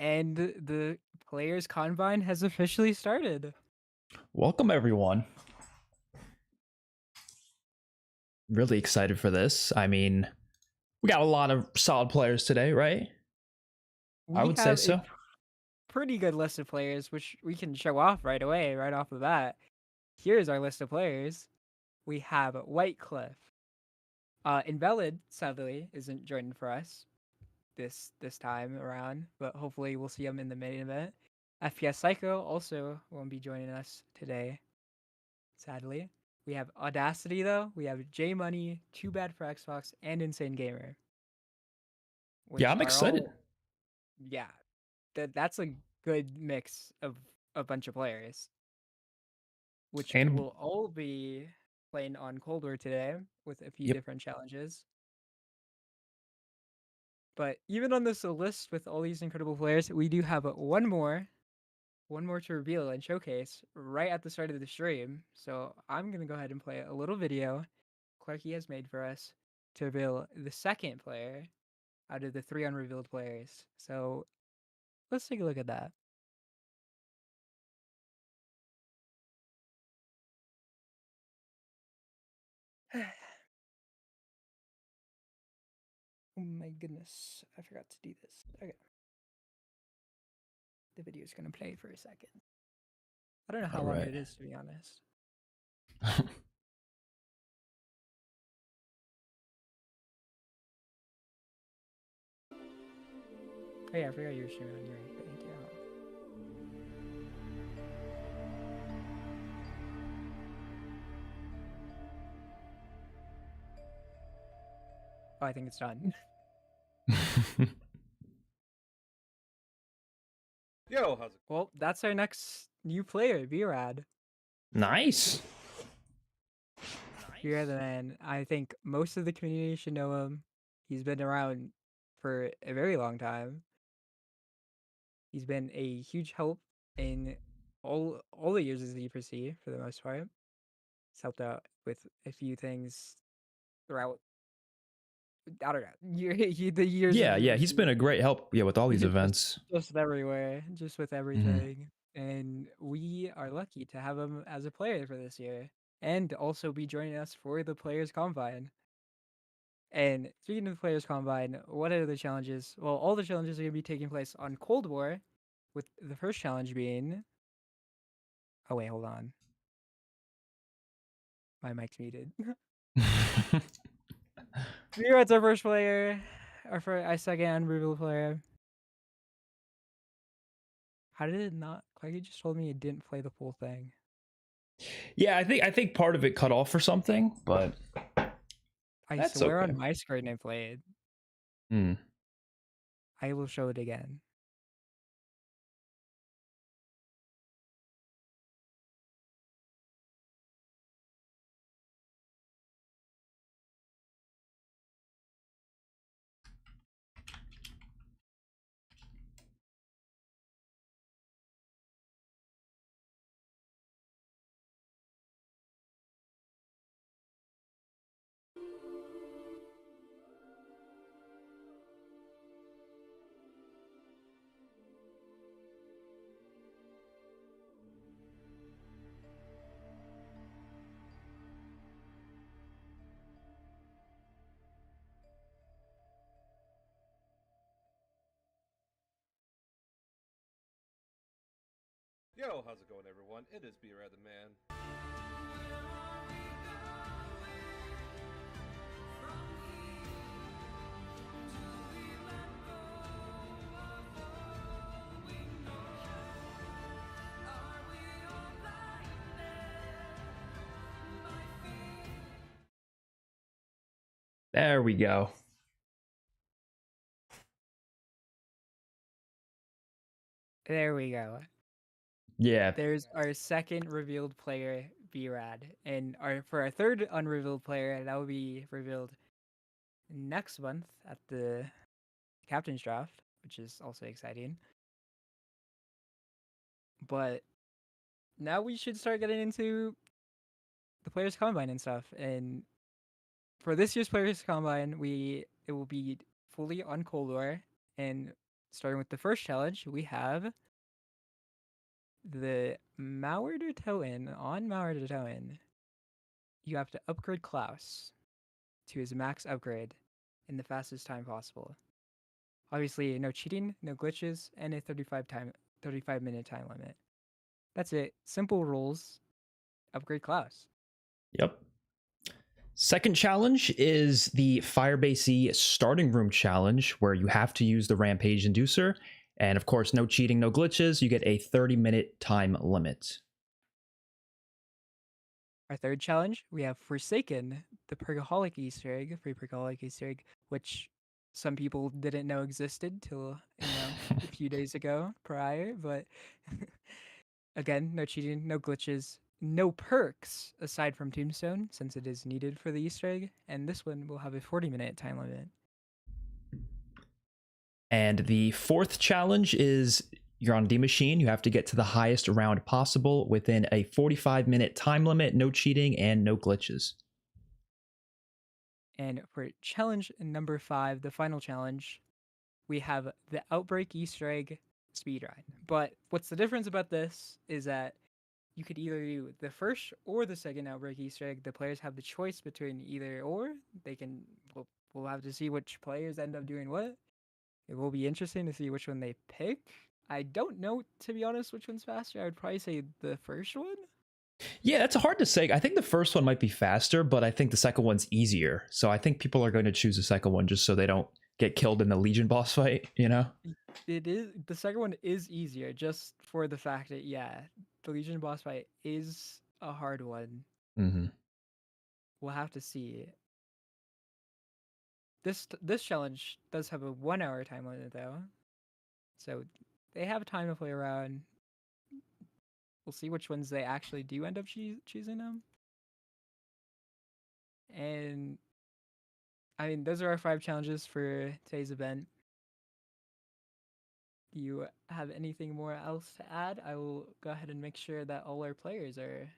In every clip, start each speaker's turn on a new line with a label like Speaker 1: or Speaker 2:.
Speaker 1: And the Players Combine has officially started.
Speaker 2: Welcome, everyone. Really excited for this. I mean, we got a lot of solid players today, right? I
Speaker 1: We
Speaker 2: would say
Speaker 1: have a
Speaker 2: so.
Speaker 1: pretty good list of players, which we can show off right away, right off the bat. Here's our list of players. We have Whitecliff. Invalid, sadly, isn't joining for us this time around, but hopefully we'll see him in the main event. FPS Psycho also won't be joining us today, sadly. We have Audacity though. We have J Money, Too Bad for Xbox, and Insane Gamer,
Speaker 2: Yeah,
Speaker 1: which
Speaker 2: I'm
Speaker 1: are
Speaker 2: excited.
Speaker 1: all yeah. That's a good mix of a bunch of players, which
Speaker 2: And
Speaker 1: will all be playing on Cold War today with a few
Speaker 2: yep,
Speaker 1: different challenges. But even on this list with all these incredible players, we do have one more to reveal and showcase right at the start of the stream. So I'm gonna go ahead and play a little video Clarky has made for us to reveal the second player out of the 3 unrevealed players. So let's take a look at that. Oh my goodness, I forgot to do this. Okay. The video is gonna play for a second. I don't know how
Speaker 2: all
Speaker 1: long
Speaker 2: right.
Speaker 1: it is, to be honest. Oh yeah, I forgot you were streaming on your thank you. Oh, I think it's done.
Speaker 3: Yo, how's it?
Speaker 1: Well, that's our next new player, Vrad.
Speaker 2: Nice.
Speaker 1: Vrad the man. I think most of the community should know him. He's been around for a very long time. He's been a huge help in all the years as the EPC for the most part. He's helped out with a few things throughout. I don't know. The years of
Speaker 2: Yeah, he's been
Speaker 1: EPC.
Speaker 2: a great help. Yeah, with all these
Speaker 1: just
Speaker 2: events.
Speaker 1: just everywhere, just with
Speaker 2: Mhm.
Speaker 1: everything. And we are lucky to have him as a player for this year and also be joining us for the Players Combine. And speaking of the Players Combine, what are the challenges? Well, all the challenges are going to be taking place on Cold War, with the first challenge being. Oh, wait, hold on. My mic's muted. Virat's our first player, our second unrevealed player. How did it not? Clarky just told me it didn't play the full thing.
Speaker 2: Yeah, I think part of it cut off or something, but
Speaker 1: I
Speaker 2: that's
Speaker 1: swear
Speaker 2: okay.
Speaker 1: on my screen it played.
Speaker 2: Hmm.
Speaker 1: I will show it again.
Speaker 3: Yo, how's it going, everyone? It is B-Rad the Man.
Speaker 2: There we go.
Speaker 1: There we go.
Speaker 2: Yeah.
Speaker 1: There's our second revealed player, Vrad. And for our third unrevealed player, that will be revealed next month at the captain's draft, which is also exciting. But now we should start getting into the players combine and stuff. And for this year's players combine, it will be fully on Cold War, and starting with the first challenge, we have the Toten. On Toten, you have to upgrade Klaus to his max upgrade in the fastest time possible. Obviously, no cheating, no glitches, and a 35-minute time limit. That's it. Simple rules. Upgrade Klaus.
Speaker 2: Yep. Second challenge is the Firebase starting room challenge, where you have to use the Rampage Inducer. And of course, no cheating, no glitches. You get a 30-minute time limit.
Speaker 1: Our third challenge, we have Forsaken, the Perkaholic Easter egg, free Perkaholic Easter egg, which some people didn't know existed till a few days ago prior. But again, no cheating, no glitches, no perks aside from Tombstone, since it is needed for the Easter egg. And this one will have a 40-minute time limit.
Speaker 2: And the fourth challenge is you're on the Maschine. You have to get to the highest round possible within a 45-minute time limit, no cheating and no glitches.
Speaker 1: And for challenge number 5, the final challenge, we have the Outbreak Easter egg speedrun. But what's the difference about this is that you could either do the first or the second Outbreak Easter egg. The players have the choice between either or. We'll have to see which players end up doing what. It will be interesting to see which one they pick. I don't know, to be honest, which one's faster. I would probably say the first one.
Speaker 2: Yeah, that's hard to say. I think the first one might be faster, but I think the second one's easier. So I think people are going to choose the second one just so they don't get killed in the Legion boss fight, you know?
Speaker 1: It is, the second one is easier just for the fact that, yeah, the Legion boss fight is a hard one.
Speaker 2: Mm-hmm.
Speaker 1: We'll have to see. This challenge does have a 1-hour time limit though, so they have time to play around. We'll see which ones they actually do end up choosing them. And I mean, those are our 5 challenges for today's event. Do you have anything more else to add? I will go ahead and make sure that all our players are.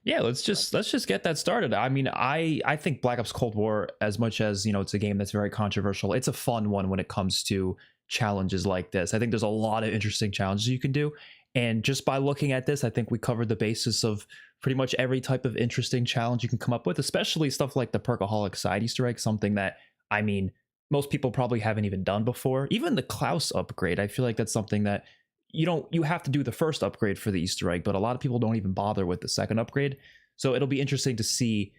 Speaker 2: Yeah, let's just get that started. I mean, I think Black Ops Cold War, as much as, you know, it's a game that's very controversial, it's a fun one when it comes to challenges like this. I think there's a lot of interesting challenges you can do. And just by looking at this, I think we covered the basis of pretty much every type of interesting challenge you can come up with, especially stuff like the Perkaholic side Easter egg, something that, I mean, most people probably haven't even done before. Even the Klaus upgrade, I feel like that's something that you have to do the first upgrade for the Easter egg, but a lot of people don't even bother with the second upgrade. So it'll be interesting to see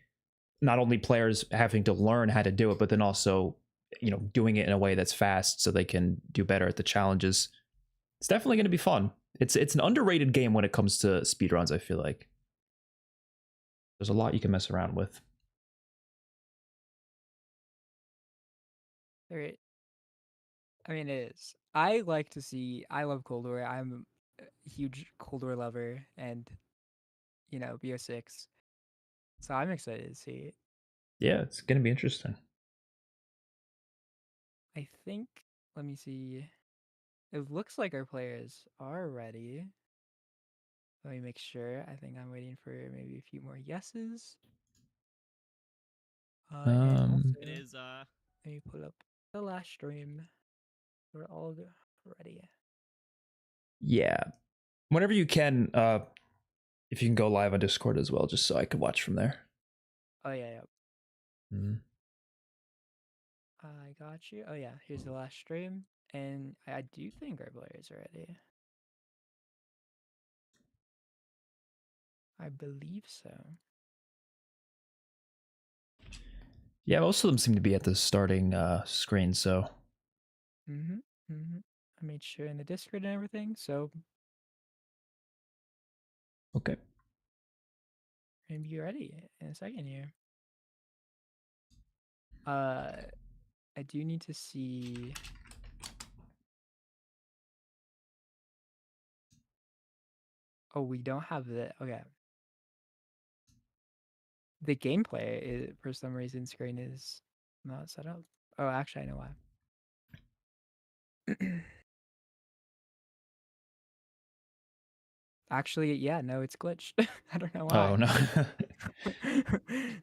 Speaker 2: not only players having to learn how to do it, but then also, you know, doing it in a way that's fast so they can do better at the challenges. It's definitely going to be fun. It's an underrated game when it comes to speedruns, I feel like. There's a lot you can mess around with.
Speaker 1: Alright. I mean, it is. I love Cold War. I'm a huge Cold War lover and, you know, BO6. So I'm excited to see it.
Speaker 2: Yeah, it's going to be interesting.
Speaker 1: I think, let me see. It looks like our players are ready. Let me make sure. I think I'm waiting for maybe a few more yeses. And also,
Speaker 4: It is.
Speaker 1: let me pull up the last stream. We're all ready.
Speaker 2: Yeah. Whenever you can, if you can go live on Discord as well, just so I can watch from there.
Speaker 1: Oh, yeah.
Speaker 2: Mm-hmm.
Speaker 1: I got you. Oh, yeah. Here's the last stream. And I do think our players are ready. I believe so.
Speaker 2: Yeah, most of them seem to be at the starting screen, so.
Speaker 1: I made sure in the Discord and everything, so.
Speaker 2: Okay.
Speaker 1: We're gonna be ready in a second here. I do need to see. Oh, we don't have the. Okay. The gameplay, for some reason, screen is not set up. Oh, actually, I know why. Actually, yeah, no, it's glitched. I don't know why.
Speaker 2: Oh,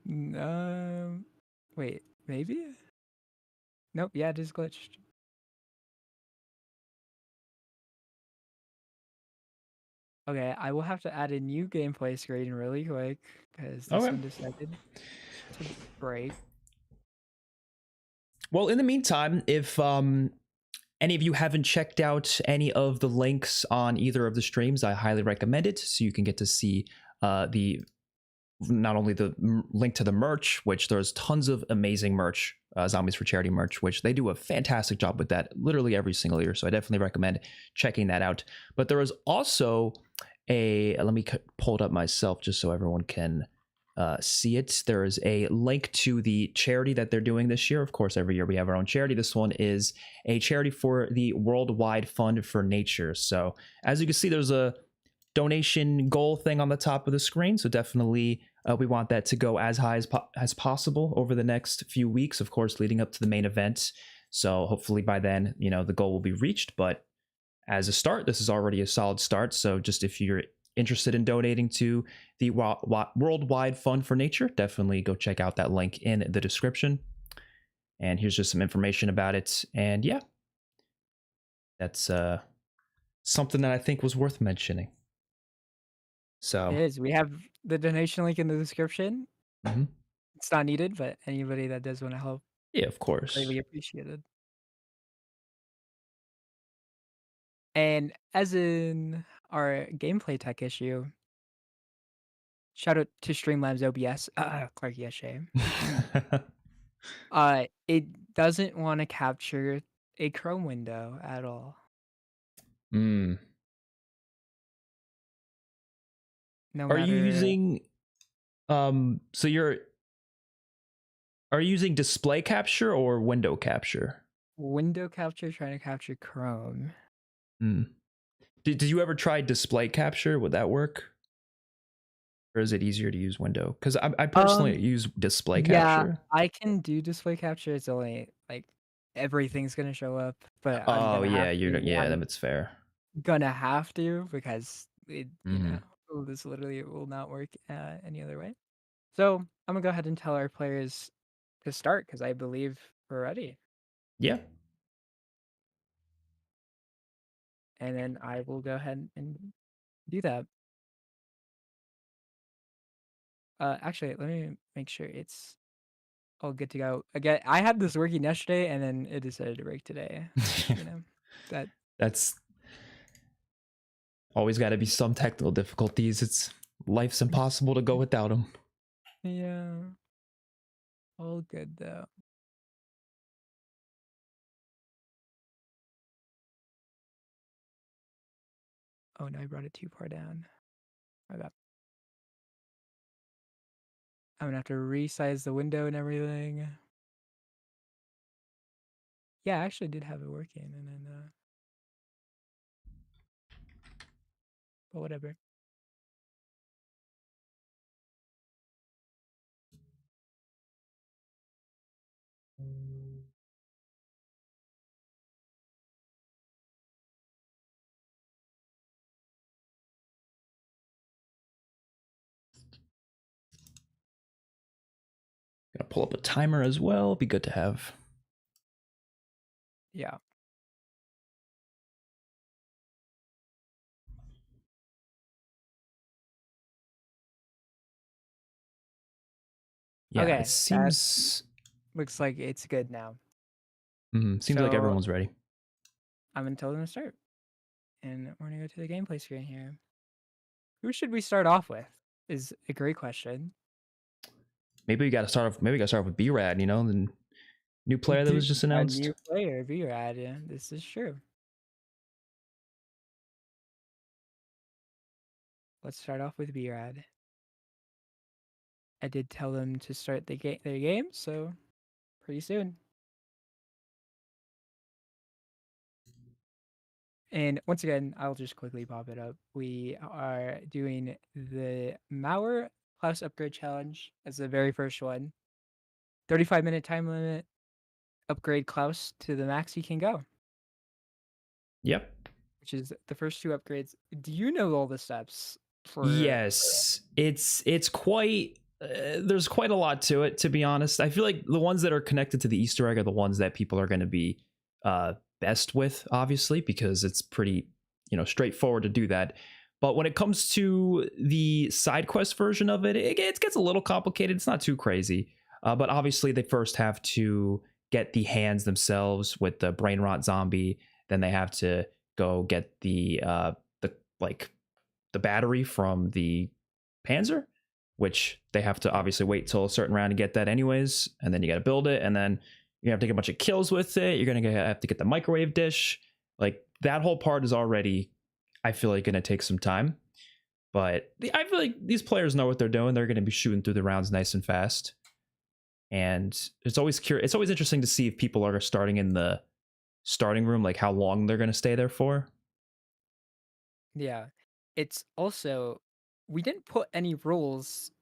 Speaker 2: no.
Speaker 1: Wait, maybe? Nope, yeah, it is glitched. Okay, I will have to add a new gameplay screen really quick because this
Speaker 2: Okay.
Speaker 1: one decided to break.
Speaker 2: Well, in the meantime, if any of you haven't checked out any of the links on either of the streams, I highly recommend it, so you can get to see the not only the link to the merch, which there's tons of amazing merch, Zombies for Charity merch, which they do a fantastic job with that literally every single year. So I definitely recommend checking that out. But there is also let me pull it up myself just so everyone can see it. There is a link to the charity that they're doing this year. Of course, every year we have our own charity. This one is a charity for the Worldwide Fund for Nature. So as you can see, there's a donation goal thing on the top of the screen. So definitely we want that to go as high as possible over the next few weeks, of course, leading up to the main event. So hopefully by then, the goal will be reached. But as a start, this is already a solid start. So just if you're interested in donating to the Worldwide Fund for Nature, definitely go check out that link in the description. And here's just some information about it. And yeah, that's something that I think was worth mentioning. So
Speaker 1: It is. We have the donation link in the description.
Speaker 2: mhm.
Speaker 1: It's not needed, but anybody that does want to help,
Speaker 2: Yeah, of course.
Speaker 1: greatly appreciated. And as in our gameplay tech issue, shout out to Streamlabs OBS, Clark Yeshe. It doesn't want to capture a Chrome window at all.
Speaker 2: Mm.
Speaker 1: No
Speaker 2: Are you
Speaker 1: matter
Speaker 2: using so are you using display capture or window capture?
Speaker 1: window capture trying to capture Chrome.
Speaker 2: Did you ever try display capture? Would that work? Or is it easier to use window? Because I personally use display capture.
Speaker 1: Yeah, I can do display capture. It's only like everything's gonna show up, but I'm
Speaker 2: Oh
Speaker 1: gonna
Speaker 2: yeah,
Speaker 1: have to.
Speaker 2: then it's fair.
Speaker 1: Gonna have to because it,
Speaker 2: Mhm.
Speaker 1: this literally will not work any other way. So I'm gonna go ahead and tell our players to start because I believe we're ready,
Speaker 2: Yeah.
Speaker 1: and then I will go ahead and do that. Actually, let me make sure it's all good to go. Again, I had this working yesterday, and then it decided to break today. That
Speaker 2: That's always got to be some technical difficulties. Life's impossible to go without them.
Speaker 1: yeah, all good though. Oh no, I brought it too far down. My bad. I'm gonna have to resize the window and everything. Yeah, I actually did have it working, and then but whatever.
Speaker 2: Gonna pull up a timer as well. Be good to have.
Speaker 1: Yeah.
Speaker 2: Yeah,
Speaker 1: Okay,
Speaker 2: it seems
Speaker 1: looks like it's good now.
Speaker 2: seems like
Speaker 1: So
Speaker 2: everyone's ready.
Speaker 1: I'm gonna tell them to start, and we're gonna go to the gameplay screen here. Who should we start off with? Is a great question.
Speaker 2: Maybe we got to start off. Maybe we got to start off with B-Rad. The new player that was just announced.
Speaker 1: A new player, V-Rad. Yeah, this is true. Let's start off with V-Rad. I did tell them to start their game, so pretty soon. And once again, I'll just quickly pop it up. We are doing the Mauer Klaus upgrade challenge as the very first one. 35-minute time limit. Upgrade Klaus to the max he can go.
Speaker 2: Yep.
Speaker 1: Which is the first two upgrades. Do you know all the steps for?
Speaker 2: Yes, it's quite. There's quite a lot to it, to be honest. I feel like the ones that are connected to the Easter egg are the ones that people are going to be best with, obviously, because it's pretty straightforward to do that. But when it comes to the side quest version of it, it gets a little complicated. It's not too crazy. But obviously, they first have to get the hands themselves with the brain rot zombie. Then they have to go get like the battery from the Panzer, which they have to obviously wait till a certain round to get that anyways. And then you got to build it, and then you have to take a bunch of kills with it. You're gonna have to get the microwave dish. Like that whole part is already, I feel like, gonna take some time. But I feel like these players know what they're doing. They're gonna be shooting through the rounds nice and fast. And it's always It's always interesting to see if people are starting in the starting room, like how long they're gonna stay there for.
Speaker 1: Yeah. It's also we didn't put any rules,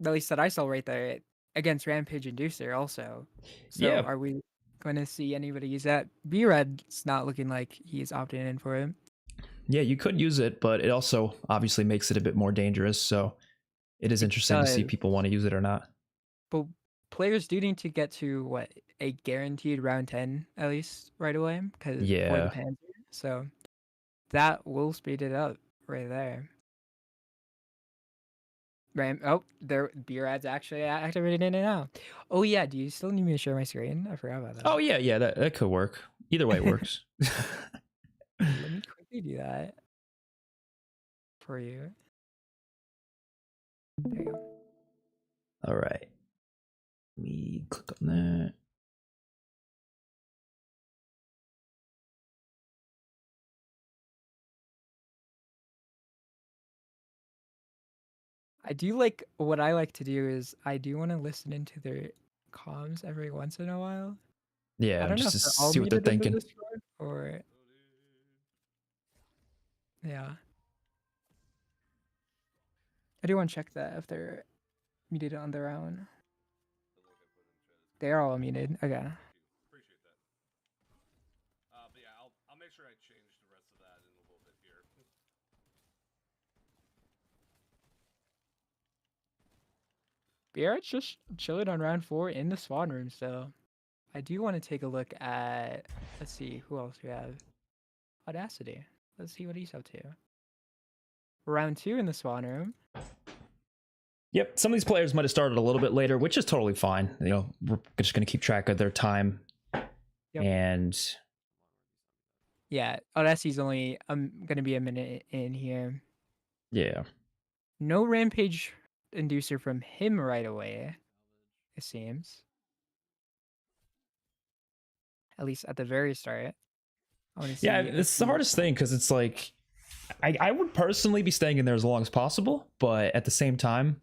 Speaker 1: at least that I saw right there, against Rampage Inducer also. So
Speaker 2: Yeah,
Speaker 1: are we going to see anybody use that? B-Red's not looking like he's opting in for it.
Speaker 2: yeah, you could use it, but it also obviously makes it a bit more dangerous. So it is
Speaker 1: It
Speaker 2: interesting to see if
Speaker 1: does.
Speaker 2: people want to use it or not.
Speaker 1: But players do need to get to what, a guaranteed round 10 at least right away because for the
Speaker 2: Yeah.
Speaker 1: Panzer. So that will speed it up right there. Oh, there B-Rad's actually activated in it now. Oh yeah, do you still need me to share my screen? I forgot about that.
Speaker 2: Oh yeah, yeah, that could work. Either way, it works.
Speaker 1: Let me quickly do that for you. There you go.
Speaker 2: All right. Let me click on that.
Speaker 1: I do like what I like to do is I do want to listen into their comms every once in a while. I
Speaker 2: Yeah,
Speaker 1: don't know
Speaker 2: just
Speaker 1: if
Speaker 2: to
Speaker 1: they're all
Speaker 2: see what they're
Speaker 1: muted in the
Speaker 2: thinking.
Speaker 1: Discord or yeah. I do want to check that if they're muted on their own. They are all muted. Okay.
Speaker 3: Appreciate that. But yeah, I'll make sure I change the rest of that in a little bit here.
Speaker 1: Barrett's just chilling on round 4 in the spawn room, so I do want to take a look at, let's see, who else we have? Audacity. Let's see what he's up to. Round 2 in the spawn room.
Speaker 2: Yep, some of these players might have started a little bit later, which is totally fine. You know, we're just going to keep track of their time.
Speaker 1: Yep.
Speaker 2: And
Speaker 1: Yeah, Audacity's only gonna be a minute in here.
Speaker 2: yeah.
Speaker 1: No rampage inducer from him right away, it seems. At least at the very start. I want to see.
Speaker 2: Yeah, it's the hardest thing because it's like I would personally be staying in there as long as possible, but at the same time,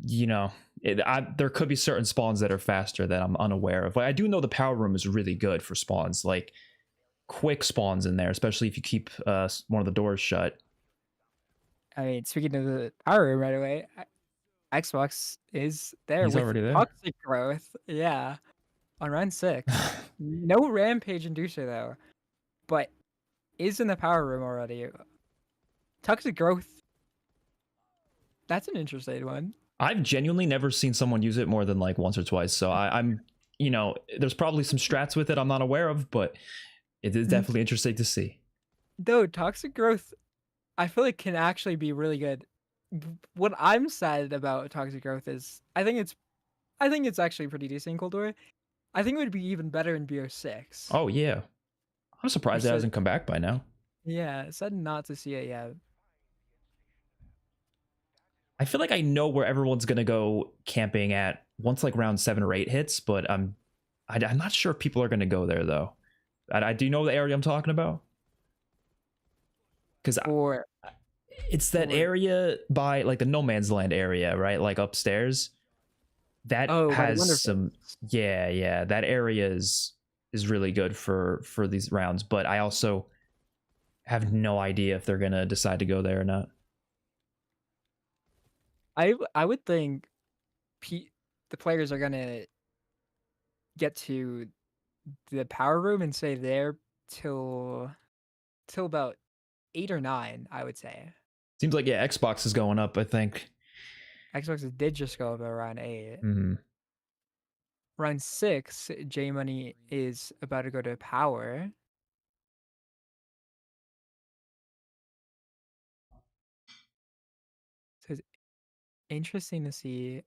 Speaker 2: you know, there could be certain spawns that are faster that I'm unaware of. Like, I do know the power room is really good for spawns, like quick spawns in there, especially if you keep one of the doors shut.
Speaker 1: I mean, speaking of the power room right away, Xbox is there
Speaker 2: He's
Speaker 1: with
Speaker 2: already there.
Speaker 1: toxic growth. Yeah, on round 6. No rampage inducer though, but is in the power room already. Toxic growth. That's an interesting one.
Speaker 2: I've genuinely never seen someone use it more than like once or twice. So I'm, you know, there's probably some strats with it I'm not aware of, but it is definitely interesting to see.
Speaker 1: Though toxic growth, I feel like can actually be really good. What I'm sad about toxic growth is I think it's actually pretty decent in Cold War. I think it would be even better in BO6.
Speaker 2: Oh yeah, I'm surprised it
Speaker 1: said,
Speaker 2: hasn't come back by now.
Speaker 1: yeah, said not to see it yet.
Speaker 2: I feel like I know where everyone's gonna go camping at once like round 7 or 8 hits, but I'm not sure if people are gonna go there though. I do know the area I'm talking about because
Speaker 1: Or
Speaker 2: it's that area by like the no man's land area, right? Like upstairs. That
Speaker 1: by the
Speaker 2: has
Speaker 1: Wonder
Speaker 2: some
Speaker 1: Fence.
Speaker 2: yeah, that area is really good for these rounds, but I also have no idea if they're gonna decide to go there or not.
Speaker 1: I would think the players are gonna get to the power room and stay there till about 8 or 9. I would say.
Speaker 2: Seems like yeah, Xbox is going up, I think.
Speaker 1: Xbox did just go up around 8.
Speaker 2: Mm-hmm.
Speaker 1: Round 6, J Money is about to go to power. interesting to see.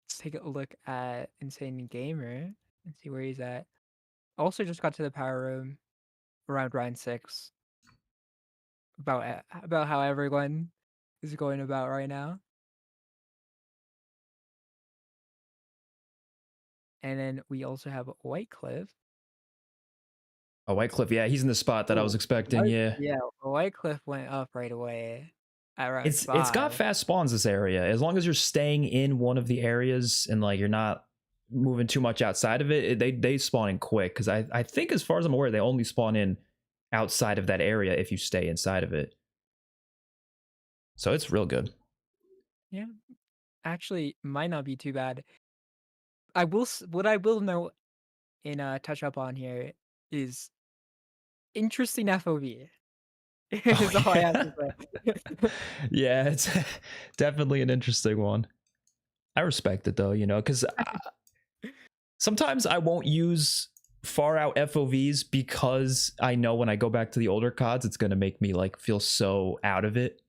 Speaker 1: Let's take a look at Insane Gamer and see where he's at. Also, just got to the power room around round 6. About how everyone is going about right now. And then we also have White Cliff.
Speaker 2: Oh, Whitecliff, yeah, he's in the spot that I was expecting. Yeah,
Speaker 1: Yeah, White Cliff went up right away at round
Speaker 2: it's got
Speaker 1: 5.
Speaker 2: fast spawns, this area. As long as you're staying in one of the areas and like you're not moving too much outside of it, they spawn in quick. Because I think, as far as I'm aware, they only spawn in outside of that area if you stay inside of it. So it's real good.
Speaker 1: Yeah, actually, might not be too bad. What I will note and touch up on here is interesting FOV. Is
Speaker 2: Oh,
Speaker 1: all I have
Speaker 2: yeah.
Speaker 1: to say.
Speaker 2: Yeah, it's definitely an interesting one. I respect it though, because sometimes I won't use far out FOVs because I know when I go back to the older CODs, it's gonna make me like feel so out of it.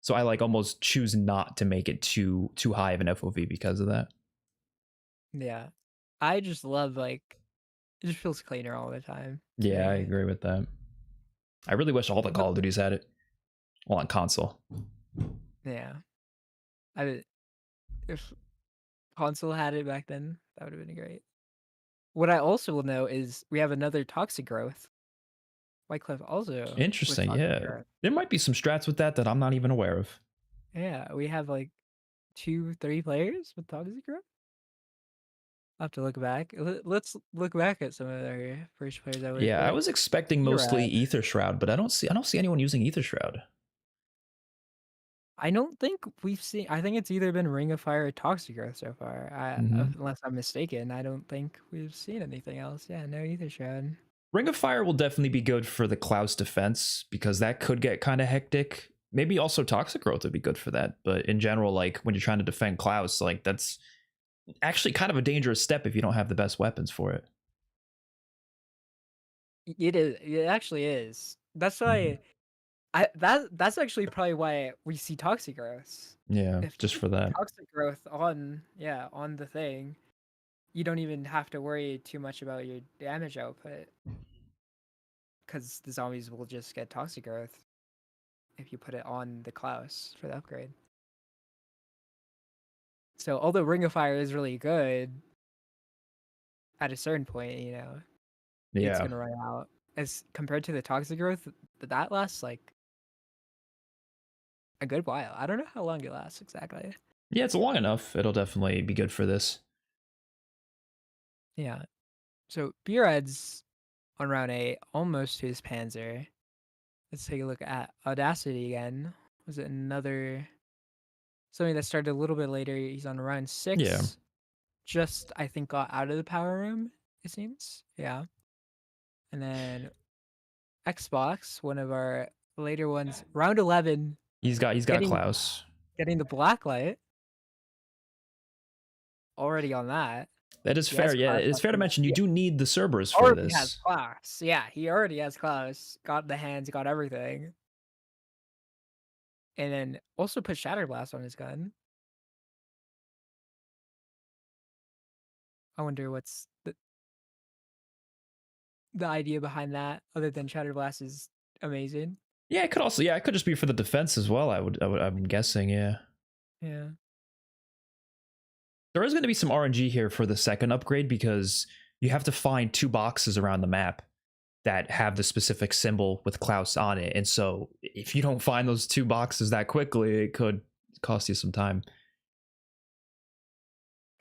Speaker 2: So I like almost choose not to make it too high of an FOV because of that.
Speaker 1: Yeah, I just love it just feels cleaner all the time.
Speaker 2: Yeah, I
Speaker 1: Doing it.
Speaker 2: agree with that. I really wish all the
Speaker 1: But
Speaker 2: Call of Duties had it. Well, on console.
Speaker 1: yeah, if console had it back then, that would have been great. What I also will know is we have another toxic growth. Whitecliff also with
Speaker 2: Interesting,
Speaker 1: toxic
Speaker 2: yeah.
Speaker 1: growth.
Speaker 2: There might be some strats with that I'm not even aware of.
Speaker 1: Yeah, we have 2, 3 players with toxic growth. I'll have to look back. Let's look back at some of our first players that were
Speaker 2: Yeah, I
Speaker 1: quick.
Speaker 2: was expecting mostly Ether Shroud, but I don't see anyone using Ether Shroud.
Speaker 1: I don't think we've seen. I think it's either been Ring of Fire or Toxic Growth so far. Unless I'm mistaken, I don't think we've seen anything else. Yeah, no Ether Shroud.
Speaker 2: Ring of Fire will definitely be good for the Klaus defense because that could get kind of hectic. Maybe also Toxic Growth would be good for that. But in general, like when you're trying to defend Klaus, like that's actually kind of a dangerous step if you don't have the best weapons for it.
Speaker 1: It is. It actually is. That's why. That's actually probably why we see Toxic Growth.
Speaker 2: Yeah,
Speaker 1: If
Speaker 2: just
Speaker 1: you
Speaker 2: for
Speaker 1: put
Speaker 2: that.
Speaker 1: Toxic Growth on the thing, you don't even have to worry too much about your damage output because the zombies will just get Toxic Growth if you put it on the Klaus for the upgrade. So although Ring of Fire is really good, at a certain point, it's
Speaker 2: Yeah.
Speaker 1: gonna run out. As compared to the Toxic Growth, that lasts a good while. I don't know how long it lasts exactly.
Speaker 2: Yeah, it's long enough. It'll definitely be good for this.
Speaker 1: Yeah. So Beered's on round 8, almost to his Panzer. Let's take a look at Audacity again. Was it another something that started a little bit later? He's on round 6.
Speaker 2: Yeah.
Speaker 1: Just I think got out of the power room, it seems. Yeah. And then Xbox, one of our later ones, round 11,
Speaker 2: He's got
Speaker 1: getting
Speaker 2: Klaus.
Speaker 1: getting the black light. Already on that.
Speaker 2: That is
Speaker 1: He
Speaker 2: fair.
Speaker 1: has
Speaker 2: Yeah,
Speaker 1: class
Speaker 2: it's fair to mention you do need the Cerberus for
Speaker 1: already has
Speaker 2: this.
Speaker 1: class. Yeah, he already has class. Got the hands, got everything. And then also put Shatterblast on his gun. I wonder what's the idea behind that, other than Shatterblast is amazing.
Speaker 2: Yeah, it could also it could just be for the defense as well. I'm guessing. Yeah.
Speaker 1: Yeah.
Speaker 2: There is going to be some RNG here for the second upgrade because you have to find 2 boxes around the map that have the specific symbol with Klaus on it. And so if you don't find those 2 boxes that quickly, it could cost you some time.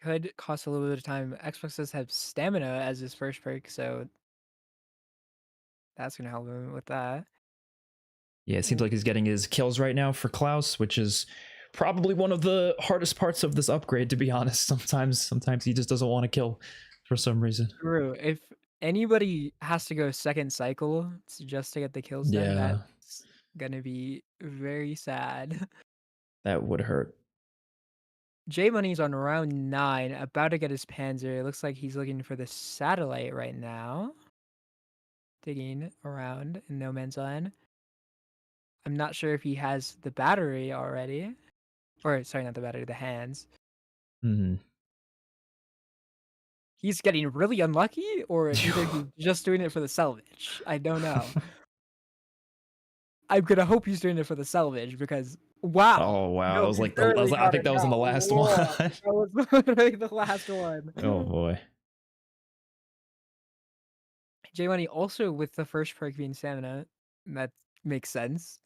Speaker 1: Could cost a little bit of time. Xbox does have stamina as his first perk, so that's gonna help him with that.
Speaker 2: Yeah, it seems like he's getting his kills right now for Klaus, which is probably one of the hardest parts of this upgrade, to be honest. Sometimes he just doesn't want to kill for some reason.
Speaker 1: True. If anybody has to go second cycle just to get the kills done,
Speaker 2: Yeah,
Speaker 1: that's gonna be very sad.
Speaker 2: that would hurt.
Speaker 1: J Money's on round 9, about to get his Panzer. It looks like he's looking for the satellite right now. Digging around in no man's land. I'm not sure if he has the battery already. Or sorry, not the battery, the hands.
Speaker 2: Hmm.
Speaker 1: He's getting really unlucky, or either he's just doing it for the salvage. I don't know. I'm gonna hope he's doing it for the salvage because wow.
Speaker 2: Oh wow,
Speaker 1: No,
Speaker 2: that was
Speaker 1: he
Speaker 2: like
Speaker 1: barely
Speaker 2: I
Speaker 1: got
Speaker 2: think
Speaker 1: it
Speaker 2: that was on the
Speaker 1: out.
Speaker 2: last
Speaker 1: Whoa,
Speaker 2: one.
Speaker 1: that was literally the last one.
Speaker 2: Oh boy.
Speaker 1: J-Money also with the first perk being stamina. That makes sense.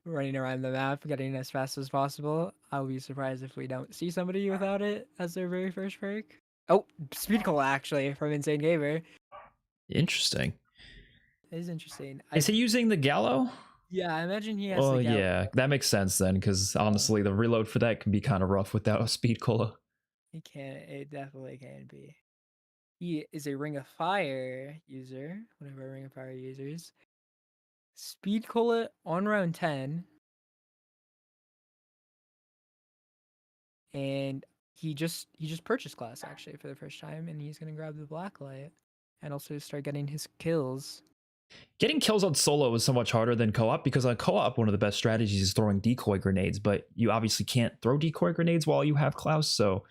Speaker 1: Running around the map, getting as fast as possible. I'll be surprised if we don't see somebody without it as their very first perk. Oh, Speed Cola actually from Insane Gamer.
Speaker 2: Interesting.
Speaker 1: It is interesting.
Speaker 2: Is he using the Gallo?
Speaker 1: Yeah, I imagine he has
Speaker 2: Oh
Speaker 1: the Gallo.
Speaker 2: yeah, that makes sense then, because honestly, the reload for that can be kind of rough without a speed cola.
Speaker 1: It definitely can be. He is a Ring of Fire user, one of our Ring of Fire users. Speed Cola on round 10. And he just purchased Klaus actually for the first time, and he's gonna grab the Blacklight and also start getting his kills.
Speaker 2: Getting kills on solo is so much harder than co-op, because on co-op one of the best strategies is throwing decoy grenades, but you obviously can't throw decoy grenades while you have Klaus, so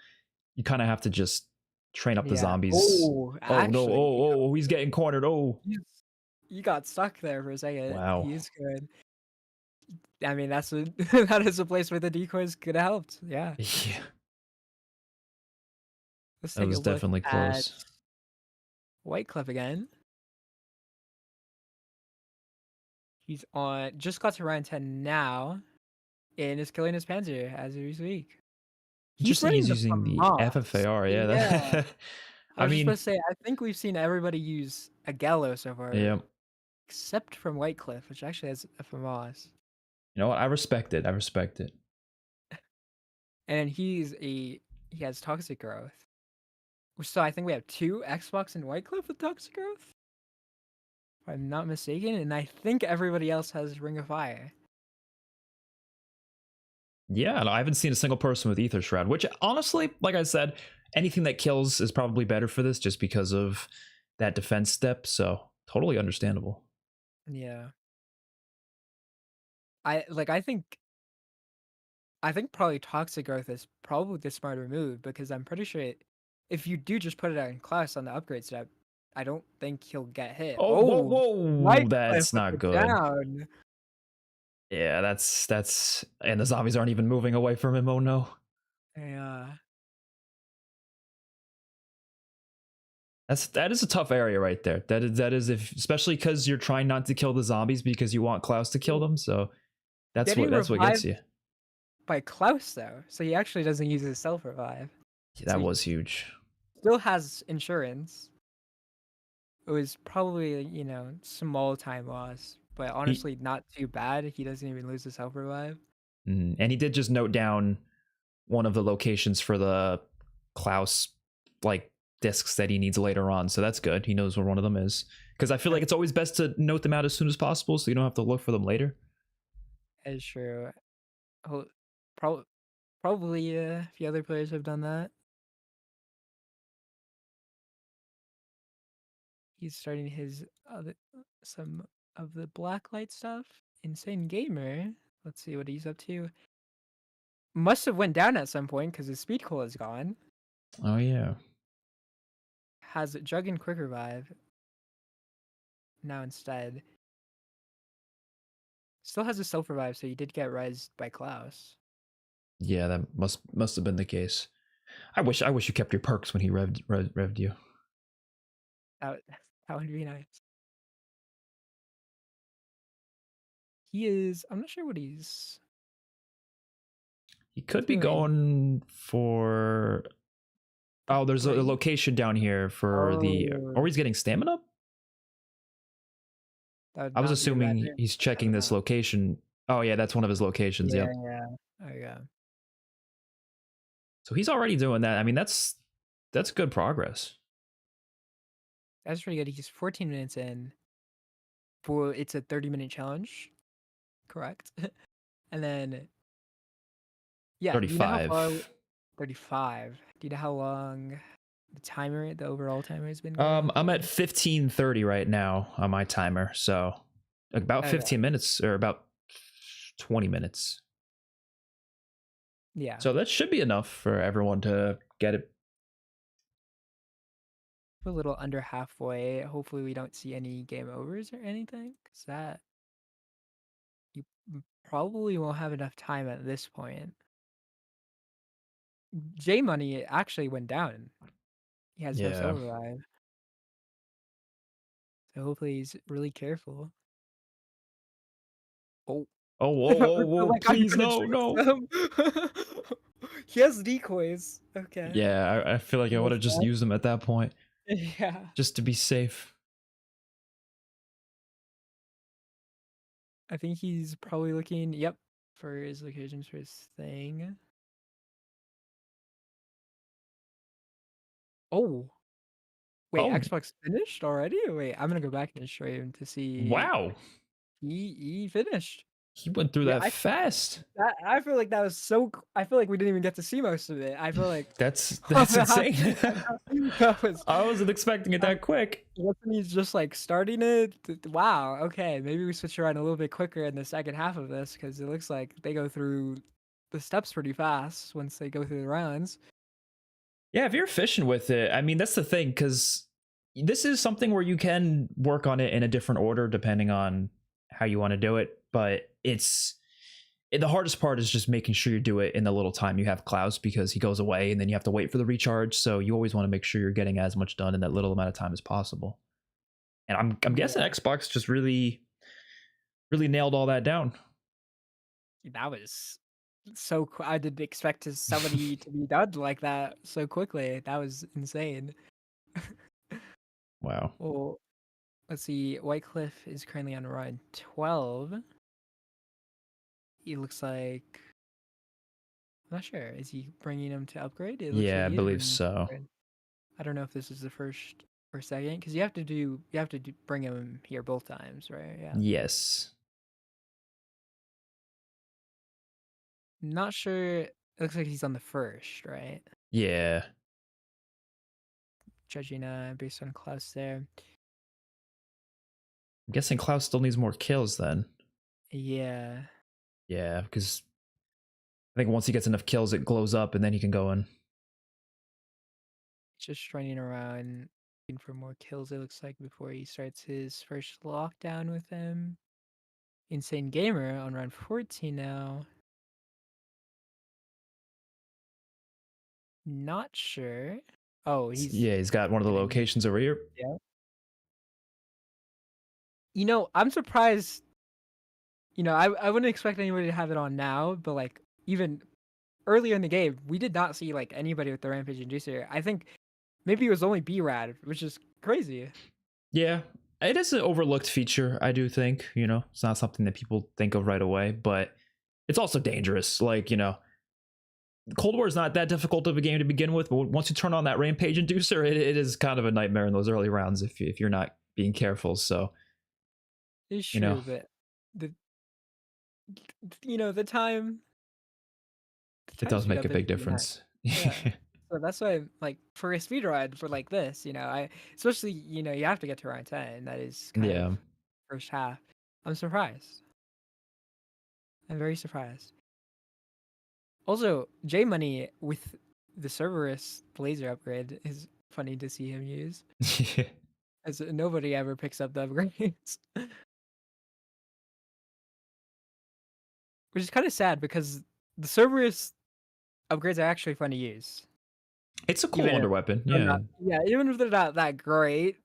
Speaker 2: you kind of have to just train up the zombies.
Speaker 1: Oh,
Speaker 2: Oh no!
Speaker 1: actually,
Speaker 2: Oh, he's getting cornered. Oh,
Speaker 1: he got stuck there for a second.
Speaker 2: wow.
Speaker 1: He's good. I mean, that's a that is a place where the decoys could have helped. Yeah.
Speaker 2: Yeah,
Speaker 1: Let's
Speaker 2: that
Speaker 1: take
Speaker 2: was
Speaker 1: a look
Speaker 2: definitely
Speaker 1: at
Speaker 2: close.
Speaker 1: White Cliff again. He's on just got to round 10 now, and is killing his Panzer as we speak. He's
Speaker 2: Interesting.
Speaker 1: running
Speaker 2: He's
Speaker 1: the
Speaker 2: using the
Speaker 1: FAMAS.
Speaker 2: FFAR. Yeah.
Speaker 1: Yeah. I
Speaker 2: I
Speaker 1: was just
Speaker 2: mean,
Speaker 1: supposed to say, I think we've seen everybody use a Gallo so far,
Speaker 2: yeah.
Speaker 1: except from White Cliff, which actually has a FAMAS.
Speaker 2: You know what? I respect it. I respect it.
Speaker 1: And he has Toxic Growth. So I think we have 2 Xbox and White Cliff with Toxic Growth, if I'm not mistaken, and I think everybody else has Ring of Fire.
Speaker 2: Yeah, no, I haven't seen a single person with Ether Shroud, which honestly, like I said, anything that kills is probably better for this just because of that defense step. So totally understandable.
Speaker 1: Yeah. I think probably Toxic Growth is probably the smarter move because I'm pretty sure if you do just put it on Klaus on the upgrade step, I don't think he'll get hit.
Speaker 2: Oh,
Speaker 1: Oh,
Speaker 2: whoa,
Speaker 1: White Cliff
Speaker 2: that's
Speaker 1: with
Speaker 2: not
Speaker 1: the
Speaker 2: good.
Speaker 1: down.
Speaker 2: Yeah, that's, and the zombies aren't even moving away from him. Oh no.
Speaker 1: Yeah.
Speaker 2: That is a tough area right there. That is if, especially because you're trying not to kill the zombies because you want Klaus to kill them. So that's what gets
Speaker 1: Revived
Speaker 2: you.
Speaker 1: by Klaus though, so he actually doesn't use his self revive.
Speaker 2: Yeah, that was huge.
Speaker 1: Still has insurance. It was probably small time loss, but honestly not too bad. He doesn't even lose his self revive.
Speaker 2: And he did just note down one of the locations for the Klaus like discs that he needs later on, so that's good. He knows where one of them is, because I feel like it's always best to note them out as soon as possible so you don't have to look for them later.
Speaker 1: That's true. Probably a few other players have done that. He's starting some of the blacklight stuff. Insane Gamer. Let's see what he's up to. Must have went down at some point because his speed cola is gone.
Speaker 2: Oh yeah.
Speaker 1: Has Jug and Quick Revive now instead. Still has a self revive, so he did get rezzed by Klaus.
Speaker 2: Yeah, that must have been the case. I wish you kept your perks when he revved you.
Speaker 1: That would be nice. He is. I'm not sure what he's.
Speaker 2: He could be going for. Oh, there's a location down here for the. Or he's getting stamina. I was assuming he's checking this location. Oh yeah, that's one of his locations.
Speaker 1: Yeah,
Speaker 2: Yep.
Speaker 1: yeah. Oh yeah.
Speaker 2: So he's already doing that. I mean, that's good progress.
Speaker 1: That's pretty good. He's 14 minutes in. It's a 30-minute challenge, correct? And then, yeah,
Speaker 2: 35.
Speaker 1: 35. Do you know how long the overall timer has been?
Speaker 2: I'm at 15:30 right now on my timer, so about 15 minutes or about 20 minutes.
Speaker 1: Yeah.
Speaker 2: So that should be enough for everyone to get it.
Speaker 1: We're a little under halfway. Hopefully, we don't see any game overs or anything, because that you probably won't have enough time at this point. J Money actually went down. He has no
Speaker 2: Yeah.
Speaker 1: silver life. So hopefully he's really careful. Oh.
Speaker 2: Oh, whoa, whoa,
Speaker 1: I
Speaker 2: whoa!
Speaker 1: like how you're
Speaker 2: Please,
Speaker 1: gonna
Speaker 2: no,
Speaker 1: chase
Speaker 2: no.
Speaker 1: them. He has decoys. Okay.
Speaker 2: Yeah, I feel like I would
Speaker 1: What's
Speaker 2: have just
Speaker 1: that?
Speaker 2: used them at that point,
Speaker 1: Yeah.
Speaker 2: just to be safe.
Speaker 1: I think he's probably looking, yep, for his locations for his thing. Oh. Wait,
Speaker 2: Oh,
Speaker 1: Xbox finished already? Wait, I'm gonna go back and show him to see.
Speaker 2: wow!
Speaker 1: He finished.
Speaker 2: He went through
Speaker 1: Yeah,
Speaker 2: that fast.
Speaker 1: I feel like that was so. I feel like we didn't even get to see most of it. I feel like
Speaker 2: That's insane.
Speaker 1: that was.
Speaker 2: I wasn't expecting it that quick.
Speaker 1: Wasn't he just like starting it? Wow. Okay, maybe we switch around a little bit quicker in the second half of this because it looks like they go through the steps pretty fast once they go through the rounds.
Speaker 2: Yeah, if you're efficient with it, I mean, that's the thing, because this is something where you can work on it in a different order depending on how you want to do it. But the hardest part is just making sure you do it in the little time you have Klaus, because he goes away and then you have to wait for the recharge. So you always want to make sure you're getting as much done in that little amount of time as possible. And I'm guessing
Speaker 1: Yeah.
Speaker 2: Xbox just really nailed all that down.
Speaker 1: That was so cool. I didn't expect somebody to be done like that so quickly. That was insane.
Speaker 2: Wow.
Speaker 1: Well, let's see. Whitecliff is currently on run 12. He looks like I'm not sure. Is he bringing him to upgrade? It looks like
Speaker 2: Yeah, I
Speaker 1: he is
Speaker 2: believe
Speaker 1: bringing him to
Speaker 2: so.
Speaker 1: upgrade. I don't know if this is the first or second because you have to bring him here both times, right? Yeah.
Speaker 2: Yes.
Speaker 1: Not sure. It looks like he's on the first, right?
Speaker 2: Yeah.
Speaker 1: Judging based on Klaus there.
Speaker 2: I'm guessing Klaus still needs more kills then.
Speaker 1: Yeah.
Speaker 2: Yeah, because I think once he gets enough kills, it glows up and then he can go in.
Speaker 1: Just running around looking for more kills, it looks like, before he starts his first lockdown with him. Insane Gamer on round 14 now. Not sure. Oh, he's
Speaker 2: Yeah, he's got one of the
Speaker 1: getting it.
Speaker 2: locations over here.
Speaker 1: Yeah. I'm surprised. I wouldn't expect anybody to have it on now, but like even earlier in the game, we did not see like anybody with the Rampage Inducer. I think maybe it was only B-Rad, which is crazy.
Speaker 2: Yeah, it is an overlooked feature, I do think. It's not something that people think of right away, but it's also dangerous. Like, Cold War is not that difficult of a game to begin with, but once you turn on that Rampage Inducer, it is kind of a nightmare in those early rounds if you're not being careful. So,
Speaker 1: It's
Speaker 2: you know,
Speaker 1: true, but the the time
Speaker 2: it does
Speaker 1: speed
Speaker 2: make
Speaker 1: up
Speaker 2: a
Speaker 1: is
Speaker 2: big
Speaker 1: really nice.
Speaker 2: difference.
Speaker 1: Yeah. So that's why, like, for a speed ride for like this, I especially you have to get to round 10. That is kind of
Speaker 2: Yeah.
Speaker 1: first half. I'm surprised. I'm very surprised. Also, J Money with the Cerberus laser upgrade is funny to see him use, as nobody ever picks up the upgrades, which is kind of sad because the Cerberus upgrades are actually fun to use.
Speaker 2: It's a cool
Speaker 1: Even if
Speaker 2: wonder weapon.
Speaker 1: they're
Speaker 2: Yeah.
Speaker 1: not, yeah, even if they're not that great,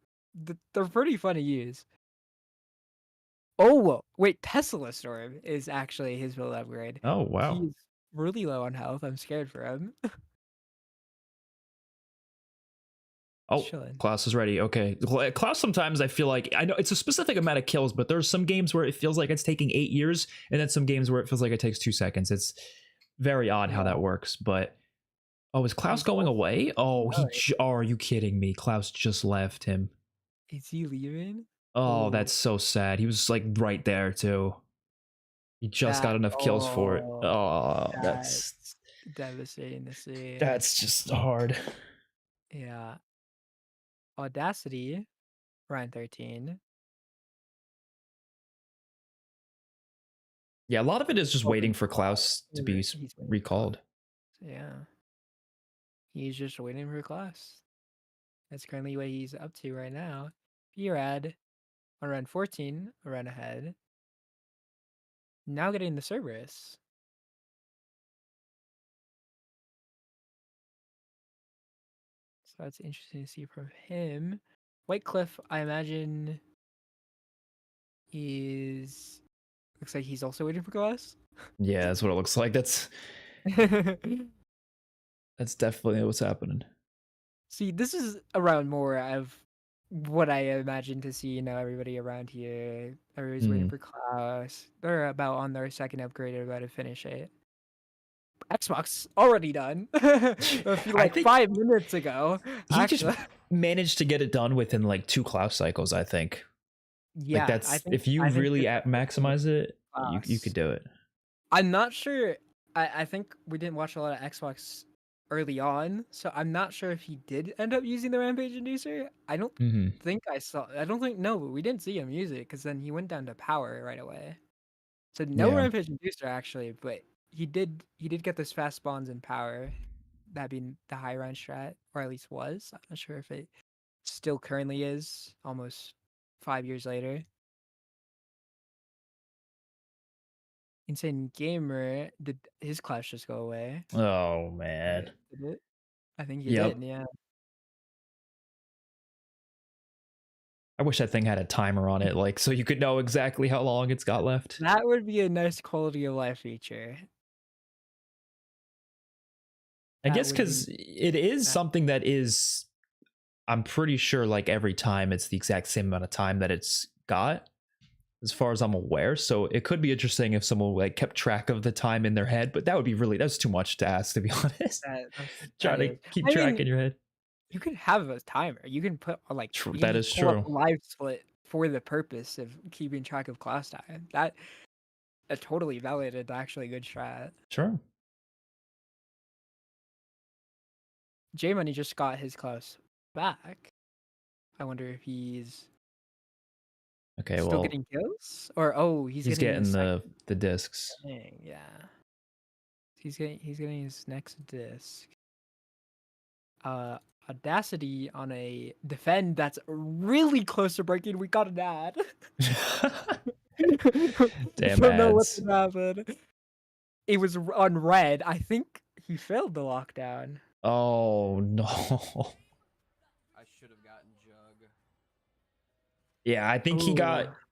Speaker 1: they're pretty fun to use. Oh, wait, Tesla Storm is actually his build upgrade.
Speaker 2: Oh, wow.
Speaker 1: He's really low on health. I'm scared for him.
Speaker 2: Oh,
Speaker 1: Chilling.
Speaker 2: Klaus is ready. Okay. Klaus, sometimes I feel like, I know it's a specific amount of kills, but there's some games where it feels like it's taking 8 years, and then some games where it feels like it takes 2 seconds. It's very odd how
Speaker 1: Yeah.
Speaker 2: that works. But, oh, is Klaus
Speaker 1: He's
Speaker 2: going
Speaker 1: also
Speaker 2: away? Oh,
Speaker 1: no,
Speaker 2: are you kidding me? Klaus just left him.
Speaker 1: is he leaving?
Speaker 2: Oh,
Speaker 1: Oh,
Speaker 2: that's so sad. He was like right there too. He just got
Speaker 1: that.
Speaker 2: enough kills for it.
Speaker 1: Oh,
Speaker 2: Oh,
Speaker 1: that's devastating to see.
Speaker 2: that's just hard.
Speaker 1: Yeah. Audacity, round 13.
Speaker 2: Yeah, a lot of it is just
Speaker 1: Oh,
Speaker 2: waiting for
Speaker 1: wow.
Speaker 2: Klaus to be
Speaker 1: He's winning.
Speaker 2: recalled.
Speaker 1: Yeah. He's just waiting for class. That's currently what he's up to right now. Brad on run 14, a run ahead. Now getting the Cerberus. So that's interesting to see from him. Whitecliff, I imagine, is looks like he's also waiting for class.
Speaker 2: Yeah, that's what it looks like. That's definitely what's happening.
Speaker 1: See, this is around more of what I imagine to see, everybody around here. Everybody's waiting for class. They're about on their second upgrade, they're about to finish it. Xbox already done. A few,
Speaker 2: I think
Speaker 1: 5 minutes ago.
Speaker 2: he just
Speaker 1: Actually.
Speaker 2: managed to get it done within like 2 Klaus cycles, I think. Like
Speaker 1: Yeah,
Speaker 2: that's if you really maximize it, you could do it.
Speaker 1: I'm not sure. I think we didn't watch a lot of Xbox early on, so I'm not sure if he did end up using the Rampage Inducer. I don't think I saw. I don't think no, we didn't see him use it because then he went down to power right away. So no
Speaker 2: Yeah.
Speaker 1: Rampage Inducer actually, but he did get those fast spawns in power. That being the high round strat, or at least was. I'm not sure if it still currently is, almost 5 years later. Insane Gamer, did his class just go away?
Speaker 2: Oh man.
Speaker 1: Did it? I think he did, yeah.
Speaker 2: I wish that thing had a timer on it, like so you could know exactly how long it's got left.
Speaker 1: That would be a nice quality of life feature.
Speaker 2: I guess because it is something that is, I'm pretty sure like every time it's the exact same amount of time that it's got, as far as I'm aware. So it could be interesting if someone like kept track of the time in their head, but that's too much to ask, to be honest. Try to keep track in your head.
Speaker 1: You can have a timer. You can put
Speaker 2: That is true.
Speaker 1: Live split for the purpose of keeping track of class time. That a totally valid and actually good strat.
Speaker 2: Sure.
Speaker 1: J Money just got his class back. I wonder if he's still getting kills, or he's
Speaker 2: getting the discs.
Speaker 1: Dang, yeah, he's getting his next disc. Audacity on a defend that's really close to breaking. We got an ad.
Speaker 2: Damn,
Speaker 1: don't know what's happened. It was on red. I think he failed the lockdown.
Speaker 2: Oh no.
Speaker 4: I should have gotten Jug.
Speaker 2: Yeah, I think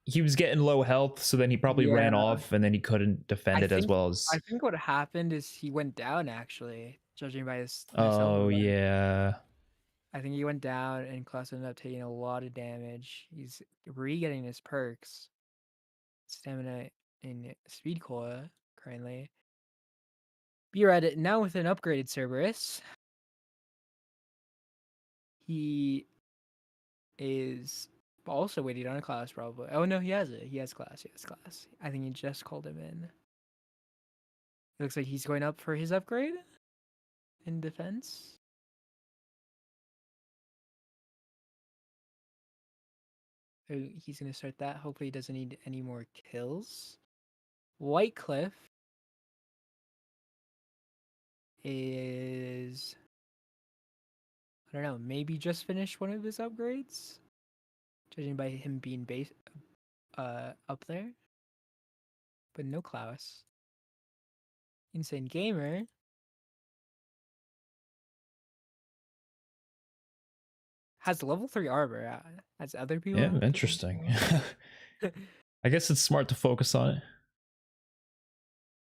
Speaker 2: he was getting low health, so then he probably ran off and then he couldn't defend it as well as.
Speaker 1: I think what happened is he went down, actually, judging by his
Speaker 2: yeah.
Speaker 1: I think he went down and Klaus ended up taking a lot of damage. He's re-getting his perks. Stamina and speed cola currently. Brad now with an upgraded Cerberus. He is also waiting on a class, probably. Oh no, he has it. He has class. I think he just called him in. It looks like he's going up for his upgrade in defense. So he's going to start that. Hopefully he doesn't need any more kills. Whitecliff is, I don't know, maybe just finished one of his upgrades, judging by him being up there. But no Klaus. Insane Gamer has level 3 armor as other people.
Speaker 2: Yeah, interesting. I guess it's smart to focus on it.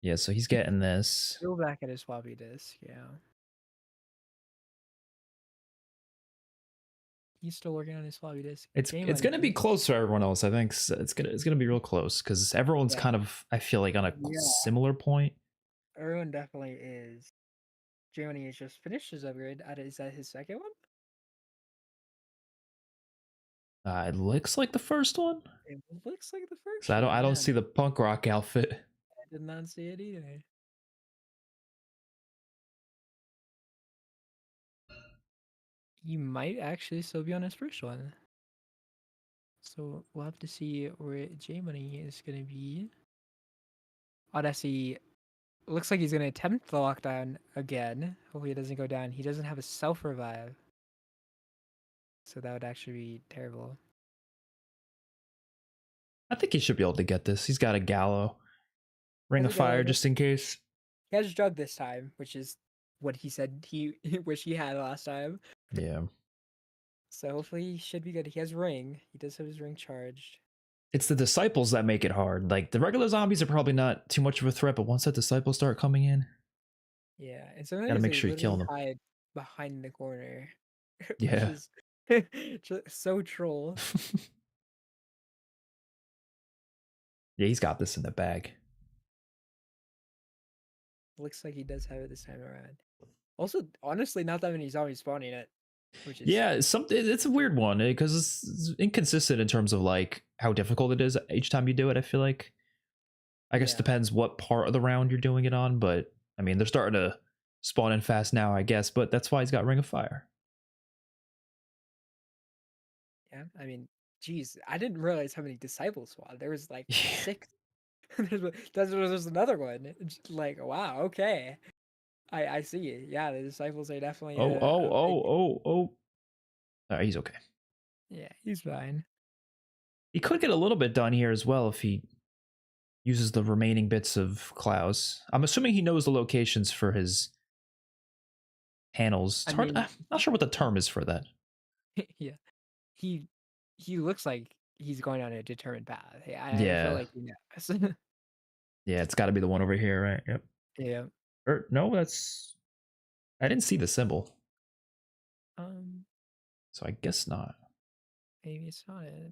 Speaker 2: Yeah, so he's getting this.
Speaker 1: Go back at his floppy disk, yeah. He's still working on his floppy disk.
Speaker 2: It's gonna be close for everyone else. I think it's gonna be real close because everyone's kind of, I feel like, on a similar point.
Speaker 1: Everyone definitely is. Germany has just finished his upgrade. Is that his second one?
Speaker 2: It looks like the first one.
Speaker 1: It looks like the first.
Speaker 2: I don't see the punk rock outfit.
Speaker 1: I did not see it either. He might actually still be on his first one. So we'll have to see where J Money is gonna be. Odyssey looks like he's gonna attempt the lockdown again. Hopefully it doesn't go down. He doesn't have a self revive, so that would actually be terrible.
Speaker 2: I think he should be able to get this. He's got a Gallo. Ring
Speaker 1: Has
Speaker 2: of
Speaker 1: a Gallo,
Speaker 2: Fire
Speaker 1: does-
Speaker 2: just in case.
Speaker 1: He has Jug this time, which is what he said he wish he had last time.
Speaker 2: Yeah.
Speaker 1: So hopefully he should be good. He has Ring. He does have his Ring charged.
Speaker 2: It's the disciples that make it hard. Like the regular zombies are probably not too much of a threat, but once that disciples start coming in,
Speaker 1: Yeah, and sometimes
Speaker 2: gotta make
Speaker 1: they
Speaker 2: sure you kill
Speaker 1: literally
Speaker 2: them.
Speaker 1: hide behind the corner, which
Speaker 2: Yeah.
Speaker 1: is so troll.
Speaker 2: Yeah, he's got this in the bag.
Speaker 1: Looks like he does have it this time around. Also, honestly, not that many zombies spawning it, which is
Speaker 2: Yeah, it's a weird one because it's inconsistent in terms of like how difficult it is each time you do it. I feel like, I guess
Speaker 1: Yeah.
Speaker 2: depends what part of the round you're doing it on, but I mean they're starting to spawn in fast now, I guess. But that's why he's got Ring of Fire.
Speaker 1: Yeah, I mean, geez, I didn't realize how many disciples spawned. There was like 6. There's another one. It's like, wow, okay. I see it. Yeah, the disciples are definitely
Speaker 2: Oh, oh,
Speaker 1: a big...
Speaker 2: oh, oh, oh. All right, he's okay.
Speaker 1: Yeah, he's fine.
Speaker 2: He could get a little bit done here as well if he uses the remaining bits of Klaus. I'm assuming he knows the locations for his panels. It's
Speaker 1: I
Speaker 2: hard.
Speaker 1: mean,
Speaker 2: I'm not sure what the term is for that.
Speaker 1: yeah, he looks like he's going on a determined path. I feel
Speaker 2: Yeah.
Speaker 1: like he knows.
Speaker 2: Yeah, it's got to be the one over here, right? Yep.
Speaker 1: Yeah.
Speaker 2: Or no, that's. I didn't see the symbol,
Speaker 1: Um,
Speaker 2: so I guess not.
Speaker 1: maybe it's not it.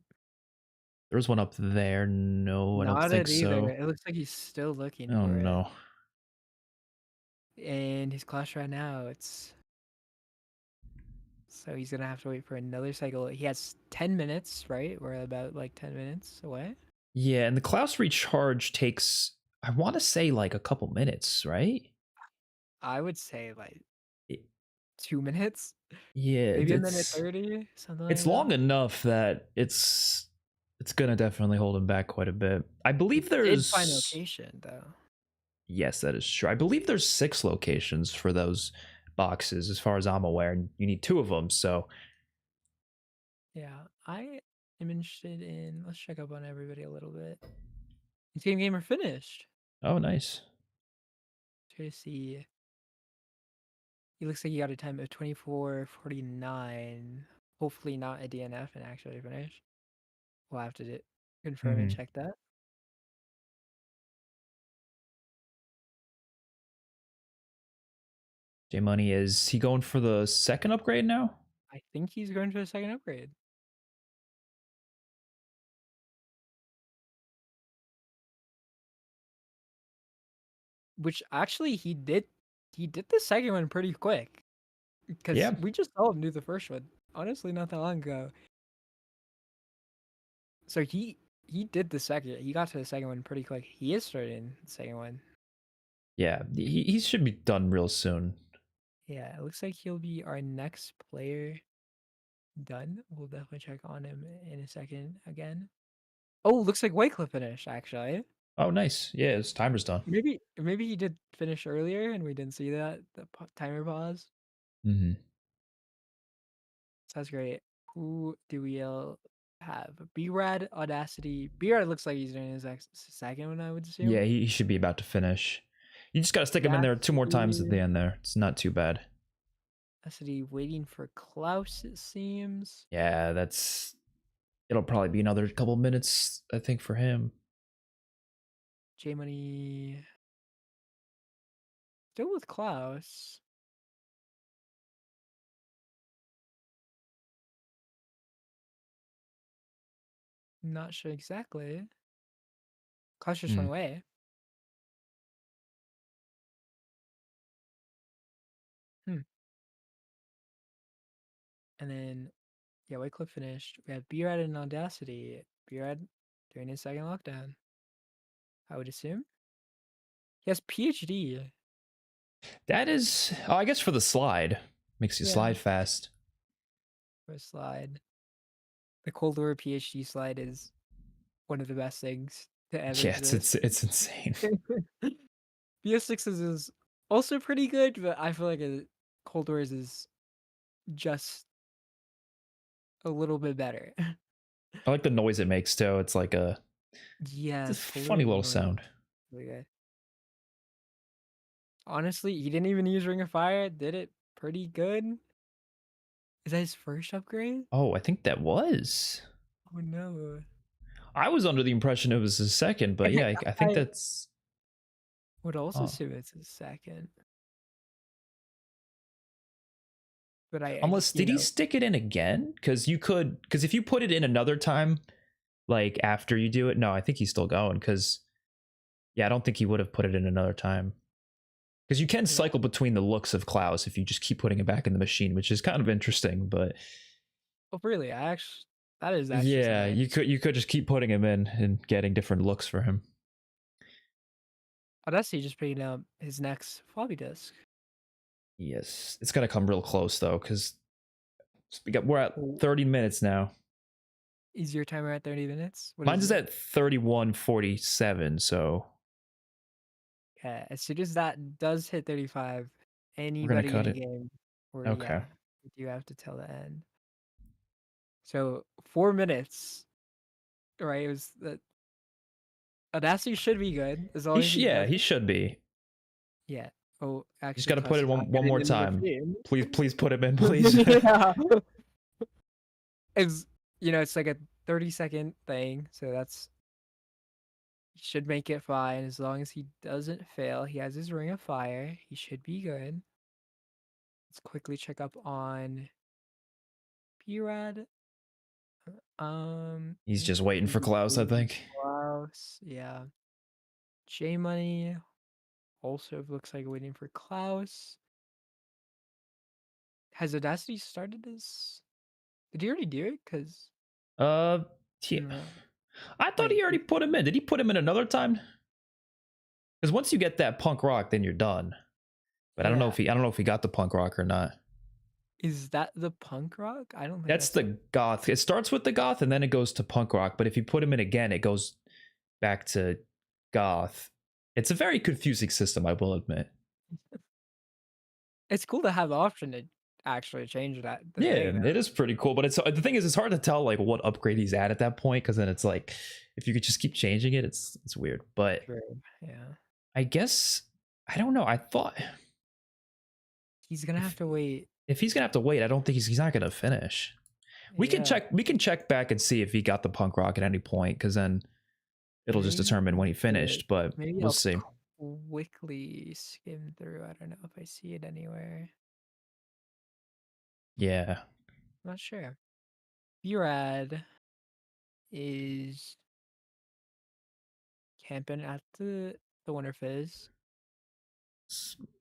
Speaker 2: There was one up there. No, I don't
Speaker 1: Not
Speaker 2: think
Speaker 1: it either.
Speaker 2: so.
Speaker 1: It looks like he's still looking
Speaker 2: Oh
Speaker 1: for
Speaker 2: no.
Speaker 1: it. And his clash right now, it's... So he's gonna have to wait for another cycle. He has 10 minutes, right? We're about like 10 minutes away.
Speaker 2: Yeah, and the Klaus recharge takes, I want to say, like a couple minutes, right?
Speaker 1: I would say like
Speaker 2: It-
Speaker 1: 2 minutes,
Speaker 2: yeah,
Speaker 1: maybe a minute 30, something like
Speaker 2: it's
Speaker 1: that.
Speaker 2: long enough that it's gonna definitely hold him back quite a bit. I believe
Speaker 1: Did
Speaker 2: there's
Speaker 1: find location though.
Speaker 2: yes, that is true. I believe there's 6 locations for those boxes, as far as I'm aware, and you need 2 of them. So
Speaker 1: Yeah, I am interested in... Let's check up on everybody a little bit. His game gamer finished.
Speaker 2: oh, nice.
Speaker 1: Try to see. He looks like he got a time of 24:49. Hopefully not a DNF and actually finish. We'll have to confirm and
Speaker 2: Mhm.
Speaker 1: check that.
Speaker 2: J Money, is he going for the second upgrade now?
Speaker 1: I think he's going to a second upgrade. Which actually he did the second one pretty quick. Because
Speaker 2: Yeah.
Speaker 1: we just saw him do the first one. Honestly, not that long ago. So he did the second. He got to the second one pretty quick. He is starting the second one.
Speaker 2: Yeah, he should be done real soon.
Speaker 1: Yeah, it looks like he'll be our next player done. We'll definitely check on him in a second again. Oh, looks like Wycliffe finished actually.
Speaker 2: Oh, nice. Yeah, his timer's done.
Speaker 1: Maybe he did finish earlier and we didn't see that timer pause.
Speaker 2: Mm-hmm.
Speaker 1: So that's great. Who do we have? B-Rad, Audacity. B-Rad looks like he's doing his second one, I would assume.
Speaker 2: Yeah, he should be about to finish. You just gotta stick him in there 2 more times at the end there. It's not too bad.
Speaker 1: Audacity waiting for Klaus, it seems.
Speaker 2: Yeah, it'll probably be another couple minutes, I think, for him.
Speaker 1: J-Money still with Klaus. Not sure exactly. Klaus just went away. And then, yeah, Wycliffe finished. We have B-Rad and Audacity. B-Rad doing his second lockdown, I would assume. He has PhD.
Speaker 2: That is, oh, I guess for the slide. Makes you slide fast.
Speaker 1: For a slide. The Cold War PhD slide is one of the best things to ever
Speaker 2: Yeah,
Speaker 1: exist.
Speaker 2: it's insane.
Speaker 1: BS6's is also pretty good, but I feel like Cold War's is just a little bit better.
Speaker 2: I like the noise it makes too. It's like a
Speaker 1: Yes, Cold
Speaker 2: funny
Speaker 1: War's
Speaker 2: little
Speaker 1: noise is
Speaker 2: sound.
Speaker 1: really good. Honestly, he didn't even use Ring of Fire. Did it pretty good. Is that his first upgrade?
Speaker 2: Oh, I think that was.
Speaker 1: Oh no.
Speaker 2: I was under the impression it was his second, but yeah, I think
Speaker 1: I
Speaker 2: that's.
Speaker 1: would also
Speaker 2: Oh.
Speaker 1: assume it's his second. But
Speaker 2: Unless did he stick it in again? Because if you put it in another time, like after you do it, no, I think he's still going. Because yeah, I don't think he would have put it in another time. Because you can cycle between the looks of Klaus if you just keep putting it back in the machine, which is kind of interesting. But
Speaker 1: Oh really? That is actually
Speaker 2: yeah,
Speaker 1: something.
Speaker 2: you could just keep putting him in and getting different looks for him.
Speaker 1: Audacity just picking up his next floppy disk.
Speaker 2: Yes, it's gonna come real close though, because we're at
Speaker 1: Oh,
Speaker 2: 30 minutes now.
Speaker 1: is your timer at 30 minutes? What
Speaker 2: Mine's
Speaker 1: is it?
Speaker 2: at 31:47, so
Speaker 1: Yeah, as soon as that does hit 35,
Speaker 2: we're gonna
Speaker 1: anybody
Speaker 2: cut
Speaker 1: in
Speaker 2: it.
Speaker 1: game, or
Speaker 2: Okay.
Speaker 1: yeah, you have to tell the end. So 4 minutes, right? It was that Audacity should be good as long as he
Speaker 2: Yeah,
Speaker 1: does.
Speaker 2: he should be.
Speaker 1: Yeah. Oh,
Speaker 2: You just
Speaker 1: actually,
Speaker 2: got to put
Speaker 1: Klaus
Speaker 2: it
Speaker 1: is not
Speaker 2: one
Speaker 1: getting
Speaker 2: more
Speaker 1: in the
Speaker 2: time.
Speaker 1: machine.
Speaker 2: Please put him in, please.
Speaker 1: Yeah. It's it's like a 30-second thing, so that's he should make it fine as long as he doesn't fail. He has his Ring of Fire. He should be good. Let's quickly check up on Brad.
Speaker 2: He's just waiting for Klaus, I think.
Speaker 1: Klaus, yeah. J Money also looks like waiting for Klaus. Has Audacity started this? Did he already do it? Because
Speaker 2: He, I thought he already put him in. Did he put him in another time? Because once you get that punk rock, then you're done. But I don't know if he got the punk rock or not.
Speaker 1: Is that the punk rock? I don't think
Speaker 2: That's the goth. It starts with the goth and then it goes to punk rock. But if you put him in again, it goes back to goth. It's a very confusing system, I will admit.
Speaker 1: It's cool to have the option to actually change that.
Speaker 2: It is pretty cool. But the thing is, it's hard to tell like what upgrade he's at that point, because then it's like if you could just keep changing it, it's weird. But
Speaker 1: yeah,
Speaker 2: I guess I don't know. I thought
Speaker 1: he's gonna have to wait.
Speaker 2: If he's gonna have to wait, I don't think he's not gonna finish. We can check back and see if he got the punk rock at any point, because then it'll just determine when he finished. But
Speaker 1: maybe
Speaker 2: we'll see.
Speaker 1: Quickly skim through. I don't know if I see it anywhere.
Speaker 2: Yeah,
Speaker 1: not sure. Brad is camping at the Winter Fizz.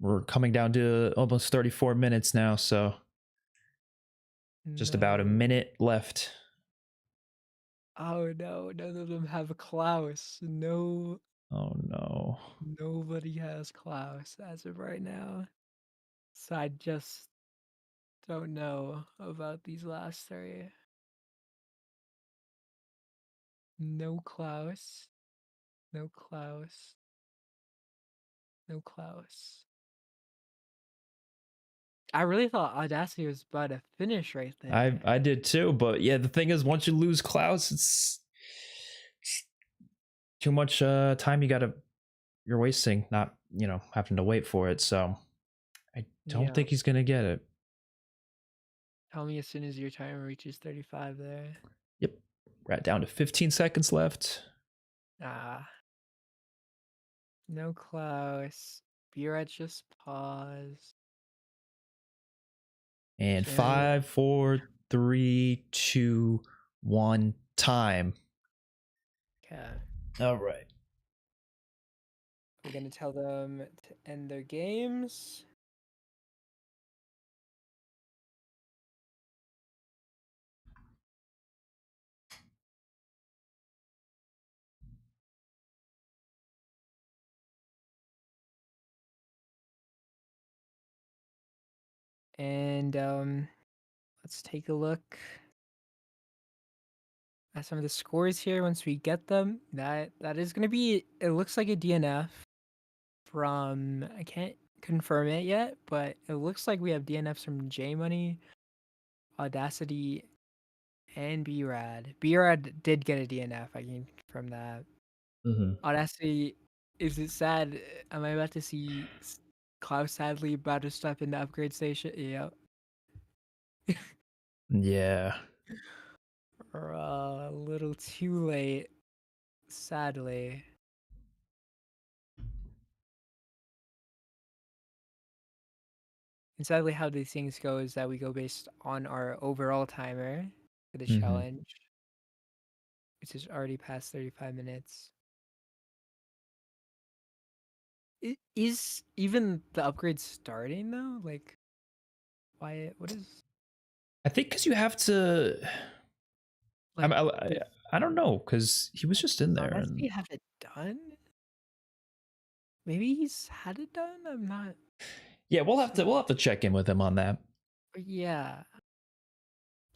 Speaker 2: We're coming down to almost 34 minutes now, so just about a minute left.
Speaker 1: Oh no, none of them have Klaus. No.
Speaker 2: Oh no.
Speaker 1: Nobody has Klaus as of right now. So I just don't know about these last three. No Klaus. No Klaus. No Klaus. I really thought Audacity was about to finish right there.
Speaker 2: I did too, but yeah, the thing is, once you lose Klaus, it's too much time you're wasting, not having to wait for it. So I don't think he's gonna get it.
Speaker 1: Tell me as soon as your timer reaches 35 there.
Speaker 2: Yep, we're down to 15 seconds left.
Speaker 1: No Klaus. Brad just pause.
Speaker 2: And 5, 4, 3, 2, 1, time.
Speaker 1: Okay.
Speaker 2: All right.
Speaker 1: We're gonna tell them to end their games. And let's take a look at some of the scores here once we get them. That is gonna be, it looks like a DNF from, I can't confirm it yet, but it looks like we have DNFs from J Money, Audacity, and B-Rad. B-Rad did get a DNF, I can confirm that.
Speaker 2: Mm-hmm.
Speaker 1: Audacity, is it sad? Am I about to see Klaus sadly about to step in the upgrade station? Yeah.
Speaker 2: Yeah.
Speaker 1: A little too late, sadly. And sadly, how these things go is that we go based on our overall timer for the
Speaker 2: Mm-hmm.
Speaker 1: challenge, which is already past 35 minutes. Is even the upgrade starting though? Like, why? What is?
Speaker 2: I think because you have to.
Speaker 1: Like,
Speaker 2: I don't know because he was just in there.
Speaker 1: Unless
Speaker 2: And
Speaker 1: we have it done. Maybe he's had it done. I'm not.
Speaker 2: yeah, we'll have to check in with him on that.
Speaker 1: Yeah,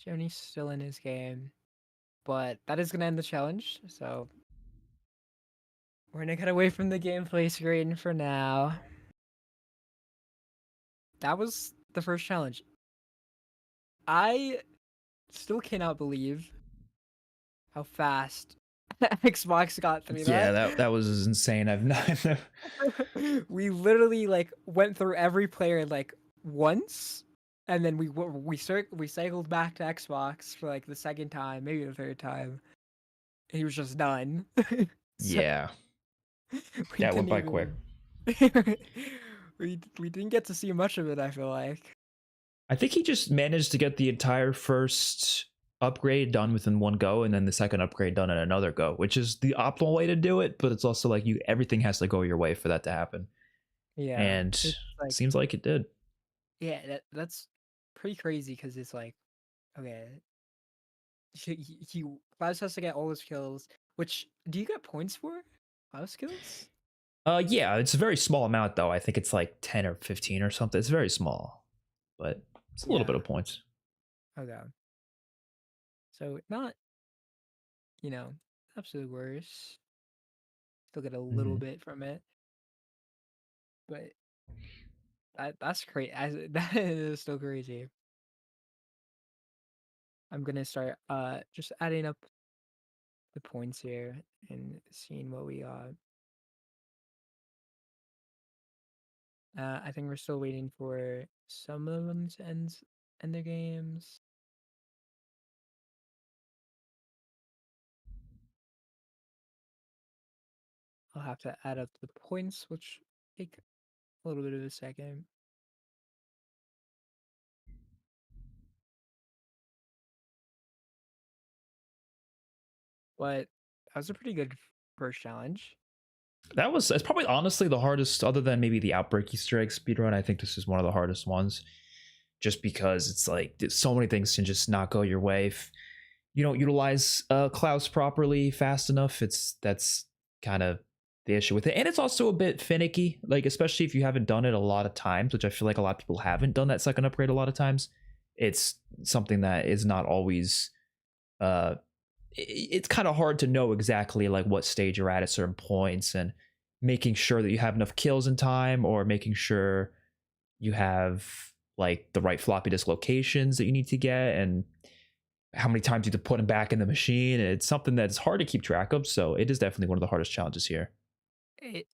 Speaker 1: Johnny's still in his game, but that is gonna end the challenge. So we're gonna cut away from the gameplay screen for now. That was the first challenge. I still cannot believe how fast Xbox got through
Speaker 2: Yeah,
Speaker 1: that.
Speaker 2: that was insane. I've not.
Speaker 1: We literally like went through every player like once, and then we cycled back to Xbox for like the second time, maybe the third time. And he was just done. So
Speaker 2: Yeah,
Speaker 1: we
Speaker 2: that went
Speaker 1: didn't
Speaker 2: by quick.
Speaker 1: even we didn't get to see much of it, I feel like.
Speaker 2: I think he just managed to get the entire first upgrade done within one go, and then the second upgrade done in another go, which is the optimal way to do it. But it's also like everything has to go your way for that to happen,
Speaker 1: Yeah,
Speaker 2: and
Speaker 1: it's like,
Speaker 2: seems like it did.
Speaker 1: yeah, that's pretty crazy because it's like, okay, he Klaus has to get all his kills. Which do you get points for Klaus kills?
Speaker 2: Yeah, it's a very small amount though. I think it's like 10 or 15 or something. It's very small, but it's a little bit
Speaker 1: Yeah.
Speaker 2: of points.
Speaker 1: Okay. So not, absolute worst. Still get a little bit from it, but that's crazy. That is still crazy. I'm gonna start just adding up the points here and seeing what we got. I think we're still waiting for some of them to end their games. I'll have to add up the points, which take a little bit of a second. But that was a pretty good first challenge.
Speaker 2: It's probably honestly the hardest, other than maybe the Outbreak Easter egg speedrun. I think this is one of the hardest ones, just because it's like so many things can just not go your way if you don't utilize Klaus properly fast enough. That's kind of the issue with it, and it's also a bit finicky. Like especially if you haven't done it a lot of times, which I feel like a lot of people haven't done that second upgrade a lot of times. It's something that is not always it's kind of hard to know exactly like what stage you're at certain points, and making sure that you have enough kills in time, or making sure you have like the right floppy disk locations that you need to get, and how many times you have to put them back in the machine. It's something that's hard to keep track of, so it is definitely one of the hardest challenges here.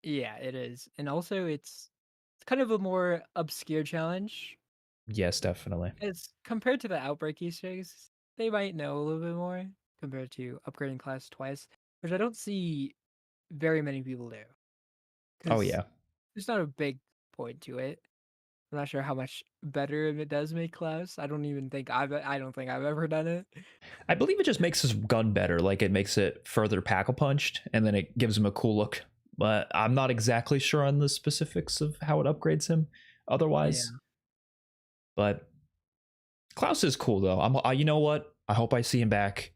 Speaker 1: Yeah, it is. And also it's kind of a more obscure challenge.
Speaker 2: Yes, definitely.
Speaker 1: As compared to the Outbreak Easter eggs, they might know a little bit more compared to upgrading Klaus twice, which I don't see very many people do.
Speaker 2: Oh
Speaker 1: Because
Speaker 2: yeah,
Speaker 1: there's not a big point to it. I'm not sure how much better it does make Klaus. I don't think I've ever done it.
Speaker 2: I believe it just makes his gun better. Like it makes it further pack-a-punched, and then it gives him a cool look. But I'm not exactly sure on the specifics of how it upgrades him otherwise.
Speaker 1: Yeah.
Speaker 2: But Klaus is cool though. You know what? I hope I see him back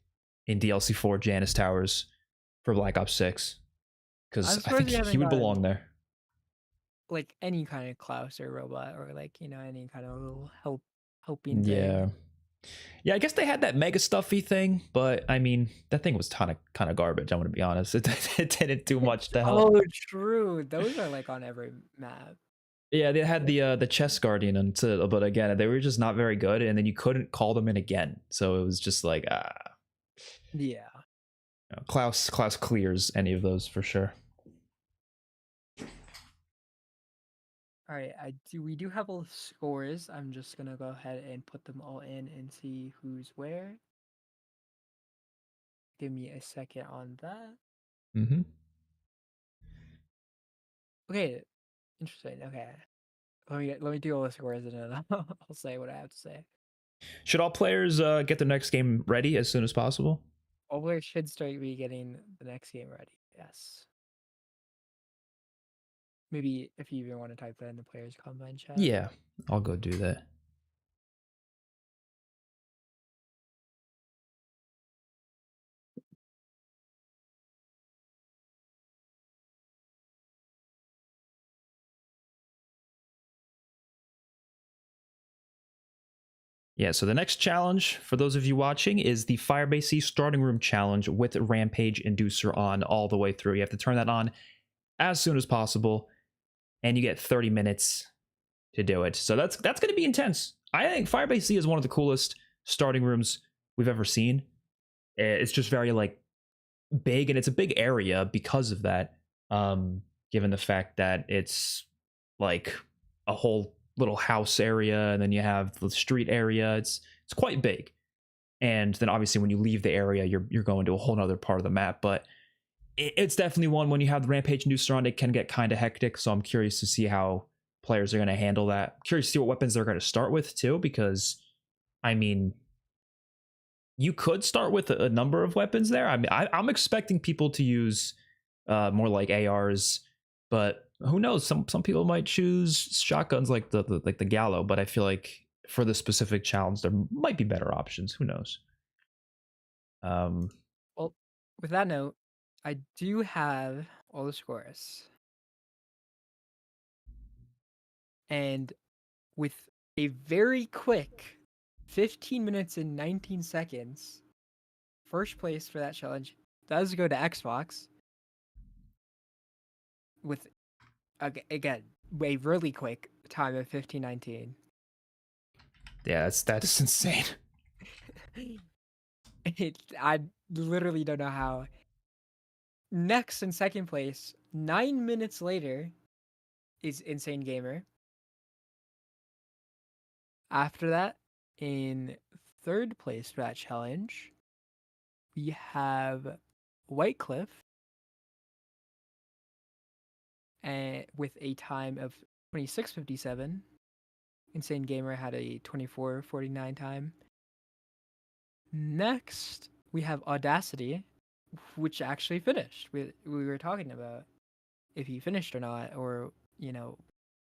Speaker 2: in DLC 4 Janus Towers for Black Ops 6, because I think he would belong there.
Speaker 1: Like any kind of Klaus or robot, or like any kind of little helping thing.
Speaker 2: Yeah. Yeah, I guess they had that mega stuffy thing, but I mean, that thing was kind of garbage. I'm gonna be honest. It didn't do much to help.
Speaker 1: Oh, true. Those are like on every map.
Speaker 2: Yeah, they had the chess guardian until, but again, they were just not very good, and then you couldn't call them in again. So it was just like
Speaker 1: Yeah.
Speaker 2: Klaus clears any of those for sure.
Speaker 1: All right, we do have all the scores. I'm just gonna go ahead and put them all in and see who's where. Give me a second on that.
Speaker 2: Mm-hmm.
Speaker 1: Okay, interesting. Okay, let me do all the scores and then I'll say what I have to say.
Speaker 2: Should all players get their next game ready as soon as possible?
Speaker 1: All players should start getting the next game ready. Yes. Maybe if you even want to type that in the players combine chat.
Speaker 2: Yeah, I'll go do that. Yeah, so the next challenge, for those of you watching, is the Firebase starting room challenge with Rampage Inducer on all the way through. You have to turn that on as soon as possible, and you get 30 minutes to do it. So that's going to be intense. I think Firebase is one of the coolest starting rooms we've ever seen. It's just very like big, and it's a big area because of that. Given the fact that it's like a whole little house area, and then you have the street area. It's quite big, and then obviously when you leave the area, you're going to a whole other part of the map. But it's definitely one, when you have the Rampage Inducer on, it can get kind of hectic. So I'm curious to see how players are going to handle that. I'm curious to see what weapons they're going to start with too, because I mean, you could start with a number of weapons there. I mean, I'm expecting people to use more like ARs, but who knows? Some people might choose shotguns like the Gallo, but I feel like for the specific challenge, there might be better options. Who knows?
Speaker 1: Well, with that note, I do have all the scores, and with a very quick 15 minutes and 19 seconds, first place for that challenge does go to Xbox with, again, a really quick time of 15:19.
Speaker 2: Yeah, that's insane.
Speaker 1: I literally don't know how. Next in second place, 9 minutes later, is Insane Gamer. After that, in third place for that challenge, we have White Cliff, with a time of 26:57. Insane Gamer had a 24:49 time. Next, we have Audacity, which actually finished. We were talking about if he finished or not, or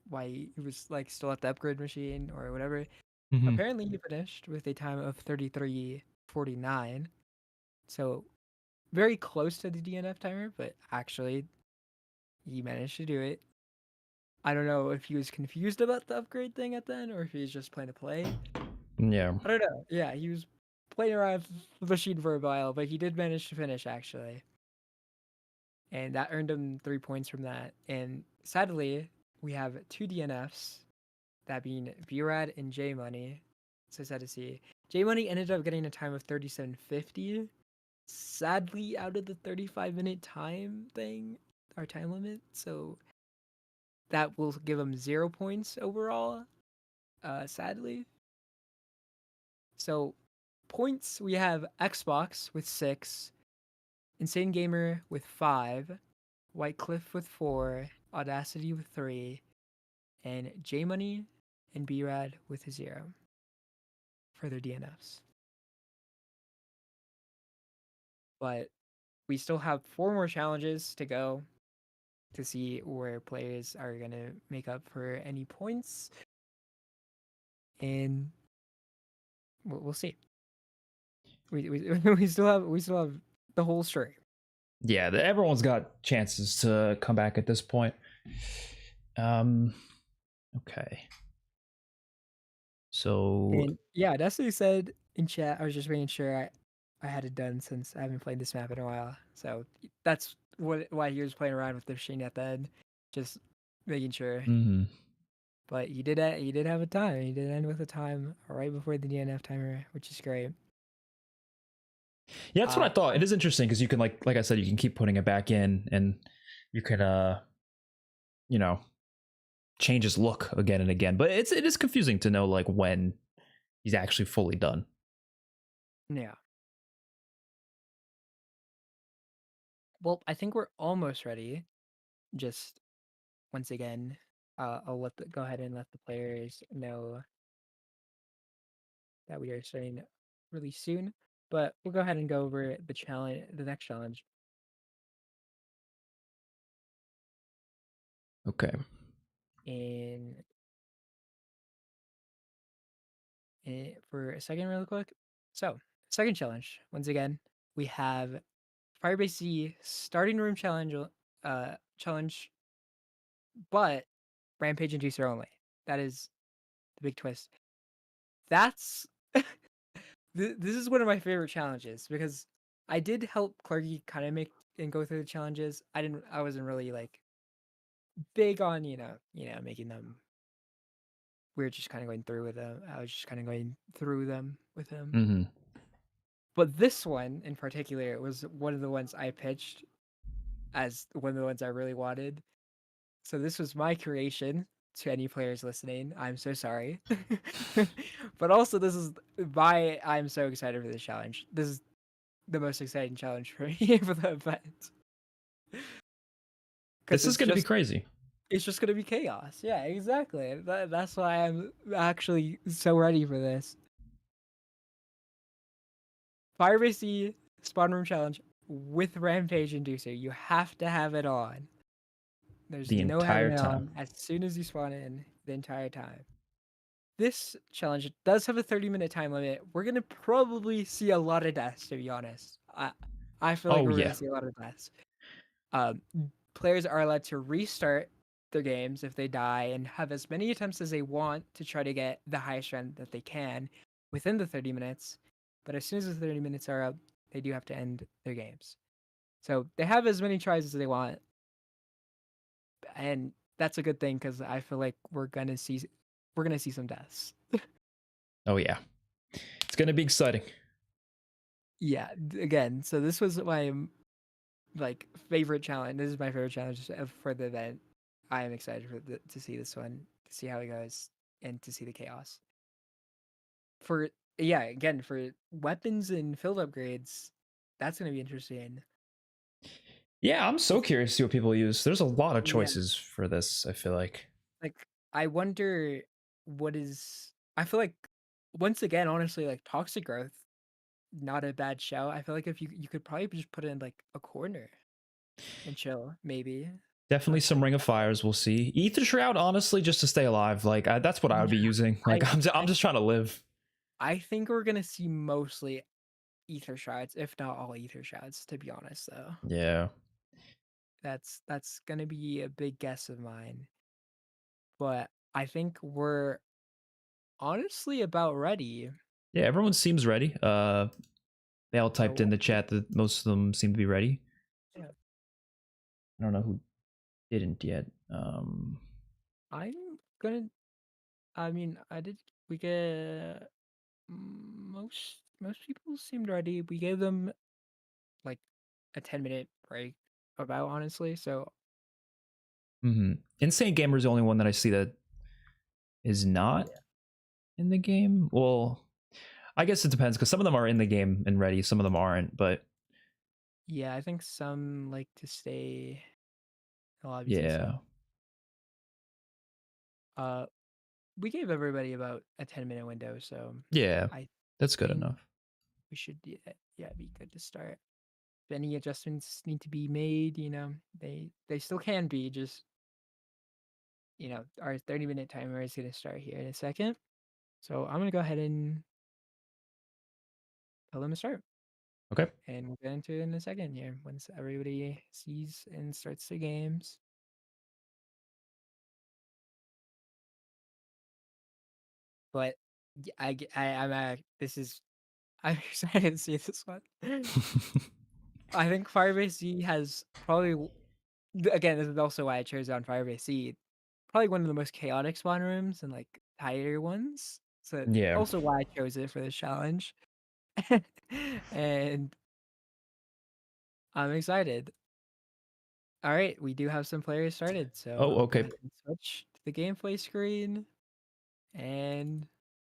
Speaker 1: why he was like still at the upgrade machine or whatever.
Speaker 2: Mm-hmm.
Speaker 1: Apparently, he finished with a time of 33:49. So very close to the DNF timer, but actually he managed to do it. I don't know if he was confused about the upgrade thing at the end, or if he was just playing to play.
Speaker 2: Yeah.
Speaker 1: I don't know. Yeah, he was playing around with the machine for a while, but he did manage to finish actually. And that earned him 3 points from that. And sadly, we have 2 DNFs, that being B-Rad and J Money. So sad to see. J Money ended up getting a time of 37:50. Sadly, out of the 35-minute time thing, our time limit. So that will give him 0 points overall, sadly. So points, we have Xbox with 6, Insane Gamer with 5, White Cliff with 4, Audacity with 3, and J Money and B-Rad with 0 for their DNFs. But we still have 4 more challenges to go to see where players are going to make up for any points. And we'll see. We still have the whole story.
Speaker 2: Yeah, everyone's got chances to come back at this point. Okay. So
Speaker 1: And yeah, Destiny said in chat, I was just making sure I had it done since I haven't played this map in a while. So that's why he was playing around with the machine at the end, just making sure.
Speaker 2: mhm.
Speaker 1: But he did have a time. He did end with a time right before the DNF timer, which is great.
Speaker 2: Yeah, that's what I thought. It
Speaker 1: I'm
Speaker 2: is interesting because you can like I said, you can keep putting it back in, and you can you know, change his look again and again. But it is confusing to know like when he's actually fully done.
Speaker 1: Yeah. Well, I think we're almost ready. Just once again, I'll go ahead and let the players know that we are starting really soon. But we'll go ahead and go over the next challenge.
Speaker 2: Okay.
Speaker 1: In, for a second, really quick. So, second challenge. Once again, we have Firebase starting room challenge, but Rampage Inducer only. That is the big twist. That's this is one of my favorite challenges because I did help Clarky kind of make and go through the challenges. I wasn't really like big on, making them. We were just kind of going through with them. I was just kind of going through them with him.
Speaker 2: Mm-hmm.
Speaker 1: But this one in particular was one of the ones I pitched as one of the ones I really wanted. So this was my creation to any players listening. I'm so sorry. But also this is why I'm so excited for this challenge. This is the most exciting challenge for me for the event. Because
Speaker 2: This is going to be crazy.
Speaker 1: it's just gonna be chaos. Yeah, exactly. That's why I'm actually so ready for this. Firebase spawn room challenge with Rampage Inducer. You have to have it on. There's
Speaker 2: The
Speaker 1: no having
Speaker 2: entire
Speaker 1: it
Speaker 2: time.
Speaker 1: on as soon as you spawn in the entire time. This challenge does have a 30-minute time limit. We're gonna probably see a lot of deaths, to be honest. I feel like
Speaker 2: Oh
Speaker 1: we're
Speaker 2: yeah.
Speaker 1: gonna see a lot of deaths. Um, Players are allowed to restart their games if they die and have as many attempts as they want to try to get the highest run that they can within the 30 minutes. But as soon as the 30 minutes are up, they do have to end their games. So they have as many tries as they want, and that's a good thing because I feel like we're gonna see some deaths.
Speaker 2: Oh yeah. It's going to be exciting.
Speaker 1: Yeah, again, so this was my like favorite challenge. This is my favorite challenge for the event. I am excited to see this one, to see how it goes, and to see the chaos. For yeah, again for weapons and field upgrades, that's gonna be interesting.
Speaker 2: Yeah, I'm so curious to see what people use. There's a lot of
Speaker 1: Yeah,
Speaker 2: choices for this, I feel like.
Speaker 1: like I wonder what is. I feel like once again, honestly, like toxic growth, not a bad show. I feel like if you could probably just put it in like a corner and chill, maybe.
Speaker 2: Definitely
Speaker 1: That's
Speaker 2: some Ring of Fires we'll see. Ether Shroud, honestly, just to stay alive. Like that's what I would be using. Like
Speaker 1: I
Speaker 2: I'm just trying to live.
Speaker 1: I think we're gonna see mostly ether shards, if not all ether shards, to be honest though.
Speaker 2: Yeah.
Speaker 1: That's gonna be a big guess of mine. But I think we're honestly about ready.
Speaker 2: Yeah, everyone seems ready. They all typed in
Speaker 1: So
Speaker 2: the chat that most of them seem to be ready.
Speaker 1: yeah,
Speaker 2: I don't know who didn't yet.
Speaker 1: I'm gonna I mean I did we get most people seemed ready. We gave them like a 10-minute break about honestly. So
Speaker 2: Insane Gamer is the only one that I see that is not
Speaker 1: yeah.
Speaker 2: in the game. Well, I guess it depends because some of them are in the game and ready, some of them aren't. But
Speaker 1: Yeah, I think some like to stay in the lobby too,
Speaker 2: yeah,
Speaker 1: so uh we gave everybody about a 10-minute window, so
Speaker 2: yeah,
Speaker 1: I
Speaker 2: that's good
Speaker 1: think
Speaker 2: enough.
Speaker 1: we should yeah, be good to start. If any adjustments need to be made, they still can be. Just our 30-minute timer is gonna start here in a second. So I'm gonna go ahead and tell them to start.
Speaker 2: Okay.
Speaker 1: And we'll get into it in a second here once everybody sees and starts their games. But This is. I'm excited to see this one. I think Firebase Z has probably. Again, this is also why I chose on Firebase Z. Probably one of the most chaotic spawn rooms and like tighter ones. So
Speaker 2: Yeah.
Speaker 1: also why I chose it for this challenge. And I'm excited. All right, we do have some players started, so
Speaker 2: Oh,
Speaker 1: I'll go
Speaker 2: okay.
Speaker 1: ahead and switch to the gameplay screen, and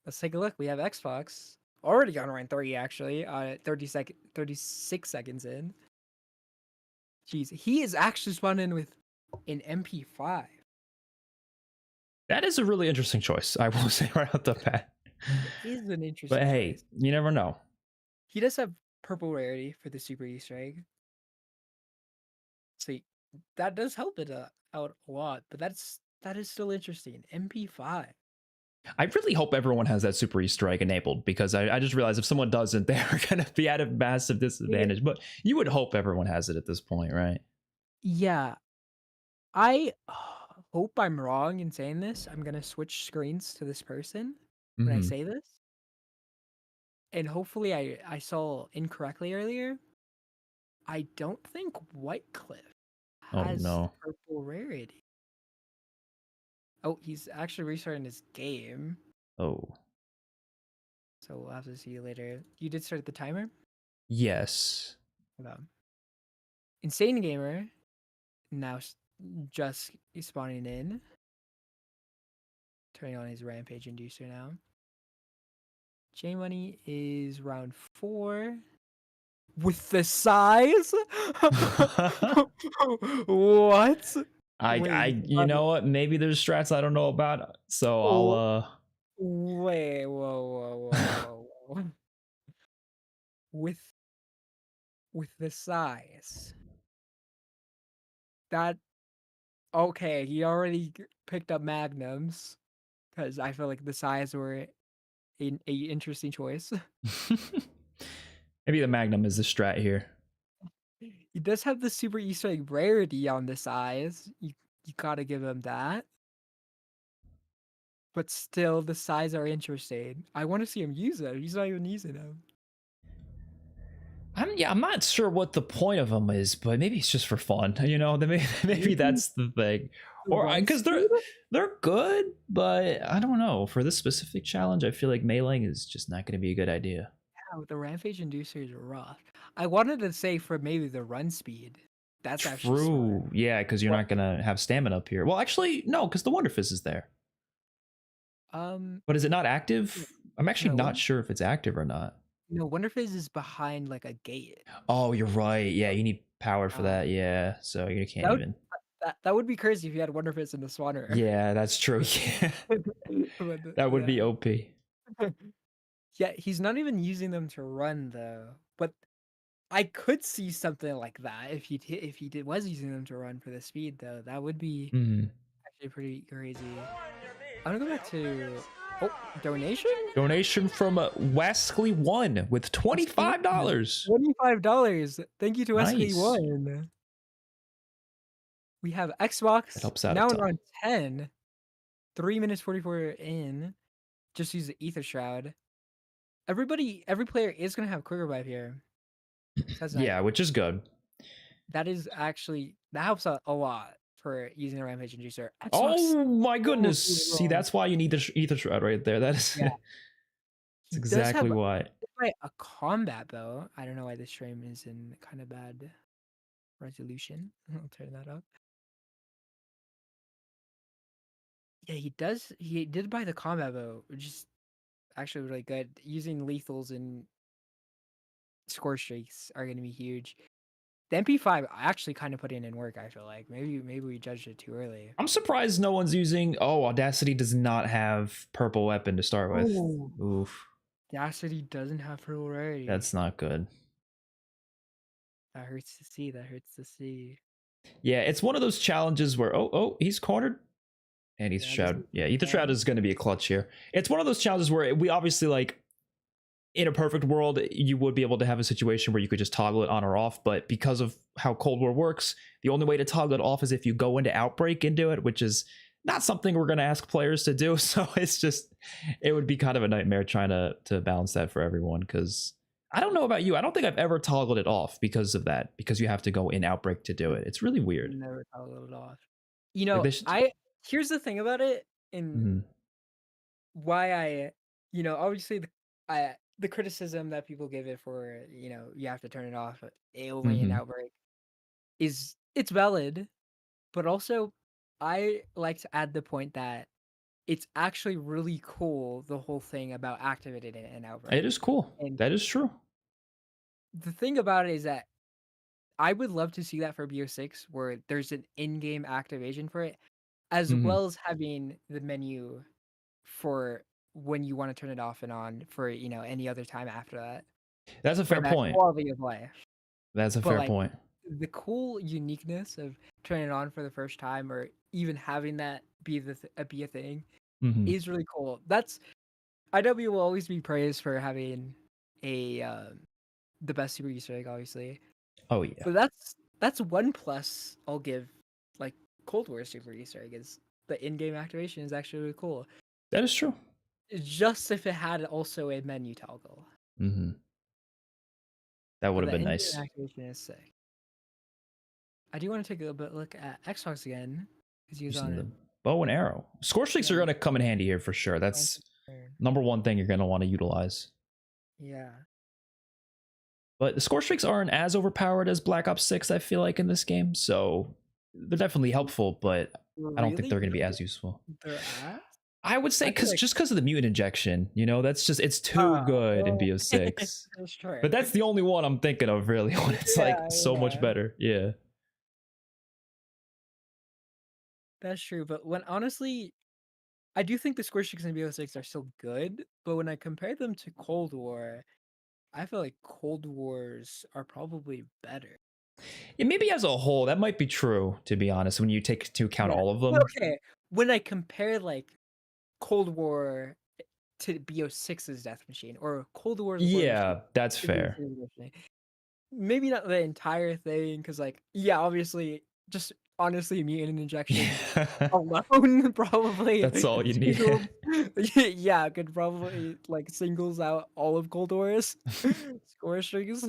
Speaker 1: let's take a look. We have Xbox already on round 3, actually, 36 seconds in. Jeez, he is actually spawned in with an MP5.
Speaker 2: That is a really interesting choice, I will say right off the bat.
Speaker 1: It is an interesting
Speaker 2: But hey,
Speaker 1: choice.
Speaker 2: you never know.
Speaker 1: He does have purple rarity for the super Easter egg. So that does help it out a lot, but that is still interesting. MP5.
Speaker 2: I really hope everyone has that super Easter egg enabled, because I just realized if someone doesn't, they're going to be at a massive disadvantage. But you would hope everyone has it at this point, right?
Speaker 1: Yeah, I hope I'm wrong in saying this. I'm gonna switch screens to this person when I
Speaker 2: Mhm.
Speaker 1: say this, and hopefully I saw incorrectly earlier. I don't think Whitecliff
Speaker 2: Oh
Speaker 1: has
Speaker 2: no.
Speaker 1: purple rarity. Oh, he's actually restarting his game,
Speaker 2: Oh.
Speaker 1: so we'll have to see you later. You did start the timer?
Speaker 2: Yes.
Speaker 1: Hold on. Insane Gamer now just spawning in, turning on his Rampage Inducer now. J Money is round 4 with the size. What? Wait,
Speaker 2: You know what? Maybe there's strats I don't know about, so I'll
Speaker 1: wait, whoa. With the size. That okay? He already picked up magnums because I feel like the size were a interesting choice.
Speaker 2: maybe the Magnum is the strat here.
Speaker 1: He does have the super Easter egg rarity on the size. You gotta give him that. But still, the size are interesting. I want to see him use them. He's not even using them.
Speaker 2: I'm not sure what the point of them is, but maybe it's just for fun. You know, maybe that's the thing. Or because they're good, but I don't know. For this specific challenge, I feel like meleeing is just not going to be a good idea.
Speaker 1: Yeah, the Rampage Inducer is rough. I wanted to say for maybe the run speed. That's actually smart.
Speaker 2: True. Yeah, because you're not going to have stamina up here. Well, actually, no, because the Wonder Fizz is there. But is it not active? I'm actually not sure if it's active or not.
Speaker 1: No, Wonder Fizz is behind like a gate.
Speaker 2: Oh, you're right. Yeah, you need power for that. Yeah, so you can't even.
Speaker 1: That would be crazy if you had Wonder Fizz in the spawner.
Speaker 2: Yeah, that's true. Yeah. That would be OP.
Speaker 1: Yeah, he's not even using them to run though. But I could see something like that if he was using them to run for the speed though. That would be actually pretty crazy. I'm gonna go back to donation.
Speaker 2: Donation from Wesley1 with $25.
Speaker 1: $25. Thank you to Wesley1. We have Xbox
Speaker 2: that helps out
Speaker 1: now around 10. 3 minutes 44 in. Just use the Ether Shroud. Every player is gonna have quick revive here.
Speaker 2: Yeah, which is good.
Speaker 1: That helps out a lot for using a Rampage Inducer. Xbox.
Speaker 2: Oh my goodness! See, that's why you need the Ether Shroud right there. That is that's exactly why.
Speaker 1: A combat though. I don't know why this stream is in kind of bad resolution. I'll turn that up. Yeah, he did buy the combat bow, which is actually really good. Using lethals and score streaks are going to be huge. The MP5 actually kind of putting in work, I feel like. Maybe we judged it too early.
Speaker 2: I'm surprised no one's using... Oh, Audacity does not have purple weapon to start with. Oof.
Speaker 1: Audacity doesn't have purple rarity.
Speaker 2: That's not good.
Speaker 1: That hurts to see.
Speaker 2: Yeah, it's one of those challenges where... Oh, he's cornered. And Ether Shroud. Yeah, Ether Shroud is going to be a clutch here. It's one of those challenges where we obviously, like... In a perfect world, you would be able to have a situation where you could just toggle it on or off, but because of how Cold War works, the only way to toggle it off is if you go into Outbreak and do it, which is not something we're going to ask players to do. So it would be kind of a nightmare trying to balance that for everyone. Because I don't know about you, I don't think I've ever toggled it off because of that. Because you have to go in Outbreak to do it. It's really weird.
Speaker 1: Never toggled it off. Here's the thing about it, and why obviously the criticism that people give it for, you have to turn it off only in Outbreak it's valid, but also I like to add the point that it's actually really cool, the whole thing about activating it in Outbreak.
Speaker 2: It is cool.
Speaker 1: And
Speaker 2: that is true.
Speaker 1: the thing about it is that I would love to see that for BO6, where there's an in-game activation for it, as well as having the menu for when you want to turn it off and on for any other time after that.
Speaker 2: That's a fair point.
Speaker 1: Quality of life.
Speaker 2: That's a fair point.
Speaker 1: The cool uniqueness of turning it on for the first time, or even having that be a thing, is really cool. IW will always be praised for having the best super Easter egg, obviously.
Speaker 2: Oh yeah.
Speaker 1: But that's one plus I'll give like Cold War super Easter egg, is the in-game activation is actually really cool.
Speaker 2: That is true.
Speaker 1: Just if it had also a menu toggle.
Speaker 2: That would have been nice.
Speaker 1: Activation is sick. I do want to take a look at Xbox again, because he's on
Speaker 2: the bow and arrow. Score streaks are going to come in handy here for sure. That's number one thing you're going to want to utilize.
Speaker 1: Yeah.
Speaker 2: But the score streaks aren't as overpowered as Black Ops 6, I feel like, in this game. So they're definitely helpful, but I don't think they're going to be as useful. I would say just because of the mutant injection, it's too good in BO6.
Speaker 1: That's true.
Speaker 2: But that's the only one I'm thinking of, really, when it's so much better. Yeah.
Speaker 1: That's true, but honestly, I do think the score streaks in BO6 are still good, but when I compare them to Cold War, I feel like Cold Wars are probably better.
Speaker 2: Maybe as a whole, that might be true, to be honest, when you take into account all of them.
Speaker 1: Okay, when I compare Cold War to BO6's Death Machine, or Cold War's
Speaker 2: that's fair.
Speaker 1: Maybe not the entire thing, because obviously, just honestly, mutant injection alone probably.
Speaker 2: That's all you need.
Speaker 1: Could probably singles out all of Cold War's score streaks.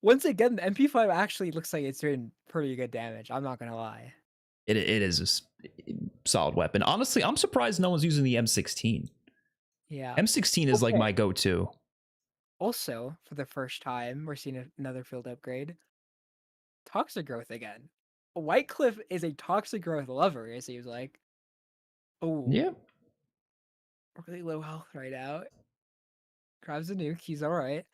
Speaker 1: Once again, the MP5 actually looks like it's doing pretty good damage. I'm not gonna lie.
Speaker 2: It is a solid weapon. Honestly, I'm surprised no one's using the M16.
Speaker 1: Yeah,
Speaker 2: M16 is my go-to.
Speaker 1: Also, for the first time, we're seeing another field upgrade. Toxic growth again. Whitecliff is a toxic growth lover, it seems like. Oh.
Speaker 2: Yeah.
Speaker 1: Really low health right now. Grabs a nuke, he's alright.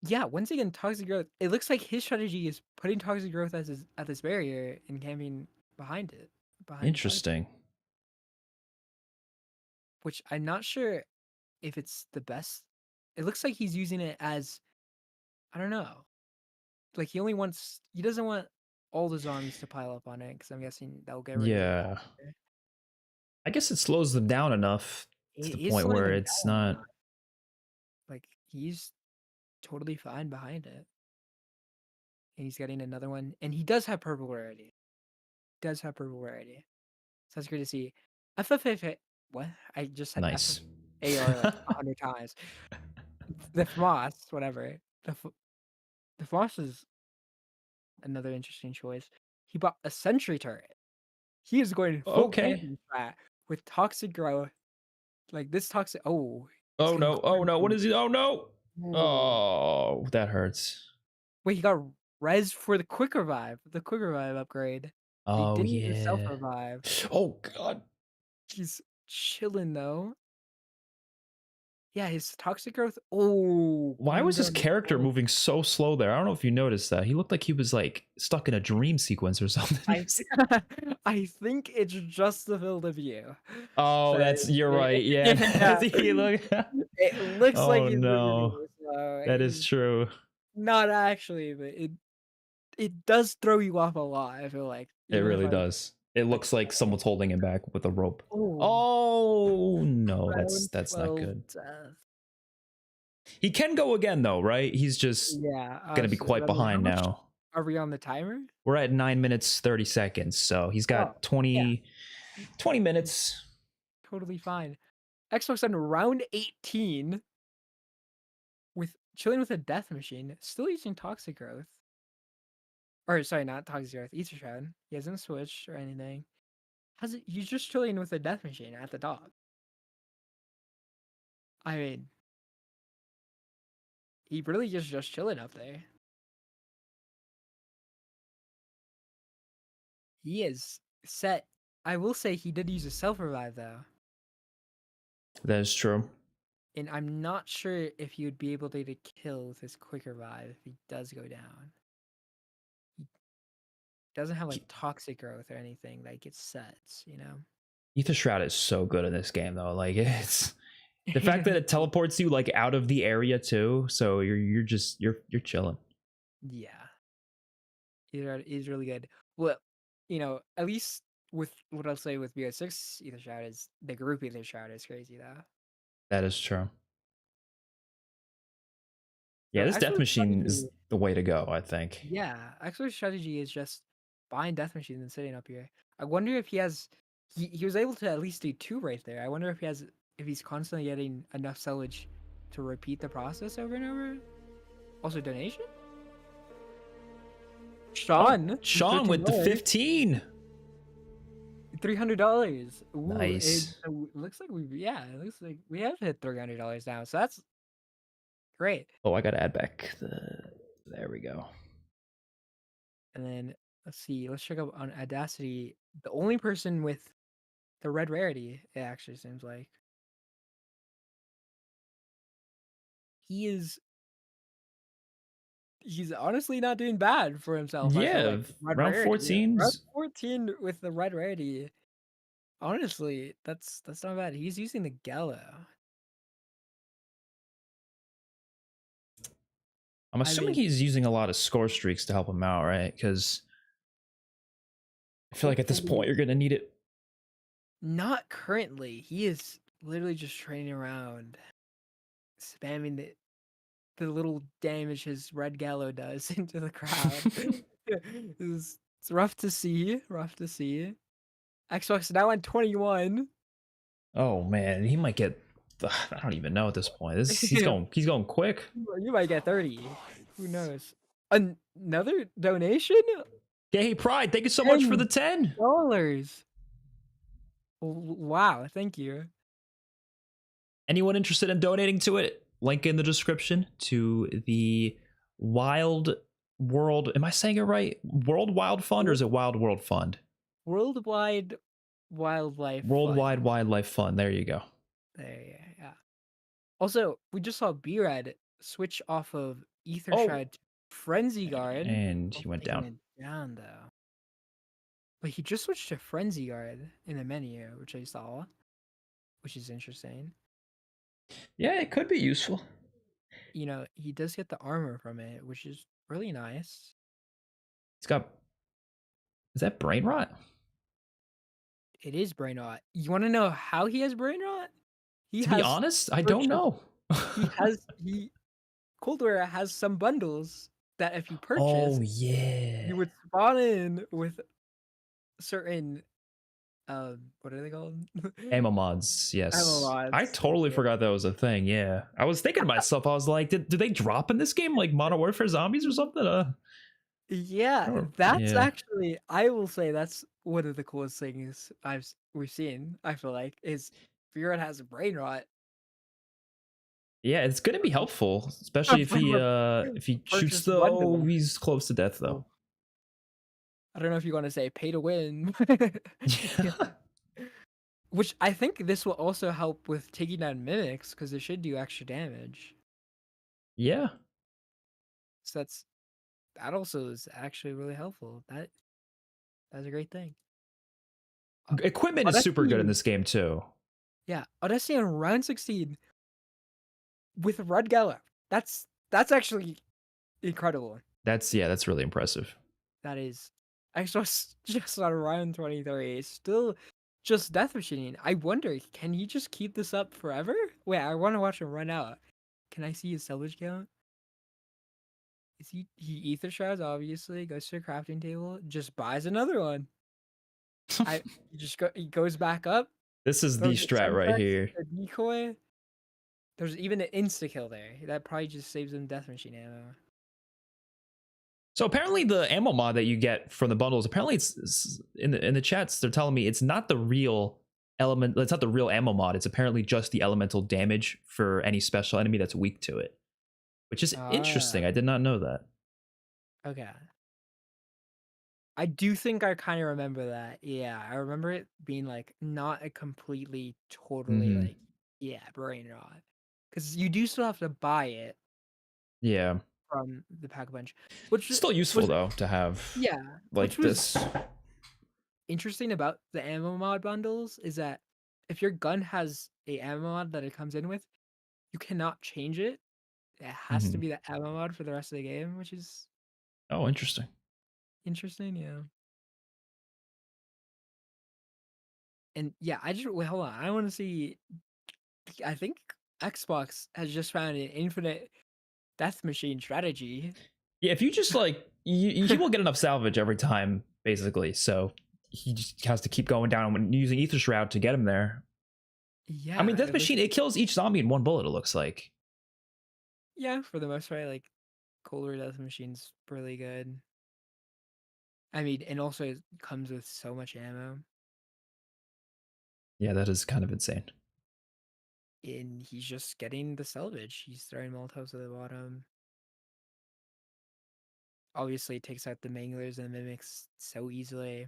Speaker 1: Yeah, once again, toxic growth. It looks like his strategy is putting toxic growth as at this barrier and camping behind it.
Speaker 2: Interesting.
Speaker 1: Which I'm not sure if it's the best. It looks like he's using it as, I don't know. He doesn't want all the zombies to pile up on it, because I'm guessing that'll get rid of it.
Speaker 2: I guess it slows them down enough to the point where it's not.
Speaker 1: He's totally fine behind it. And he's getting another one. And he does have purple rarity. So that's great to see. FFA. What? I just said
Speaker 2: nice.
Speaker 1: AR 100 times. The FMOS, whatever. The FMOS is another interesting choice. He bought a sentry turret. He is going full camping fat with toxic growth. This toxic. Oh no!
Speaker 2: What is he? Oh no! Oh, that hurts.
Speaker 1: Wait, he got res for the quick revive. The quick revive upgrade.
Speaker 2: Oh,
Speaker 1: they didn't even self revive.
Speaker 2: Oh god.
Speaker 1: He's chilling though. Yeah, his toxic growth. Oh,
Speaker 2: why was his character moving so slow there? I don't know if you noticed that. He looked like he was stuck in a dream sequence or something.
Speaker 1: I think it's just the field of view.
Speaker 2: Oh, you're right. Yeah.
Speaker 1: It looks like he's
Speaker 2: no.
Speaker 1: Slow.
Speaker 2: That is true.
Speaker 1: Not actually, but it does throw you off a lot, I feel like.
Speaker 2: It really does. It looks like someone's holding him back with a rope. Oh no, that's not good. He can go again though, right? He's just gonna be quite behind now.
Speaker 1: Are we on the timer?
Speaker 2: We're at 9 minutes 30 seconds, so he's got 20 minutes.
Speaker 1: Totally fine. Xbox on round 18 with chilling with a death machine, still using toxic growth. Or sorry, not toxic growth, ether shroud. He hasn't switched or anything. He's just chilling with a death machine at the top. I mean, he really just chilling up there. He is set. I will say he did use a self revive though.
Speaker 2: That is true.
Speaker 1: And I'm not sure if he would be able to kill with his quick revive if he does go down. He doesn't have like toxic growth or anything that gets sets, you know?
Speaker 2: Ether Shroud is so good in this game though. Like it's the fact that it teleports you like out of the area too, so you're chilling.
Speaker 1: Yeah. He's really good. Well, you know, at least with what I'll say with BO6 Ether Shroud is the group Ether Shroud is crazy though.
Speaker 2: That is true. Yeah,
Speaker 1: So
Speaker 2: this death machine is
Speaker 1: strategy,
Speaker 2: the way to go, I think.
Speaker 1: yeah, Exo's strategy is just buying death machines and sitting up here. I wonder if he has he was able to at least do 2 right there. I wonder if he's constantly getting enough sellage to repeat the process over and over. Also donation? Sean.
Speaker 2: Sean with the
Speaker 1: $13.
Speaker 2: 15.
Speaker 1: $300. Ooh,
Speaker 2: Nice.
Speaker 1: it looks like we have hit $300 now. So that's great.
Speaker 2: Oh, I gotta add back there we go.
Speaker 1: And then let's see. Let's check up on Audacity. The only person with the red rarity, it actually seems like. He's honestly not doing bad for himself. I feel
Speaker 2: Yeah,
Speaker 1: like. Red
Speaker 2: round
Speaker 1: rarity.
Speaker 2: 14's
Speaker 1: Round 14 with the red rarity. Honestly, that's not bad. He's using the Gallo.
Speaker 2: I'm assuming he's using a lot of score streaks to help him out, right? Because I feel like at this point you're gonna need it.
Speaker 1: Not currently. He is literally just training around, spamming the little damage his red Gallo does into the crowd. it's rough to see. Rough to see. Xbox now on 21.
Speaker 2: Oh man, he might get. I don't even know at this point. He's going quick.
Speaker 1: You might get 30. Who knows? Another donation?
Speaker 2: Hey, Pride, thank you so much for the $10.
Speaker 1: Wow, thank you.
Speaker 2: Anyone interested in donating to it? Link in the description to the Wild World. Am I saying it right? World Wild Fund, or is it Wild World Fund?
Speaker 1: Worldwide Wildlife
Speaker 2: Worldwide
Speaker 1: Fund.
Speaker 2: Wildlife Fund. There you go.
Speaker 1: There, yeah. Also, we just saw B-Red switch off of Ether Shroud to Frenzy Guard.
Speaker 2: And he went down.
Speaker 1: Down though. But he just switched to Frenzy Guard in the menu, which I saw, which is interesting.
Speaker 2: Yeah, it could be useful.
Speaker 1: You know, he does get the armor from it, which is really nice.
Speaker 2: He's got. Is that brain rot?
Speaker 1: It is brain rot. You want to know how he has brain rot?
Speaker 2: To be honest, I don't know.
Speaker 1: Coldware has some bundles that if you purchase, you would spawn in with certain what are they called?
Speaker 2: Ammo mods, yes.
Speaker 1: Ammo mods.
Speaker 2: I totally forgot that was a thing. Yeah, I was thinking to myself, I was like, did they drop in this game like Modern Warfare Zombies or something?
Speaker 1: Yeah, that's actually, I will say that's one of the coolest things we've seen. I feel like is Feared has a brain rot.
Speaker 2: Yeah, it's gonna be helpful, especially if he shoots though. He's close to death though.
Speaker 1: I don't know if you want to say pay to win. Which I think this will also help with taking down mimics because it should do extra damage.
Speaker 2: Yeah.
Speaker 1: So that also is actually really helpful. That's a great thing.
Speaker 2: Equipment is super good in this game too.
Speaker 1: Yeah, Odyssey on round 16 with Red Gallo. That's actually incredible.
Speaker 2: That's really impressive.
Speaker 1: That is. Xbox just on round 23. Still just death machining. I wonder, can he just keep this up forever? Wait, I want to watch him run out. Can I see his salvage count? he ether shards, obviously, goes to a crafting table, just buys another one. He goes back up,
Speaker 2: This is the
Speaker 1: throws a
Speaker 2: strat right
Speaker 1: Semtex,
Speaker 2: here.
Speaker 1: a decoy. There's even an insta kill there. That probably just saves him death machine ammo.
Speaker 2: So apparently the ammo mod that you get from the bundles, apparently it's in the chats they're telling me it's not the real element, it's not the real ammo mod, it's apparently just the elemental damage for any special enemy that's weak to it. Which is interesting. I did not know that.
Speaker 1: Okay. I do think I kind of remember that. Yeah, I remember it being like not a completely, totally like, yeah, brain rot. Because you do still have to buy it
Speaker 2: Yeah.
Speaker 1: from the Pack-a-Punch, which
Speaker 2: Still useful
Speaker 1: was,
Speaker 2: though to have
Speaker 1: yeah,
Speaker 2: like
Speaker 1: which was
Speaker 2: this.
Speaker 1: interesting about the ammo mod bundles is that if your gun has a ammo mod that it comes in with, you cannot change it. It has to be the ammo mod for the rest of the game, which is
Speaker 2: Oh, interesting.
Speaker 1: interesting, yeah. And yeah, wait, hold on. I want to see. I think Xbox has just found an infinite death machine strategy.
Speaker 2: Yeah, if you just like he will get enough salvage every time, basically. So he just has to keep going down when using Ether Shroud to get him there.
Speaker 1: Yeah,
Speaker 2: I mean, Death Machine, it kills each zombie in one bullet, it looks like.
Speaker 1: Yeah, for the most part, like Colder Death Machine's really good. I mean, and also it comes with so much ammo.
Speaker 2: Yeah, that is kind of insane.
Speaker 1: And he's just getting the salvage. He's throwing Molotovs at the bottom. Obviously, it takes out the Manglers and the Mimics so easily.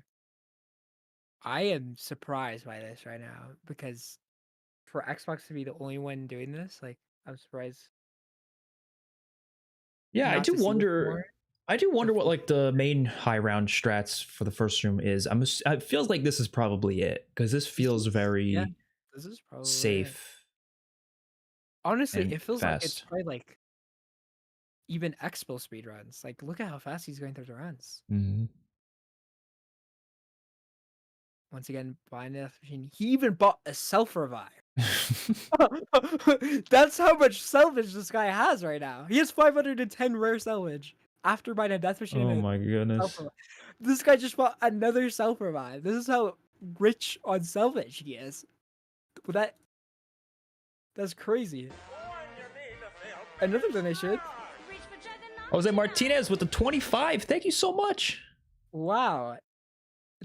Speaker 1: I am surprised by this right now because for Xbox to be the only one doing this, like, I'm surprised.
Speaker 2: Yeah, I
Speaker 1: Not
Speaker 2: do
Speaker 1: to see it
Speaker 2: wonder.
Speaker 1: more.
Speaker 2: I do wonder what
Speaker 1: full
Speaker 2: like the main high round strats for the first room is. It feels like this is probably it because this feels
Speaker 1: Yeah,
Speaker 2: very
Speaker 1: this is probably it.
Speaker 2: safe.
Speaker 1: Honestly,
Speaker 2: and
Speaker 1: it feels like it's
Speaker 2: fast.
Speaker 1: probably like even Expo speedruns. Like, look at how fast he's going through the runs. Once again, buying the death machine. He even bought a self revive. That's how much salvage this guy has right now. He has 510 rare salvage after buying a death machine.
Speaker 2: Oh my goodness.
Speaker 1: This guy just bought another self revive. This is how rich on salvage he is. But that's crazy. Another donation.
Speaker 2: Jose Martinez with the 25. Thank you so much.
Speaker 1: Wow.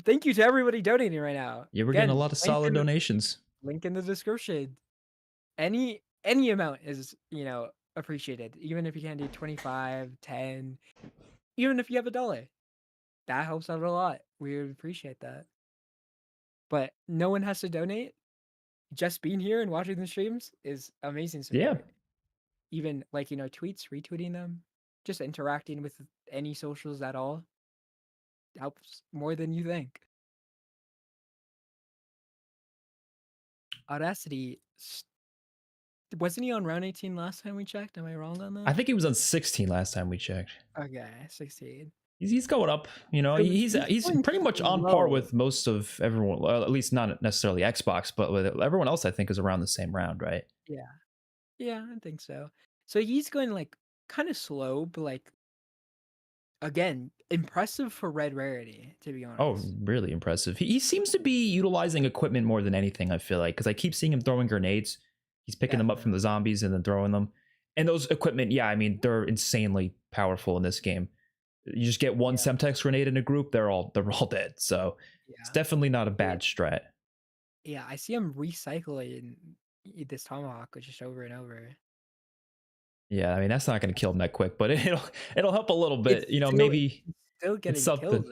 Speaker 1: Thank you to everybody donating right now.
Speaker 2: Yeah, we're getting a lot of solid donations.
Speaker 1: Link in the description. Any amount is, appreciated. Even if you can do 25, 10, even if you have $1. That helps out a lot. We would appreciate that. But no one has to donate. Just being here and watching the streams is amazing support.
Speaker 2: Yeah.
Speaker 1: Even like, tweets, retweeting them, just interacting with any socials at all helps more than you think. Audacity, wasn't he on round 18 last time we checked? Am I wrong on that?
Speaker 2: I think he was on 16 last time we checked.
Speaker 1: Okay, 16.
Speaker 2: He's going up.
Speaker 1: So
Speaker 2: he's pretty much on par with most of everyone. Well, at least not necessarily Xbox, but with everyone else, I think is around the same round, right?
Speaker 1: Yeah, I think so. So he's going like kind of slow, but like again, impressive for red rarity, to be honest.
Speaker 2: Oh, really impressive. He seems to be utilizing equipment more than anything, I feel like, because I keep seeing him throwing grenades. He's picking them up from the zombies and then throwing them. And those equipment, yeah, I mean, they're insanely powerful in this game. You just get one Semtex grenade in a group, they're all dead. So it's definitely not a bad strat.
Speaker 1: Yeah, I see him recycling this tomahawk just over and over.
Speaker 2: Yeah, I mean that's not going to kill him that quick, but it'll help a little bit.
Speaker 1: It's
Speaker 2: Maybe
Speaker 1: still getting
Speaker 2: it's something.
Speaker 1: kills.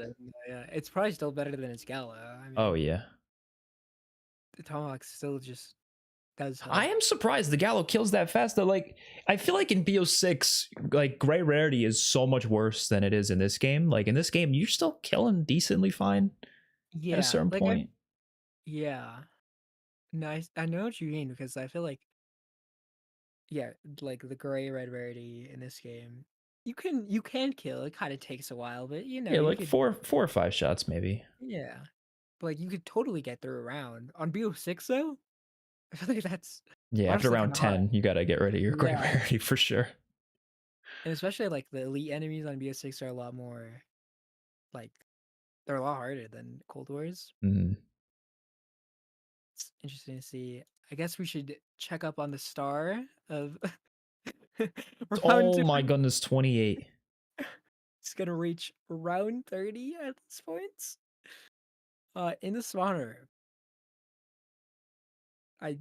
Speaker 1: Yeah, it's probably still better than its Gala. I mean,
Speaker 2: oh yeah,
Speaker 1: the tomahawk still just does help.
Speaker 2: I am surprised the Gallo kills that fast though. Like I feel like in BO6, like gray rarity is so much worse than it is in this game. Like in this game, you're still killing decently fine at a certain point.
Speaker 1: Yeah, nice. I know what you mean because I feel like, yeah, like the gray red rarity in this game, you can kill. It kind of takes a while, but
Speaker 2: yeah, like four or five shots maybe.
Speaker 1: Yeah, but like you could totally get through a round on BO6 though. I feel like that's
Speaker 2: after round 10, you gotta get rid of your gray rarity for sure.
Speaker 1: And especially like the elite enemies on BO6 are a lot more like they're a lot harder than Cold Wars.
Speaker 2: Mhm.
Speaker 1: It's interesting to see. I guess we should check up on the star of round
Speaker 2: Oh
Speaker 1: two.
Speaker 2: my goodness, 28.
Speaker 1: It's gonna reach round 30 at this point. In the spawner. I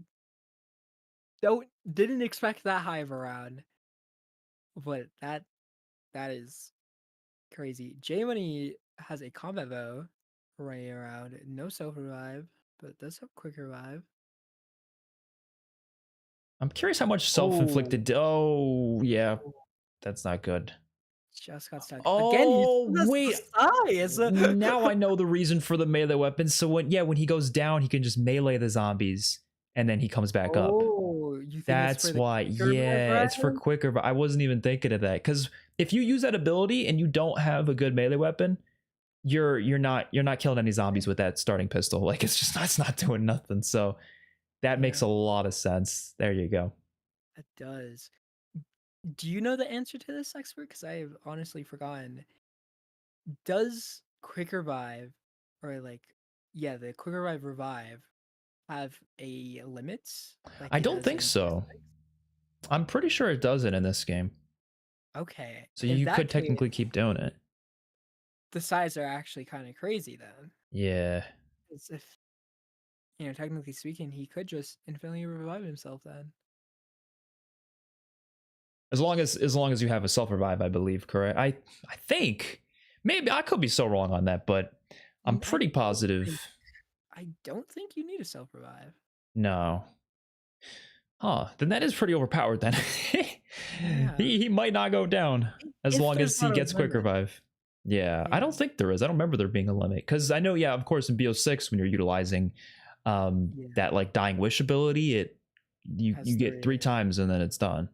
Speaker 1: didn't expect that high of a round, but that is crazy. J Money has a combat bow running around, no self revive, but does have quick revive.
Speaker 2: I'm curious how much
Speaker 1: Oh,
Speaker 2: self-inflicted. Oh, yeah, that's not good.
Speaker 1: just got stuck. Again, he
Speaker 2: Oh,
Speaker 1: still has
Speaker 2: wait.
Speaker 1: the size.
Speaker 2: Now I know the reason for the melee weapon. So when he goes down, he can just melee the zombies and then he comes back up.
Speaker 1: Oh, you think it's for
Speaker 2: That's
Speaker 1: the
Speaker 2: why.
Speaker 1: quicker
Speaker 2: Yeah, it's for
Speaker 1: revive?
Speaker 2: quicker, but I wasn't even thinking of that. Because if you use that ability and you don't have a good melee weapon, you're not killing any zombies with that starting pistol. Like it's not doing nothing. So that makes a
Speaker 1: Yeah,
Speaker 2: lot of sense. There you go.
Speaker 1: it does. Do you know the answer to this, expert? Because I have honestly forgotten. Does quick revive, or like, yeah, the quick revive have a limit like
Speaker 2: I
Speaker 1: it
Speaker 2: don't
Speaker 1: does
Speaker 2: think
Speaker 1: in
Speaker 2: so.
Speaker 1: BS6?
Speaker 2: I'm pretty sure it doesn't in this game.
Speaker 1: Okay,
Speaker 2: So
Speaker 1: in
Speaker 2: you
Speaker 1: that
Speaker 2: could
Speaker 1: case,
Speaker 2: technically keep doing it.
Speaker 1: the size are actually kind of crazy then.
Speaker 2: Yeah.
Speaker 1: As if, technically speaking, he could just infinitely revive himself then.
Speaker 2: As long as you have a self revive, I believe, correct? I think maybe I could be so wrong on that, but I'm
Speaker 1: I
Speaker 2: pretty
Speaker 1: don't think
Speaker 2: positive.
Speaker 1: I don't think you need a self revive.
Speaker 2: No. Huh. Then that is pretty overpowered then.
Speaker 1: Yeah.
Speaker 2: he might not go down as
Speaker 1: If
Speaker 2: long
Speaker 1: there's
Speaker 2: as he
Speaker 1: not a
Speaker 2: gets quick
Speaker 1: limit.
Speaker 2: revive. Yeah, I
Speaker 1: Yeah.
Speaker 2: don't think there is. I don't remember there being a limit. Because I know, yeah, of course, in BO6, when you're utilizing
Speaker 1: Yeah.
Speaker 2: that like dying wish ability, you
Speaker 1: Has
Speaker 2: get 3
Speaker 1: three.
Speaker 2: times and then it's done.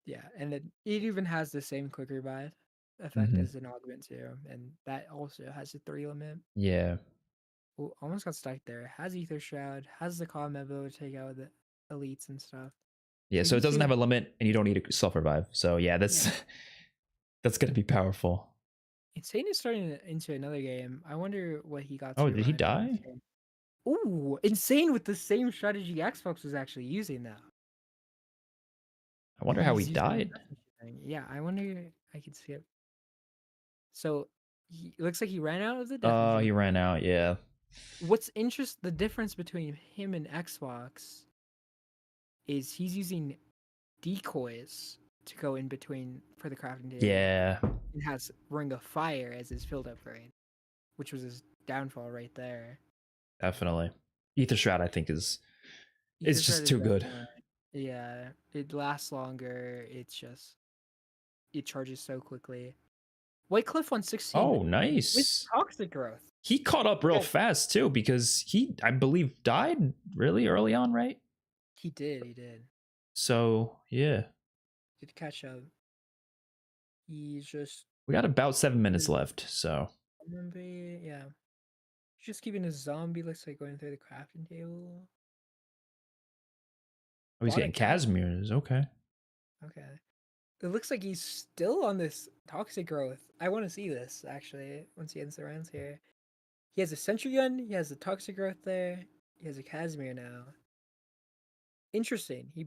Speaker 1: Yeah. And it even has the same quick revive effect
Speaker 2: Hmm.
Speaker 1: as an augment too. And that also has a 3 limit.
Speaker 2: Yeah.
Speaker 1: Oh, almost got stuck there. Has Ether Shroud, has the combat ability to take out the elites and stuff.
Speaker 2: Yeah,
Speaker 1: So you
Speaker 2: so
Speaker 1: can
Speaker 2: it
Speaker 1: see
Speaker 2: doesn't have
Speaker 1: that.
Speaker 2: a limit and you don't need a self revive. So yeah,
Speaker 1: Yeah.
Speaker 2: that's gonna be powerful.
Speaker 1: Insane is starting into another game. I wonder what he got
Speaker 2: Oh,
Speaker 1: to
Speaker 2: did he
Speaker 1: reviving this
Speaker 2: die?
Speaker 1: game. Ooh, Insane with the same strategy Xbox was actually using now.
Speaker 2: I wonder how he
Speaker 1: He's using the
Speaker 2: died.
Speaker 1: death thing. Yeah, I wonder. I could see it. So it looks like he ran out of the death
Speaker 2: Oh, he
Speaker 1: machine.
Speaker 2: ran out. Yeah.
Speaker 1: What's the difference between him and Xbox is he's using decoys to go in between for the crafting table.
Speaker 2: Yeah.
Speaker 1: It has Ring of Fire as his field upgrade, which was his downfall right there.
Speaker 2: Definitely. Ether Shroud, I think, is
Speaker 1: Ether
Speaker 2: it's
Speaker 1: Shroud
Speaker 2: just
Speaker 1: is
Speaker 2: too good.
Speaker 1: definitely, yeah, it lasts longer. It's just it charges so quickly. White Cliff 116
Speaker 2: Oh,
Speaker 1: with
Speaker 2: nice.
Speaker 1: toxic growth.
Speaker 2: He caught up real
Speaker 1: Yeah,
Speaker 2: fast too because he, I believe, died really early on, right?
Speaker 1: he did. He did.
Speaker 2: So yeah,
Speaker 1: Did catch up. He's just
Speaker 2: we got about 7 minutes left. So
Speaker 1: zombie. Yeah, he's just keeping his zombie. Looks like going through the crafting table.
Speaker 2: oh, he's
Speaker 1: Bought a
Speaker 2: getting
Speaker 1: cat.
Speaker 2: Casimir's. Okay.
Speaker 1: Okay. It looks like he's still on this toxic growth. I want to see this actually once he ends the rounds here. He has a sentry gun. He has the toxic growth there. He has a Casimir now. Interesting. He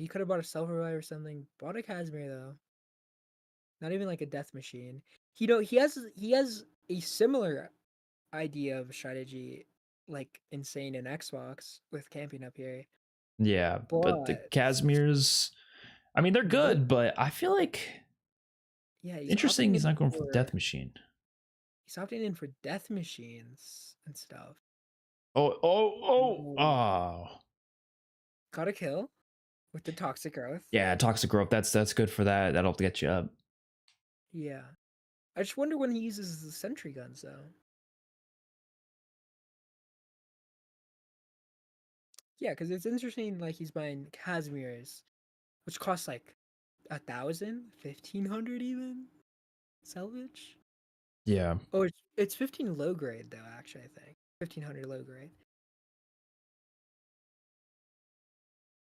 Speaker 1: could have bought a self revive or something. Bought a Casimir though. Not even like a death machine. He has a similar idea of strategy like Insane and Xbox with camping up here.
Speaker 2: Yeah, but the
Speaker 1: But
Speaker 2: Casimir's, I mean, they're
Speaker 1: look,
Speaker 2: good, but I feel like
Speaker 1: yeah, he's
Speaker 2: interesting.
Speaker 1: opting
Speaker 2: He's
Speaker 1: in
Speaker 2: not going for the
Speaker 1: for
Speaker 2: death machine.
Speaker 1: death machines and stuff. Ooh.
Speaker 2: Oh.
Speaker 1: Got a kill with the toxic growth.
Speaker 2: Yeah, toxic growth. That's good for that. That'll get you up.
Speaker 1: Yeah. I just wonder when he uses the sentry guns though. Yeah, because it's interesting like he's buying Casimirs, which costs like 1,000, 1,500 even salvage.
Speaker 2: Yeah.
Speaker 1: Oh, it's 15 low grade though, actually, I think. 1,500 low grade.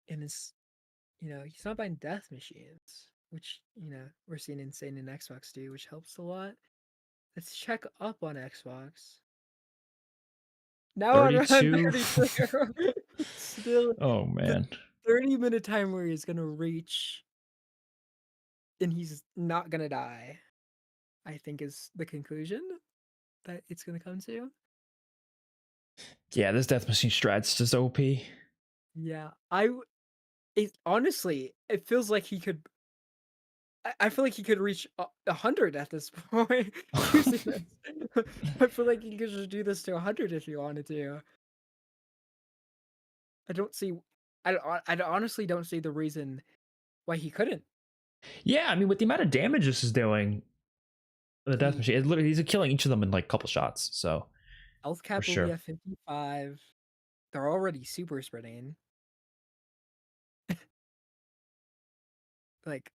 Speaker 1: And he's not buying death machines. which we're seeing Insane in Xbox do, which helps a lot. Let's check up on Xbox. Now on round
Speaker 2: 32.
Speaker 1: 32, still
Speaker 2: Oh
Speaker 1: the
Speaker 2: man.
Speaker 1: 30-minute timer is gonna reach, and he's not gonna die. I think is the conclusion that it's gonna come to.
Speaker 2: Yeah, this Death Machine strat's just OP.
Speaker 1: Yeah, honestly, it feels like he could. I feel like he could reach 100 at this point. Using this. I feel like he could just do this to 100 if he wanted to. I don't see. I honestly don't see the reason why he couldn't.
Speaker 2: Yeah, I mean, with the amount of damage this is doing, the Death
Speaker 1: He
Speaker 2: Machine, it literally, he's killing each of them in like a couple shots. So
Speaker 1: health
Speaker 2: for
Speaker 1: cap will be
Speaker 2: sure.
Speaker 1: at 55. They're already super spreading. Like,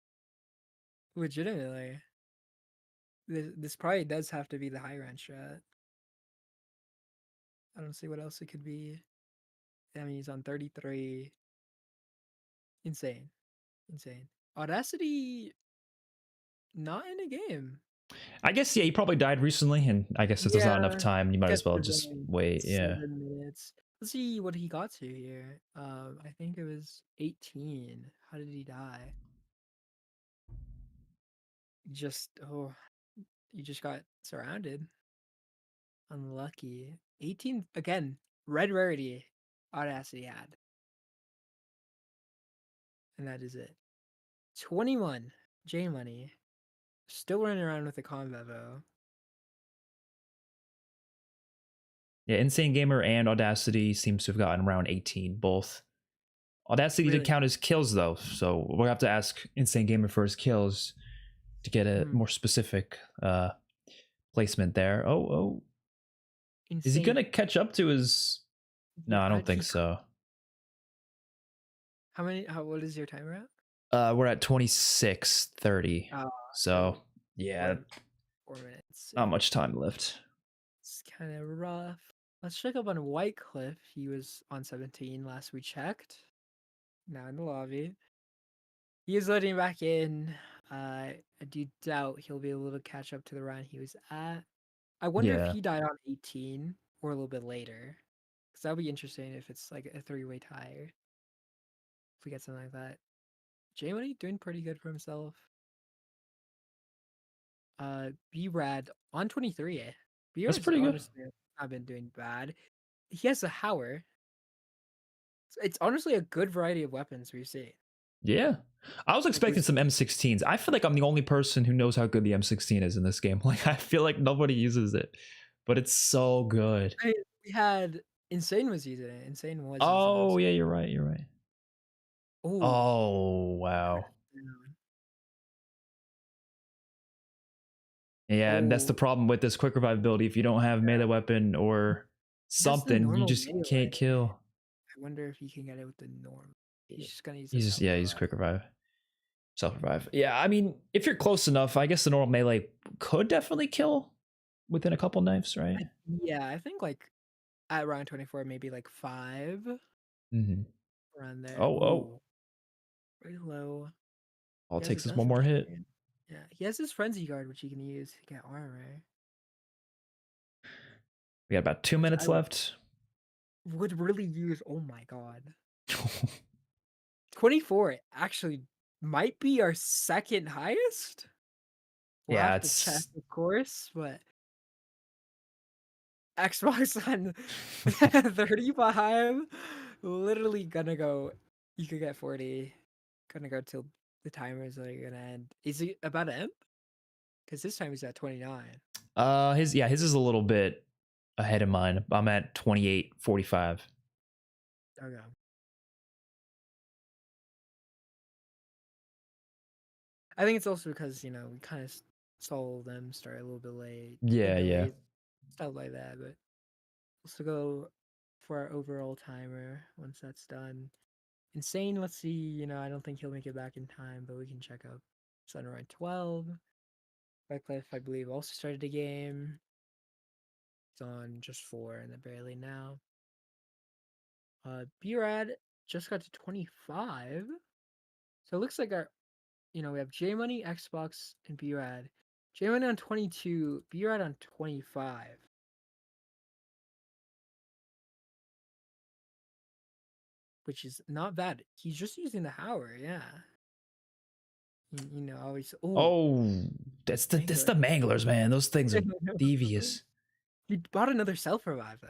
Speaker 1: legitimately, this probably does have to be the high range strat. I don't see what else it could be. I mean, he's on 33. Insane. Audacity, not in a game.
Speaker 2: I guess yeah, he probably died recently, and I guess if there's not enough
Speaker 1: Yeah,
Speaker 2: time, you might
Speaker 1: guess
Speaker 2: as well
Speaker 1: there's
Speaker 2: just
Speaker 1: only
Speaker 2: wait. Yeah.
Speaker 1: 7 minutes. Let's see what he got to here. I think it was 18. How did he die? He just got surrounded. Unlucky. 18 again. Red rarity. Audacity had, and that is it. 21. J Money. Still running around with the Convevo.
Speaker 2: Yeah, Insane Gamer and Audacity seems to have gotten around 18 both. Audacity did
Speaker 1: Really?
Speaker 2: count as kills though, so we'll have to ask Insane Gamer for his kills to get a more specific placement there. Oh, is he
Speaker 1: Insane.
Speaker 2: gonna catch up to his? No, I don't think
Speaker 1: He-
Speaker 2: so.
Speaker 1: What is your timer at?
Speaker 2: We're at 26:30. So yeah,
Speaker 1: 4 minutes.
Speaker 2: not much time left.
Speaker 1: It's kind of rough. Let's check up on Whitecliff. He was on 17 last we checked. Now in the lobby. He is letting back in. I do doubt he'll be able to catch up to the round he was at. I wonder if
Speaker 2: Yeah.
Speaker 1: he died on 18 or a little bit later. Because that would be interesting if it's like a 3-way tie. If we get something like that. J-Money doing pretty good for himself. B-Rad on 23.
Speaker 2: That's pretty good.
Speaker 1: Honestly not been doing bad. He has a Howler. It's honestly a good variety of weapons we see.
Speaker 2: Yeah. I was expecting some M16s. I feel like I'm the only person who knows how good the M16 is in this game. Like, I feel like nobody uses it, but it's so good.
Speaker 1: We had Insane was using it. Insane was
Speaker 2: Oh,
Speaker 1: using
Speaker 2: yeah, you're right. You're right.
Speaker 1: Ooh.
Speaker 2: Oh, wow. Yeah, and that's the problem with this quick revive ability. If you don't have melee weapon or something, you just can't kill.
Speaker 1: I wonder if he can get it with the norm. He's just gonna use
Speaker 2: He's quick revive. Self revive. Yeah, I mean, if you're close enough, I guess the normal melee could definitely kill within a couple knives, right?
Speaker 1: Yeah, I think like at round 24, maybe like 5. Around there.
Speaker 2: Oh.
Speaker 1: Very low.
Speaker 2: All it takes is one more hit.
Speaker 1: Yeah, he has his frenzy guard, which he can use to get armor.
Speaker 2: We got about 2 minutes left.
Speaker 1: Would really use. Oh my god. 24 actually might be our second highest. We'll have to check, of course, but Xbox on 35, literally gonna go. You could get 40. Gonna go till the timers are gonna end. Is it about to end? Because this time he's at 29.
Speaker 2: His is a little bit ahead of mine. I'm at 28:45.
Speaker 1: Okay. I think it's also because we kind of saw them start a little bit late.
Speaker 2: Yeah.
Speaker 1: Stuff like that, but let's go for our overall timer once that's done. Insane, let's see, I don't think he'll make it back in time, but we can check out Sunrise 12. Redcliffe, I believe, also started a game. He's on just 4 and then barely now. B-Rad just got to 25. So it looks like our we have J Money, Xbox, and B-Rad. J Money on 22, B-Rad on 25. Which is not bad. He's just using the Howard, yeah. Always.
Speaker 2: Oh, that's the manglers, man. Those things are devious.
Speaker 1: He bought another self revive though.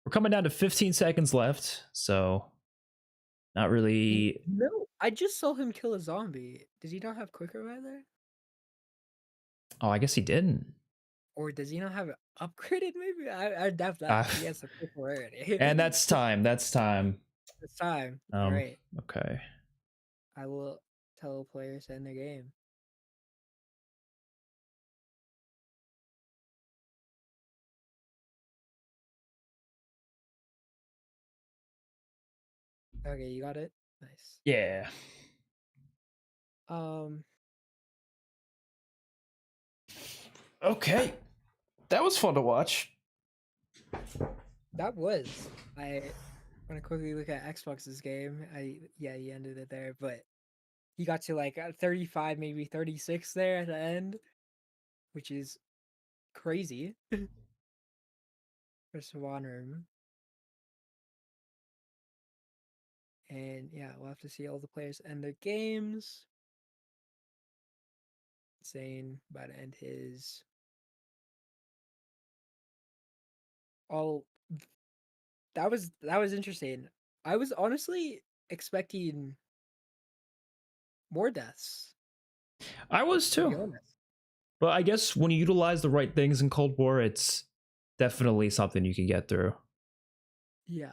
Speaker 2: We're coming down to 15 seconds left, so not really.
Speaker 1: No, I just saw him kill a zombie. Does he not have quick revive there?
Speaker 2: Oh, I guess he didn't.
Speaker 1: Or does he not have it upgraded? Maybe I doubt that. He has the quick already.
Speaker 2: And that's time. That's time.
Speaker 1: It's time. All right.
Speaker 2: Okay.
Speaker 1: I will tell players to end their game. Okay, you got it. Nice.
Speaker 2: Yeah. Okay. That was fun to watch.
Speaker 1: That was. I want to quickly look at Xbox's game. He ended it there, but he got to like 35, maybe 36 there at the end, which is crazy. For Swan Room. And yeah, we'll have to see all the players end their games. Zane about to end his. That was interesting. I was honestly expecting more deaths.
Speaker 2: I was too. But I guess when you utilize the right things in Cold War, it's definitely something you can get through.
Speaker 1: Yeah.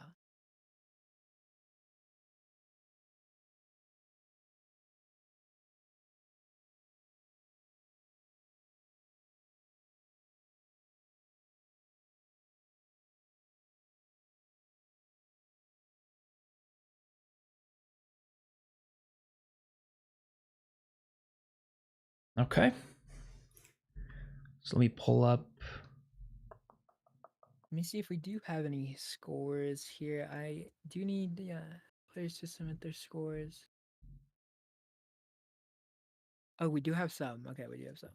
Speaker 2: Okay. So let me pull up.
Speaker 1: Let me see if we do have any scores here. I do need players to submit their scores. Oh, we do have some. Okay, we do have some.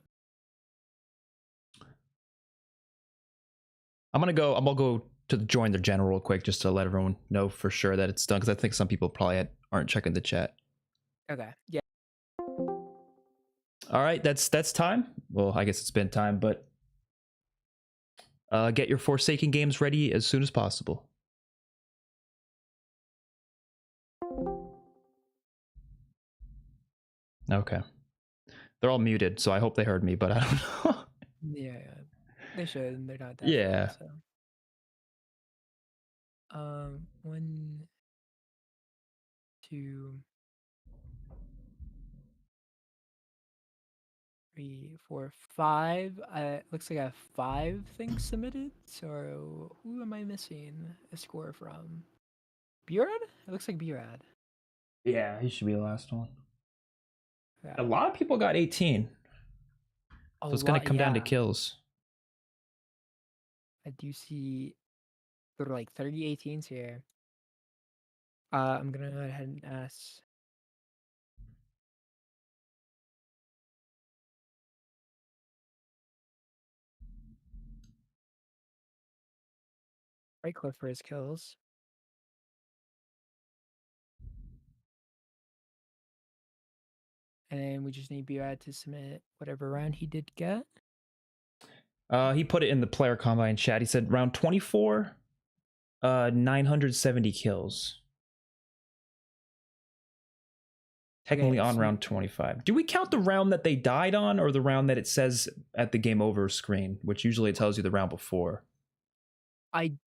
Speaker 2: I'm gonna go to join the general real quick just to let everyone know for sure that it's done, because I think some people probably aren't checking the chat.
Speaker 1: Okay. Yeah.
Speaker 2: All right, that's time. Well, I guess it's been time, but get your Forsaken games ready as soon as possible. Okay. They're all muted, so I hope they heard me, but I don't know.
Speaker 1: Yeah, they should. They're not that.
Speaker 2: Yeah.
Speaker 1: Bad, so. 1, 2, 3, 4, 5. Looks like I have 5 things submitted. So who am I missing a score from? B-Rad? It looks like B-Rad.
Speaker 2: Yeah, he should be the last one.
Speaker 1: Yeah.
Speaker 2: A lot of people got 18. So it's going to come down to kills.
Speaker 1: I do see there are like 30 18s here. I'm going to go ahead and ask. Right click for his kills. And we just need B-Rad to submit whatever round he did get.
Speaker 2: He put it in the player combine chat. He said round 24, 970 kills. Technically on round 25. Do we count the round that they died on, or the round that it says at the game over screen, which usually tells you the round before?
Speaker 1: I'm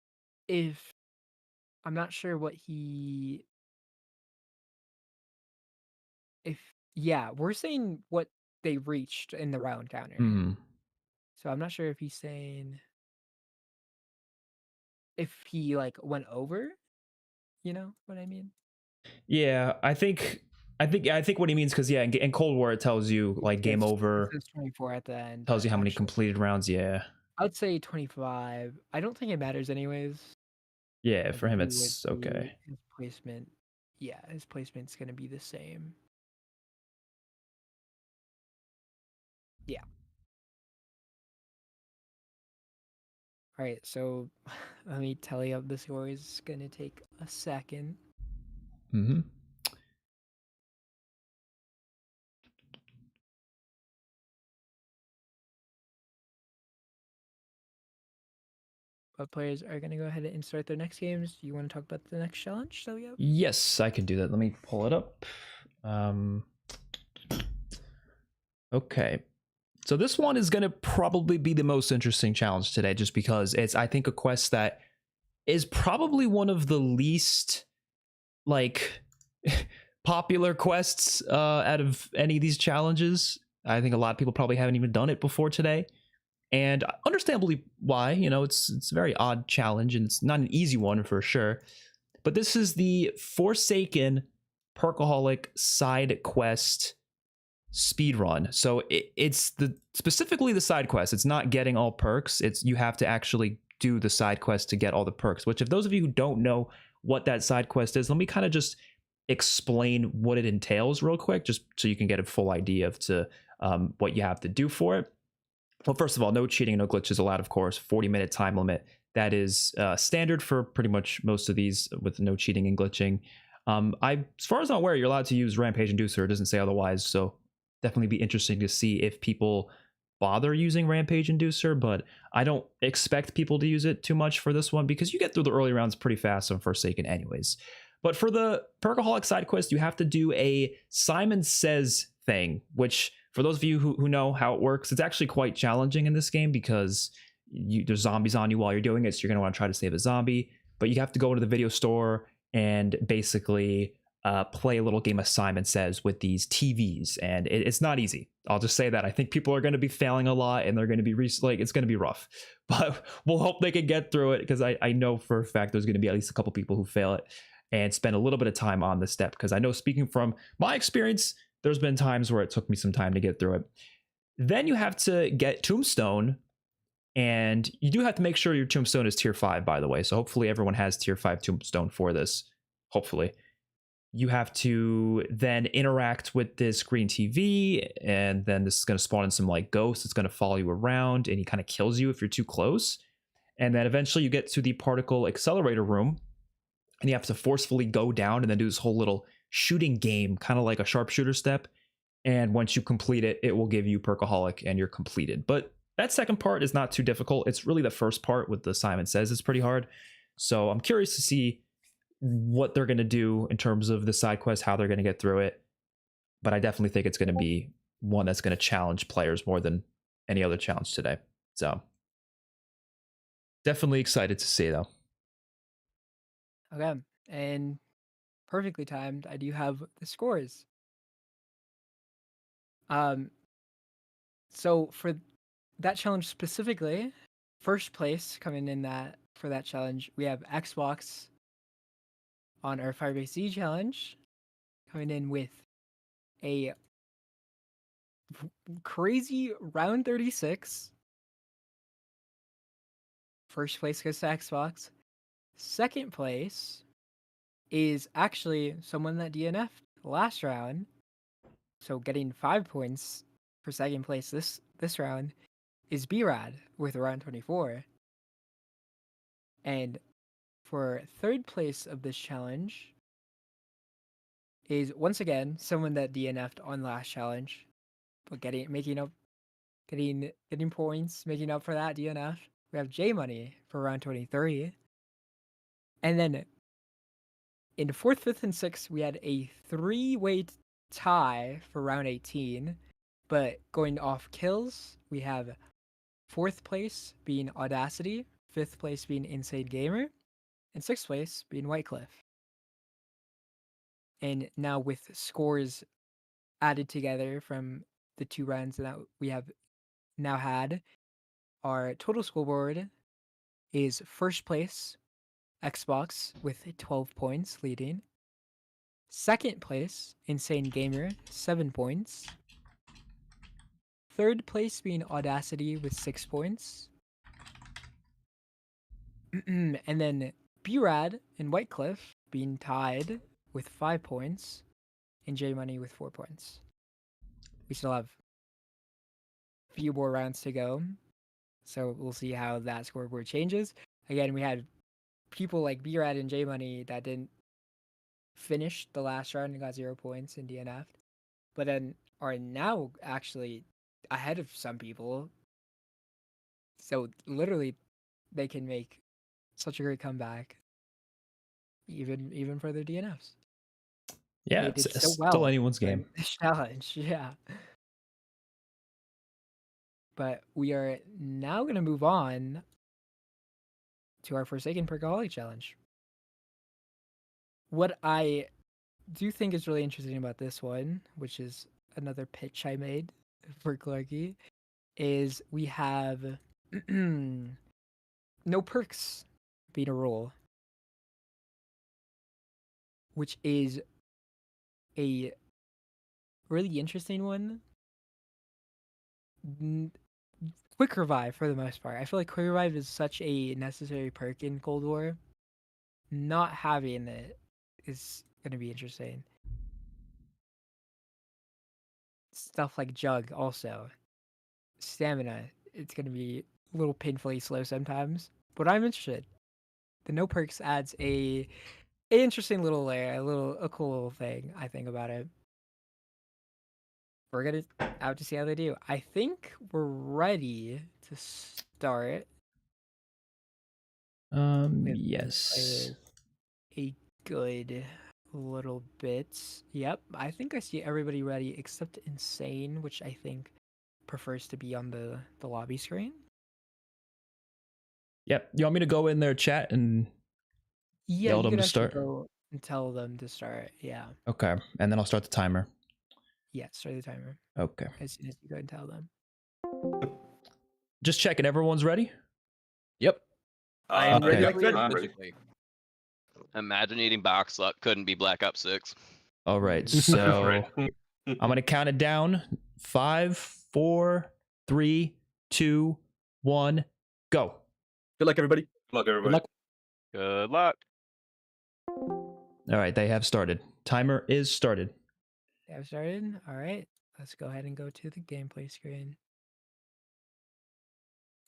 Speaker 1: not sure what he. We're saying what they reached in the round counter. So I'm not sure if he's saying if he like went over. You know what I mean?
Speaker 2: Yeah, I think what he means, because in Cold War it tells you like game over.
Speaker 1: It says 24 at the end.
Speaker 2: Tells you how many completed rounds. Yeah.
Speaker 1: I'd say 25. I don't think it matters anyways.
Speaker 2: Yeah, for him it's okay.
Speaker 1: His placement, his placement's gonna be the same. All right, so let me tally up the scores. It's gonna take a second.
Speaker 2: Mm-hmm.
Speaker 1: But players are gonna go ahead and start their next games. Do you want to talk about the next challenge that we have?
Speaker 2: Yes, I can do that. Let me pull it up. Okay. So this one is going to probably be the most interesting challenge today, just because it's, I think, a quest that is probably one of the least, like, popular quests out of any of these challenges. I think a lot of people probably haven't even done it before today. And understandably why, you know, it's a very odd challenge and it's not an easy one for sure. But this is the Forsaken Perkaholic side quest speedrun. So it's the specifically the side quest. It's not getting all perks. It's you have to actually do the side quest to get all the perks, which if those of you who don't know what that side quest is, let me kind of just explain what it entails real quick, just so you can get a full idea of what you have to do for it. Well, first of all, no cheating, no glitches allowed, of course. 40-minute time limit. That is standard for pretty much most of these with no cheating and glitching. As far as I'm aware, you're allowed to use Rampage Inducer. It doesn't say otherwise, so definitely be interesting to see if people bother using Rampage Inducer, but I don't expect people to use it too much for this one because you get through the early rounds pretty fast on Forsaken anyways. But for the Perkaholic side quest, you have to do a Simon Says thing, which for those of you who know how it works, it's actually quite challenging in this game because there's zombies on you while you're doing it, so you're going to want to try to save a zombie, but you have to go to the video store and basically play a little game of Simon Says with these TVs, and it's not easy. I'll just say that. I think people are going to be failing a lot, and they're going to be it's going to be rough, but we'll hope they can get through it because I know for a fact there's going to be at least a couple people who fail it and spend a little bit of time on this step, because I know, speaking from my experience, there's been times where it took me some time to get through it. Then you have to get Tombstone, and you do have to make sure your Tombstone is tier 5, by the way. So hopefully everyone has tier 5 Tombstone for this. Hopefully. You have to then interact with this green TV, and then this is going to spawn in some like ghosts. It's going to follow you around, and he kind of kills you if you're too close. And then eventually you get to the particle accelerator room, and you have to forcefully go down and then do this whole little shooting game, kind of like a sharpshooter step. And once you complete it, it will give you Perkaholic and you're completed. But that second part is not too difficult. It's really the first part with the Simon Says is pretty hard. So I'm curious to see what they're going to do in terms of the side quest, how they're going to get through it. But I definitely think it's going to be one that's going to challenge players more than any other challenge today. So definitely excited to see, though.
Speaker 1: Okay, and perfectly timed. I do have the scores. So for that challenge specifically, first place coming in for that challenge, we have Xbox on our Firebase Z challenge, coming in with a crazy round 36. First place goes to Xbox. Second place is actually someone that DNF'd last round, so getting 5 points for second place this round is B-Rad with round 24. And for third place of this challenge is once again someone that DNF'd on last challenge, but getting points, making up for that DNF. We have J Money for round 23. And then in fourth, fifth, and sixth, we had a 3-way tie for round 18. But going off kills, we have fourth place being Audacity, fifth place being Insane Gamer, and sixth place being Whitecliff. And now with scores added together from the 2 rounds that we have now had, our total scoreboard is first place Xbox with 12 points leading. Second place, Insane Gamer, 7 points. Third place being Audacity with 6 points. And then B-Rad and Whitecliff being tied with 5 points. And J Money with 4 points. We still have few more rounds to go. So we'll see how that scoreboard changes. Again, we had people like B-Rad and J-Money that didn't finish the last round and got 0 points in DNF, but then are now actually ahead of some people. So literally, they can make such a great comeback, even for their DNFs.
Speaker 2: Yeah,
Speaker 1: They
Speaker 2: it's
Speaker 1: did so
Speaker 2: still
Speaker 1: well
Speaker 2: anyone's
Speaker 1: in
Speaker 2: game.
Speaker 1: this challenge, yeah. But we are now going to move on to our Forsaken Perkaholic challenge. What I do think is really interesting about this one, which is another pitch I made for Clarky, is we have no perks being a rule, which is a really interesting one. Quick revive for the most part. I feel like quick revive is such a necessary perk in Cold War. Not having it is going to be interesting. Stuff like Jug also. Stamina, it's going to be a little painfully slow sometimes, but I'm interested. The no perks adds a interesting little layer, a cool little thing I think about it. We're gonna have to see how they do. I think we're ready to start.
Speaker 2: Yes.
Speaker 1: A good little bit. Yep, I think I see everybody ready except Insane, which I think prefers to be on the lobby screen.
Speaker 2: Yep. You want me to go in their chat and
Speaker 1: Yeah,
Speaker 2: yell
Speaker 1: you
Speaker 2: them
Speaker 1: could
Speaker 2: to
Speaker 1: actually
Speaker 2: start?
Speaker 1: go and tell them to start. Yeah.
Speaker 2: Okay, and then I'll start the timer.
Speaker 1: Yeah, start the timer
Speaker 2: Okay.
Speaker 1: as soon as you go and tell them.
Speaker 2: Just checking. Everyone's ready?
Speaker 4: Yep.
Speaker 5: I'm
Speaker 2: Okay.
Speaker 5: ready.
Speaker 4: Physically.
Speaker 5: Imagine eating box luck. Couldn't be Black Ops 6.
Speaker 2: All right. So I'm gonna count it down. 5, 4, 3, 2, 1, go.
Speaker 6: Good luck, everybody.
Speaker 3: Good luck, everybody.
Speaker 6: luck.
Speaker 5: Good luck.
Speaker 2: All right, they have started. Timer is started.
Speaker 1: They have started? Alright. Let's go ahead and go to the gameplay screen.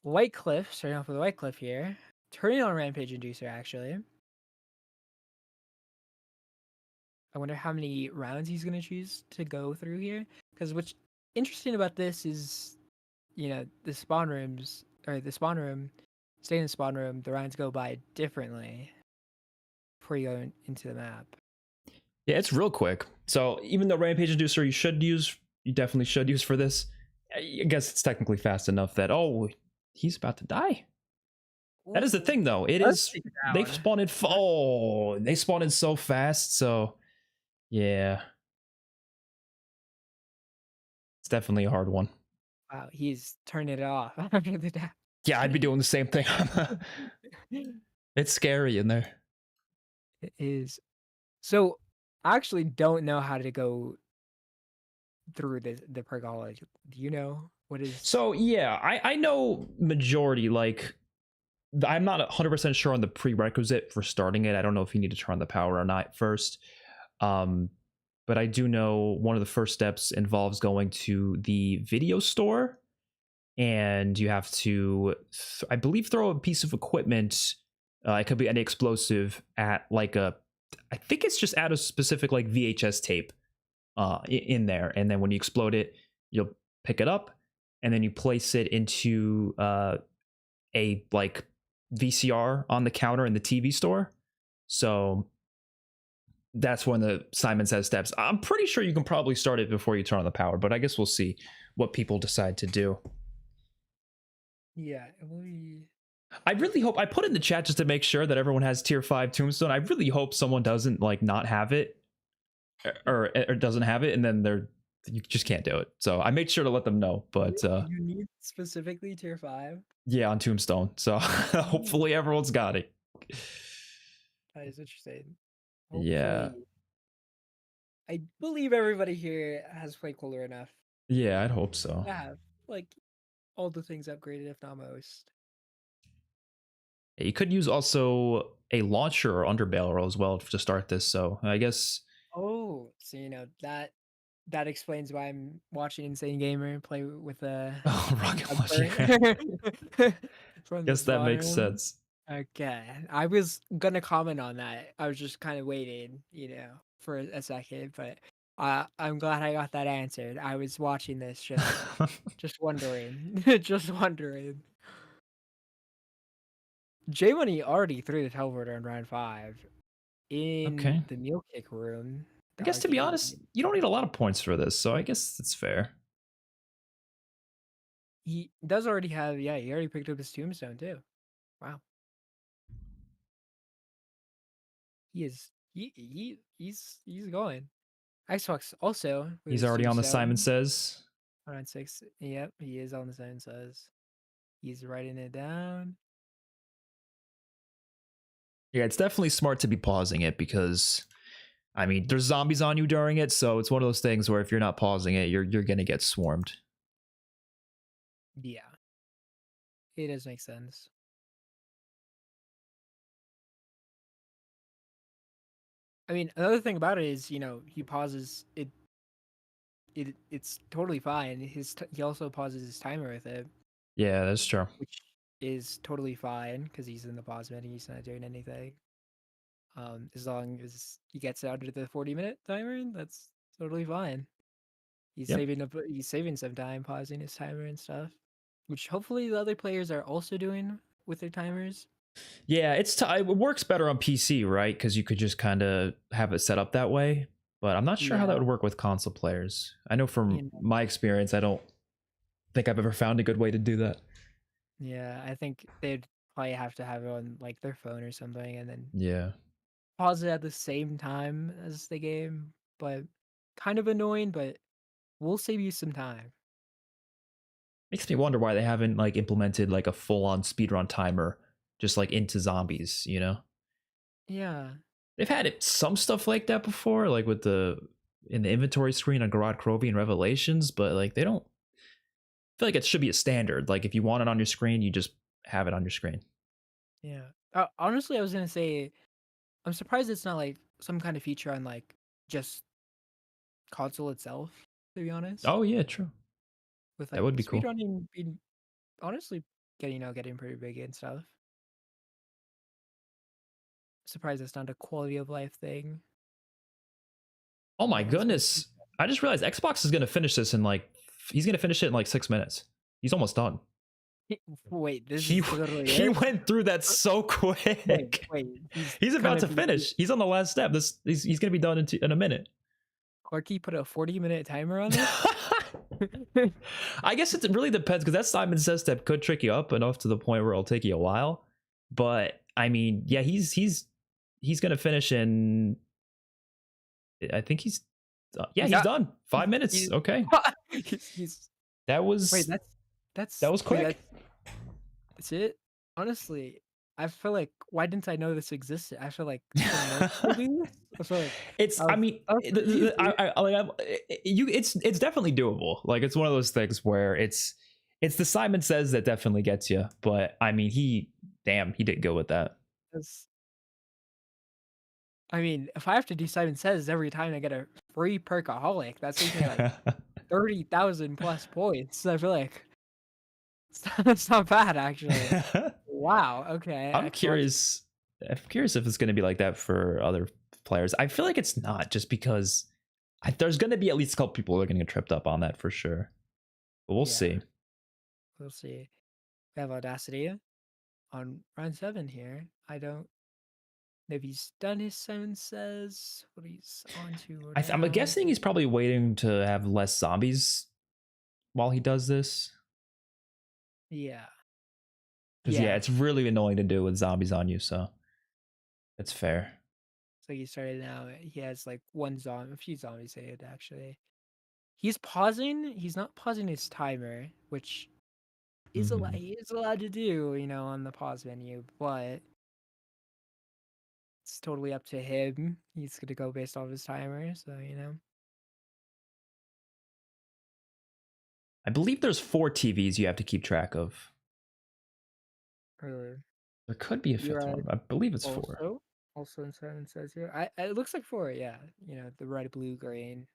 Speaker 1: White Cliff, starting off with White Cliff here. Turning on Rampage Inducer, actually. I wonder how many rounds he's going to choose to go through here. Because what's interesting about this is, you know, the spawn room, staying in the spawn room, the rounds go by differently before you go into the map.
Speaker 2: Yeah, it's real quick. So even though Rampage Inducer you definitely should use for this, I guess it's technically fast enough that, oh, he's about to die. That is the thing, though. They've spawned in, they spawned in so fast, so yeah. It's definitely a hard one.
Speaker 1: Wow, he's turning it off after the death.
Speaker 2: Yeah, I'd be doing the same thing. It's scary in there.
Speaker 1: It is. So, I actually don't know how to go through the Perkaholic. Do you know what is?
Speaker 2: So yeah, I know majority, like I'm not 100% sure on the prerequisite for starting it. I don't know if you need to turn on the power or not first. But I do know one of the first steps involves going to the video store, and you have to, I believe, throw a piece of equipment. It could be any explosive at like I think it's just at a specific like VHS tape in there, and then when you explode it, you'll pick it up, and then you place it into a like VCR on the counter in the TV store. So that's when the Simon Says steps. I'm pretty sure you can probably start it before you turn on the power, but I guess we'll see what people decide to do.
Speaker 1: Yeah, it will be.
Speaker 2: I really hope, I put in the chat just to make sure that everyone has tier 5 tombstone. I really hope someone doesn't like not have it or doesn't have it, and then you just can't do it. So I made sure to let them know, but
Speaker 1: You need specifically tier 5?
Speaker 2: yeah, on tombstone. So hopefully everyone's got it.
Speaker 1: That is interesting.
Speaker 2: Yeah.
Speaker 1: Hopefully- I believe everybody here has played Colder enough
Speaker 2: Yeah, I'd hope so.
Speaker 1: to have like all the things upgraded, if not most.
Speaker 2: You could use also a launcher or underbarrel as well to start this. So I guess.
Speaker 1: Oh, so you know that that explains why I'm watching Insane Gamer play with a
Speaker 2: Oh, rocket launch. Yeah.
Speaker 1: from the
Speaker 2: Guess that
Speaker 1: spawn
Speaker 2: makes
Speaker 1: room.
Speaker 2: sense.
Speaker 1: Okay, I was gonna comment on that. I was just kind of waiting, for a second, but I'm glad I got that answered. I was watching this just wondering, just wondering. J Money already threw the teleporter in round 5 in
Speaker 2: Okay.
Speaker 1: the meal kick room.
Speaker 2: I
Speaker 1: The
Speaker 2: guess to be
Speaker 1: arcade.
Speaker 2: honest, you don't need a lot of points for this, so I guess it's fair.
Speaker 1: He does already have, yeah, he already picked up his tombstone too. Wow. He's going. Xbox also with
Speaker 2: He's
Speaker 1: his
Speaker 2: already on the Simon
Speaker 1: tombstone.
Speaker 2: Says.
Speaker 1: Round 6. Yep, he is on the Simon Says. He's writing it down.
Speaker 2: Yeah, it's definitely smart to be pausing it because, I mean, there's zombies on you during it, so it's one of those things where if you're not pausing it, you're gonna get swarmed.
Speaker 1: Yeah. It does make sense. I mean, another thing about it is, he pauses it. It's totally fine. He also pauses his timer with it,
Speaker 2: Yeah, that's true.
Speaker 1: which is totally fine because he's in the pause menu. He's not doing anything. As long as he gets it under the 40-minute timer, that's totally fine. He's
Speaker 2: Yep.
Speaker 1: he's saving some time pausing his timer and stuff, which hopefully the other players are also doing with their timers.
Speaker 2: Yeah, it works better on PC, right? Because you could just kind of have it set up that way. But I'm not sure how that
Speaker 1: Yeah.
Speaker 2: would work with console players. I know from
Speaker 1: You know.
Speaker 2: my experience, I don't think I've ever found a good way to do that.
Speaker 1: Yeah, I think they'd probably have to have it on like their phone or something, and then
Speaker 2: Yeah.
Speaker 1: pause it at the same time as the game. But kind of annoying, but we'll save you some time.
Speaker 2: Makes me wonder why they haven't like implemented like a full-on speedrun timer just like into zombies, you know?
Speaker 1: Yeah.
Speaker 2: They've had some stuff like that before, like with in the inventory screen on Garage Krovi and Revelations, but like they don't feel like it should be a standard. Like if you want it on your screen, you just have it on your screen.
Speaker 1: Yeah. Honestly, I was gonna say I'm surprised it's not like some kind of feature on like just console itself. To be honest,
Speaker 2: Oh yeah, true.
Speaker 1: with
Speaker 2: That
Speaker 1: like
Speaker 2: would be cool.
Speaker 1: speedrunning being honestly getting pretty big and stuff. Surprised it's not a quality of life thing.
Speaker 2: Oh my
Speaker 1: It's gonna
Speaker 2: goodness. I just realized Xbox is going to finish this in like he's going to finish it in like 6 minutes. He's almost done.
Speaker 1: Wait, this
Speaker 2: He
Speaker 1: is literally
Speaker 2: he
Speaker 1: it?
Speaker 2: went through that so quick.
Speaker 1: Wait,
Speaker 2: He's about to
Speaker 1: gonna be-
Speaker 2: finish. He's on the last step. He's going to be done in a minute.
Speaker 1: Clarky put a 40-minute timer on this?
Speaker 2: I guess it really depends because that Simon Says step could trick you up enough to the point where it'll take you a while. But I mean, yeah, he's gonna finish in. I think he's he's done. 5 minutes. Okay,
Speaker 1: He's
Speaker 2: that was
Speaker 1: wait, that's
Speaker 2: that was
Speaker 1: wait,
Speaker 2: quick.
Speaker 1: that's it. Honestly, I feel like why didn't I know this existed? I feel like someone else would do this. I feel like
Speaker 2: It's. I mean, it's definitely doable. Like it's one of those things where it's the Simon Says that definitely gets you. But I mean, he did good with that.
Speaker 1: I mean, if I have to do Simon Says every time I get a free Perkaholic, that's like 30,000 plus points. I feel like that's not bad actually. Wow. Okay.
Speaker 2: I'm curious. I'm curious if it's going to be like that for other players. I feel like it's not, just because there's going to be at least a couple people that are going to get tripped up on that for sure. But we'll see.
Speaker 1: We'll see. We have Audacity on round 7 here. I don't know if he's done his Simon Says, what he's on to.
Speaker 2: I'm guessing he's probably waiting to have less zombies while he does this.
Speaker 1: Yeah.
Speaker 2: Because yeah, it's really annoying to do with zombies on you, so it's fair.
Speaker 1: So he started now. He has like a few zombies hit actually. He's pausing. He's not pausing his timer, which is he is allowed to do, on the pause menu, but it's totally up to him. He's gonna go based off his timer, so
Speaker 2: I believe there's 4 TVs you have to keep track of.
Speaker 1: There
Speaker 2: could be a 5th one. I believe it's 4.
Speaker 1: Also in Simon Says here. It looks like 4, yeah. The red, blue, green.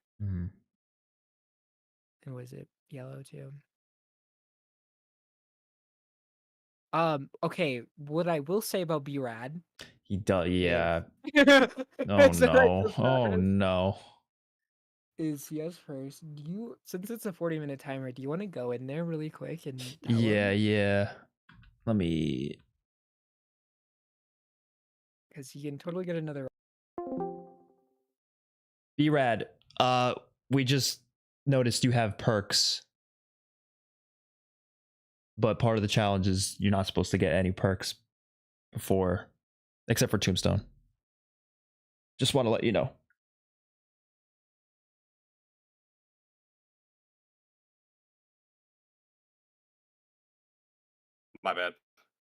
Speaker 1: And was it yellow too? Okay, what I will say about B-Rad
Speaker 2: He does.
Speaker 1: is
Speaker 2: Yeah. Oh
Speaker 1: so I
Speaker 2: no.
Speaker 1: just
Speaker 2: Oh
Speaker 1: noticed
Speaker 2: no.
Speaker 1: is yes first. Do you, since it's a 40-minute timer, do you want to go in there really quick and tell
Speaker 2: Yeah.
Speaker 1: him?
Speaker 2: Yeah. Let me.
Speaker 1: Because he can totally get another.
Speaker 2: B-Rad. We just noticed you have perks, but part of the challenge is you're not supposed to get any perks before, except for Tombstone. Just want to let you know.
Speaker 3: My bad.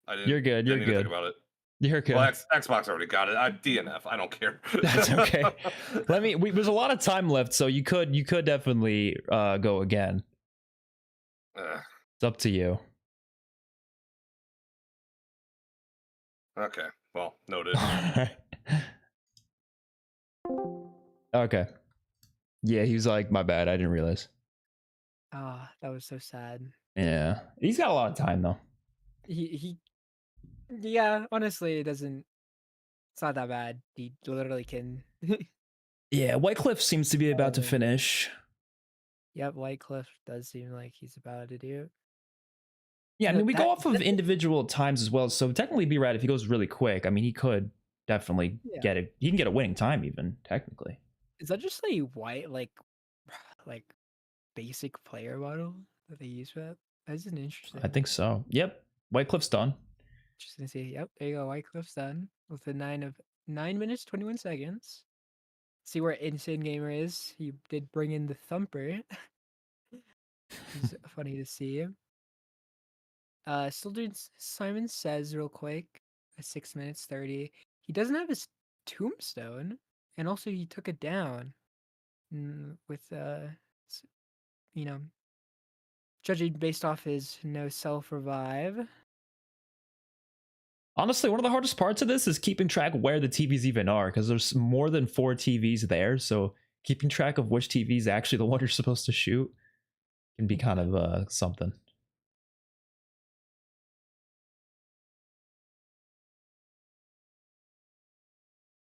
Speaker 3: I didn't.
Speaker 2: You're good. You're
Speaker 3: Didn't even
Speaker 2: good.
Speaker 3: think about it.
Speaker 2: You're good.
Speaker 3: Well, Xbox already got it. I DNF. I don't care.
Speaker 2: That's okay. Let me. There's a lot of time left, so you could definitely go again. It's up to you.
Speaker 3: Okay. Well, noted.
Speaker 2: Okay. Yeah, he was like, my bad. I didn't realize.
Speaker 1: Ah, that was so sad.
Speaker 2: Yeah, he's got a lot of time though.
Speaker 1: Yeah, honestly, it doesn't. It's not that bad. He literally can.
Speaker 2: Yeah, Whitecliff seems to be about to
Speaker 1: Um,
Speaker 2: finish.
Speaker 1: Yep, Whitecliff does seem like he's about to do it.
Speaker 2: Yeah, I
Speaker 1: No,
Speaker 2: mean, we go
Speaker 1: that
Speaker 2: off of individual times as well. So technically, B-Rad, if he goes really quick, I mean, he could definitely
Speaker 1: Yeah.
Speaker 2: get it. He can get a winning time even technically.
Speaker 1: Is that just a white like basic player model that they use for that? That's an interesting.
Speaker 2: I think so. Yep, Whitecliff's done.
Speaker 1: Just gonna see. Yep, there you go. Whitecliff's done with a 9 minutes 21 seconds. See where Insane Gamer is. He did bring in the thumper. It's funny to see. Still doing Simon Says real quick. 6 minutes 30. He doesn't have his tombstone, and also he took it down with you know, judging based off his no self revive.
Speaker 2: Honestly, one of the hardest parts of this is keeping track of where the TVs even are, because there's more than 4 TVs there. So keeping track of which TV is actually the one you're supposed to shoot can be kind of something.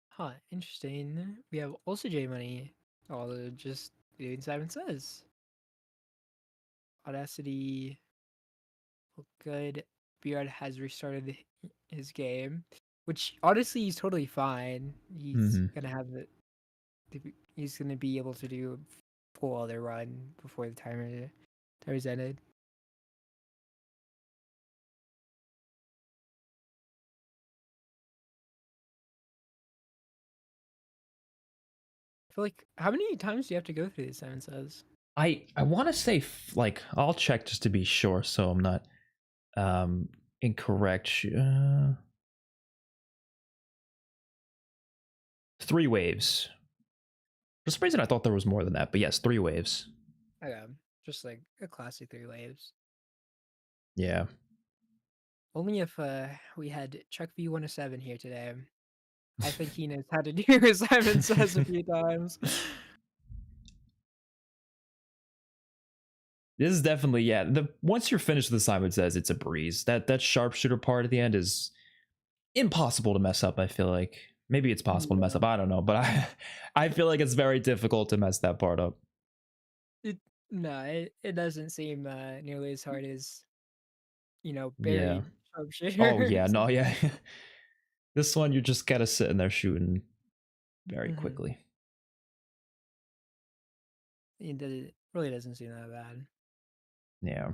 Speaker 1: Huh, interesting. We have also J Money. Although just doing Simon Says. Audacity look good. Beard has restarted his game, which honestly he's totally fine. He's gonna have he's gonna be able to do a full other run before the timer's ended. I feel like, how many times do you have to go through this? Simon Says.
Speaker 2: I want to say like I'll check just to be sure, so I'm not incorrect. 3 waves. For some reason, I thought there was more than that, but yes, 3 waves.
Speaker 1: Okay, just like a classic 3 waves.
Speaker 2: Yeah.
Speaker 1: Only if we had Chuck V107 here today. I think he knows how to do Simon Says a few times.
Speaker 2: This is definitely, yeah. Once you're finished with the Simon Says, it's a breeze. That sharpshooter part at the end is impossible to mess up. I feel like maybe it's possible to mess up. I don't know, but I feel like it's very difficult to mess that part up.
Speaker 1: It doesn't seem nearly as hard as
Speaker 2: Yeah.
Speaker 1: buried sharpshooters.
Speaker 2: Oh yeah, no, yeah. This one you're just gotta sit in there shooting very quickly.
Speaker 1: It really doesn't seem that bad.
Speaker 2: Yeah.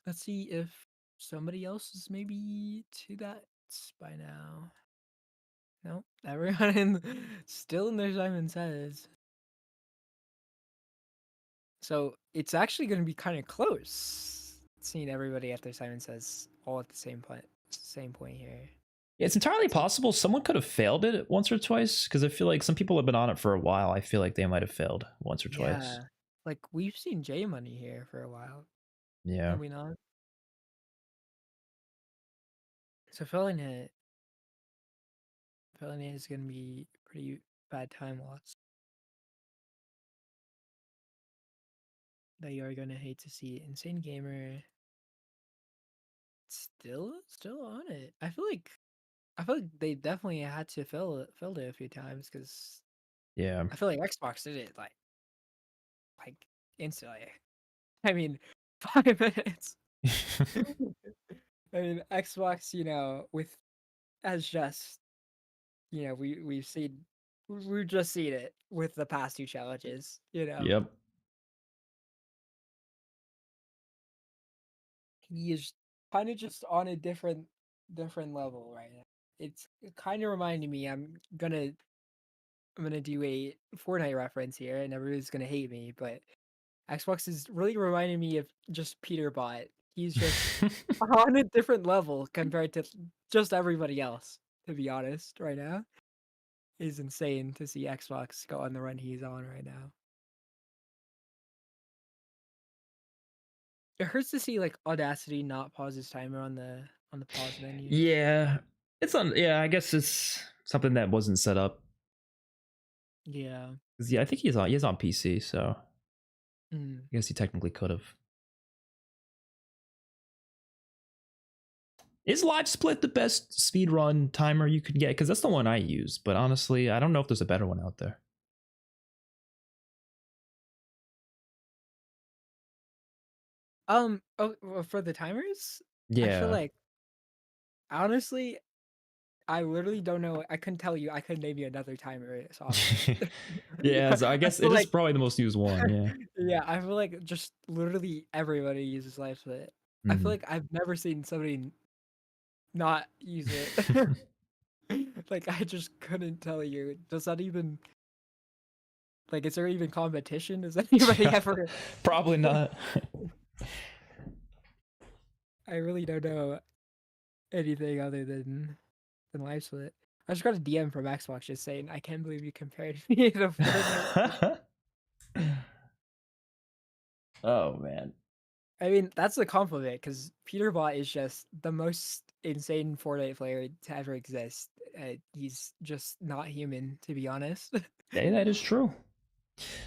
Speaker 1: Let's see if somebody else is maybe to that by now. Nope, everyone still in their Simon Says. So it's actually going to be kind of close, seeing everybody at their Simon Says all at the same point here.
Speaker 2: Yeah, it's entirely possible someone could have failed it once or twice, because I feel like some people have been on it for a while. I feel like they might have failed once or twice.
Speaker 1: Yeah, like we've seen J Money here for a while.
Speaker 2: Yeah.
Speaker 1: Have we not? So filling it is going to be pretty bad time loss. that you're gonna hate to see. Insane Gamer still on it. I feel like they definitely had to filled it a few times because
Speaker 2: Yeah.
Speaker 1: I feel like Xbox did it like instantly. I mean, 5 minutes. I mean, Xbox, with as just we've just seen it with the past two challenges.
Speaker 2: Yep.
Speaker 1: He is kind of just on a different level right now. It's kind of reminding me. I'm gonna do a Fortnite reference here, and everybody's gonna hate me, but Xbox is really reminding me of just Peter Bot. He's just on a different level compared to just everybody else. To be honest, right now, it's insane to see Xbox go on the run he's on right now. It hurts to see like Audacity not pause his timer on the pause menu.
Speaker 2: Yeah. I guess it's something that wasn't set up.
Speaker 1: Yeah.
Speaker 2: Yeah, I think he's on PC, so
Speaker 1: Mm.
Speaker 2: I guess he technically could have. Is Live Split the best speedrun timer you could get? Because that's the one I use, but honestly, I don't know if there's a better one out there.
Speaker 1: Well, for the timers,
Speaker 2: Yeah.
Speaker 1: I feel like honestly, I literally don't know. I couldn't tell you. I couldn't name you another timer software.
Speaker 2: Yeah, so I guess it is
Speaker 1: like,
Speaker 2: probably the most used one. Yeah.
Speaker 1: yeah, I feel like just literally everybody uses Live Split. I feel like I've never seen somebody not use it. Like I just couldn't tell you. Does that even like is there even competition? Does anybody ever
Speaker 2: Probably not.
Speaker 1: I really don't know anything other than Live Split. I just got a DM from Xbox just saying, I can't believe you compared me to Fortnite.
Speaker 2: Oh man.
Speaker 1: I mean, that's a compliment because Peterbot is just the most insane Fortnite player to ever exist. He's just not human, to be honest.
Speaker 2: Yeah, that is true.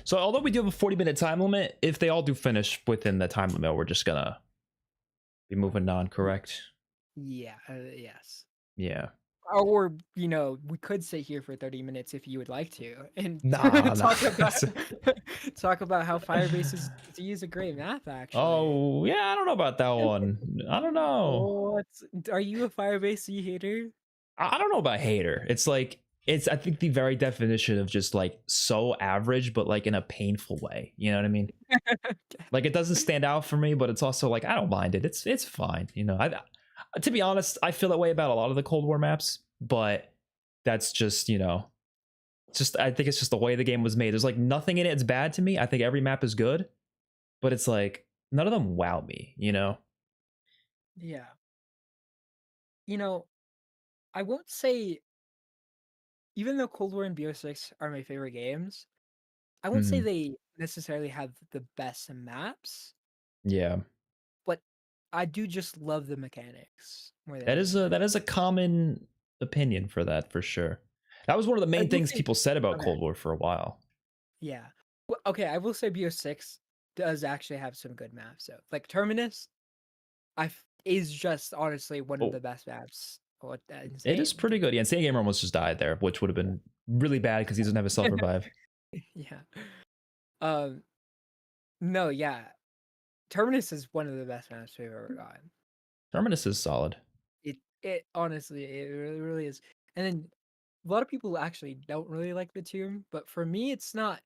Speaker 2: So although we do have a 40-minute time limit, if they all do finish within the time limit, we're just gonna be moving on, correct?
Speaker 1: Yeah, yes.
Speaker 2: Yeah.
Speaker 1: Or, we could sit here for 30 minutes if you would like to and talk about how Firebase is a great map, actually.
Speaker 2: Oh, yeah, I don't know about that one. I don't know.
Speaker 1: Are you a Firebase hater?
Speaker 2: I don't know about hater. It's like, I think the very definition of just like so average, but like in a painful way. You know what I mean? Like it doesn't stand out for me, but it's also like, I don't mind it. It's fine. To be honest, I feel that way about a lot of the Cold War maps, but that's just, I think it's just the way the game was made. There's like nothing in it. It's bad to me. I think every map is good, but it's like none of them wow me,
Speaker 1: Yeah. I won't say, even though Cold War and BO6 are my favorite games, I won't say they necessarily have the best maps.
Speaker 2: Yeah.
Speaker 1: But I do just love the mechanics more than
Speaker 2: That is a common opinion for that, for sure. That was one of the main things people said about Cold War for a while.
Speaker 1: Yeah. Well, okay, I will say BO6 does actually have some good maps though. Like Terminus, is just honestly one of the best maps.
Speaker 2: It is pretty good. Yeah, Insane Gamer almost just died there, which would have been really bad because he doesn't have a self-revive.
Speaker 1: Yeah. No, yeah. Terminus is one of the best maps we've ever gotten.
Speaker 2: Terminus is solid.
Speaker 1: It honestly, it really is. And then a lot of people actually don't really like the Tomb, but for me, it's not.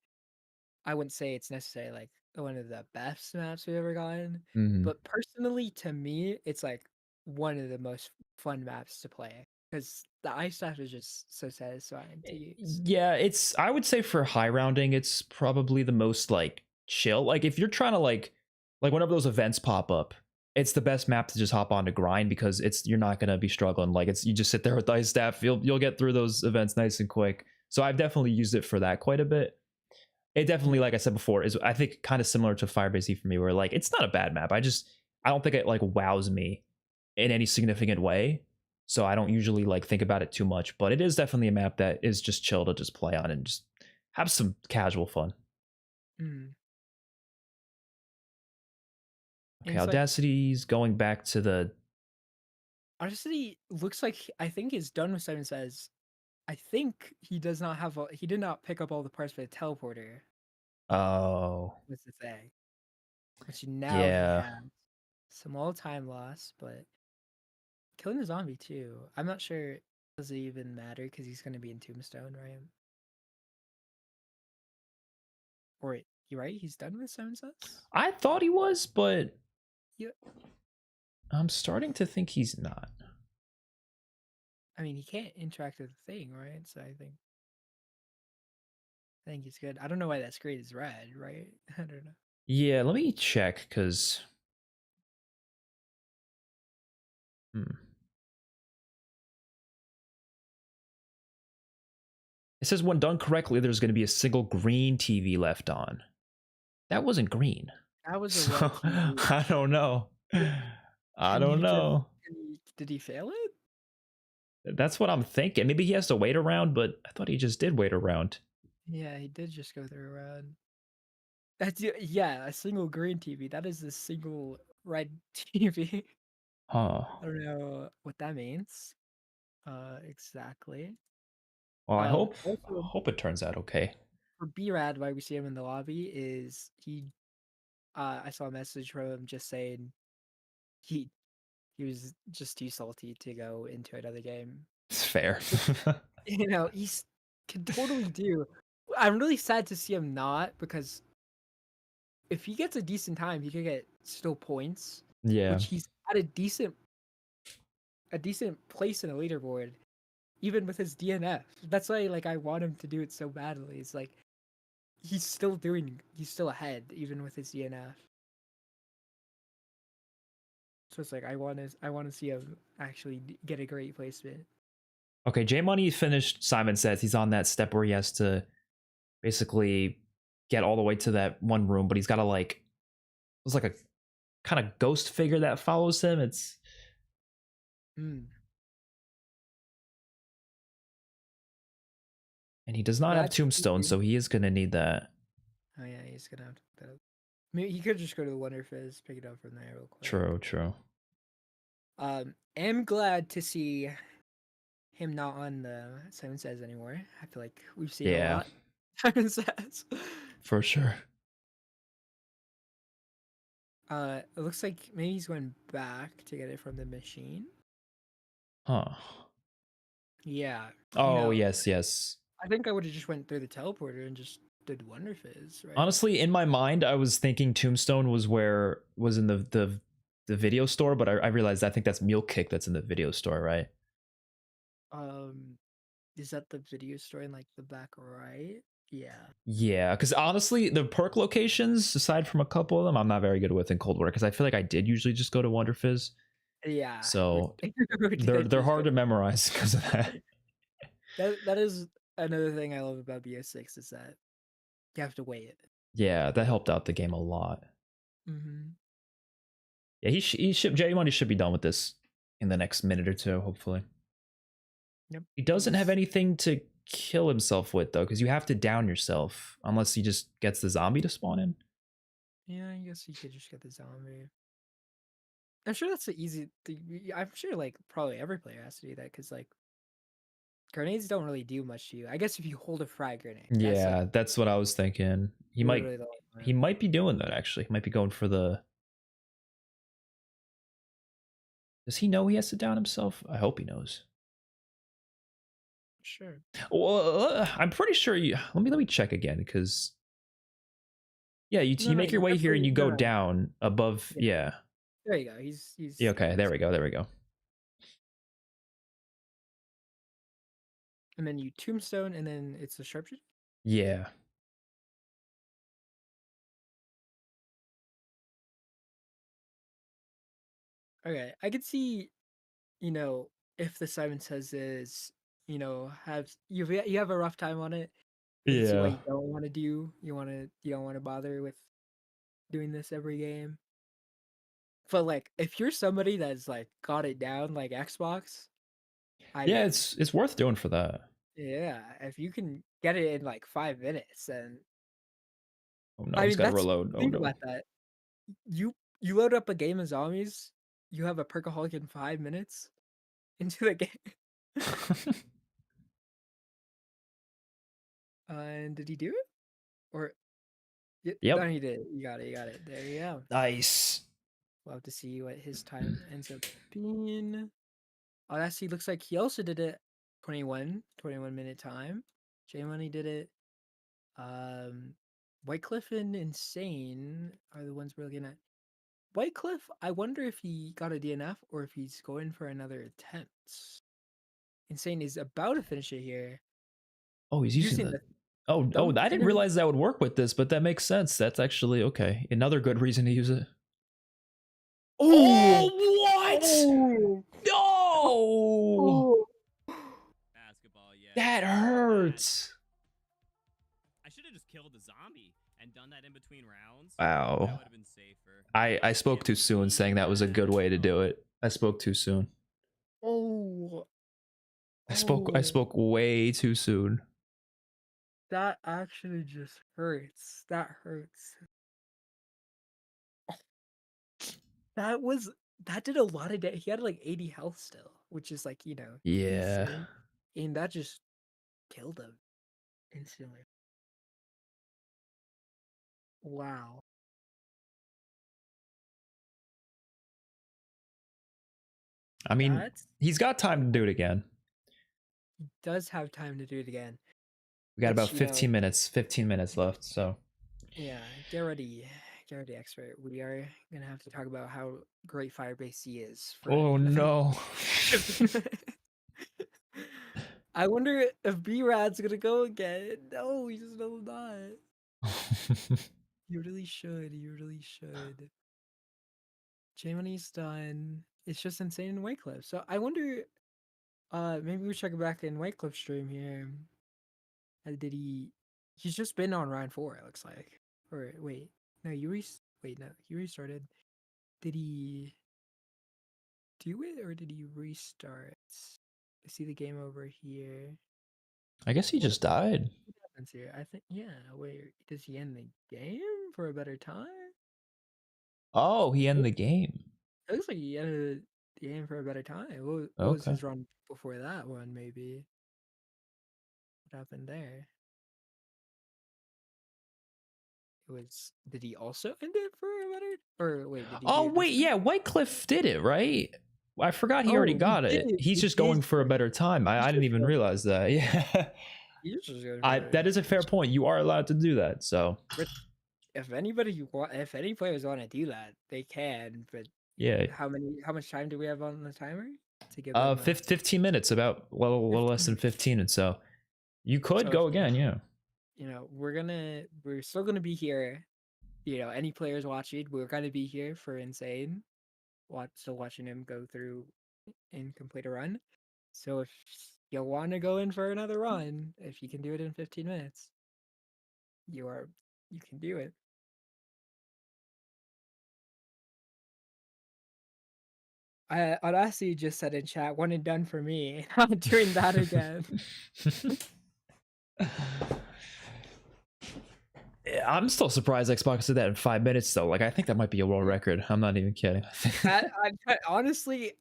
Speaker 1: I wouldn't say it's necessarily like one of the best maps we've ever gotten, but personally, to me, it's like one of the most fun maps to play because the ice staff is just so satisfying to use.
Speaker 2: Yeah, I would say for high rounding, it's probably the most like chill. Like if you're trying to like whenever those events pop up, it's the best map to just hop on to grind because you're not gonna be struggling. Like you just sit there with the ice staff, you'll get through those events nice and quick. So I've definitely used it for that quite a bit. It definitely, like I said before, is I think kind of similar to Firebase for me, where like it's not a bad map. I don't think it like wows me in any significant way. So I don't usually like think about it too much, but it is definitely a map that is just chill to just play on and just have some casual fun.
Speaker 1: And
Speaker 2: Okay,
Speaker 1: it's like,
Speaker 2: Audacity's going back to the.
Speaker 1: honestly, looks like I think he's done with Simon Says. I think he does not have. He did not pick up all the parts for the teleporter.
Speaker 2: Oh,
Speaker 1: Was the thing, which now he
Speaker 2: yeah.
Speaker 1: has. Small time loss, but killing the zombie too. I'm not sure. Does it even matter because he's gonna be in Tombstone, right? Or you right? He's done with Simon Says.
Speaker 2: I thought he was, but
Speaker 1: Yeah.
Speaker 2: I'm starting to think he's not.
Speaker 1: I mean, he can't interact with the thing, right? So I think he's good. I don't know why that screen is red, right? I don't know.
Speaker 2: Yeah, let me check because. It says when done correctly, there's going to be a single green TV left on. That wasn't green.
Speaker 1: That was a
Speaker 2: So,
Speaker 1: red TV.
Speaker 2: I don't know. I don't know.
Speaker 1: Did he fail it?
Speaker 2: That's what I'm thinking. Maybe he has to wait around, but I thought he just did wait around.
Speaker 1: Yeah, he did just go through a run. That's yeah, a single green TV. That is a single red TV.
Speaker 2: Huh.
Speaker 1: I don't know what that means. Exactly.
Speaker 2: Well, I
Speaker 1: Also,
Speaker 2: hope it turns out okay.
Speaker 1: for B-Rad, why we see him in the lobby is I saw a message from him just saying he was just too salty to go into another game.
Speaker 2: It's fair.
Speaker 1: You know, he's can totally do. I'm really sad to see him not, because if he gets a decent time, he could get still points.
Speaker 2: Yeah.
Speaker 1: Which he's at a decent place in the leaderboard, even with his DNF. That's why I want him to do it so badly. It's like he's still ahead even with his DNF. So it's like I want to see him actually get a great placement.
Speaker 2: Okay, J Money finished. Simon Says he's on that step where he has to basically get all the way to that one room, but he's got to it's like a kind of ghost figure that follows him. It's and he does not have Tombstone, so he is gonna need that.
Speaker 1: Oh yeah, he's gonna have to pick that up. Maybe he could just go to the Wonder Fizz, pick it up from there real quick.
Speaker 2: True.
Speaker 1: Am glad to see him not on the Simon Says anymore. I feel like we've seen a lot. Simon Says.
Speaker 2: For sure.
Speaker 1: It looks like maybe he's going back to get it from the machine.
Speaker 2: Huh.
Speaker 1: Yeah.
Speaker 2: Oh, yes.
Speaker 1: I think I would have just went through the teleporter and just did Wonder Fizz, right?
Speaker 2: Honestly, in my mind, I was thinking Tombstone was in the video store, but I realized I think that's Mule Kick that's in the video store, right?
Speaker 1: Is that the video store in the back right? Yeah.
Speaker 2: Yeah, because honestly, the perk locations, aside from a couple of them, I'm not very good with in Cold War, because I feel like I did usually just go to Wonder Fizz.
Speaker 1: Yeah.
Speaker 2: So they're hard to memorize because of that.
Speaker 1: That is another thing I love about BO6 is that you have to wait.
Speaker 2: Yeah, that helped out the game a lot.
Speaker 1: Mm-hmm.
Speaker 2: Yeah, J Money should be done with this in the next minute or two, hopefully.
Speaker 1: Yep.
Speaker 2: He doesn't have anything to kill himself with, though, because you have to down yourself unless he just gets the zombie to spawn in.
Speaker 1: Yeah, I guess you could just get the zombie. I'm sure that's the easy thing. I'm sure probably every player has to do that, because grenades don't really do much to you. I guess if you hold a frag grenade.
Speaker 2: Yeah, that's what I was thinking. He might be doing that, actually. He might be going for the... Does he know he has to down himself? I hope he knows.
Speaker 1: Sure.
Speaker 2: Well, I'm pretty sure you... Let me check again, because... Yeah, you make your way here and you go down above... Yeah.
Speaker 1: There you go. He's
Speaker 2: yeah, okay, there we go.
Speaker 1: And then you tombstone, and then it's a sharpshooter?
Speaker 2: Yeah.
Speaker 1: Okay, I could see, if the Simon Says is, you have a rough time on it. I can see what you don't want to do. You don't want to bother with doing this every game. But if you're somebody that's got it down like Xbox,
Speaker 2: yeah, it's worth doing for that.
Speaker 1: Yeah, if you can get it in 5 minutes, then
Speaker 2: oh no, he's got to reload.
Speaker 1: Think about that. You load up a game of zombies, you have a Perkaholic in 5 minutes into the game. And did he do it? Or
Speaker 2: Yep.
Speaker 1: no, he did. You got it. You got it. There you go.
Speaker 2: Nice.
Speaker 1: We'll have to see what his time ends up being. Oh, that's he looks like he also did it 21 minute time. J Money did it. Whitecliff and Insane are the ones we're looking at. Whitecliff, I wonder if he got a DNF or if he's going for another attempt. Insane is about to finish it here.
Speaker 2: Oh, he's using the. Oh, I didn't realize that would work with this, but that makes sense. That's actually okay. Another good reason to use it. Oh, what?
Speaker 1: Oh,
Speaker 2: No!
Speaker 6: Basketball, yeah.
Speaker 2: That hurts.
Speaker 6: I should have just killed the zombie and done that in between rounds.
Speaker 2: Wow.
Speaker 6: That would have been safer.
Speaker 2: I spoke too soon saying that was a good way to do it. I spoke too soon.
Speaker 1: Oh.
Speaker 2: I spoke way too soon.
Speaker 1: That actually just hurts. That hurts. That did a lot of damage. He had like 80 health still, which is like,
Speaker 2: Yeah.
Speaker 1: decent. And that just killed him instantly. Wow.
Speaker 2: I mean, he's got time to do it again.
Speaker 1: He does have time to do it again.
Speaker 2: We got about 15 minutes. 15 minutes left, so.
Speaker 1: Yeah, get ready, expert. We are gonna have to talk about how great Firebase is.
Speaker 2: Oh no.
Speaker 1: I wonder if B-Rad's gonna go again. No, he just knows not. You really should. You really should. J-Money's done. It's just insane in Whitecliff. So I wonder, maybe we check back in Whitecliff stream here. Did he's just been on round 4, it looks like. Or wait, no, you restarted. Did he do it or did he restart? I see the game over here.
Speaker 2: I guess he just died.
Speaker 1: What happens here? I think, yeah, wait, does he end the game for a better time?
Speaker 2: Oh, he ended the game.
Speaker 1: It looks like he ended the game for a better time. What was his run before that one, maybe? What happened there? Did he also end it for a better, or wait, did he
Speaker 2: Oh, wait, yeah, Whitecliff did it, right? I forgot he already got it. He's just going for a better time. I didn't even realize that. Yeah. That is a fair point. You are allowed to do that, so.
Speaker 1: If any players want to do that, they can, but
Speaker 2: yeah.
Speaker 1: How much time do we have on the timer to give
Speaker 2: 15 minutes, about a little less than 15, and so you could go again, yeah.
Speaker 1: We're still gonna be here. Any players watching, we're gonna be here for Insane. Still watching him go through and complete a run. So if you want to go in for another run, if you can do it in 15 minutes, you can do it. Audacity just said in chat, one and done for me. I'm doing that again.
Speaker 2: I'm still surprised Xbox did that in 5 minutes, though. Like, I think that might be a world record. I'm not even kidding.
Speaker 1: Honestly,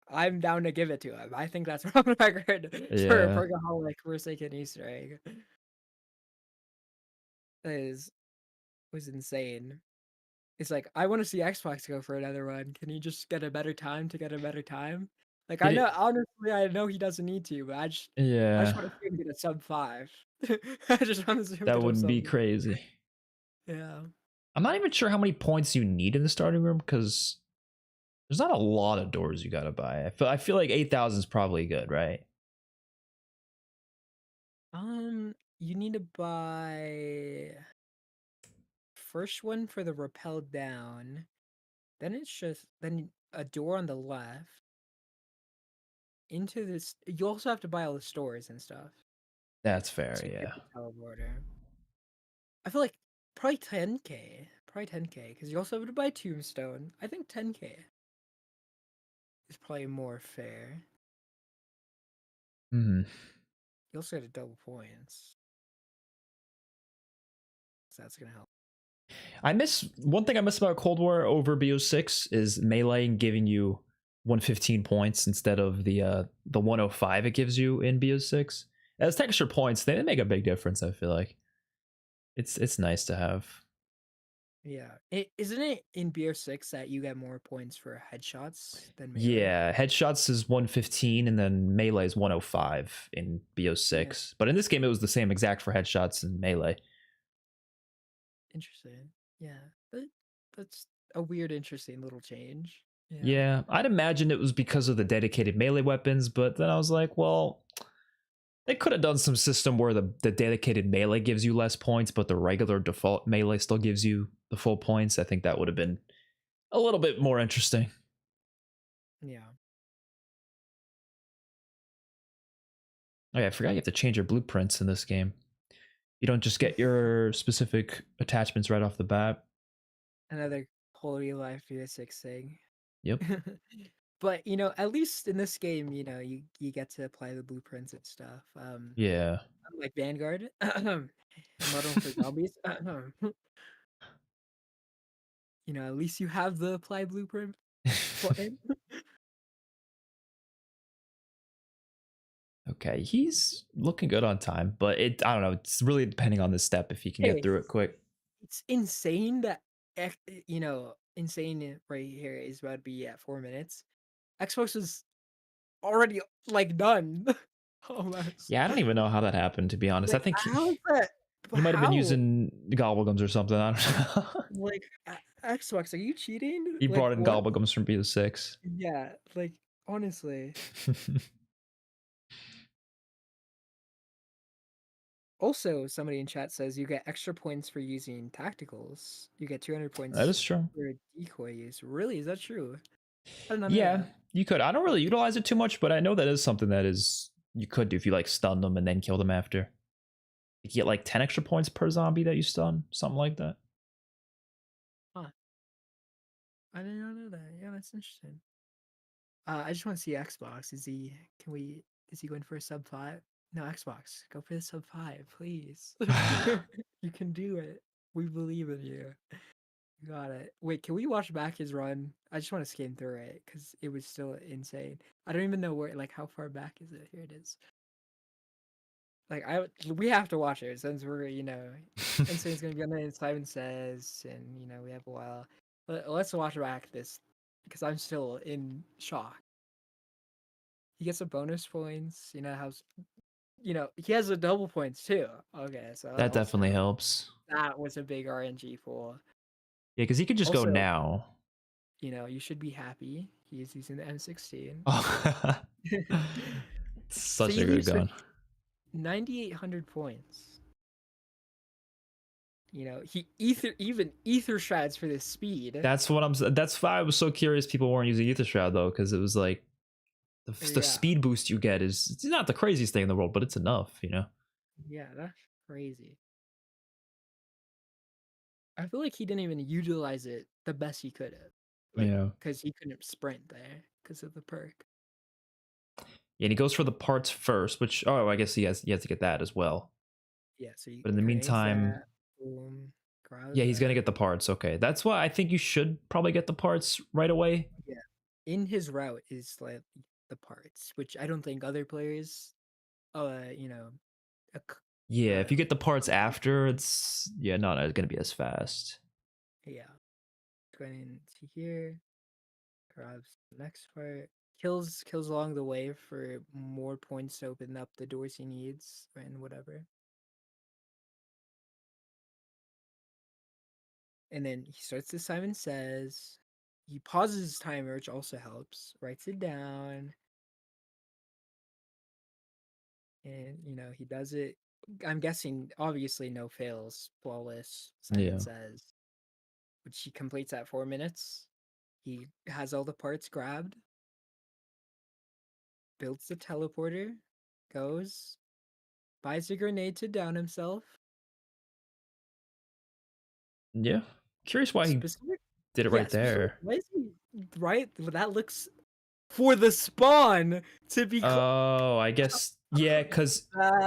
Speaker 1: I'm down to give it to him. I think that's a world record for Perkaholic Forsaken Easter egg. That was insane. It's like, I want to see Xbox go for another run. Can he just get a better time to get a better time? Like, I know, honestly, I know he doesn't need to, but I just want to see him get a sub 5. I just want to see him
Speaker 2: that would be crazy.
Speaker 1: Yeah.
Speaker 2: I'm not even sure how many points you need in the starting room, because there's not a lot of doors you gotta buy. I feel like 8,000 is probably good, right?
Speaker 1: You need to buy first one for the rappel down, then a door on the left. Into this, you also have to buy all the stores and stuff.
Speaker 2: That's fair, yeah.
Speaker 1: Teleporter. I feel like probably 10k, because you also have to buy Tombstone. I think 10k is probably more fair.
Speaker 2: You
Speaker 1: also got to double points, so that's gonna help.
Speaker 2: One thing I miss about Cold War over BO6 is meleeing giving you 115 points instead of the 105 it gives you in BO6. As texture points, they make a big difference. I feel like it's nice to have.
Speaker 1: Yeah. Isn't it in BO6 that you get more points for headshots than melee?
Speaker 2: Yeah, headshots is 115 and then melee is 105 in BO6. But in this game, it was the same exact for headshots and melee.
Speaker 1: Interesting. Yeah. That's a weird, interesting little change.
Speaker 2: Yeah, I'd imagine it was because of the dedicated melee weapons, but then I was like, well, they could have done some system where the dedicated melee gives you less points, but the regular default melee still gives you the full points. I think that would have been a little bit more interesting.
Speaker 1: Yeah.
Speaker 2: Oh yeah, I forgot you have to change your blueprints in this game. You don't just get your specific attachments right off the bat.
Speaker 1: Another quality of life BO6 thing.
Speaker 2: Yep.
Speaker 1: But at least in this game, you get to apply the blueprints and stuff.
Speaker 2: Yeah.
Speaker 1: Like Vanguard, Modern for Zombies. At least you have the apply blueprint button.
Speaker 2: Okay, he's looking good on time, but I don't know. It's really depending on this step if he can get through it quick.
Speaker 1: It's insane that insane right here is about to be at 4 minutes. Xbox is already like done. Almost.
Speaker 2: Yeah, I don't even know how that happened, to be honest.
Speaker 1: Like,
Speaker 2: I think
Speaker 1: how is that?
Speaker 2: he might have been
Speaker 1: How?
Speaker 2: using gobblegums or something. I don't know.
Speaker 1: Like Xbox, are you cheating?
Speaker 2: He
Speaker 1: Like,
Speaker 2: brought in
Speaker 1: what?
Speaker 2: gobblegums from BO6.
Speaker 1: Yeah, like honestly. Also, somebody in chat says you get extra points for using tacticals. You get 200 points.
Speaker 2: That is true.
Speaker 1: For decoy use. Really? Is that true? I did not know
Speaker 2: Yeah,
Speaker 1: that.
Speaker 2: you could. I don't really utilize it too much, but I know that is something that you could do if you like stun them and then kill them after. You get like 10 extra points per zombie that you stun, something like that.
Speaker 1: Huh. I did not know that. Yeah, that's interesting. I just want to see Xbox. Is he going for a sub 5? No, Xbox, go for the sub 5, please. You can do it. We believe in you. You got it. Wait, can we watch back his run? I just want to skim through it because it was still insane. I don't even know how far back is it? Here it is. Like we have to watch it since we're Insane's gonna be on it. Simon Says, and we have a while. Let's watch back this because I'm still in shock. He gets a bonus points. He has a double points too. Okay, so
Speaker 2: that definitely helps.
Speaker 1: That was a big RNG for.
Speaker 2: Yeah, because he could just go now.
Speaker 1: You should be happy. He is using the M16.
Speaker 2: Oh. Such a good gun.
Speaker 1: 9,800 points. He ether shreds for this speed.
Speaker 2: That's why I was so curious people weren't using ether shroud though, because it was like the speed boost you get it's not the craziest thing in the world, but it's enough,
Speaker 1: Yeah, that's crazy. I feel like he didn't even utilize it the best he could have.
Speaker 2: Yeah.
Speaker 1: Because he couldn't sprint there because of the perk.
Speaker 2: Yeah, and he goes for the parts first, which I guess he has to get that as well.
Speaker 1: Yeah, so
Speaker 2: but in the meantime, yeah, he's gonna get the parts. Okay, that's why I think you should probably get the parts right away.
Speaker 1: Yeah, in his route is like the parts, which I don't think other players,
Speaker 2: yeah, if you get the parts after, it's not gonna be as fast.
Speaker 1: Yeah, going into here, grabs the next part, kills along the way for more points to open up the doors he needs and whatever. And then he starts the Simon Says. He pauses his timer, which also helps. Writes it down. And, he does it. I'm guessing, obviously, no fails. Flawless, Simon Says. Which he completes at 4 minutes. He has all the parts grabbed. Builds the teleporter. Goes. Buys a grenade to down himself.
Speaker 2: Yeah. Curious why he did it right there.
Speaker 1: Why is he right? That looks for the spawn to be.
Speaker 2: Oh, I guess because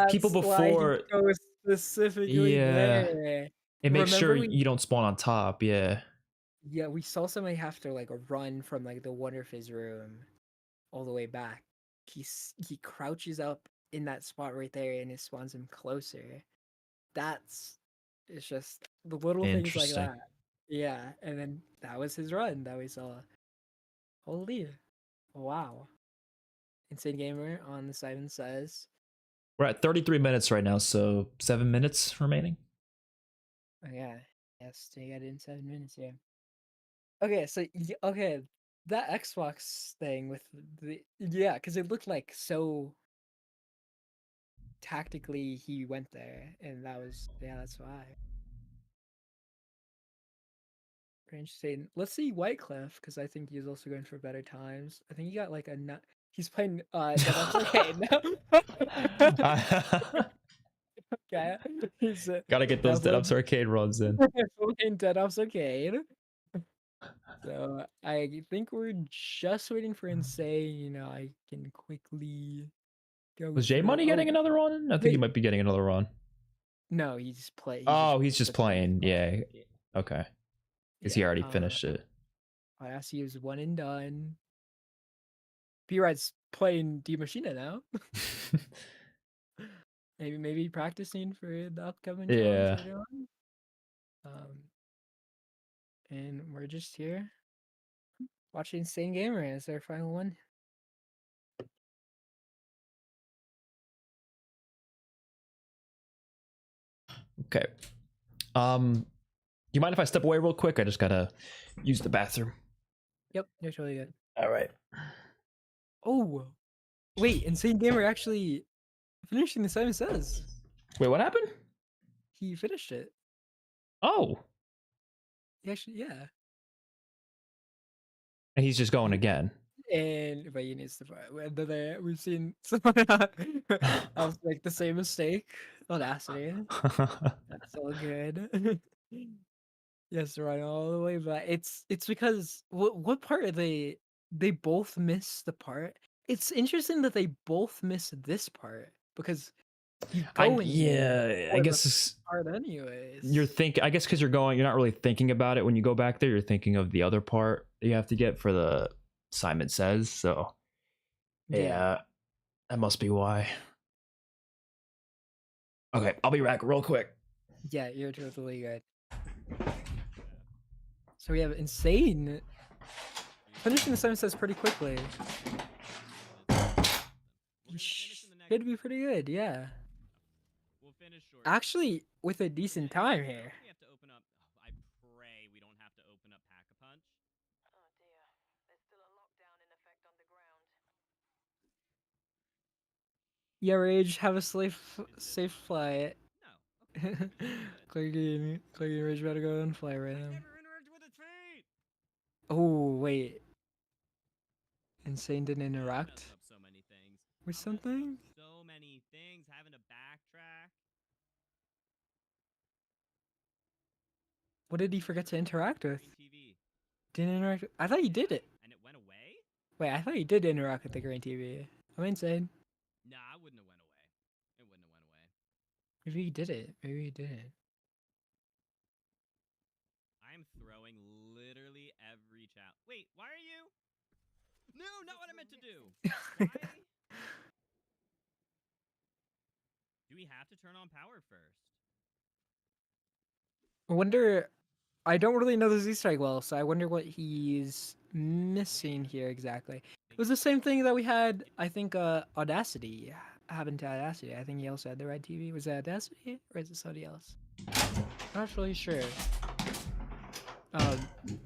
Speaker 2: people before
Speaker 1: why he goes specifically there.
Speaker 2: It makes sure
Speaker 1: Remember we-
Speaker 2: you don't spawn on top. Yeah.
Speaker 1: Yeah, we saw somebody have to like run from like the Wonder Fizz room all the way back. He crouches up in that spot right there and it spawns him closer. It's just the little things like
Speaker 2: Interesting.
Speaker 1: that. Yeah, and then that was his run that we saw. Holy, wow! Insane Gamer on the Simon Says.
Speaker 2: We're at 33 minutes right now, so 7 minutes remaining.
Speaker 1: Oh, yeah, yes, to get in 7 minutes. Yeah. Okay, so okay, that Xbox thing with because it looked like so tactically he went there, and that's why. Very interesting. Let's see Whitecliff because I think he's also going for better times. I think he got like he's playing Dead Ops Arcade now. Okay, he's
Speaker 2: Gotta get those Dead Ops Arcade runs in.
Speaker 1: playing Dead Ops Arcade. So I think we're just waiting for Insane. I can quickly go.
Speaker 2: Was J Money getting another run? I think he might be getting another run.
Speaker 1: No, he's playing.
Speaker 2: He's just playing. Yeah. Okay. Because he already finished it.
Speaker 1: I asked you was one and done. B-Ride's playing D Machine now. maybe practicing for the upcoming challenge later on. And we're just here watching Insane Gamer as our final one.
Speaker 2: Okay. You mind if I step away real quick? I just gotta use the bathroom.
Speaker 1: Yep, you're totally good.
Speaker 2: All right.
Speaker 1: Oh, wait! Insane Gamer actually finishing the Simon Says.
Speaker 2: Wait, what happened?
Speaker 1: He finished it.
Speaker 2: Oh.
Speaker 1: Actually, yeah.
Speaker 2: And he's just going again.
Speaker 1: But he needs to. We've seen someone else make the same mistake. Audacity. That's all good. Yes, right all the way back. It's because what part are they? They both miss the part. It's interesting that they both miss this part because you go
Speaker 2: I guess
Speaker 1: part anyways.
Speaker 2: I guess because you're not really thinking about it when you go back there. You're thinking of the other part that you have to get for the Simon Says. So yeah, that must be why. Okay, I'll be back real quick.
Speaker 1: Yeah, you're totally good. So we have Insane finishing the Simon Says pretty quickly. Should be pretty good, yeah.
Speaker 6: We'll finish short.
Speaker 1: Actually, with a decent time here.
Speaker 6: We have to open up. I pray we don't have to open up Pack-a-Punch.
Speaker 7: Oh dear, there's still a lockdown in effect underground.
Speaker 1: Yeah, Rage, have a safe flight.
Speaker 6: No. Okay.
Speaker 1: Clicking Rage better go and fly right now.
Speaker 6: Never interact with its feet.
Speaker 1: Oh wait. Insane didn't
Speaker 6: Yeah, I
Speaker 1: interact
Speaker 6: messed up so many things.
Speaker 1: with
Speaker 6: I messed up
Speaker 1: something?
Speaker 6: So many things. Having to backtrack.
Speaker 1: What did he forget to interact with?
Speaker 6: Green TV.
Speaker 1: Didn't interact. I thought he did it.
Speaker 6: And it went away?
Speaker 1: Wait, I thought he did interact with the green TV. I'm insane.
Speaker 6: Nah, I wouldn't have went away. It wouldn't have went away.
Speaker 1: Maybe he did it. Maybe he didn't.
Speaker 6: I am throwing literally every challenge. Wait, why are you? No, not what I meant to do. Why? Do we have to turn on power first?
Speaker 1: I wonder. I don't really know this Easter egg well, so I wonder what he's missing here exactly. It was the same thing that we had, I think, Audacity happened to Audacity. I think he also had the red TV. Was it Audacity or is it somebody else? I'm not really sure.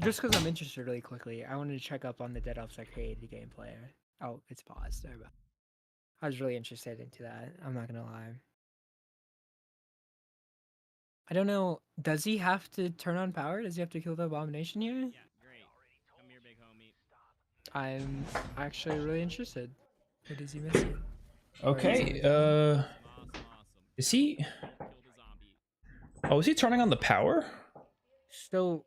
Speaker 1: Just because I'm interested really quickly, I wanted to check up on the Dead Ops Arcade gameplay. Oh, it's paused. Sorry about. I was really interested into that. I'm not gonna lie. I don't know. Does he have to turn on power? Does he have to kill the abomination here?
Speaker 6: Yeah, great. Come here, big homie.
Speaker 1: I'm actually really interested. What is he missing?
Speaker 2: Okay.
Speaker 6: Awesome.
Speaker 2: Is he?
Speaker 6: Killed a zombie.
Speaker 2: Oh, is he turning on the power?
Speaker 1: So,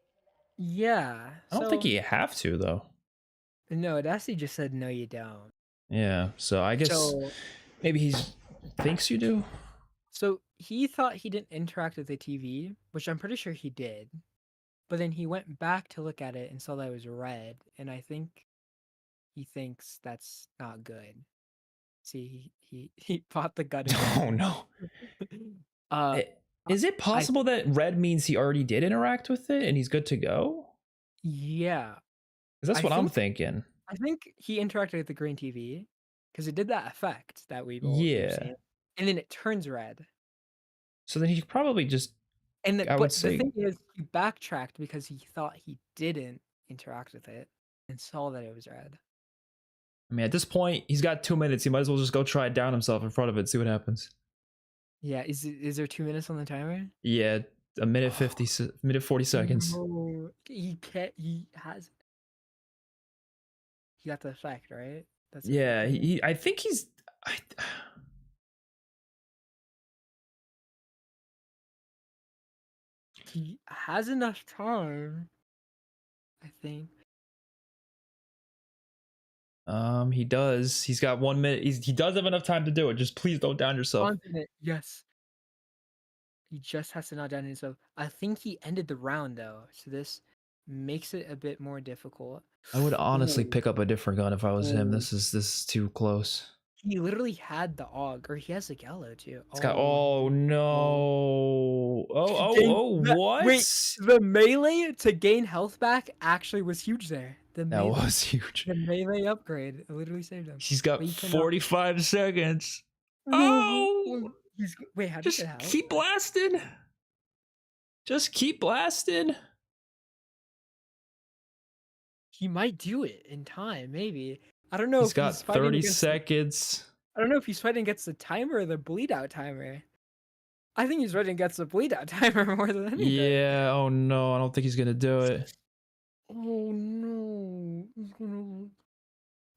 Speaker 1: yeah.
Speaker 2: I don't think you have to though.
Speaker 1: No, Audacity just said no, you don't.
Speaker 2: Yeah. So I guess maybe he thinks you do.
Speaker 1: So he thought he didn't interact with the TV, which I'm pretty sure he did. But then he went back to look at it and saw that it was red, and I think he thinks that's not good. See, he bought the gun
Speaker 2: Oh
Speaker 1: again.
Speaker 2: no.
Speaker 1: Uh,
Speaker 2: Is it possible that red means he already did interact with it and he's good to go?
Speaker 1: yeah,
Speaker 2: 'Cause that's
Speaker 1: I
Speaker 2: what I'm
Speaker 1: think-
Speaker 2: thinking.
Speaker 1: I think he interacted with the green TV because it did that effect that we were
Speaker 2: Yeah.
Speaker 1: saying, and then it turns red.
Speaker 2: So then he could probably just,
Speaker 1: And then,
Speaker 2: I would
Speaker 1: but
Speaker 2: say,
Speaker 1: the thing is, he backtracked because he thought he didn't interact with it and saw that it was red.
Speaker 2: I mean, at this point, he's got 2 minutes. He might as well just go try it down himself in front of it, see what happens.
Speaker 1: Yeah, is there 2 minutes on the timer?
Speaker 2: Yeah, a minute 50, minute 40 seconds.
Speaker 1: No, he can't. He got the effect, right? That's the
Speaker 2: Yeah,
Speaker 1: thing.
Speaker 2: I think he's.
Speaker 1: He has enough time, I think.
Speaker 2: He does. He's got 1 minute. He does have enough time to do it. Just please don't down yourself.
Speaker 1: Confident, yes. He just has to not down himself. I think he ended the round though, so this makes it a bit more difficult.
Speaker 2: I would honestly
Speaker 1: Ooh.
Speaker 2: pick up a different gun if I was him.
Speaker 1: Ooh.
Speaker 2: This is too close.
Speaker 1: He literally had the AUG, or he has the Gallo too.
Speaker 2: It's got. Oh no! What?
Speaker 1: Wait, the melee to gain health back actually was huge there. The
Speaker 2: That was huge.
Speaker 1: The melee upgrade it literally saved him.
Speaker 2: He's got
Speaker 1: But you cannot-
Speaker 2: 45 seconds.
Speaker 1: No,
Speaker 2: Oh!
Speaker 1: wait, how did he
Speaker 2: Just
Speaker 1: get health?
Speaker 2: keep blasting. Just keep blasting.
Speaker 1: He might do it in time, maybe. I don't know
Speaker 2: He's
Speaker 1: if
Speaker 2: got
Speaker 1: he's fighting
Speaker 2: 30
Speaker 1: against
Speaker 2: seconds.
Speaker 1: I don't know if he's fighting against the timer or the bleed out timer. I think he's fighting against the bleed out timer more than anything.
Speaker 2: Yeah, oh no, I don't think he's gonna do it.
Speaker 1: Oh no. He's gonna...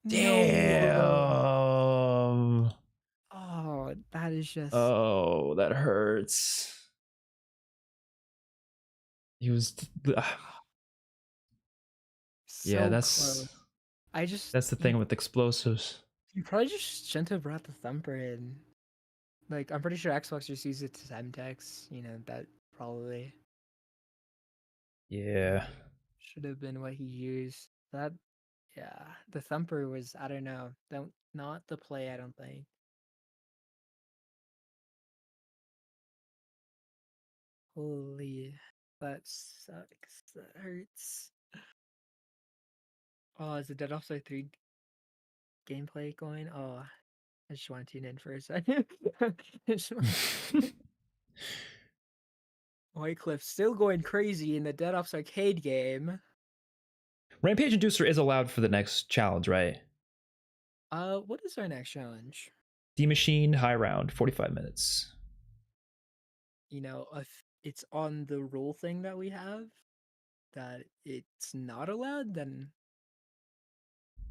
Speaker 2: Damn.
Speaker 1: No. Oh, that is just
Speaker 2: Oh, that hurts. He was. Yeah,
Speaker 1: so
Speaker 2: that's
Speaker 1: close.
Speaker 2: that's the thing with explosives.
Speaker 1: You probably just shouldn't have brought the thumper in. Like, I'm pretty sure Xbox just used it to Semtex. You know, that probably
Speaker 2: Yeah.
Speaker 1: should have been what he used. That, yeah, the thumper was, I don't know, not the play, I don't think. Holy, that sucks. That hurts. Oh, is the Dead Offside 3 gameplay going? Oh, I just want to tune in for a second. Whitecliff still going crazy in the Dead Offs arcade game.
Speaker 2: Rampage Inducer is allowed for the next challenge, right?
Speaker 1: What is our next challenge?
Speaker 2: D Machine High Round, 45 minutes.
Speaker 1: You know, if it's on the rule thing that we have, that it's not allowed, then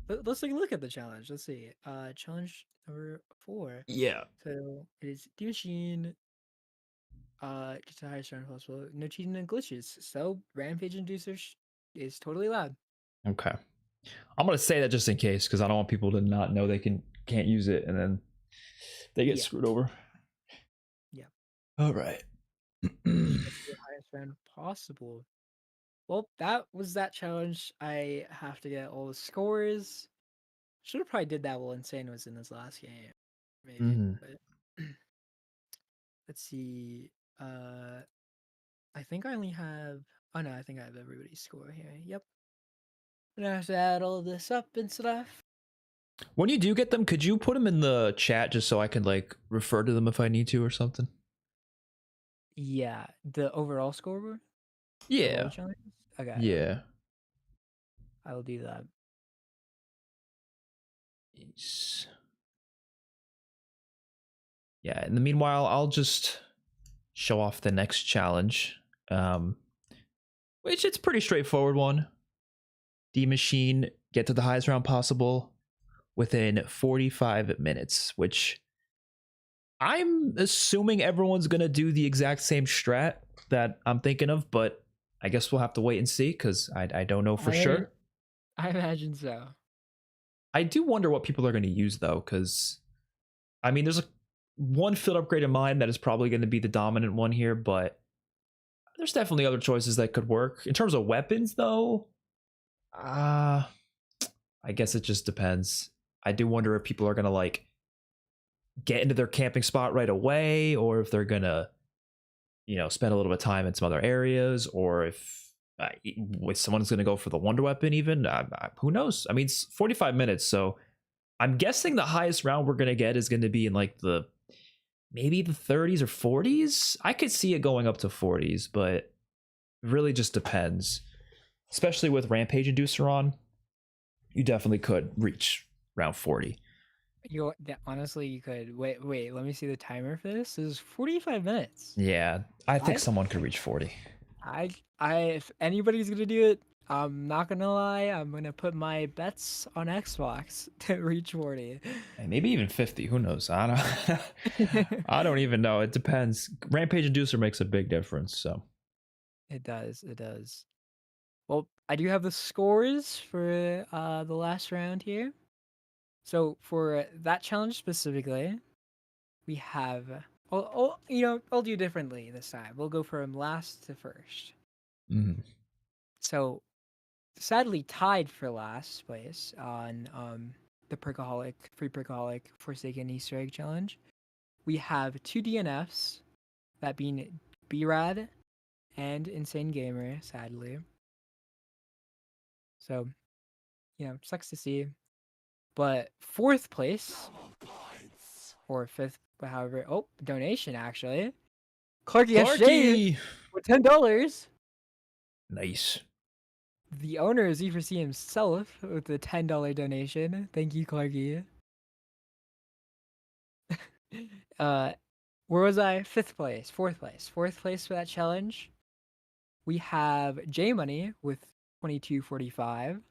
Speaker 1: let's take a look at the challenge. Let's see. Challenge number 4.
Speaker 2: Yeah.
Speaker 1: So it is D Machine. Get the highest round possible. No cheating and glitches. So Rampage Inducer is totally allowed.
Speaker 2: Okay. I'm gonna say that just in case, because I don't want people to not know they can't use it and then they get screwed over.
Speaker 1: Yeah.
Speaker 2: All right.
Speaker 1: The highest round possible. Well, that was that challenge. I have to get all the scores. Should have probably did that while Insane was in this last game. Maybe. But let's see. I think I only have oh no, I think I have everybody's score here. Yep. I'm gonna have to add all this up and stuff.
Speaker 2: When you do get them, could you put them in the chat just so I can like refer to them if I need to or something?
Speaker 1: Yeah, the overall scoreboard.
Speaker 2: Yeah.
Speaker 1: Okay.
Speaker 2: Yeah.
Speaker 1: I will do that.
Speaker 2: Yes. Yeah. In the meanwhile, I'll just show off the next challenge, which it's a pretty straightforward one. D Machine, get to the highest round possible within 45 minutes, which I'm assuming everyone's gonna do the exact same strat that I'm thinking of, but I guess we'll have to wait and see because I don't know for sure.
Speaker 1: I imagine so.
Speaker 2: I do wonder what people are going to use though, because I mean, there's one field upgrade in mind that is probably going to be the dominant one here, but there's definitely other choices that could work. In terms of weapons, though, I guess it just depends. I do wonder if people are going to like get into their camping spot right away, or if they're going to, spend a little bit of time in some other areas, or if someone's going to go for the wonder weapon even. Who knows? I mean, it's 45 minutes, so I'm guessing the highest round we're going to get is going to be in like maybe the 30s or 40s. I could see it going up to 40s, but it really just depends. Especially with Rampage Inducer on, you definitely could reach round 40.
Speaker 1: Honestly, you could. Wait, let me see the timer for this. This is 45 minutes.
Speaker 2: Yeah, I think someone could reach 40.
Speaker 1: If anybody's gonna do it, I'm not gonna lie, I'm gonna put my bets on Xbox to reach 40.
Speaker 2: And maybe even 50. Who knows? I don't. I don't even know. It depends. Rampage Inducer makes a big difference. So
Speaker 1: It does. It does. Well, I do have the scores for the last round here. So for that challenge specifically, we have. I'll do differently this time. We'll go from last to first.
Speaker 2: Mhm.
Speaker 1: So, sadly tied for last place on the free Perkaholic Forsaken Easter Egg Challenge, we have two DNFs, that being B-Rad and Insane Gamer, sadly. So, sucks to see. But fourth place, or fifth, however, donation actually. Clarky SJ with $10.
Speaker 2: Nice.
Speaker 1: The owner is E4C himself with a $10 donation. Thank you, Clarky. Where was I? Fourth place for that challenge. We have J Money with 22.45.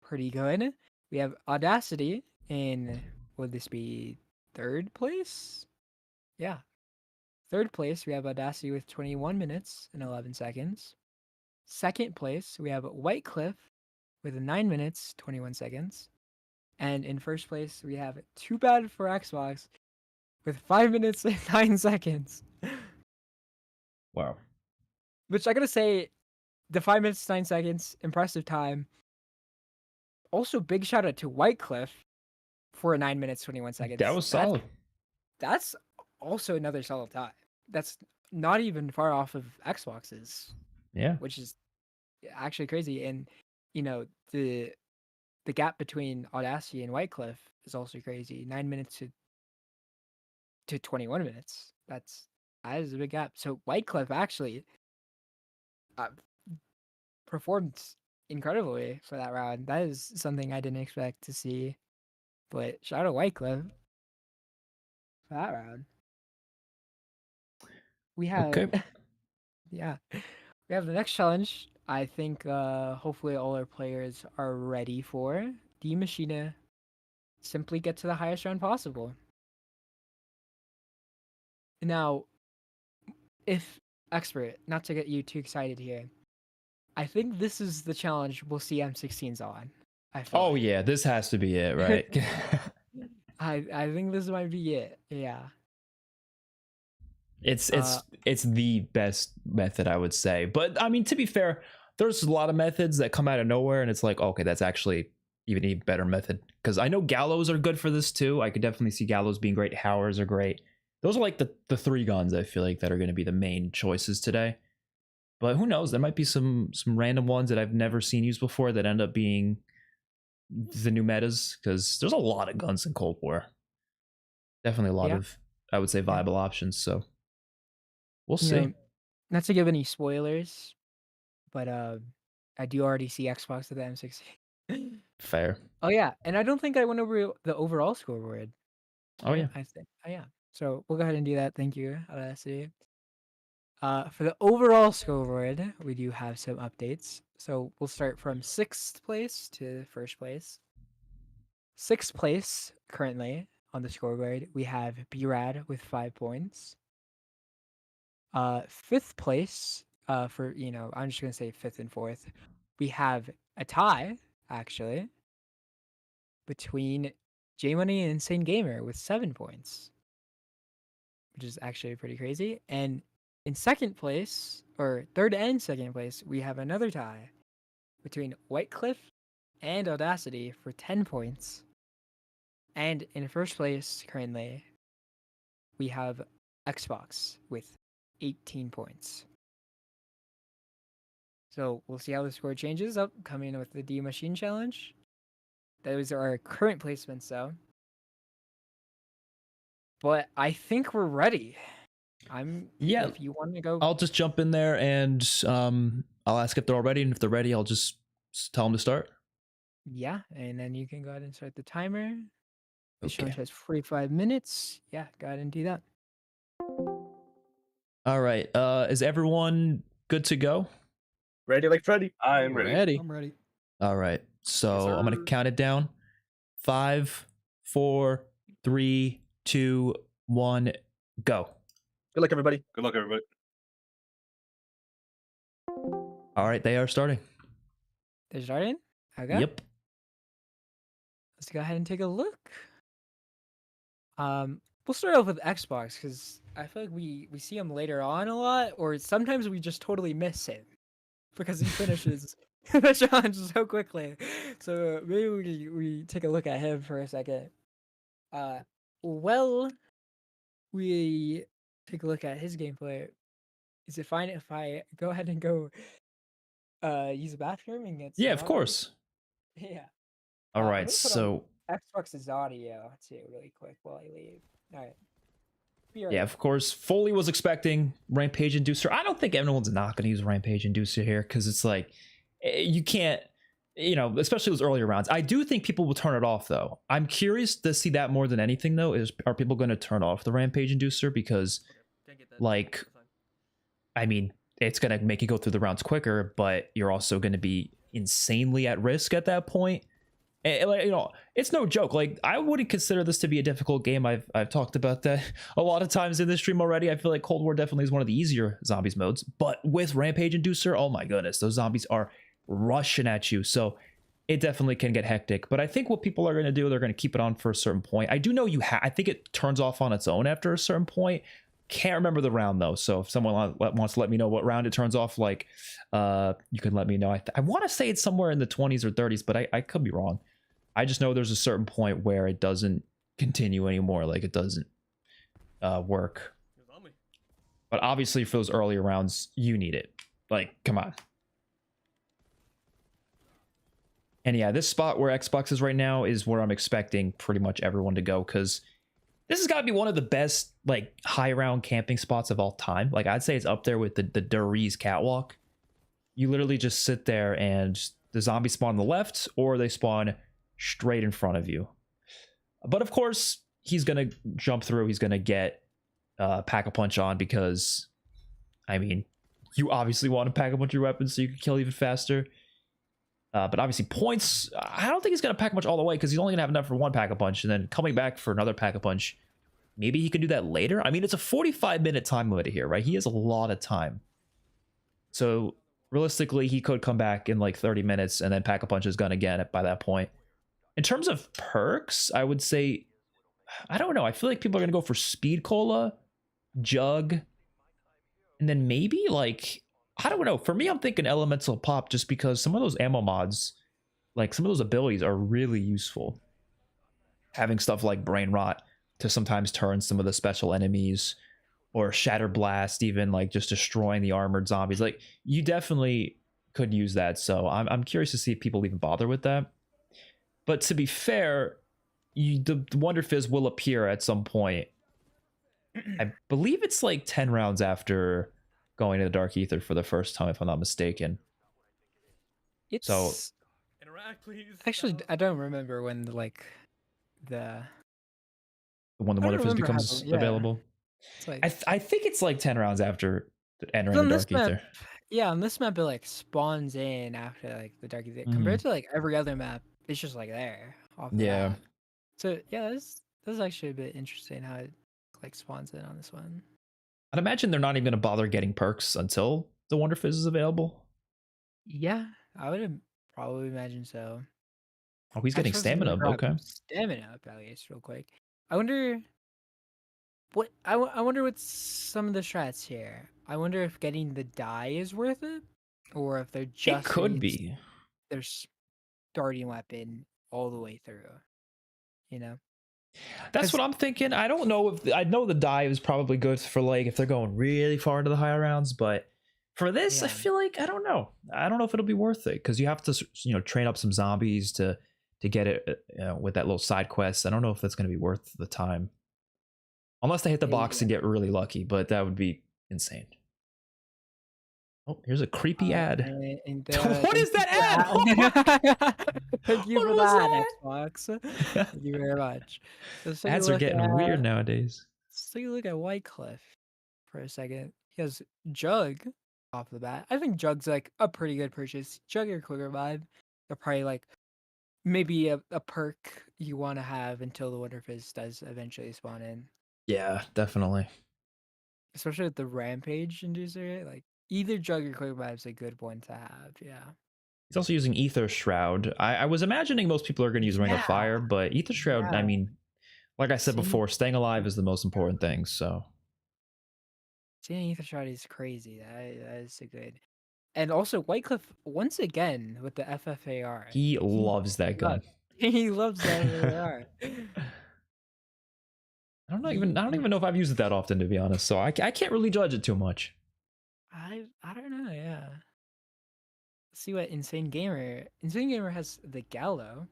Speaker 1: Pretty good. We have Audacity in, would this be third place? Yeah. Third place, we have Audacity with 21 minutes and 11 seconds. Second place, we have Whitecliff with 9 minutes, 21 seconds. And in first place, we have Too Bad for Xbox with 5 minutes and 9 seconds.
Speaker 2: Wow.
Speaker 1: Which I gotta say, the 5 minutes, 9 seconds, impressive time. Also, big shout out to Whitecliff for 9 minutes, 21 seconds.
Speaker 2: That was solid.
Speaker 1: That's also another solid time. That's not even far off of Xbox's.
Speaker 2: Yeah.
Speaker 1: Which is actually crazy. And, the gap between Audacity and Whitecliff is also crazy. 9 minutes to 21 minutes. That is a big gap. So Whitecliff actually performed incredibly for that round. That is something I didn't expect to see. But shout out Whitecliff for that round. We have yeah. We have the next challenge. I think hopefully all our players are ready for. The Maschine simply get to the highest round possible. Now, if Expert, not to get you too excited here, I think this is the challenge we'll see M16s on.
Speaker 2: Oh yeah, this has to be it, right?
Speaker 1: I think this might be it. Yeah.
Speaker 2: It's the best method, I would say. But I mean, to be fair, there's a lot of methods that come out of nowhere, and it's like, okay, that's actually even a better method. Because I know gallows are good for this too. I could definitely see gallows being great. Howers are great. Those are like the three guns I feel like that are going to be the main choices today. But who knows? There might be some random ones that I've never seen used before that end up being the new metas, because there's a lot of guns in Cold War. Definitely a lot of, I would say, viable options. So we'll see.
Speaker 1: Not to give any spoilers, but I do already see Xbox with the M16.
Speaker 2: Fair.
Speaker 1: Oh yeah, and I don't think I went over the overall scoreboard.
Speaker 2: Oh yeah.
Speaker 1: I think. Oh yeah. So we'll go ahead and do that. Thank you, Audacity. For the overall scoreboard, we do have some updates. So we'll start from 6th place to first place. 6th place currently on the scoreboard, we have B-Rad with 5 points. 5th place, for, I'm just going to say 5th and 4th, we have a tie, actually, between J Money and Insane Gamer with 7 points, which is actually pretty crazy. And in second place, or third and second place, we have another tie between Whitecliff and Audacity for 10 points. And in first place currently, we have Xbox with 18 points. So we'll see how the score changes up coming with the D Machine Challenge. Those are our current placements, though. But I think we're ready.
Speaker 2: Yeah.
Speaker 1: If you want to go,
Speaker 2: I'll just jump in there and I'll ask if they're all ready, and if they're ready, I'll just tell them to start.
Speaker 1: yeah, and then you can go ahead and start the timer. The
Speaker 2: Okay.
Speaker 1: challenge has 45 minutes. Yeah, go ahead and do that.
Speaker 2: All right. Is everyone good to go?
Speaker 8: Ready like Freddy.
Speaker 3: I'm ready.
Speaker 4: I'm ready.
Speaker 2: All right. So I'm gonna
Speaker 8: sir.
Speaker 2: count it down. 5, 4, 3, 2, 1, go.
Speaker 8: Good luck, everybody.
Speaker 3: Good luck, everybody.
Speaker 2: All right, they are starting.
Speaker 1: They're starting? Okay.
Speaker 2: Yep.
Speaker 1: Let's go ahead and take a look. We'll start off with Xbox because I feel like we see him later on a lot, or sometimes we just totally miss him because he finishes the challenge so quickly. So maybe we take a look at him for a second. Well, we take a look at his gameplay. Is it fine if I go ahead and go use the bathroom and get some
Speaker 2: Yeah, of
Speaker 1: water?
Speaker 2: course.
Speaker 1: Yeah.
Speaker 2: All
Speaker 1: I'm
Speaker 2: right.
Speaker 1: gonna put on
Speaker 2: So
Speaker 1: Xbox's audio too, really quick while I leave. All right. Be right
Speaker 2: yeah,
Speaker 1: back.
Speaker 2: of course, Foley was expecting Rampage Inducer. I don't think anyone's not going to use Rampage Inducer here because it's like you can't, especially those earlier rounds. I do think people will turn it off though. I'm curious to see that more than anything though. Are people going to turn off the Rampage Inducer because, like, I mean, it's going to make you go through the rounds quicker, but you're also going to be insanely at risk at that point. And, it's no joke. Like, I wouldn't consider this to be a difficult game. I've talked about that a lot of times in this stream already. I feel like Cold War definitely is one of the easier zombies modes, but with Rampage Inducer, oh my goodness, those zombies are rushing at you. So it definitely can get hectic. But I think what people are going to do, they're going to keep it on for a certain point. I do know I think it turns off on its own after a certain point. Can't remember the round though. So if someone wants to let me know what round it turns off, like, you can let me know. I want to say it's somewhere in the 20s or 30s, but I could be wrong. I just know there's a certain point where it doesn't continue anymore. Like, it doesn't work. But obviously for those earlier rounds, you need it. Like, come on. And yeah, this spot where Xbox is right now is where I'm expecting pretty much everyone to go, because this has got to be one of the best, like, high round camping spots of all time. Like, I'd say it's up there with the Duriz catwalk. You literally just sit there and the zombies spawn on the left, or they spawn straight in front of you. But of course, he's going to jump through. He's going to get Pack-a-Punch on because, I mean, you obviously want to pack a bunch of your weapons so you can kill even faster. But obviously points, I don't think he's going to Pack-a-Punch all the way because he's only going to have enough for one Pack-a-Punch, and then coming back for another Pack-a-Punch. Maybe he can do that later. I mean, it's a 45-minute time limit here, right? He has a lot of time. So realistically, he could come back in like 30 minutes and then Pack-a-Punch is gone again by that point. In terms of perks, I would say, I don't know. I feel like people are going to go for Speed Cola, Jug, and then maybe like, I don't know. For me, I'm thinking Elemental Pop just because some of those ammo mods, like some of those abilities are really useful. Having stuff like Brain Rot to sometimes turn some of the special enemies, or Shatter Blast, even like just destroying the armored zombies. Like, you definitely could use that. So I'm curious to see if people even bother with that. But to be fair, the Wonder Fizz will appear at some point. I believe it's like 10 rounds after going to the Dark Ether for the first time, if I'm not mistaken.
Speaker 1: It's
Speaker 2: So
Speaker 3: Interact, please.
Speaker 1: actually, I don't remember when the
Speaker 2: when the
Speaker 1: I
Speaker 2: Wonder
Speaker 1: don't
Speaker 2: Fizz
Speaker 1: remember how
Speaker 2: becomes
Speaker 1: to- yeah.
Speaker 2: available.
Speaker 1: It's like
Speaker 2: I think it's like 10 rounds after entering
Speaker 1: on
Speaker 2: the
Speaker 1: this
Speaker 2: Dark
Speaker 1: map,
Speaker 2: Ether.
Speaker 1: yeah, on this map it like spawns in after like the Dark Ether.
Speaker 2: Mhm.
Speaker 1: Compared to like every other map, it's just like there off the
Speaker 2: Yeah.
Speaker 1: bat. So yeah, this is actually a bit interesting how it like spawns in on this one.
Speaker 2: I'd imagine they're not even going to bother getting perks until the Wonder Fizz is available.
Speaker 1: Yeah, I would probably imagine so.
Speaker 2: Oh, he's
Speaker 1: I
Speaker 2: getting
Speaker 1: suppose I'm gonna
Speaker 2: stamina.
Speaker 1: grab
Speaker 2: Okay.
Speaker 1: Stamina up at least real quick. I wonder I wonder what's some of the strats here. I wonder if getting the die is worth it, or if they're
Speaker 2: It
Speaker 1: just
Speaker 2: could
Speaker 1: gonna use
Speaker 2: be.
Speaker 1: their starting weapon all the way through. You know,
Speaker 2: That's
Speaker 1: 'cause
Speaker 2: what I'm thinking. I don't know if I know the dive is probably good for like if they're going really far into the higher rounds, but for this, I
Speaker 1: yeah,
Speaker 2: feel like I don't know. I don't know if it'll be worth it because you have to train up some zombies to get it with that little side quest. I don't know if that's going to be worth the time unless they hit the box
Speaker 1: yeah.
Speaker 2: and get really lucky, but that would be insane. Oh, here's a creepy ad.
Speaker 1: And,
Speaker 2: What
Speaker 1: thank
Speaker 2: is
Speaker 1: you
Speaker 2: that
Speaker 1: for
Speaker 2: ad?
Speaker 1: thank you
Speaker 2: What
Speaker 1: for
Speaker 2: was
Speaker 1: that,
Speaker 2: that?
Speaker 1: Xbox. Thank you very much. Let's take a
Speaker 2: Ads are
Speaker 1: look
Speaker 2: getting weird nowadays.
Speaker 1: let's take a look at Whitecliff for a second. He has Jug off the bat. I think Jug's like a pretty good purchase. Jug or Quicker Vibe. They're probably like maybe a perk you want to have until the Winter Fizz does eventually spawn in.
Speaker 2: Yeah, definitely.
Speaker 1: Especially with the Rampage inducer. Like either Jug or Quicker Vibe's a good one to have. Yeah.
Speaker 2: He's also using Ether Shroud. I was imagining most people are going to use Ring of
Speaker 1: Yeah.
Speaker 2: Fire, but Ether Shroud, I
Speaker 1: Yeah.
Speaker 2: mean, like I said
Speaker 1: Seeing-
Speaker 2: before, staying alive is the most important thing. So
Speaker 1: Seeing Ether Shroud is crazy. That is so good. And also Whitecliff once again with the FFAR.
Speaker 2: he loves that gun.
Speaker 1: He loves the FFAR.
Speaker 2: I don't even know if I've used it that often, to be honest. So I can't really judge it too much.
Speaker 1: I don't know, yeah. Let's see what Insane Gamer has the Gallo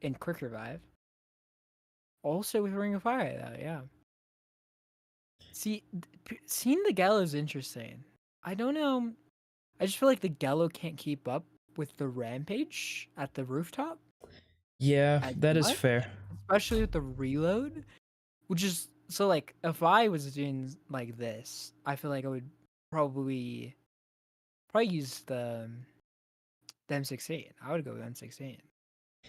Speaker 1: and Quick Revive. Also with Ring of Fire though, yeah. See, seeing the Gallo is interesting. I don't know. I just feel like the Gallo can't keep up with the Rampage at the rooftop.
Speaker 2: Yeah, that is
Speaker 1: much,
Speaker 2: fair.
Speaker 1: Especially with the reload, which is so like if I was doing like this, I feel like I would probably use the M16. I would go with M16.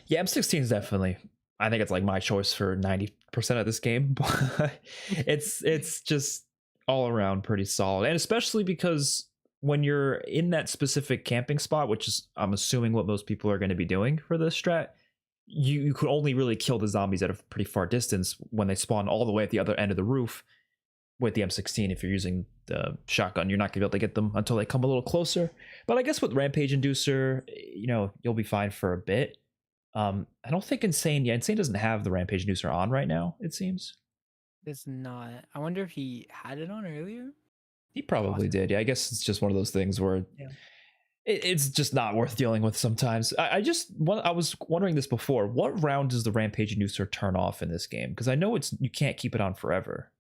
Speaker 2: Yeah, M16 is definitely. I think it's like my choice for 90% of this game, but it's just all around pretty solid, and especially because when you're in that specific camping spot, which is I'm assuming what most people are going to be doing for this strat, you could only really kill the zombies at a pretty far distance when they spawn all the way at the other end of the roof. With the M16, if you're using the shotgun, you're not gonna be able to get them until they come a little closer. But I guess with Rampage Inducer, you'll be fine for a bit. I don't think Insane doesn't have the Rampage Inducer on right now, it seems.
Speaker 1: It's not. I wonder if he had it on earlier.
Speaker 2: He probably did. Yeah, I guess it's just one of those things where it's just not worth dealing with sometimes. I was wondering this before. What round does the Rampage Inducer turn off in this game? Because I know you can't keep it on forever.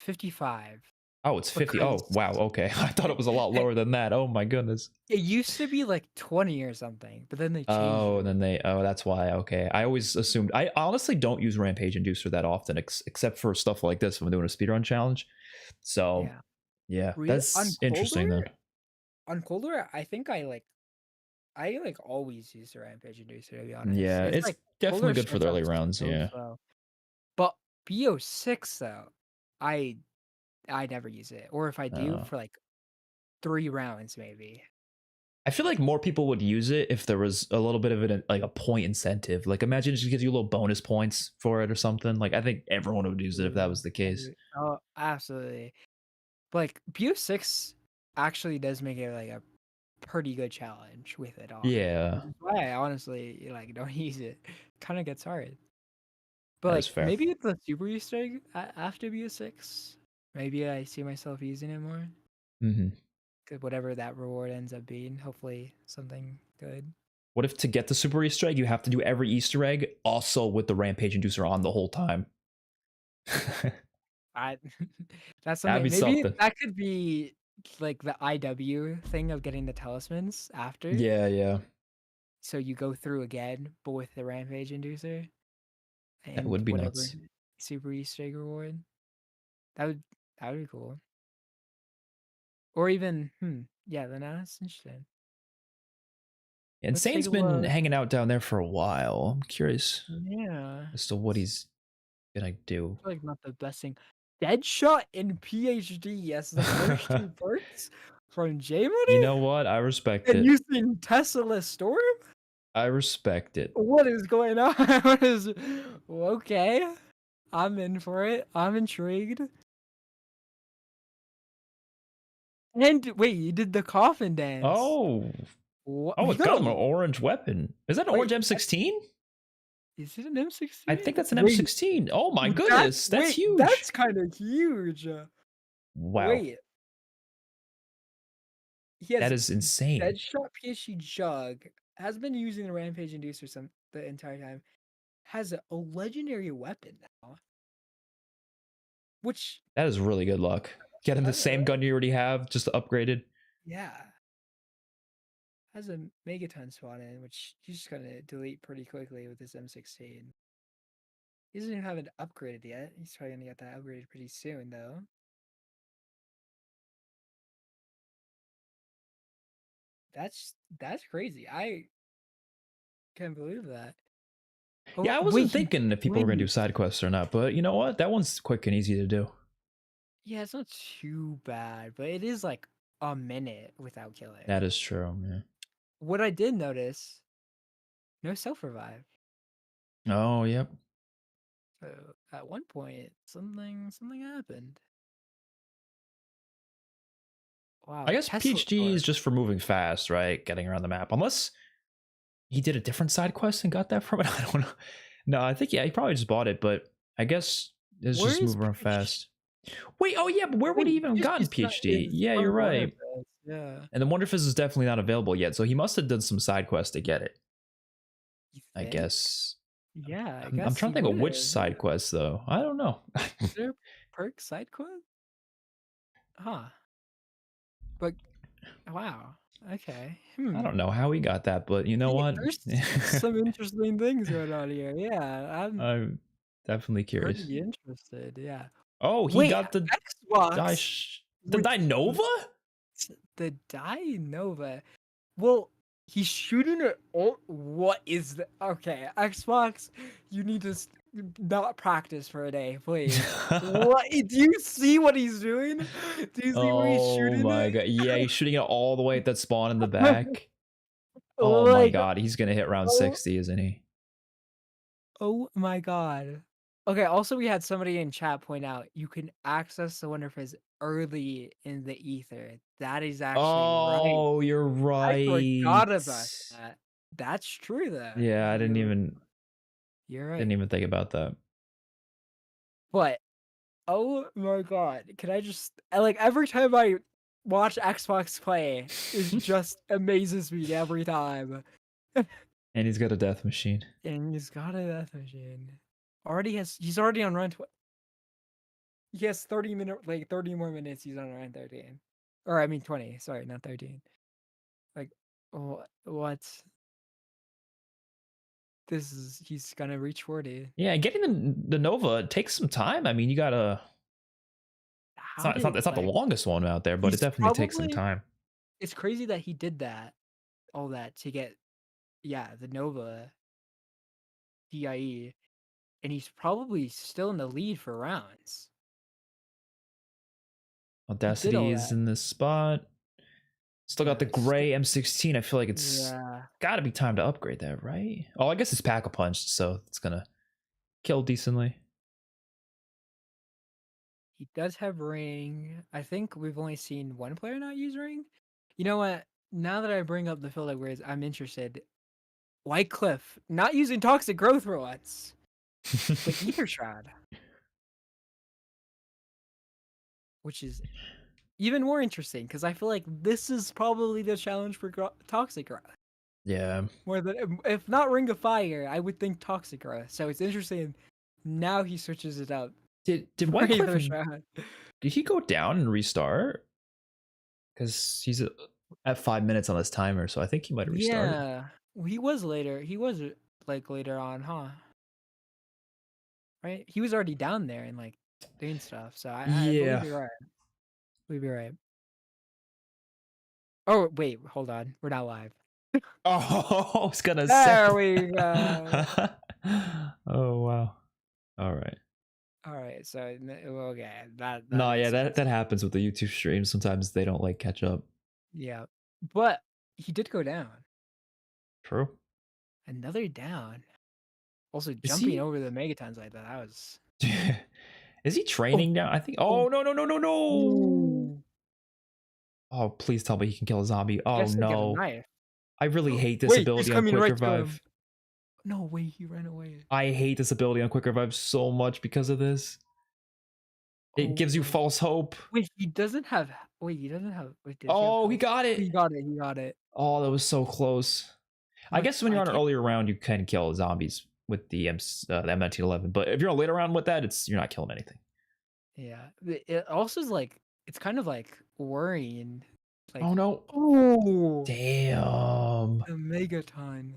Speaker 1: 55.
Speaker 2: Oh, it's 50. Oh, wow. Okay. I thought it was a lot lower than that. Oh my goodness.
Speaker 1: It used to be like 20 or something, but then they changed
Speaker 2: Oh,
Speaker 1: it.
Speaker 2: and then that's why. Okay. I always assumed. I honestly don't use Rampage Inducer that often, except for stuff like this when I'm doing a speedrun challenge. So, yeah, that's interesting then.
Speaker 1: On Colder, I think I always use the Rampage Inducer, to be honest.
Speaker 2: Yeah, it's
Speaker 1: like
Speaker 2: definitely
Speaker 1: Colder
Speaker 2: good for the
Speaker 1: starts
Speaker 2: early
Speaker 1: off
Speaker 2: rounds.
Speaker 1: so
Speaker 2: Yeah.
Speaker 1: slow. But BO6 though, I never use it, or if I do, for like 3 rounds maybe.
Speaker 2: I feel like more people would use it if there was a little bit of a point incentive. Like imagine it just gives you little bonus points for it or something. Like I think everyone would use it if that was the case.
Speaker 1: Oh, absolutely. But like BO6 actually does make it like a pretty good challenge with it on.
Speaker 2: Yeah.
Speaker 1: Which is why I honestly like don't use it. Kind of gets hard. But
Speaker 2: That's
Speaker 1: like
Speaker 2: fair.
Speaker 1: maybe with the super Easter egg after BO6, maybe I see myself using it more.
Speaker 2: Mm-hmm.
Speaker 1: Whatever that reward ends up being, hopefully something good.
Speaker 2: What if to get the super Easter egg, you have to do every Easter egg also with the Rampage Inducer on the whole time?
Speaker 1: That's
Speaker 2: That'd
Speaker 1: something.
Speaker 2: be
Speaker 1: Maybe
Speaker 2: something.
Speaker 1: that could be like the IW thing of getting the talismans after.
Speaker 2: Yeah.
Speaker 1: So you go through again, but with the Rampage Inducer. And
Speaker 2: That would be nuts.
Speaker 1: Super Easter egg reward. That would be cool. Or even, yeah, then that's interesting.
Speaker 2: Insane's been hanging out down there for a while. I'm curious as to what he's gonna do.
Speaker 1: I feel like not the best thing. Deadshot in PhD as the first 2 perks from J-Money?
Speaker 2: You know what? I respect
Speaker 1: and
Speaker 2: it.
Speaker 1: using Tesla Storm?
Speaker 2: I respect it.
Speaker 1: What is going on? What is okay? I'm in for it. I'm intrigued. And wait, you did the coffin dance.
Speaker 2: Oh,
Speaker 1: What?
Speaker 2: oh, it's got an
Speaker 1: Yo,
Speaker 2: orange weapon. Is that an
Speaker 1: wait,
Speaker 2: orange
Speaker 1: that's-
Speaker 2: M16?
Speaker 1: is it an M16?
Speaker 2: I think that's an
Speaker 1: Wait,
Speaker 2: M16. Oh my goodness, that's
Speaker 1: wait,
Speaker 2: huge.
Speaker 1: That's kind of huge.
Speaker 2: Wow,
Speaker 1: Wait, he has
Speaker 2: that is insane.
Speaker 1: Deadshot PSG Jug, has been using the Rampage Inducer the entire time, has a legendary weapon now. Which,
Speaker 2: That is really good luck. Getting the
Speaker 1: That's
Speaker 2: same
Speaker 1: alright.
Speaker 2: gun you already have, just upgraded.
Speaker 1: yeah, has a Megaton spawn in, which he's just gonna delete pretty quickly with his M16. He doesn't even have it upgraded yet. He's probably gonna get that upgraded pretty soon, though. That's crazy. I can't believe that. Oh,
Speaker 2: Yeah, I
Speaker 1: wait,
Speaker 2: wasn't thinking if people were gonna do
Speaker 1: wait.
Speaker 2: side quests or not, but you know what? That one's quick and easy to do.
Speaker 1: Yeah, it's not too bad, but it is like a minute without killing.
Speaker 2: That is true. Yeah.
Speaker 1: What I did notice, no self-revive.
Speaker 2: Oh, yep.
Speaker 1: So at one point, something happened. Wow.
Speaker 2: I guess
Speaker 1: Tesla
Speaker 2: PhD is
Speaker 1: torch.
Speaker 2: just for moving fast, right? Getting around the map. Unless he did a different side quest and got that from it. I don't know. No, I think, yeah, he probably just bought it, but I guess it's
Speaker 1: Where
Speaker 2: just
Speaker 1: is
Speaker 2: move around
Speaker 1: PhD?
Speaker 2: fast. Wait, oh yeah, but where would he even gotten PhD? Yeah, you're right.
Speaker 1: Yeah.
Speaker 2: And the Wonder Fizz is definitely not available yet, so he must have done some side quests to get it.
Speaker 1: You
Speaker 2: I
Speaker 1: think?
Speaker 2: guess.
Speaker 1: Yeah, I
Speaker 2: I'm
Speaker 1: guess
Speaker 2: trying to
Speaker 1: he
Speaker 2: think of which
Speaker 1: would've,
Speaker 2: side
Speaker 1: yeah.
Speaker 2: quest though. I don't know.
Speaker 1: Is there a perk side quest? Huh. But wow. Okay.
Speaker 2: I don't know how he got that, but you know what?
Speaker 1: There's some interesting things going on here. Yeah, I'm
Speaker 2: I'm definitely curious.
Speaker 1: pretty interested. Yeah.
Speaker 2: Oh, he
Speaker 1: Wait,
Speaker 2: got the
Speaker 1: Xbox
Speaker 2: the
Speaker 1: with
Speaker 2: Dinova?
Speaker 1: the Dinova. Well, he's shooting it. Oh, what is the? Okay, Xbox, you need to not practice for a day, please. What? Do you see what he's doing? Do you see where he's
Speaker 2: Oh
Speaker 1: shooting
Speaker 2: my
Speaker 1: it?
Speaker 2: god. Yeah, he's shooting it all the way at that spawn in the back. Oh my
Speaker 1: Like,
Speaker 2: god, he's gonna hit round
Speaker 1: oh,
Speaker 2: 60, isn't he?
Speaker 1: oh my god. Okay, also we had somebody in chat point out you can access the Wonder Fizz early in the ether. That is actually right.
Speaker 2: Oh, you're
Speaker 1: I
Speaker 2: right.
Speaker 1: forgot about that. That's true though.
Speaker 2: Yeah, I didn't even
Speaker 1: You're right.
Speaker 2: didn't even think about that.
Speaker 1: But oh my god, can I just like every time I watch Xbox play, it just amazes me every time.
Speaker 2: And he's got a death machine.
Speaker 1: And he's got a death machine. He's already on run. He has 30 more minutes. He's on run 13, or I mean 20. Sorry, not 13. Like, what? He's gonna reach 40.
Speaker 2: Yeah, getting the Nova takes some time. I mean, you gotta. It's not the longest one out there, but it
Speaker 1: He's
Speaker 2: definitely takes some
Speaker 1: probably-
Speaker 2: time.
Speaker 1: It's crazy that he did all that to get, the Nova DIE, and he's probably still in the lead for rounds.
Speaker 2: Audacity is
Speaker 1: that.
Speaker 2: in this spot. Still got the
Speaker 1: Yes.
Speaker 2: gray M16. I feel like it's
Speaker 1: Yeah.
Speaker 2: got to be time to upgrade that, right? Oh, I guess it's Pack-a-Punch, so it's gonna kill decently.
Speaker 1: He does have ring. I think we've only seen one player not use ring. You know what? Now that I bring up the field upgrades, I'm interested. Wycliffe not using toxic growth robots, but Ether Shroud, which is even more interesting because I feel like this is probably the challenge for toxic growth.
Speaker 2: Yeah.
Speaker 1: More than if not Ring of Fire, I would think toxic growth. So it's interesting. Now he switches it up.
Speaker 2: Did
Speaker 1: for Ether
Speaker 2: Wycliffe?
Speaker 1: Shroud.
Speaker 2: Did he go down and restart? Because he's at 5 minutes on this timer, so I think he might have restarted.
Speaker 1: Yeah, he was later. He was like later on, huh? Right? He was already down there and like doing stuff. So I
Speaker 2: Yeah.
Speaker 1: believe you're right. Believe you're right. Oh wait, hold on. We're not live.
Speaker 2: Oh, I was gonna
Speaker 1: There
Speaker 2: say.
Speaker 1: we go.
Speaker 2: Oh wow. All right.
Speaker 1: All right. So okay, that
Speaker 2: No, yeah,
Speaker 1: makes sense.
Speaker 2: that happens with the YouTube stream. Sometimes they don't like catch up.
Speaker 1: Yeah, but he did go down.
Speaker 2: True.
Speaker 1: Another down. Also
Speaker 2: Is
Speaker 1: jumping
Speaker 2: he-
Speaker 1: over the megatons like that. That was.
Speaker 2: Is he training now? I think. Oh no no no no no!
Speaker 1: Ooh.
Speaker 2: Oh please tell me he can kill a zombie. Oh
Speaker 1: Guess I get a
Speaker 2: no!
Speaker 1: knife.
Speaker 2: I really hate this
Speaker 1: Wait, he's
Speaker 2: ability on
Speaker 1: coming
Speaker 2: quick
Speaker 1: right to
Speaker 2: revive.
Speaker 1: him. No way, he ran away.
Speaker 2: I hate this ability on quick revive so much because of this. It gives you
Speaker 1: Oh.
Speaker 2: false hope.
Speaker 1: Wait, he doesn't have. Wait, he doesn't have. Wait, does
Speaker 2: Oh,
Speaker 1: he
Speaker 2: he
Speaker 1: have
Speaker 2: got
Speaker 1: health?
Speaker 2: it.
Speaker 1: He got it. He got it.
Speaker 2: Oh, that was so close. I
Speaker 1: Look,
Speaker 2: guess when you're on an
Speaker 1: can't-
Speaker 2: earlier round, you can kill zombies with the M1911. But if you're on a later round with that, you're not killing anything.
Speaker 1: Yeah. It also is like it's kind of like worrying. Like,
Speaker 2: Oh no!
Speaker 1: oh,
Speaker 2: Damn.
Speaker 1: the megaton.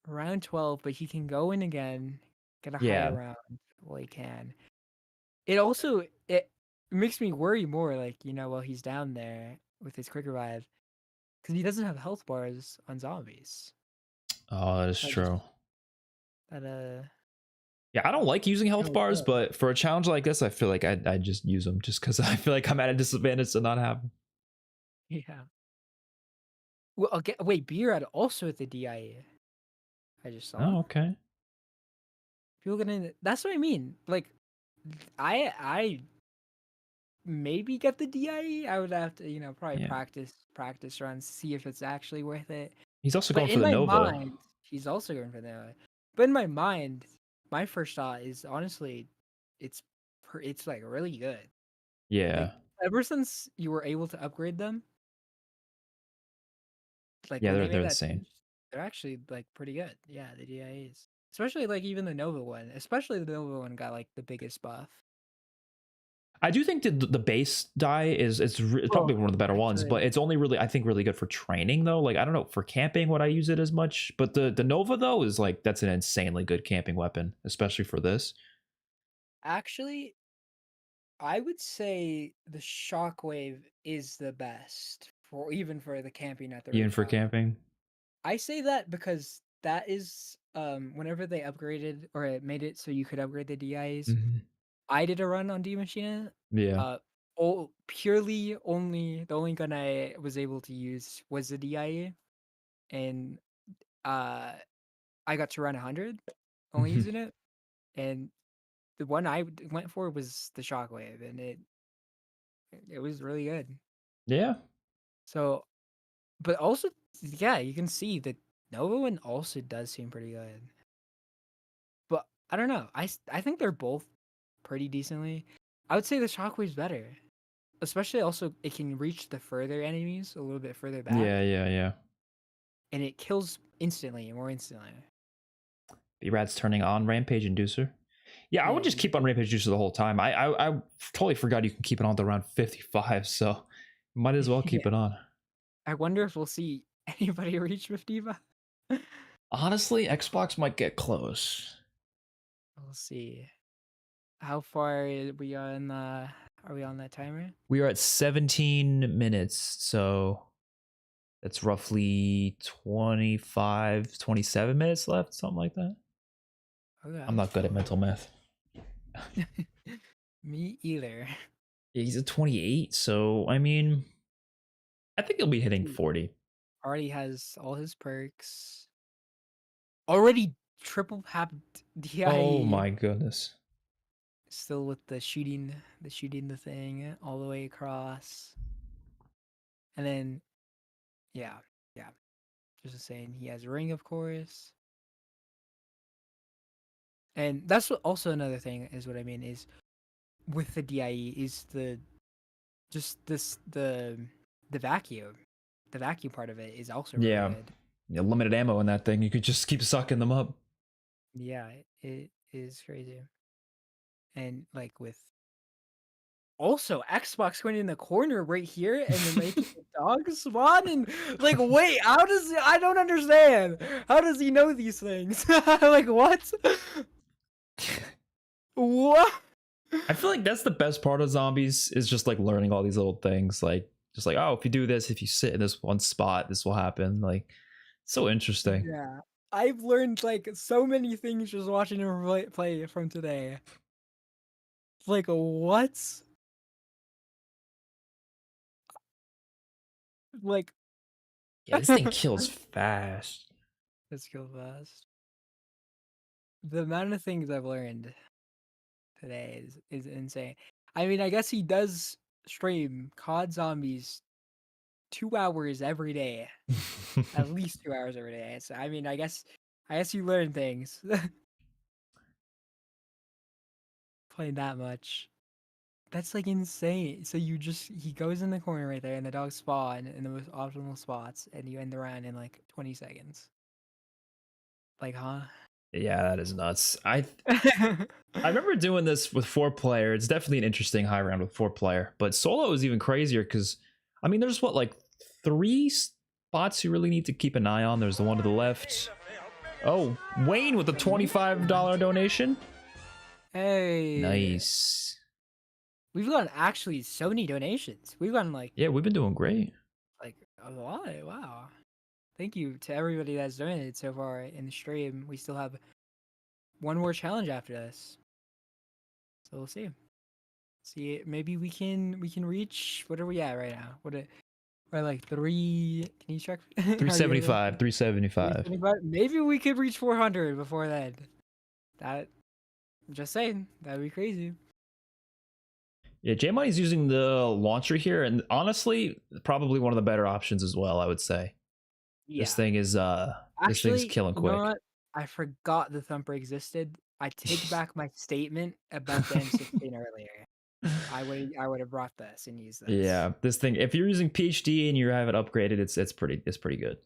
Speaker 1: Round 12, but he can go in again, get a
Speaker 2: Yeah.
Speaker 1: higher round. Well, he can. It also it makes me worry more. Like while he's down there with his quick revive, because he doesn't have health bars on zombies.
Speaker 2: Oh, that is
Speaker 1: I just-
Speaker 2: true.
Speaker 1: That
Speaker 2: Yeah, I don't like using health
Speaker 1: Oh,
Speaker 2: bars,
Speaker 1: yeah.
Speaker 2: but for a challenge like this, I feel like I just use them just because I feel like I'm at a disadvantage to not have them.
Speaker 1: yeah. Well, okay. Wait, Beerad also at the DIA. I just saw.
Speaker 2: Oh, okay.
Speaker 1: People gonna. That's what I mean. Like, I maybe get the DIE. I would have to probably
Speaker 2: Yeah.
Speaker 1: practice runs, see if it's actually worth it.
Speaker 2: He's also
Speaker 1: But
Speaker 2: going for
Speaker 1: in
Speaker 2: the
Speaker 1: my
Speaker 2: Nova.
Speaker 1: mind, he's also going for the Nova. But in my mind, my first thought is honestly, it's like really good.
Speaker 2: Yeah.
Speaker 1: Ever since you were able to upgrade them, like
Speaker 2: Yeah,
Speaker 1: when
Speaker 2: they're
Speaker 1: they made
Speaker 2: the
Speaker 1: that
Speaker 2: same.
Speaker 1: change, they're actually like pretty good. Yeah, the DIAs, especially like even the Nova one. Especially the Nova one got like the biggest buff.
Speaker 2: I do think that the base die is it's probably one of the better ones,
Speaker 1: actually-
Speaker 2: but it's only really I think really good for training though. Like I don't know for camping would I use it as much, but the Nova though is like that's an insanely good camping weapon, especially for this.
Speaker 1: Actually, I would say the Shockwave is the best for even for the camping at the
Speaker 2: Even for
Speaker 1: rooftop.
Speaker 2: camping.
Speaker 1: I say that because that is whenever they upgraded or it made it so you could upgrade the DIs.
Speaker 2: Mhm.
Speaker 1: I did a run on D Machine.
Speaker 2: Yeah.
Speaker 1: Purely only the only gun I was able to use was the DIA, and I got to run 100 only using it, and the one I went for was the Shockwave, and it was really good.
Speaker 2: Yeah.
Speaker 1: So, but also, yeah, you can see that Nova one also does seem pretty good. But I don't know. I think they're both pretty decently. I would say the Shockwave's better. Especially also it can reach the further enemies a little bit further back.
Speaker 2: Yeah.
Speaker 1: And it kills instantly, more instantly.
Speaker 2: B-Rat's turning on Rampage Inducer. Yeah, I would
Speaker 1: Yeah,
Speaker 2: just keep on Rampage Inducer the whole time. I totally forgot you can keep it on to around 55, so might as well keep it on.
Speaker 1: I wonder if we'll see anybody reach 55.
Speaker 2: Honestly, Xbox might get close.
Speaker 1: We'll see. How far are we on that timer?
Speaker 2: We are at 17 minutes, so that's roughly 25, 27 minutes left, something like that.
Speaker 1: Okay.
Speaker 2: I'm not good at mental math.
Speaker 1: Me either.
Speaker 2: Yeah, he's at 28, so I mean, I think he'll be hitting 40.
Speaker 1: Already has all his perks. Already triple papped DI.
Speaker 2: Oh my goodness.
Speaker 1: Still with the shooting the thing all the way across. And then yeah. Just saying he has ring, of course. And that's also another thing is what I mean is with the DIE is the vacuum. The vacuum part of it is also really good.
Speaker 2: Yeah, limited ammo in that thing. You could just keep sucking them up.
Speaker 1: Yeah, it is crazy. And like with also Xbox going in the corner right here and then making the dog spawn and like wait, I don't understand. How does he know these things? Like what? What?
Speaker 2: I feel like that's the best part of zombies is just like learning all these little things. Like just like, oh, if you do this, if you sit in this one spot, this will happen. Like so interesting.
Speaker 1: Yeah. I've learned like so many things just watching him play from today. Like what? Like
Speaker 2: Yeah, this thing kills fast.
Speaker 1: Let's go fast. The amount of things I've learned today is insane. I mean, I guess he does stream COD Zombies 2 hours every day. At least 2 hours every day. So I mean, I guess you learn things. Playing that much. That's like insane. So he goes in the corner right there and the dogs spawn in the most optimal spots and you end the round in like 20 seconds. Like, huh?
Speaker 2: Yeah, that is nuts. I remember doing this with 4-player. It's definitely an interesting high round with 4-player, but solo is even crazier because I mean there's what, like 3 spots you really need to keep an eye on. There's the one to the left. Oh, Wayne with a $25 donation.
Speaker 1: Hey.
Speaker 2: Nice.
Speaker 1: We've gotten actually so many donations. We've gotten like
Speaker 2: Yeah, we've been doing great.
Speaker 1: like a lot. Wow. Thank you to everybody that's donated so far in the stream. We still have one more challenge after this. So we'll see. See, maybe we can reach, what are we at right now? We're like 3, can you check?
Speaker 2: 375, 375.
Speaker 1: 375? Maybe we could reach 400 before then. I'm just saying, that'd be crazy.
Speaker 2: Yeah, J Money's using the launcher here, and honestly, probably one of the better options as well, I would say.
Speaker 1: Yeah.
Speaker 2: This thing is
Speaker 1: Actually,
Speaker 2: killing
Speaker 1: you know
Speaker 2: quick.
Speaker 1: what? I forgot the thumper existed. I take back my statement about the M16 earlier. I would have brought this and used this.
Speaker 2: Yeah, this thing, if you're using PhD and you have it upgraded, it's pretty good.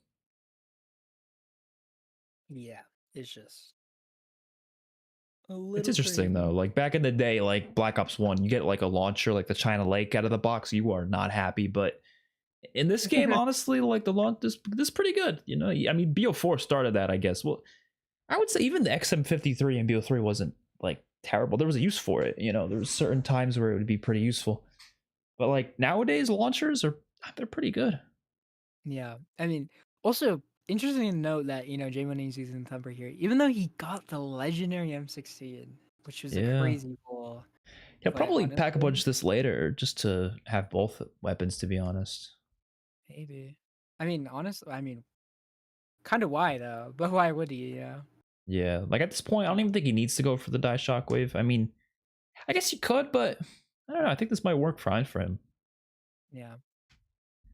Speaker 1: Yeah, it's just
Speaker 2: It's interesting though. Like back in the day, like Black Ops 1, you get like a launcher like the China Lake out of the box, you are not happy, but in this game, honestly, like the launch this is pretty good. You know, I mean, BO4 started that, I guess. Well, I would say even the XM53 and BO3 wasn't like terrible. There was a use for it. You know, there was certain times where it would be pretty useful. But like nowadays, launchers they're pretty good.
Speaker 1: Yeah, I mean, also interesting to note that J Money's using Thumper here, even though he got the legendary M16, which was a crazy pull.
Speaker 2: He'll
Speaker 1: But
Speaker 2: probably pack a
Speaker 1: honestly,
Speaker 2: bunch this later just to have both weapons, to be honest.
Speaker 1: maybe. I mean, honestly, kind of why though? But why would he?
Speaker 2: Yeah, like at this point, I don't even think he needs to go for the die shockwave. I mean, I guess he could, but I don't know. I think this might work fine for him.
Speaker 1: Yeah.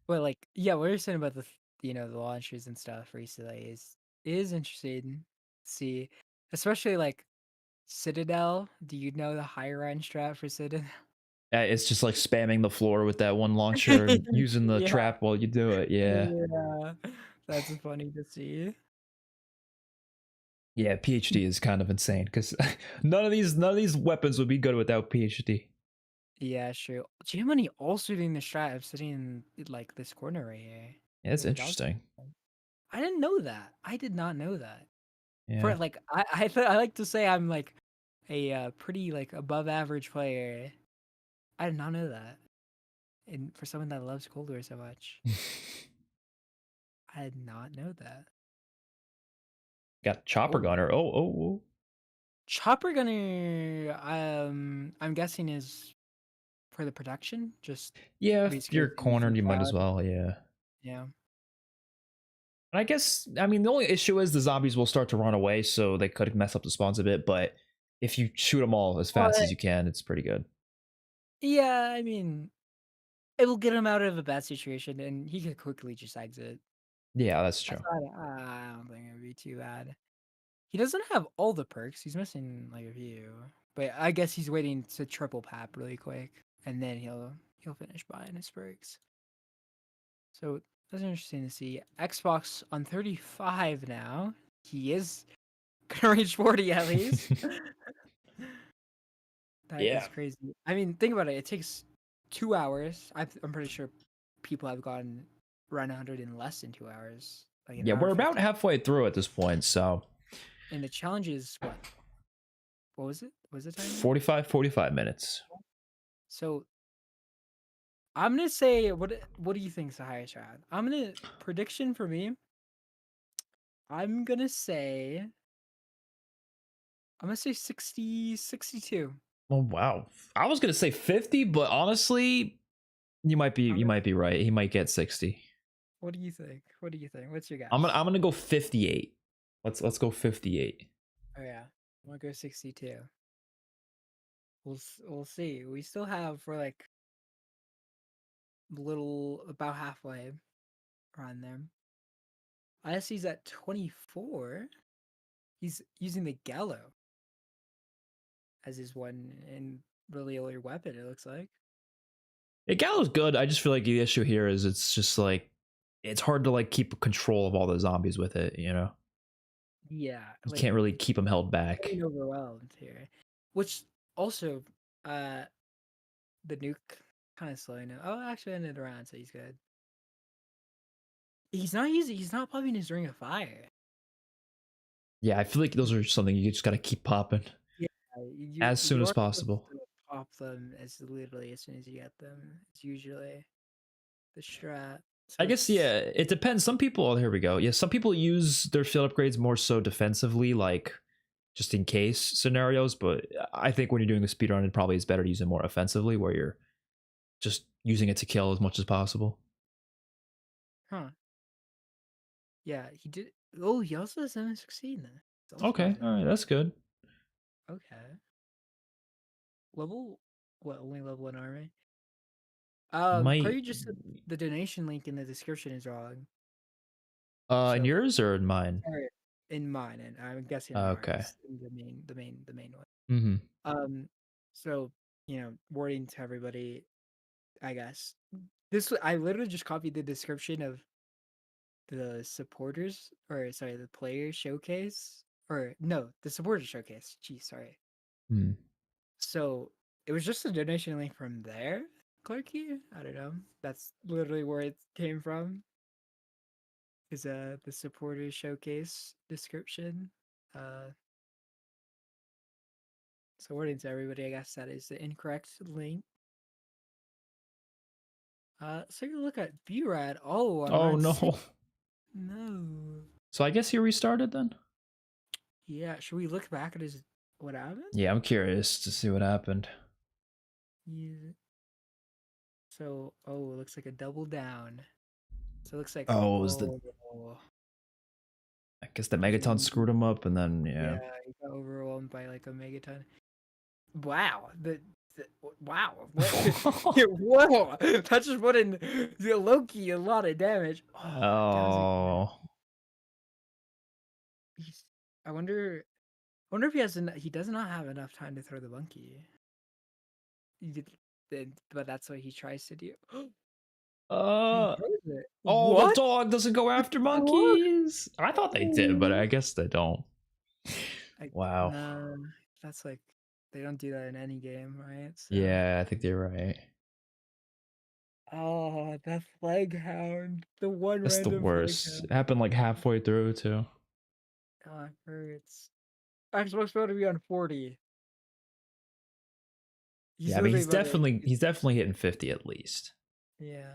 Speaker 1: But like, yeah, what you're saying about the launchers and stuff recently is interesting to see, especially like Citadel. Do you know the high run strat for Citadel?
Speaker 2: It's just like spamming the floor with that one launcher and using the
Speaker 1: Yeah.
Speaker 2: trap while you do it. Yeah.
Speaker 1: Yeah, that's funny to see.
Speaker 2: Yeah, PhD is kind of insane because none of these weapons would be good without PhD.
Speaker 1: Yeah, true. Money also doing the strat of sitting in like this corner right here.
Speaker 2: Yeah, it's
Speaker 1: Where the dog's
Speaker 2: interesting.
Speaker 1: going. I didn't know that. I did not know that.
Speaker 2: Yeah.
Speaker 1: For like, I like to say I'm like a pretty like above average player. I did not know that. And for someone that loves Cold War so much, I did not know that.
Speaker 2: Got chopper gunner. Oh.
Speaker 1: Chopper gunner, I'm guessing is for the production. Just
Speaker 2: yeah, if
Speaker 1: basically
Speaker 2: you're
Speaker 1: using
Speaker 2: cornered, you might as
Speaker 1: cloud.
Speaker 2: well. Yeah.
Speaker 1: Yeah.
Speaker 2: I guess, I mean, the only issue is the zombies will start to run away, so they could mess up the spawns a bit, but if you shoot them all as fast as you can, it's pretty good.
Speaker 1: Yeah, I mean, it will get him out of a bad situation, and he could quickly just exit.
Speaker 2: Yeah, that's true.
Speaker 1: I don't think it would be too bad. He doesn't have all the perks. He's missing like a few, but I guess he's waiting to triple pap really quick, and then he'll finish buying his perks. So that's interesting to see. Xbox on 35 now. He is gonna reach 40 at least. That is crazy. I mean, think about it. It takes 2 hours. I'm pretty sure people have gotten around 100 in less than 2 hours. Like
Speaker 2: Yeah, we're about halfway through at this point, so.
Speaker 1: And the challenge is what? What was it? What was the time?
Speaker 2: 45 minutes.
Speaker 1: So I'm gonna say, what do you think is the highest round? Prediction for me. I'm gonna say 60, 62.
Speaker 2: Oh wow. I was gonna say 50, but honestly, you might be right. He might get 60.
Speaker 1: What do you think? What's your guess?
Speaker 2: I'm gonna go 58. Let's go 58.
Speaker 1: Oh yeah, I'm gonna go 62. We'll see. We still have we're like little about halfway around there. ISC's at 24. He's using the Gallo as his one and really only weapon. It looks like.
Speaker 2: Yeah, Gallo's good. I just feel like the issue here is it's just like it's hard to like keep control of all the zombies with it. You know,
Speaker 1: Yeah,
Speaker 2: you
Speaker 1: like
Speaker 2: can't really keep them held back.
Speaker 1: getting overwhelmed here. Which also, the nuke kind of slowing now. Oh, actually ended around, so he's good. He's not using. He's not popping his ring of fire.
Speaker 2: Yeah, I feel like those are something you just got to keep popping as soon as
Speaker 1: are supposed
Speaker 2: possible.
Speaker 1: to pop them as literally as soon as you get them. It's usually the strat. So
Speaker 2: I guess yeah, it depends. Some people, oh, here we go. Yeah, some people use their field upgrades more so defensively, like just in case scenarios. But I think when you're doing a speedrun, it probably is better to use it more offensively, where you're just using it to kill as much as possible.
Speaker 1: Huh. Yeah, he did. Oh, he also has M16 then.
Speaker 2: Okay, all right, that's good.
Speaker 1: Okay. Level what? Only level 1 army.
Speaker 2: Might
Speaker 1: Clary just said the donation link in the description is wrong.
Speaker 2: in
Speaker 1: So-
Speaker 2: yours or in mine?
Speaker 1: Sorry, in mine, and I'm guessing
Speaker 2: Okay.
Speaker 1: ours, the main one.
Speaker 2: Mm-hmm.
Speaker 1: So wording to everybody, I guess I literally just copied the description of the supporters, or sorry, the player showcase, or no, the supporter showcase. Geez, sorry.
Speaker 2: Mm.
Speaker 1: So it was just a donation link from there, Clarky. I don't know. That's literally where it came from. Is the supporter showcase description. So wording to everybody, I guess that is the incorrect link. So you look at BRAD. Oh, I'm
Speaker 2: Oh
Speaker 1: on
Speaker 2: no.
Speaker 1: 6. No.
Speaker 2: So I guess he restarted then.
Speaker 1: Yeah, should we look back at his what happened?
Speaker 2: Yeah, I'm curious to see what happened.
Speaker 1: Yeah. So, it looks like a double down. So it looks like
Speaker 2: Oh, it was the. I guess the Megaton screwed him up, and then yeah.
Speaker 1: he got overwhelmed by like a megaton. Wow, wow, whoa! That just put in the Loki a lot of damage.
Speaker 2: Oh.
Speaker 1: I wonder if he has he does not have enough time to throw the monkey. But that's what he tries to do.
Speaker 2: Oh,
Speaker 1: What?
Speaker 2: the dog doesn't go after monkeys. I thought they did, but I guess they don't. Wow.
Speaker 1: No, that's like they don't do that in any game, right? So.
Speaker 2: Yeah, I think you're right.
Speaker 1: Oh, that flag hound. The one
Speaker 2: That's the
Speaker 1: random
Speaker 2: worst. It happened like halfway through too.
Speaker 1: Oh, it hurts. I'm supposed to be on 40.
Speaker 2: Yeah, I mean he's definitely hitting 50 at least.
Speaker 1: Yeah.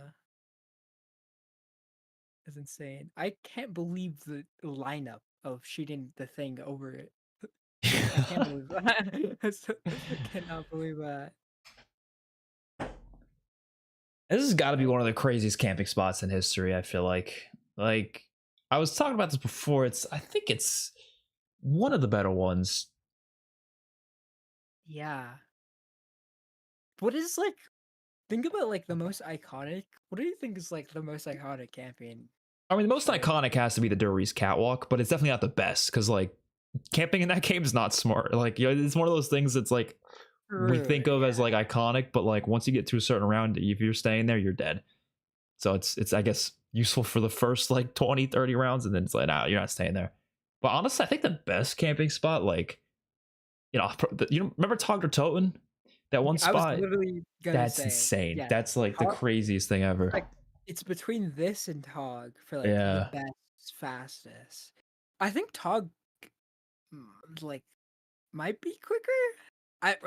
Speaker 1: It's insane. I can't believe the lineup of shooting the thing over it. I can't believe that. I cannot believe that.
Speaker 2: This has got to be one of the craziest camping spots in history, I feel like. Like, I was talking about this before. I think it's one of the better ones.
Speaker 1: Yeah. What is like, think about like the most iconic. What do you think is like the most iconic camping?
Speaker 2: I mean, the most iconic has to be the Duries Catwalk, but it's definitely not the best because like camping in that game is not smart. Like, it's one of those things that's like we think of as like iconic, but like once you get to a certain round, if you're staying there, you're dead. So it's I guess useful for the first like 20, 30 rounds, and then it's like, nah, you're not staying there. But honestly, I think the best camping spot, like, you remember Togger Toten? That one spot.
Speaker 1: I was literally gonna say,
Speaker 2: insane.
Speaker 1: yeah,
Speaker 2: That's like the craziest thing ever.
Speaker 1: Like, it's between this and Tog for like
Speaker 2: Yeah.
Speaker 1: the best, fastest. I think Tog like might be quicker.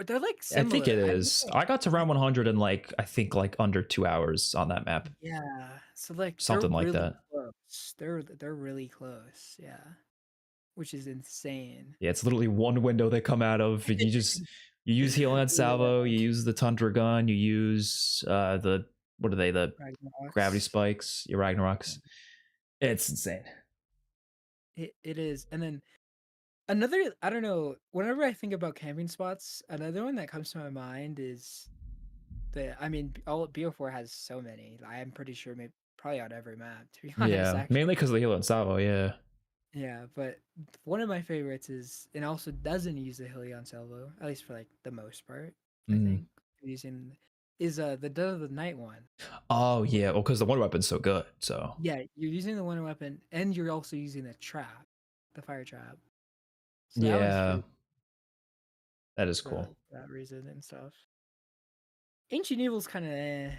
Speaker 1: They're like similar.
Speaker 2: I think it is. I got to round 100 in like I think like under 2 hours on that map.
Speaker 1: Yeah, so like
Speaker 2: Something like
Speaker 1: really
Speaker 2: that.
Speaker 1: Close. They're really close. Yeah, which is insane.
Speaker 2: Yeah, it's literally one window they come out of. And you use healing on salvo. You use the tundra gun. You use the what are they? The
Speaker 1: Ragnaroks.
Speaker 2: gravity spikes. Your Ragnaroks. It's insane.
Speaker 1: It is. And then another, I don't know, whenever I think about camping spots, another one that comes to my mind is I mean, all BO4 has so many. I am pretty sure maybe probably on every map, to be honest,
Speaker 2: Yeah,
Speaker 1: actually.
Speaker 2: mainly because of the Hilo and Savo. Yeah.
Speaker 1: Yeah, but one of my favorites is, and also doesn't use the Helion Salvo, at least for like the most part, I
Speaker 2: Mm.
Speaker 1: think. Using is the Dead of the Night one.
Speaker 2: Oh yeah, well, because the one weapon's so good. So
Speaker 1: Yeah, you're using the one weapon and you're also using the trap, the fire trap. So that one's
Speaker 2: yeah,
Speaker 1: pretty
Speaker 2: that is
Speaker 1: for
Speaker 2: cool.
Speaker 1: that reason and stuff. Ancient Evil's kind of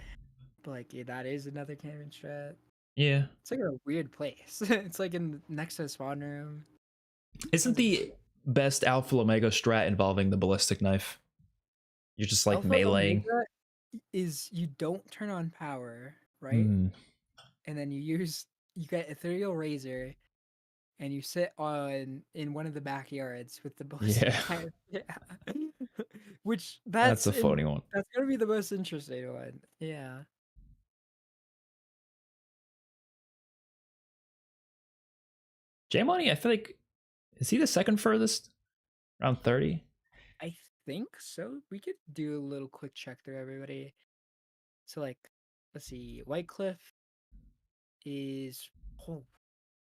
Speaker 1: but like yeah, that is another camping strat.
Speaker 2: Yeah.
Speaker 1: It's like a weird place. It's like in next to the spawn room.
Speaker 2: Isn't the best Alpha Omega strat involving the ballistic knife? You're just like
Speaker 1: Alpha
Speaker 2: meleeing.
Speaker 1: Omega is you don't turn on power, right?
Speaker 2: Mm.
Speaker 1: And then you get Ethereal Razor and you sit in one of the backyards with the ballistic
Speaker 2: Yeah.
Speaker 1: knife. Yeah. Which
Speaker 2: That's a funny one.
Speaker 1: that's gonna be the most interesting one. Yeah.
Speaker 2: J Money, I feel like, is he the second furthest? Around 30?
Speaker 1: I think so. We could do a little quick check through everybody. So like, let's see, White Cliff is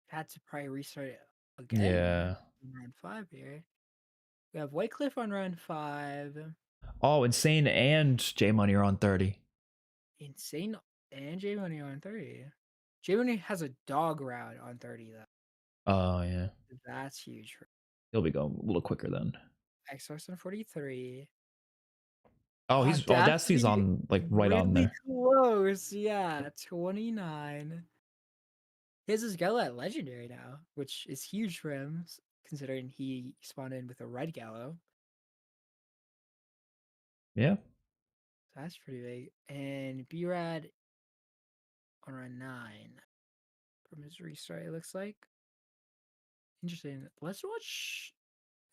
Speaker 1: had to probably restart it again.
Speaker 2: Yeah.
Speaker 1: Round 5 here. We have White Cliff on round 5.
Speaker 2: Oh, Insane and J Money are on 30.
Speaker 1: Insane and J Money on 30. J Money has a dog round on 30 though.
Speaker 2: Oh yeah.
Speaker 1: That's huge.
Speaker 2: He'll be going a little quicker then.
Speaker 1: Xbox on 43.
Speaker 2: Oh, he's Audacity's
Speaker 1: Audacity
Speaker 2: on like right on
Speaker 1: really
Speaker 2: there.
Speaker 1: close. Yeah, 29. He has his Gallo at Legendary now, which is huge for him, considering he spawned in with a red Gallo.
Speaker 2: Yeah.
Speaker 1: So that's pretty big. And B-Rad on round 9 from his restart, it looks like. Interesting. Let's watch,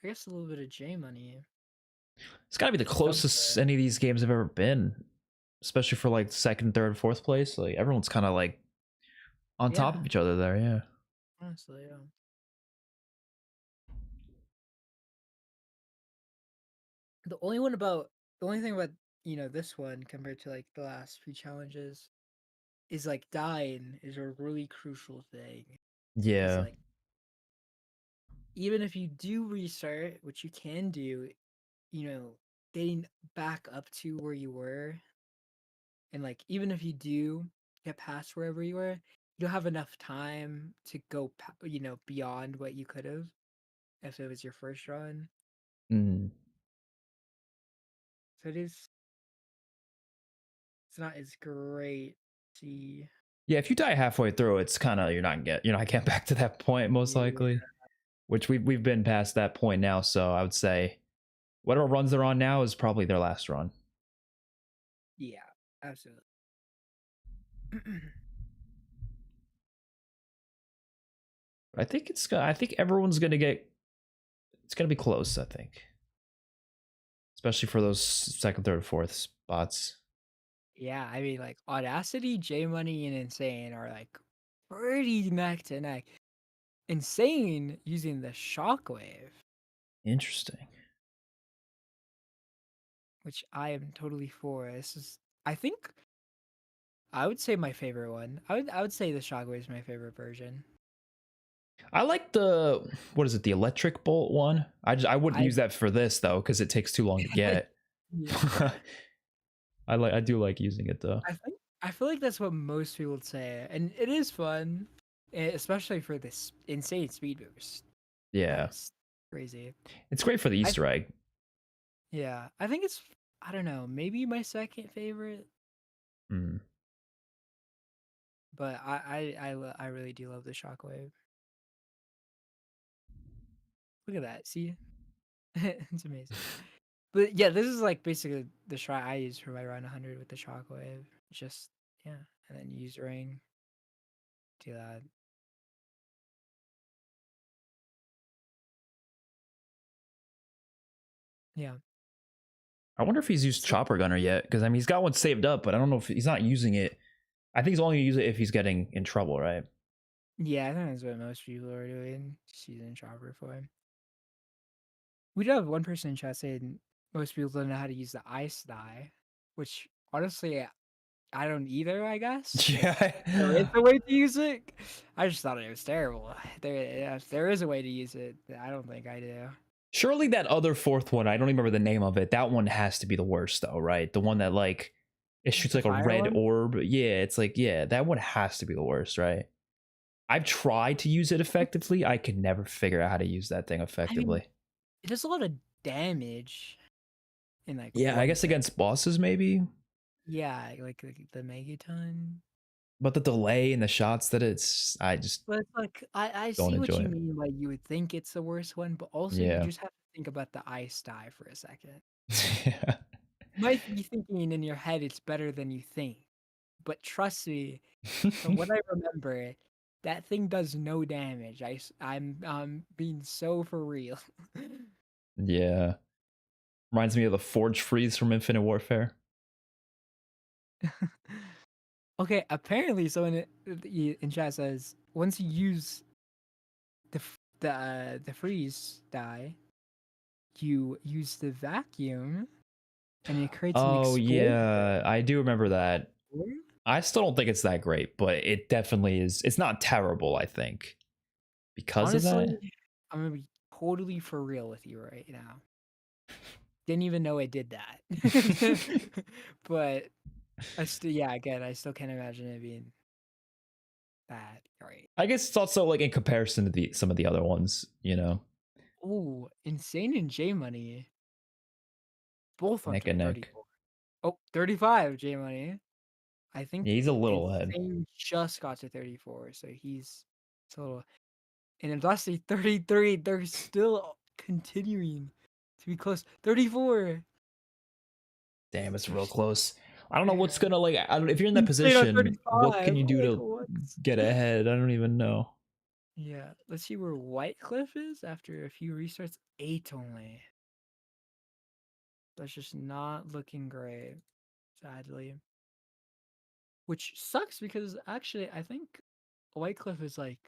Speaker 1: I guess, a little bit of J Money.
Speaker 2: It's gotta be the closest any of these games have ever been. Especially for like second, third, fourth place. Like everyone's kinda like on top of each other there, yeah.
Speaker 1: Honestly, yeah. The only thing about, this one compared to like the last few challenges is like dying is a really crucial thing.
Speaker 2: Yeah.
Speaker 1: Like, even if you do restart, which you can do, getting back up to where you were, and like even if you do get past wherever you were, you don't have enough time to go, beyond what you could have if it was your first run.
Speaker 2: Mm.
Speaker 1: So it's not as great. See,
Speaker 2: Yeah, if you die halfway through, it's kinda you're not getting back to that point most likely. Which we've been past that point now, so I would say whatever runs they're on now is probably their last run.
Speaker 1: Yeah, absolutely.
Speaker 2: I think everyone's gonna get. It's gonna be close. I think, especially for those second, third, fourth spots.
Speaker 1: Yeah, I mean, like Audacity, J Money, and Insane are like pretty neck to neck. Insane using the Shockwave,
Speaker 2: Interesting.
Speaker 1: which I am totally for. This is, I think, I would say my favorite one. I would say the Shockwave is my favorite version.
Speaker 2: I like the the electric bolt one. I wouldn't use that for this though because it takes too long to get.
Speaker 1: Yeah.
Speaker 2: I do like using it though.
Speaker 1: I feel like that's what most people would say, and it is fun, especially for this insane speed boost.
Speaker 2: Yeah,
Speaker 1: that's crazy.
Speaker 2: It's great for the Easter egg.
Speaker 1: Yeah, I think it's, I don't know, maybe my second favorite.
Speaker 2: Mm.
Speaker 1: But I really do love the Shockwave. Look at that, see? It's amazing. But yeah, this is like basically the shot I use for my round 100 with the Shockwave. Just, yeah, and then use ring. Do that. Yeah.
Speaker 2: I wonder if he's used Chopper Gunner yet, because I mean he's got one saved up, but I don't know if he's not using it. I think he's only gonna use it if he's getting in trouble, right?
Speaker 1: Yeah, I think that's what most people are doing. Just using chopper form. We do have one person in chat saying most people don't know how to use the ice die, which honestly I don't either. I guess there is
Speaker 2: Yeah.
Speaker 1: a way to use it. I just thought it was terrible. There is a way to use it. I don't think I do.
Speaker 2: Surely that other fourth one, I don't even remember the name of it. That one has to be the worst though, right? The one that like it shoots
Speaker 1: The
Speaker 2: like a
Speaker 1: fire
Speaker 2: red
Speaker 1: one?
Speaker 2: orb. Yeah, it's like, yeah, that one has to be the worst, right? I've tried to use it effectively. I can never figure out how to use that thing
Speaker 1: I mean,
Speaker 2: effectively.
Speaker 1: it does a lot of damage in like
Speaker 2: Yeah, I
Speaker 1: one
Speaker 2: guess
Speaker 1: hit.
Speaker 2: against bosses maybe,
Speaker 1: Yeah, like the megaton.
Speaker 2: but the delay and the shots that I just
Speaker 1: But it's like I
Speaker 2: don't
Speaker 1: see what
Speaker 2: enjoy
Speaker 1: you
Speaker 2: it.
Speaker 1: mean. Like you would think it's the worst one, but also you
Speaker 2: Yeah.
Speaker 1: just have to think about the ice die for a second.
Speaker 2: Yeah.
Speaker 1: You might be thinking in your head it's better than you think, but trust me, from what I remember, that thing does no damage. I'm being so for real.
Speaker 2: Yeah. Reminds me of the Forge Freeze from Infinite Warfare.
Speaker 1: Okay, apparently someone in chat says once you use the freeze die, you use the vacuum, and it creates an
Speaker 2: Oh
Speaker 1: explosion.
Speaker 2: yeah, I do remember that. I still don't think it's that great, but it definitely is. It's not terrible, I think, because of
Speaker 1: Honestly,
Speaker 2: that.
Speaker 1: I'm gonna be totally for real with you right now. Didn't even know it did that, but again, I still can't imagine it being that great.
Speaker 2: I guess it's also like in comparison to some of the other ones, you know,
Speaker 1: Ooh, Insane and J Money both went
Speaker 2: neck
Speaker 1: to
Speaker 2: and neck.
Speaker 1: 34. Oh, 35 J Money. I think
Speaker 2: Yeah, he's a little ahead.
Speaker 1: Insane just got to 34, so he's a little. And if that's 33, they're still continuing to be close. 34.
Speaker 2: Damn, it's
Speaker 1: They're
Speaker 2: real close. I don't know what's
Speaker 1: Yeah.
Speaker 2: gonna like. I don't. If you're in that
Speaker 1: Insane on
Speaker 2: position, what can
Speaker 1: 35.
Speaker 2: you do
Speaker 1: Like,
Speaker 2: to
Speaker 1: what?
Speaker 2: get ahead? I don't even know.
Speaker 1: Yeah, let's see where White Cliff is after a few restarts. 8 only. That's just not looking great, sadly. Which sucks because actually I think White Cliff is like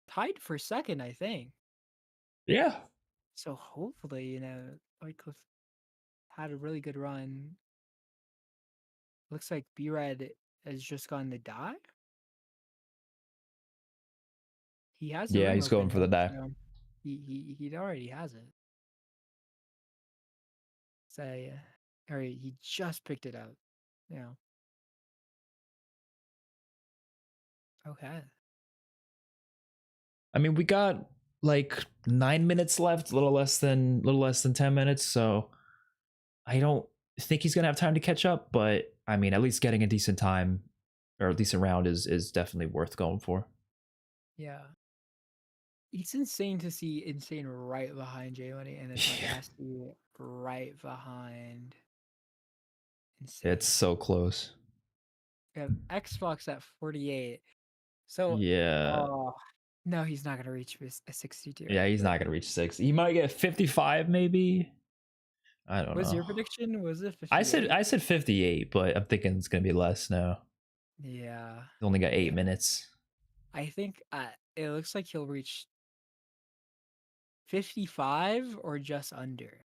Speaker 1: tied for second, I think.
Speaker 2: Yeah.
Speaker 1: So hopefully, White Cliff had a really good run. Looks like B-Red has just gotten the die. He has the
Speaker 2: Yeah,
Speaker 1: room
Speaker 2: he's going for the
Speaker 1: open,
Speaker 2: die.
Speaker 1: so he already has it. So yeah, or he just picked it up. Yeah. Okay.
Speaker 2: I mean, we got like 9 minutes left, a little less than 10 minutes. So I don't think he's gonna have time to catch up. But I mean, at least getting a decent time or a decent round is definitely worth going for.
Speaker 1: Yeah. It's insane to see Insane right behind J Money and then
Speaker 2: Yeah.
Speaker 1: Audacity right behind
Speaker 2: It's
Speaker 1: Insane.
Speaker 2: so close.
Speaker 1: We have Xbox at 48. So,
Speaker 2: Yeah.
Speaker 1: oh, no, he's not going to reach a 62.
Speaker 2: Yeah, he's not gonna reach 6. He might get 55, maybe. I don't
Speaker 1: What's
Speaker 2: know.
Speaker 1: your prediction? Was it 58?
Speaker 2: I said 58, but I'm thinking it's gonna be less now.
Speaker 1: Yeah.
Speaker 2: He only got 8 minutes.
Speaker 1: I think it looks like he'll reach 55 or just under.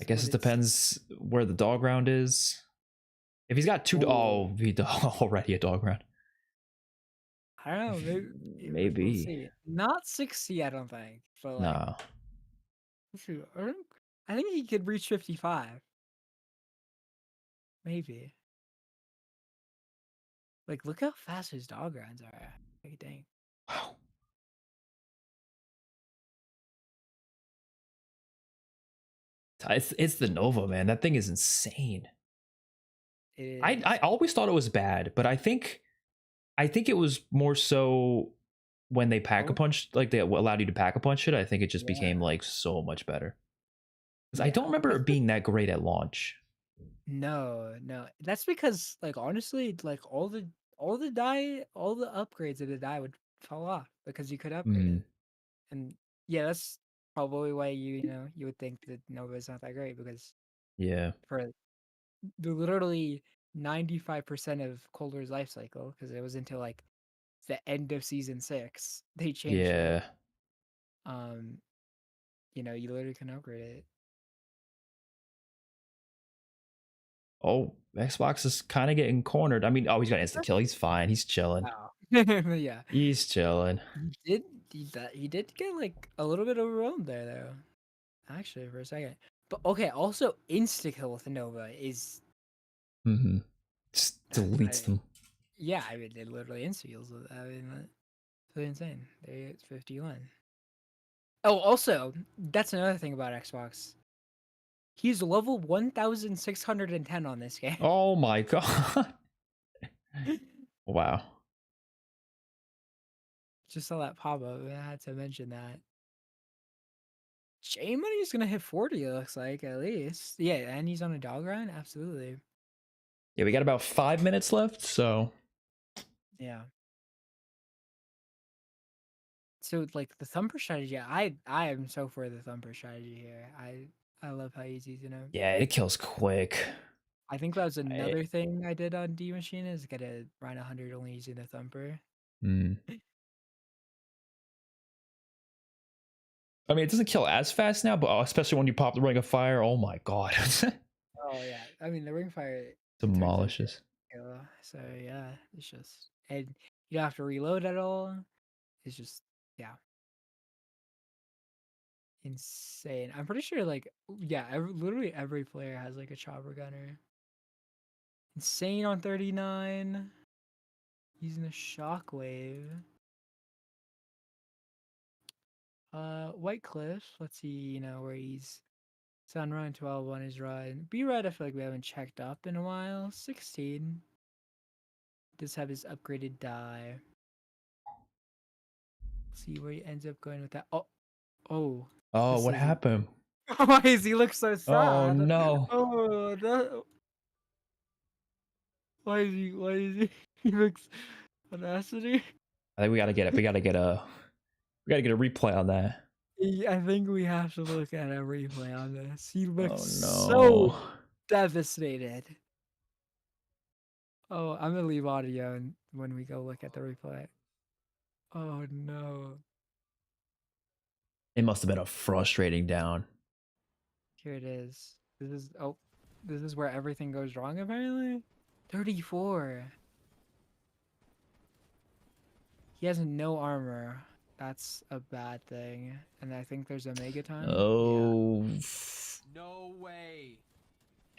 Speaker 2: I
Speaker 1: Is
Speaker 2: guess
Speaker 1: what
Speaker 2: it
Speaker 1: it's.
Speaker 2: depends where the dog round is. If he's got two,
Speaker 1: Ooh.
Speaker 2: he already a dog round.
Speaker 1: I don't know. Maybe, we'll
Speaker 2: Maybe.
Speaker 1: see. Not 60, I don't think. But like,
Speaker 2: No.
Speaker 1: let's see. I think he could reach 55. Maybe. Like, look how fast his dog rounds are. Like, dang.
Speaker 2: Wow. It's the Nova, man. That thing is insane.
Speaker 1: It
Speaker 2: I
Speaker 1: is.
Speaker 2: always thought it was bad, but I think it was more so when they pack a
Speaker 1: Oh,
Speaker 2: punch, like they allowed you to pack a punch it. I think it just
Speaker 1: yeah.
Speaker 2: became like so much better. Because I
Speaker 1: Yeah.
Speaker 2: don't remember it being that great at launch.
Speaker 1: No, no. That's because, like, honestly, like all the upgrades of the die would fall off because you could upgrade
Speaker 2: Mm,
Speaker 1: it. And yeah, that's probably why you would think that Nova is not that great because
Speaker 2: yeah.
Speaker 1: for literally 95% of Cold War's life cycle because it was until like the end of season 6 they changed
Speaker 2: Yeah.
Speaker 1: it. You know, you literally can upgrade it.
Speaker 2: Oh, Xbox is kind of getting cornered. I mean, oh, he's got instant kill. He's fine. He's chilling.
Speaker 1: Wow. Yeah.
Speaker 2: He's chilling.
Speaker 1: He did get like a little bit overwhelmed there though. Actually, for a second. But okay, also insta kill with Nova is
Speaker 2: Mm-hmm. Just deletes them.
Speaker 1: yeah, I mean it literally insta kills with I mean that's really insane. There it's 51. Oh, also, that's another thing about Xbox. He's level 1610 on this game.
Speaker 2: Oh my god. Wow.
Speaker 1: Just saw that pop up. I had to mention that. J Money's gonna hit 40, it looks like, at least. Yeah, and he's on a dog run? Absolutely.
Speaker 2: Yeah, we got about 5 minutes left, so
Speaker 1: Yeah. So like the thumper strategy, I am so for the thumper strategy here. I love how he's using him.
Speaker 2: yeah, it kills quick.
Speaker 1: I think that was another thing I did on D Machine is get a Rhine 100 only using the thumper.
Speaker 2: Mm. I mean, it doesn't kill as fast now, but especially when you pop the ring of fire. Oh my god.
Speaker 1: Oh yeah. I mean the ring fire
Speaker 2: Demolishes.
Speaker 1: so yeah, it's just and you don't have to reload at all. It's just yeah. Insane. I'm pretty sure like yeah, literally every player has like a chopper gunner. Insane on 39. Using the shockwave. White Cliff. Let's see, you know, where he's on run 12 on his run. B Red, I feel like we haven't checked up in a while. 16. Does have his upgraded die. See where he ends up going with that. Oh.
Speaker 2: Oh, what happened?
Speaker 1: Why does he look so sad?
Speaker 2: Oh no.
Speaker 1: Oh, that. Why is he? He looks audacity.
Speaker 2: I think we gotta get it. We gotta get a replay on that.
Speaker 1: I think we have to look at a replay on this. He looks
Speaker 2: Oh,
Speaker 1: so
Speaker 2: no.
Speaker 1: devastated. Oh, I'm gonna leave audio when we go look at the replay. Oh no.
Speaker 2: It must have been a frustrating down.
Speaker 1: Here it is. This is where everything goes wrong apparently. 34. He has no armor. That's a bad thing. And I think there's a mega time.
Speaker 2: Oh.
Speaker 1: Yeah.
Speaker 4: No way.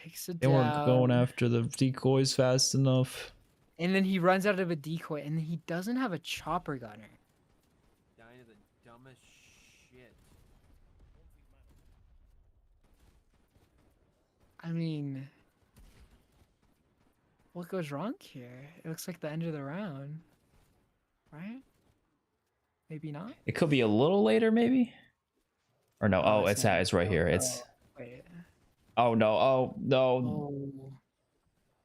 Speaker 1: Takes it
Speaker 2: They
Speaker 1: down.
Speaker 2: weren't going after the decoys fast enough.
Speaker 1: And then he runs out of a decoy, and he doesn't have a chopper gunner.
Speaker 4: Dying of the dumbest shit.
Speaker 1: I mean, what goes wrong here? It looks like the end of the round, right? Maybe not.
Speaker 2: It could be a little later, maybe. Or no? Oh, it's right here. It's.
Speaker 1: Wait.
Speaker 2: Oh no! Oh no!
Speaker 1: Oh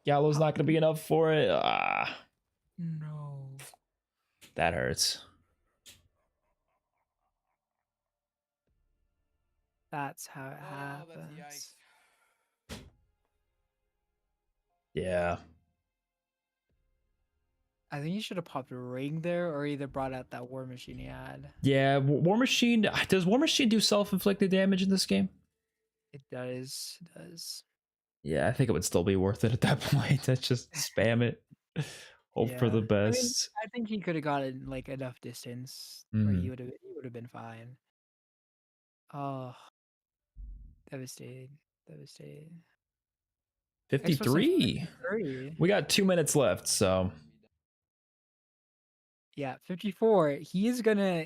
Speaker 2: Yellow's not gonna be enough for it. Ah,
Speaker 1: no!
Speaker 2: that hurts.
Speaker 1: That's how it happens.
Speaker 4: That's yikes.
Speaker 2: Yeah.
Speaker 1: I think you should have popped a ring there, or either brought out that war machine he had.
Speaker 2: Yeah. War Machine. Does War Machine do self-inflicted damage in this game?
Speaker 1: It does. It does.
Speaker 2: Yeah, I think it would still be worth it at that point. Let's just spam it. Hope for the best.
Speaker 1: I think he could have gotten like enough distance where he would have been fine. Oh, devastated.
Speaker 2: 53. We got 2 minutes left, so
Speaker 1: yeah, 54. He's gonna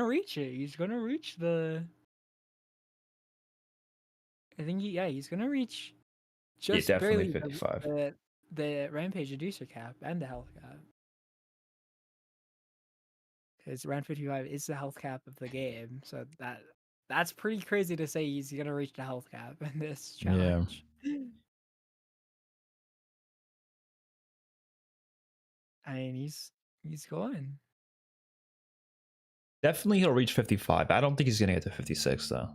Speaker 1: reach it. He's gonna reach the. I think he's gonna reach. Just
Speaker 2: definitely
Speaker 1: barely
Speaker 2: 55.
Speaker 1: The rampage reducer cap and the health cap. Because round 55 is the health cap of the game, so that's pretty crazy to say he's gonna reach the health cap in this challenge. Yeah. I mean, he's going.
Speaker 2: Definitely he'll reach 55. I don't think he's gonna get to 56 though.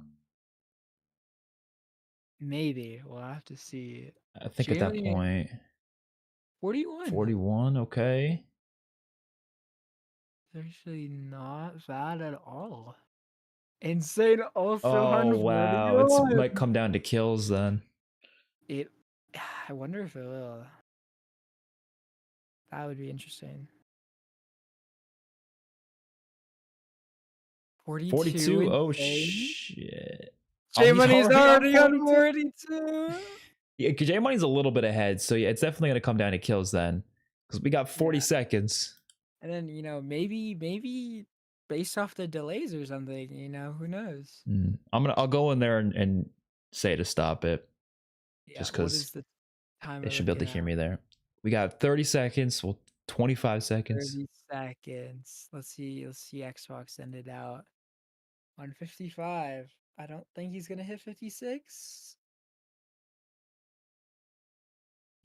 Speaker 1: Maybe we'll have to see.
Speaker 2: I think at that point.
Speaker 1: 41.
Speaker 2: 41, okay.
Speaker 1: It's actually not bad at all. Insane also
Speaker 2: Oh, wow. It
Speaker 1: 141.
Speaker 2: might come down to kills then.
Speaker 1: It. I wonder if it will. That would be interesting. 42.
Speaker 2: 42? Oh,
Speaker 1: insane.
Speaker 2: shit.
Speaker 1: J
Speaker 2: he's
Speaker 1: Money's already on
Speaker 2: 42?
Speaker 1: 42.
Speaker 2: Yeah, J Money's a little bit ahead, so yeah, it's definitely gonna come down to kills then, because we got 40 seconds.
Speaker 1: And then maybe based off the delays or something, who knows?
Speaker 2: I'll go in there and say to stop it,
Speaker 1: Yeah,
Speaker 2: just
Speaker 1: what
Speaker 2: because
Speaker 1: is the time
Speaker 2: they
Speaker 1: we're
Speaker 2: should be able to
Speaker 1: looking
Speaker 2: hear
Speaker 1: at?
Speaker 2: me there. We got 30 seconds. Well, 25 seconds.
Speaker 1: 30 seconds. Let's see Xbox end it out on 55. I don't think he's gonna hit 56.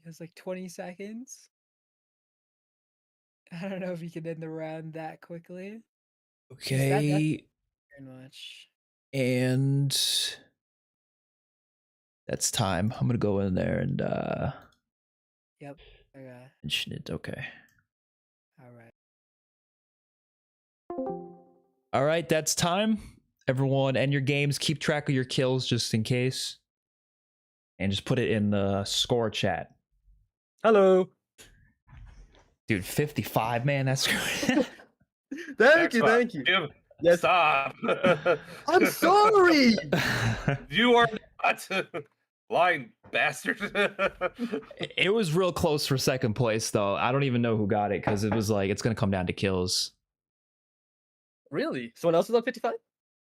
Speaker 1: He has like 20 seconds. I don't know if he can end the round that quickly.
Speaker 2: Okay,
Speaker 1: Very much.
Speaker 2: and that's time. I'm gonna go in there and
Speaker 1: Yep. Okay.
Speaker 2: mention it. Okay.
Speaker 1: All right.
Speaker 2: All right, that's time. Everyone, end your games. Keep track of your kills just in case, and just put it in the score chat.
Speaker 8: Hello.
Speaker 2: Dude, 55, man. That's
Speaker 8: Thank you. Yes.
Speaker 3: Stop.
Speaker 8: I'm sorry.
Speaker 3: You are not blind bastard.
Speaker 2: It was real close for second place, though. I don't even know who got it because it was like it's gonna come down to kills.
Speaker 8: Really? Someone else is on 55?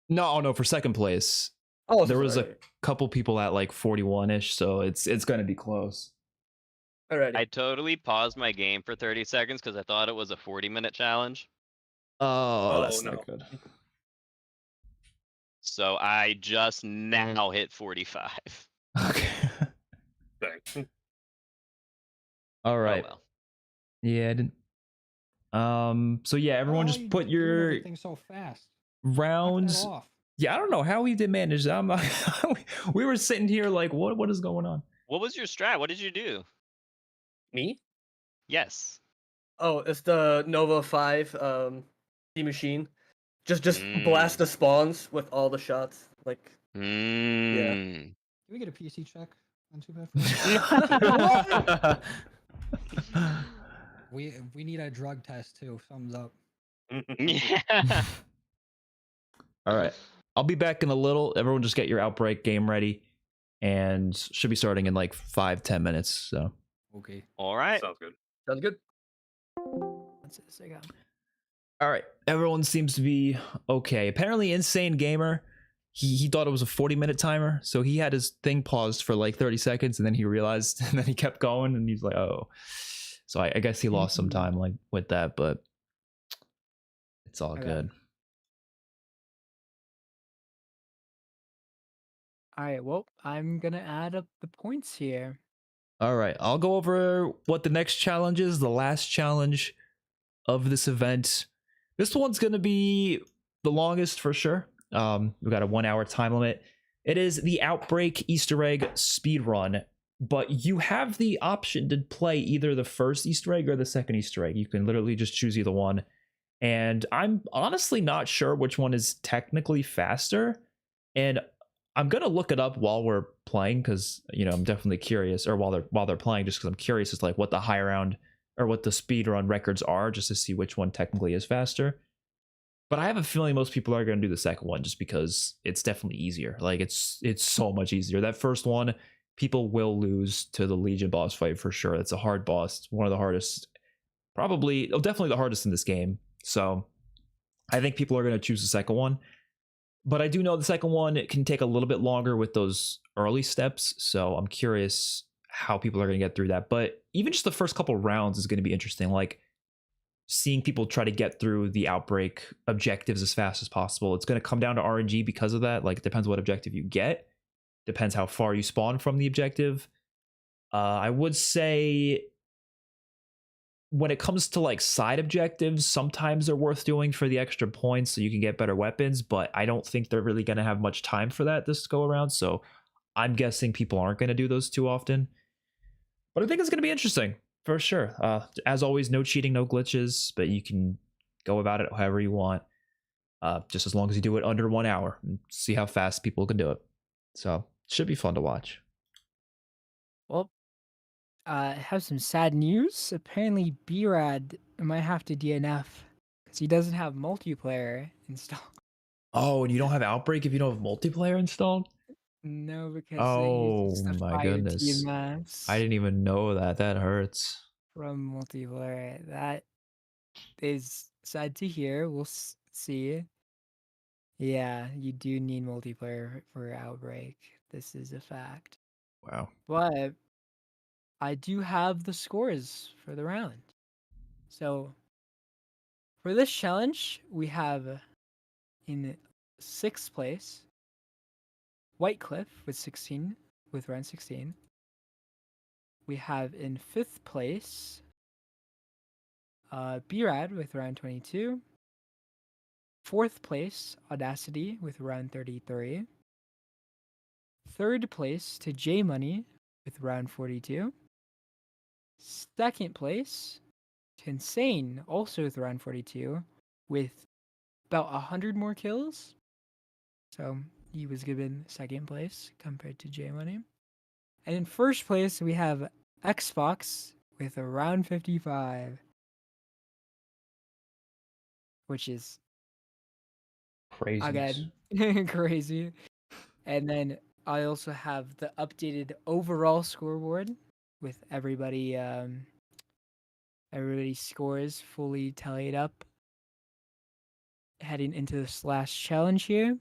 Speaker 2: No, for second place.
Speaker 8: Oh,
Speaker 2: There was
Speaker 8: sorry.
Speaker 2: a couple people at like 41-ish, so it's gonna be close.
Speaker 8: Alrighty.
Speaker 5: I totally paused my game for 30 seconds because I thought it was a 40-minute challenge.
Speaker 2: Oh, that's
Speaker 3: no.
Speaker 2: not good.
Speaker 5: So I just now hit 45.
Speaker 2: Okay.
Speaker 3: Thanks.
Speaker 2: All right.
Speaker 5: Oh well.
Speaker 2: Yeah, I didn't. So yeah, everyone just put your
Speaker 9: everything so fast.
Speaker 2: rounds.
Speaker 9: Knock that off.
Speaker 2: Yeah, I don't know how we did manage that. I'm not, we were sitting here like, what is going on?
Speaker 5: What was your strat? What did you do?
Speaker 8: Me?
Speaker 5: Yes.
Speaker 8: Oh, it's the Nova 5 the machine. Just blast the spawns with all the shots. Like
Speaker 5: Mm.
Speaker 9: Can we get a PC check on 2x4? we need a drug test too. Thumbs up.
Speaker 5: Yeah.
Speaker 2: All right, I'll be back in a little. Everyone, just get your Outbreak game ready, and should be starting in like 5-10 minutes. So
Speaker 9: Okay.
Speaker 5: All right.
Speaker 3: Sounds good.
Speaker 8: Sounds good.
Speaker 1: That's it. So go.
Speaker 2: all right, everyone seems to be okay. Apparently, Insane Gamer, he thought it was a 40-minute timer, so he had his thing paused for like 30 seconds, and then he realized, and then he kept going, and he's like, oh. So I guess he lost some time like with that, but it's all
Speaker 1: Okay.
Speaker 2: good.
Speaker 1: All right. Well, I'm gonna add up the points here.
Speaker 2: All right, I'll go over what the next challenge is, the last challenge of this event. This one's going to be the longest for sure. We've got a 1-hour time limit. It is the Outbreak Easter egg speedrun, but you have the option to play either the first Easter egg or the second Easter egg. You can literally just choose either one. And I'm honestly not sure which one is technically faster. And I'm gonna look it up while we're playing because I'm definitely curious, or while they're playing, just because I'm curious as to like what the high round or what the speedrun records are, just to see which one technically is faster. But I have a feeling most people are gonna do the second one just because it's definitely easier. Like it's so much easier. That first one, people will lose to the Legion boss fight for sure. It's a hard boss. It's one of the hardest, definitely the hardest in this game. So I think people are gonna choose the second one. But I do know the second one, it can take a little bit longer with those early steps. So I'm curious how people are going to get through that. But even just the first couple rounds is going to be interesting. Like seeing people try to get through the Outbreak objectives as fast as possible. It's going to come down to RNG because of that. Like it depends what objective you get. Depends how far you spawn from the objective. I would say when it comes to like side objectives, sometimes they're worth doing for the extra points so you can get better weapons, but I don't think they're really going to have much time for that this go around. So I'm guessing people aren't going to do those too often, but I think it's going to be interesting. For sure. As always, no cheating, no glitches, but you can go about it however you want. Just as long as you do it under 1 hour and see how fast people can do it. So should be fun to watch.
Speaker 1: Well, I have some sad news. Apparently, B-Rad might have to DNF because he doesn't have multiplayer installed.
Speaker 2: Oh, and you don't have Outbreak if you don't have multiplayer installed?
Speaker 1: No, because
Speaker 2: Oh
Speaker 1: it's just a
Speaker 2: my
Speaker 1: fire
Speaker 2: goodness.
Speaker 1: TMS
Speaker 2: I didn't even know that. That hurts.
Speaker 1: from multiplayer. That is sad to hear. We'll see. Yeah, you do need multiplayer for Outbreak. This is a fact.
Speaker 2: Wow.
Speaker 1: But I do have the scores for the round. So for this challenge, we have in 6th place Whitecliff with 16, with round 16. We have in 5th place B-Rad with round 22. 4th place Audacity with round 33. 3rd place to J Money with round 42. 2nd place to Insane, also with round 42, with about 100 more kills. So he was given 2nd place compared to J Money. And in 1st place, we have Xbox with a round 55, which is
Speaker 2: Crazy.
Speaker 1: again crazy. And then I also have the updated overall scoreboard with everybody's scores fully tallied up heading into this last challenge here.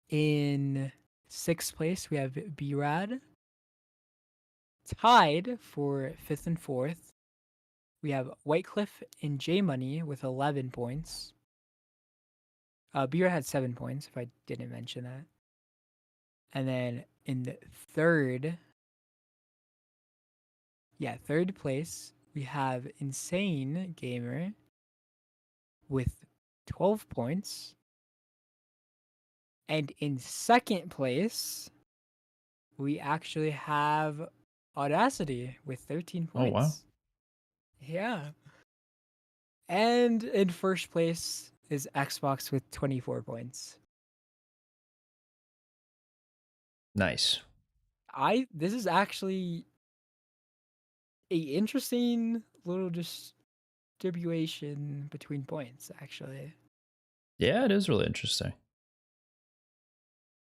Speaker 1: In 6th place, we have B-Rad. Tied for 5th and 4th, we have Whitecliff and J Money with 11 points. B-Rad had 7 points, if I didn't mention that. And then in the 3rd place, we have Insane Gamer with 12 points. And in 2nd place, we actually have Audacity with 13 points.
Speaker 2: Oh, wow.
Speaker 1: Yeah. And in 1st place is Xbox with 24 points.
Speaker 2: Nice.
Speaker 1: This is actually a interesting little distribution between points, actually.
Speaker 2: Yeah, it is really interesting.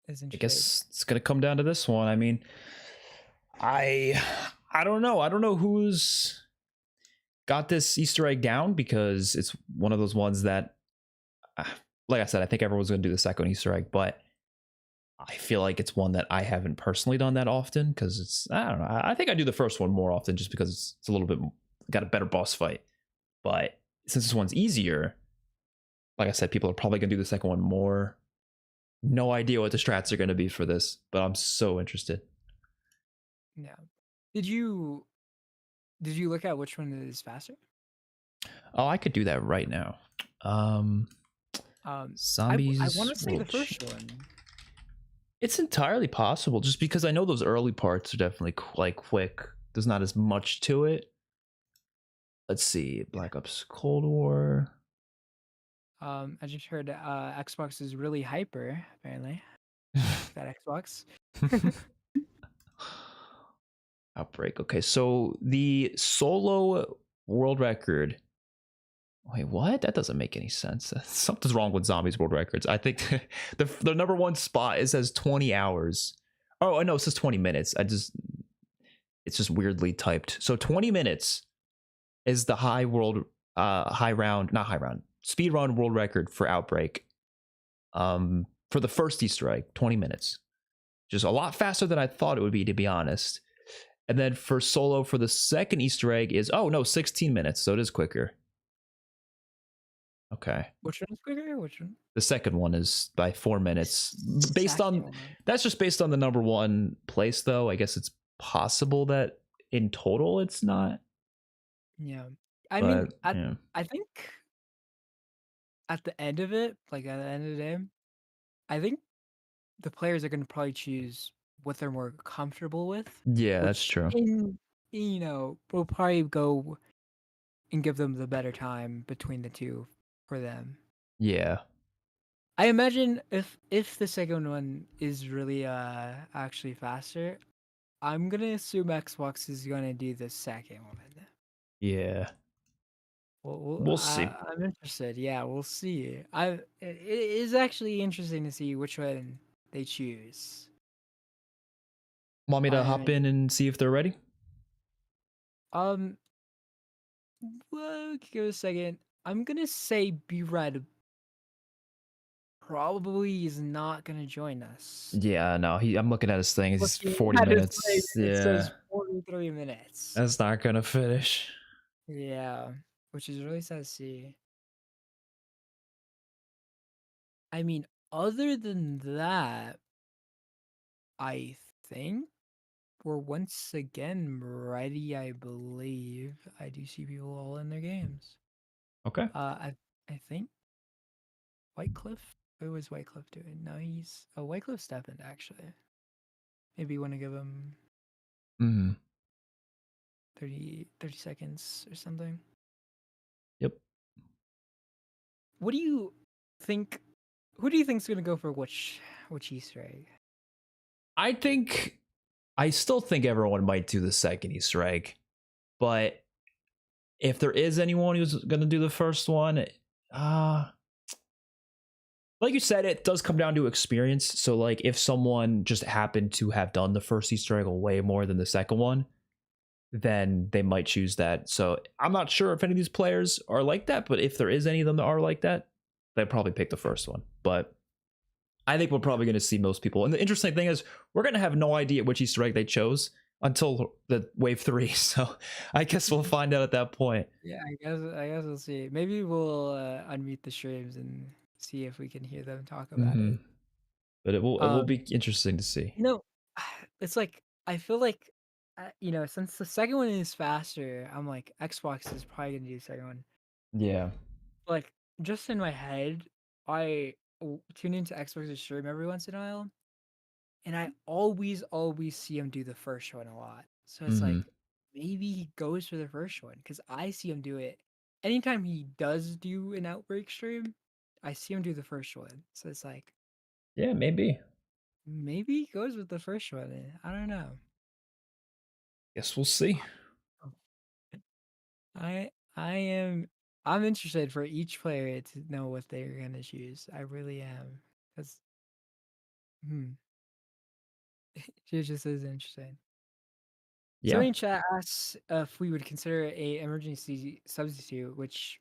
Speaker 2: I guess it's gonna come down to this one. I mean, I don't know. I don't know who's got this Easter egg down, because it's one of those ones that, like I said, I think everyone's gonna do the second Easter egg, but I feel like it's one that I haven't personally done that often, because I don't know. I think I do the first one more often just because it's a little bit got a better boss fight. But since this one's easier, like I said, people are probably gonna do the second one more. No idea what the strats are gonna be for this, but I'm so interested.
Speaker 1: Yeah. Did you look at which one is faster?
Speaker 2: Oh, I could do that right now. Zombies.
Speaker 1: I want to say the first one.
Speaker 2: It's entirely possible, just because I know those early parts are definitely like quick. There's not as much to it. Let's see, Black Ops Cold War.
Speaker 1: I just heard Xbox is really hyper, apparently. That Xbox.
Speaker 2: Outbreak. Okay, so the solo world record. Wait, what? That doesn't make any sense. Something's wrong with Zombies world records. I think the number one spot, it says 20 hours. Oh, no, it says 20 minutes. It's just weirdly typed. So 20 minutes is the speedrun world record for Outbreak. For the first Easter egg, 20 minutes. Just a lot faster than I thought it would be, to be honest. And then for solo, for the second Easter egg is 16 minutes, so it is quicker. Okay.
Speaker 1: Which one is quicker? Which one?
Speaker 2: The second one is by 4 minutes. That's just based on the number one place, though. I guess it's possible that in total it's not.
Speaker 1: Yeah. I think at the end of it, like at the end of the day, I think the players are going to probably choose what they're more comfortable with.
Speaker 2: Yeah, that's true.
Speaker 1: we'll probably go and give them the better time between the two for them.
Speaker 2: Yeah.
Speaker 1: I imagine if the second one is really actually faster, I'm gonna assume Xbox is gonna do the second one.
Speaker 2: Yeah.
Speaker 1: Well,
Speaker 2: We'll see.
Speaker 1: I'm interested. Yeah, we'll see. It is actually interesting to see which one they choose.
Speaker 2: Want me to hop
Speaker 1: I
Speaker 2: in and see if they're ready?
Speaker 1: um, well, give it a second. I'm gonna say B-Red probably is not gonna join us.
Speaker 2: Yeah, no. I'm looking at his thing. It's
Speaker 1: Looking
Speaker 2: 40
Speaker 1: at his thing,
Speaker 2: minutes.
Speaker 1: it says
Speaker 2: Yeah.
Speaker 1: 43 minutes.
Speaker 2: That's not gonna finish.
Speaker 1: Yeah, which is really sad to see. I mean, other than that, I think we're once again ready, I believe. I do see people all in their games.
Speaker 2: Okay.
Speaker 1: I think Whitecliff. What was Whitecliff doing? No, he's Whitecliff stepping actually. Maybe you want to give him
Speaker 2: Mm-hmm.
Speaker 1: 30 seconds or something.
Speaker 2: Yep.
Speaker 1: What do you think? Who do you think's gonna go for which Easter egg?
Speaker 2: I still think everyone might do the second Easter egg, but if there is anyone who's gonna do the first one, like you said, it does come down to experience. So like if someone just happened to have done the first Easter egg way more than the second one, then they might choose that. So I'm not sure if any of these players are like that, but if there is any of them that are like that, they probably pick the first one. But I think we're probably going to see most people. And the interesting thing is, we're going to have no idea which Easter egg they chose until the wave 3. So I guess we'll find out at that point.
Speaker 1: Yeah, I guess we'll see. Maybe we'll unmute the streams and see if we can hear them talk about it.
Speaker 2: But it will be interesting to see.
Speaker 1: It's like I feel like since the second one is faster, I'm like Xbox is probably gonna do the second one.
Speaker 2: Yeah.
Speaker 1: Like just in my head, I tune into Xbox's stream every once in a while, and I always see him do the first one a lot. So it's like maybe he goes for the first one because I see him do it anytime he does do an Outbreak stream. I see him do the first one, so it's like
Speaker 2: Yeah, maybe
Speaker 1: maybe he goes with the first one. I don't know.
Speaker 2: Guess we'll see.
Speaker 1: I'm interested for each player to know what they're gonna choose. I really am. Cause it just is interesting.
Speaker 2: Yeah.
Speaker 1: Somebody in chat asks if we would consider a emergency substitute, which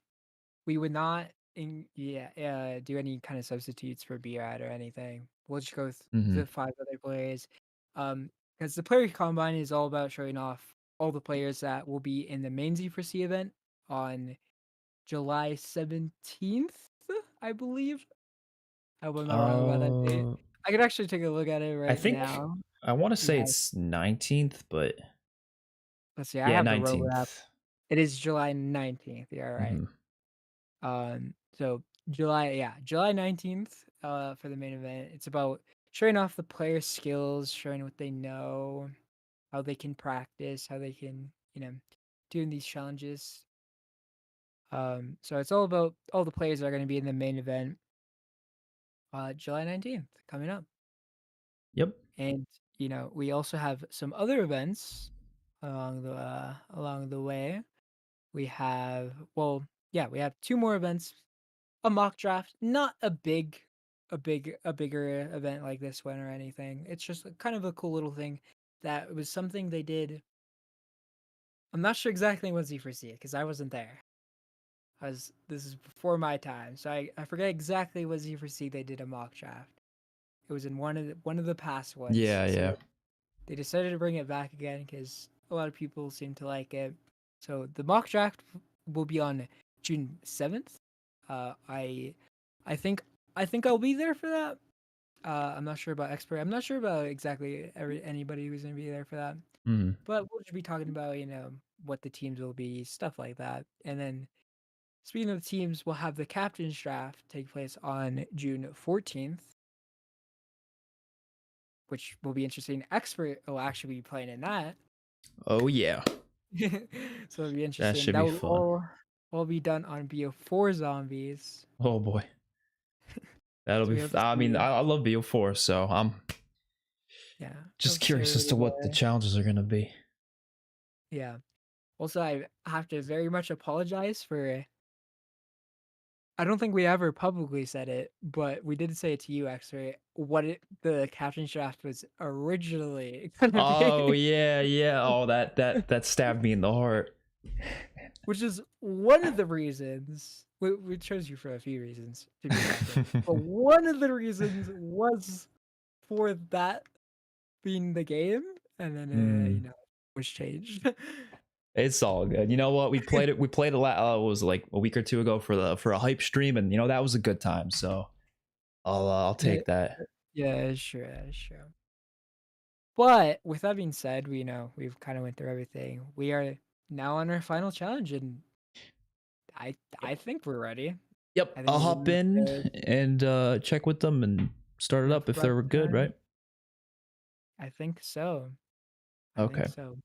Speaker 1: we would not do any kind of substitutes for BRAD or anything. We'll just go with the 5 other players. Because the player combine is all about showing off all the players that will be in the main Z4C event on July 17th, I believe. I hope I'm not wrong about that date. I could actually take a look at it right now.
Speaker 2: I want to say it's 19th, but
Speaker 1: let's see. I have the roadmap.
Speaker 2: 19th.
Speaker 1: It is July 19th. Yeah, right. So July 19th for the main event. It's about showing off the players' skills, showing what they know, how they can practice, how they can, doing these challenges. So it's all about all the players that are going to be in the main event. July 19th coming up.
Speaker 2: Yep.
Speaker 1: And we also have some other events along the way. We have we have 2 more events. A mock draft, not a bigger event like this one or anything. It's just kind of a cool little thing that was something they did. I'm not sure exactly when Z4C because I wasn't there. This is before my time, so I forget exactly what Z4C they did a mock draft. It was in one of the past ones.
Speaker 2: Yeah.
Speaker 1: They decided to bring it back again because a lot of people seem to like it. So the mock draft will be on June 7th. I think I'll be there for that. I'm not sure about expert. I'm not sure about exactly anybody who's gonna be there for that. But we'll just be talking about what the teams will be, stuff like that. And then speaking of teams, we'll have the captain's draft take place on June 14th, which will be interesting. Expert will actually be playing in that.
Speaker 2: Oh yeah,
Speaker 1: So it'll be
Speaker 2: that
Speaker 1: interesting.
Speaker 2: should
Speaker 1: That
Speaker 2: be
Speaker 1: will
Speaker 2: fun.
Speaker 1: all be done on BO4 zombies.
Speaker 2: Oh boy, that'll
Speaker 1: So
Speaker 2: be.
Speaker 1: we have to
Speaker 2: I mean,
Speaker 1: see.
Speaker 2: I love BO4, so I'm
Speaker 1: Yeah.
Speaker 2: just
Speaker 1: Hope to
Speaker 2: curious as to what the challenges are gonna be.
Speaker 1: Yeah. Also, I have to very much apologize for. I don't think we ever publicly said it, but we did say it to you, X-Ray, the captain draft was originally gonna
Speaker 2: Oh
Speaker 1: be,
Speaker 2: yeah, yeah. Oh, that stabbed me in the heart.
Speaker 1: which is one of the reasons we chose you for a few reasons to be captain, but one of the reasons was for that being the game, and then was changed.
Speaker 2: It's all good. You know what? We played it. We played it. It was like a week or two ago for a hype stream, and that was a good time. So I'll take that.
Speaker 1: Yeah, sure, sure. But with that being said, we've kind of went through everything. We are now on our final challenge, and I think we're ready.
Speaker 2: Yep,
Speaker 1: I think
Speaker 2: I'll
Speaker 1: we're
Speaker 2: hop
Speaker 1: ready
Speaker 2: in
Speaker 1: to
Speaker 2: and check with them and start it up if
Speaker 1: prep
Speaker 2: they're good,
Speaker 1: time.
Speaker 2: right?
Speaker 1: I think so.
Speaker 2: Okay.
Speaker 1: think so.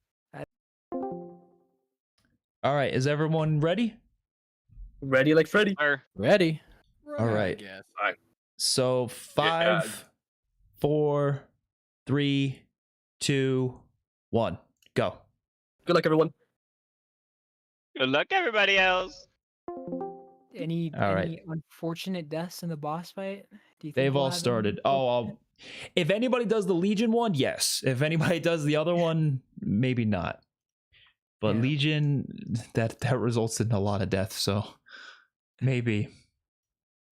Speaker 2: All right. Is everyone ready?
Speaker 8: Ready like Freddy.
Speaker 4: Ready?
Speaker 2: All right.
Speaker 4: Yes.
Speaker 2: So 5, 4, 3, 2, 1, go.
Speaker 8: Good luck, everyone.
Speaker 5: Good luck, everybody else.
Speaker 1: Any
Speaker 2: All right.
Speaker 1: unfortunate deaths in the boss fight? Do you think
Speaker 2: They've
Speaker 1: we'll
Speaker 2: all
Speaker 1: have any
Speaker 2: started. Oh, if anybody does the Legion one, yes. If anybody does the other one, maybe not. But
Speaker 1: Yeah.
Speaker 2: Legion, that results in a lot of death, so maybe.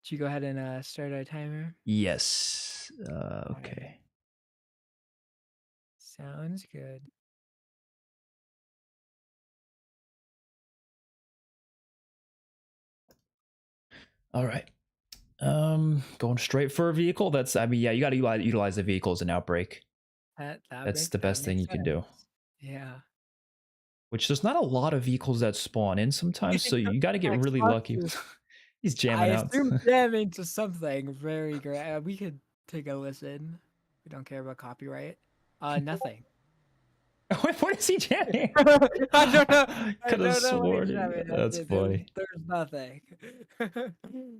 Speaker 1: Should you go ahead and start our timer?
Speaker 2: Yes. Okay.
Speaker 1: Sounds good.
Speaker 2: All right. Going straight for a vehicle. You got to utilize the vehicle as an outbreak. That's the best thing you can do.
Speaker 1: Yeah.
Speaker 2: Which there's not a lot of vehicles that spawn in sometimes, so you got to get really lucky. He's jamming
Speaker 1: I
Speaker 2: out.
Speaker 1: assume jamming to something very great. We could take a listen. We don't care about copyright. Nothing.
Speaker 2: What is he jamming?
Speaker 1: I don't know. I
Speaker 2: Could
Speaker 1: don't
Speaker 2: have
Speaker 1: know what he's
Speaker 2: sworn.
Speaker 1: jamming.
Speaker 2: That's funny.
Speaker 1: There's nothing.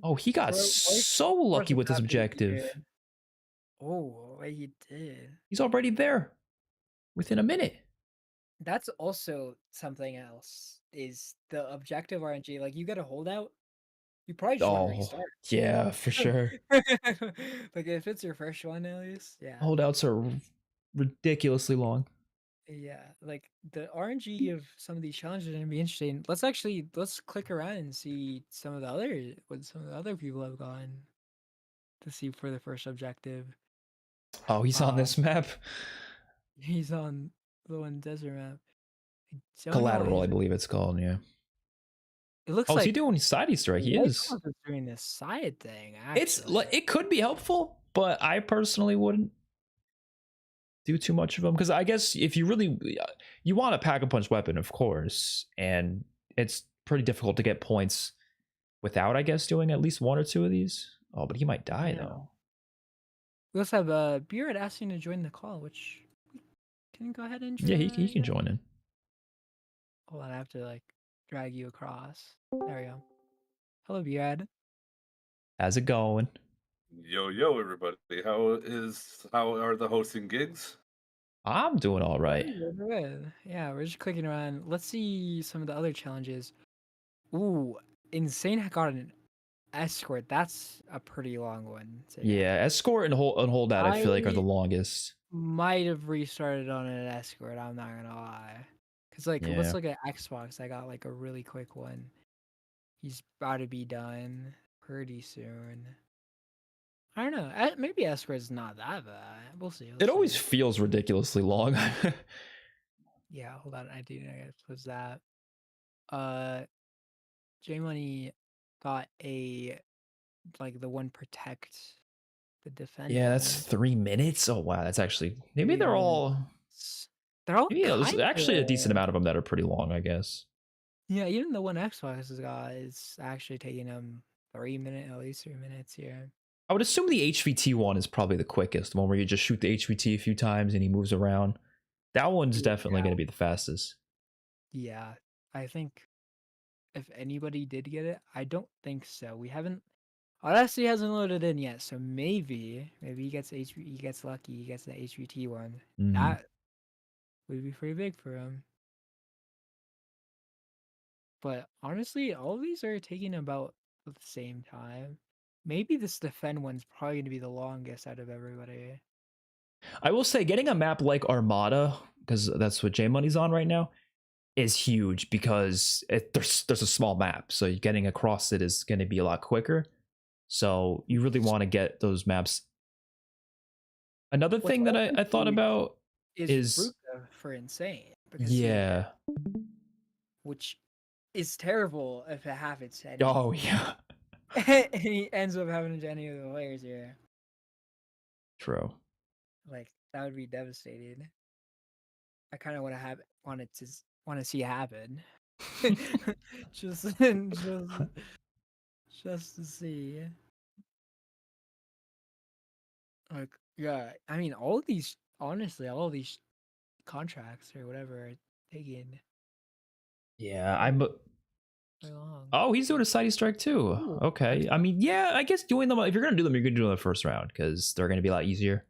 Speaker 2: Oh, he got so lucky with this objective.
Speaker 1: Oh, he did.
Speaker 2: He's already there within a minute.
Speaker 1: That's also something else. Is the objective RNG like you get a holdout? You probably just want to restart.
Speaker 2: Yeah, for sure.
Speaker 1: Like if it's your first one at least, yeah.
Speaker 2: Holdouts are ridiculously long.
Speaker 1: Yeah, like the RNG of some of these challenges are gonna be interesting. Let's click around and see what some of the other people have gone to see for the first objective.
Speaker 2: Oh, he's on this map.
Speaker 1: He's on the one desert map.
Speaker 2: Collateral, I believe it's called. Yeah.
Speaker 1: It looks
Speaker 2: is
Speaker 1: like
Speaker 2: he doing side Easter egg? He is.
Speaker 1: Doing this side thing.
Speaker 2: It could be helpful, but I personally wouldn't do too much of them because I guess if you really you want a pack-a-punch weapon, of course, and it's pretty difficult to get points without, I guess, doing at least one or two of these. Oh, but he might die though.
Speaker 1: We also have Beard asking to join the call, which can you go ahead and join?
Speaker 2: Yeah, he can join in.
Speaker 1: Hold on, I have to drag you across. There we go. Hello, Beard.
Speaker 2: How's it going?
Speaker 3: Yo, everybody. How are the hosting gigs?
Speaker 2: I'm doing all right.
Speaker 1: Good. Yeah, we're just clicking around. Let's see some of the other challenges. Ooh, Insane got an escort. That's a pretty long one.
Speaker 2: Yeah, escort and holdout I feel like are the longest.
Speaker 1: Might have restarted on an escort, I'm not gonna lie. Cause let's look at Xbox. I got a really quick one. He's about to be done pretty soon. I don't know. Maybe escort's not that bad. We'll see.
Speaker 2: It always feels ridiculously long.
Speaker 1: Yeah, hold on. I do know I close that. J Money got the one protect the defense.
Speaker 2: Yeah, that's 3 minutes. Oh wow, that's actually maybe they're all. Yeah, there's actually a decent amount of them that are pretty long, I guess.
Speaker 1: Yeah, even the one Xbox has got is actually taking them 3 minutes, at least 3 minutes here.
Speaker 2: I would assume the HVT one is probably the quickest, the one where you just shoot the HVT a few times and he moves around. That one's
Speaker 1: Yeah.
Speaker 2: definitely going to be the fastest.
Speaker 1: Yeah, I think if anybody did get it, I don't think so. We haven't. Odyssey hasn't loaded in yet, so maybe he gets he gets lucky, he gets the HVT one.
Speaker 2: Mhm.
Speaker 1: That would be pretty big for him. But honestly, all of these are taking about the same time. Maybe this defend one's probably going to be the longest out of everybody.
Speaker 2: I will say, getting a map like Armada, because that's what J Money's on right now, is huge because there's a small map, so getting across it is going to be a lot quicker. So you really want to get those maps. Another
Speaker 1: What's
Speaker 2: thing that
Speaker 1: also
Speaker 2: I thought
Speaker 1: huge
Speaker 2: about
Speaker 1: is
Speaker 2: is
Speaker 1: Ruka for Insane. Because he will
Speaker 2: yeah.
Speaker 1: get- which is terrible if it happens to any.
Speaker 2: Oh yeah.
Speaker 1: And he ends up having to any of the players here.
Speaker 2: True.
Speaker 1: Like that would be devastating. I kind of want to see it happen. just to see. Like yeah, I mean all of these contracts or whatever are taking
Speaker 2: Yeah, I'm.
Speaker 1: way long.
Speaker 2: Oh, he's doing a side strike too.
Speaker 1: Ooh,
Speaker 2: Okay. I mean, yeah, I guess doing them, if you're gonna do them, you're gonna do them in the first round because they're gonna be a lot easier.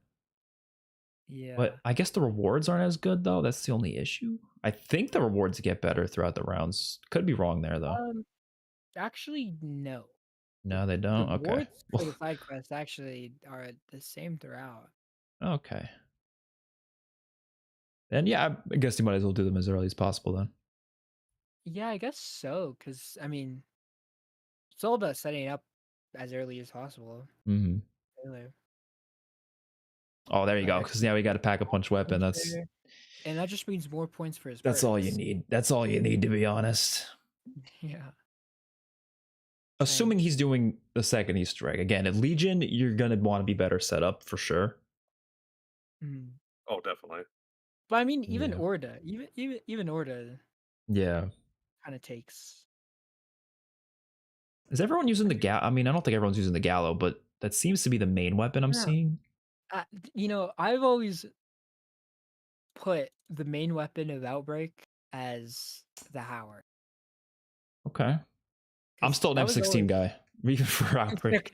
Speaker 1: Yeah.
Speaker 2: But I guess the rewards aren't as good though. That's the only issue. I think the rewards get better throughout the rounds. Could be wrong there though.
Speaker 1: Actually no.
Speaker 2: No, they don't.
Speaker 1: The
Speaker 2: Okay.
Speaker 1: rewards for the side quests actually are the same throughout.
Speaker 2: Okay. Then yeah, I guess you might as well do them as early as possible then.
Speaker 1: Yeah, I guess so. Cause I mean, it's all about setting it up as early as possible.
Speaker 2: Mm-hmm.
Speaker 1: Really.
Speaker 2: Oh, there you go.
Speaker 1: Like,
Speaker 2: Because now we got to pack a punch weapon. That's
Speaker 1: and that just means more points for his.
Speaker 2: that's all you
Speaker 1: perks.
Speaker 2: need. That's all you need, to be honest.
Speaker 1: Yeah.
Speaker 2: Assuming he's doing the second Easter egg again at Legion, you're gonna want to be better set up for sure.
Speaker 1: Mm.
Speaker 3: Oh, definitely.
Speaker 1: But I mean, even
Speaker 2: Yeah.
Speaker 1: Orda, even Orda,
Speaker 2: Yeah.
Speaker 1: kind of takes.
Speaker 2: Is everyone using the I mean, I don't think everyone's using the Gallo, but that seems to be the main weapon I'm
Speaker 1: Yeah.
Speaker 2: seeing.
Speaker 1: I've always put the main weapon of Outbreak as the Howard.
Speaker 2: Okay. I'm still an M16 guy, even for Outbreak.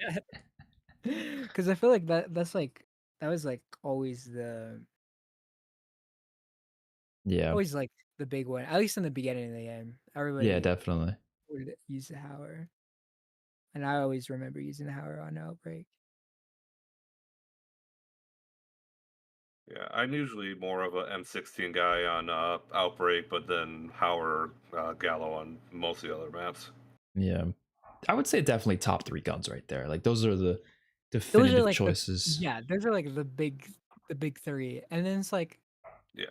Speaker 1: Because I feel like that was like always the always like the big one, at least in the beginning of the game. Everybody
Speaker 2: Yeah, definitely.
Speaker 1: would use the Howard, and I always remember using the Howard on Outbreak.
Speaker 3: Yeah, I'm usually more of a M16 guy on Outbreak, but then Howard Gallo on most of the other maps.
Speaker 2: Yeah, I would say definitely top 3 guns right there. Like those are the definitive
Speaker 1: like
Speaker 2: choices.
Speaker 1: those are like the big 3, and then it's like
Speaker 3: Yeah.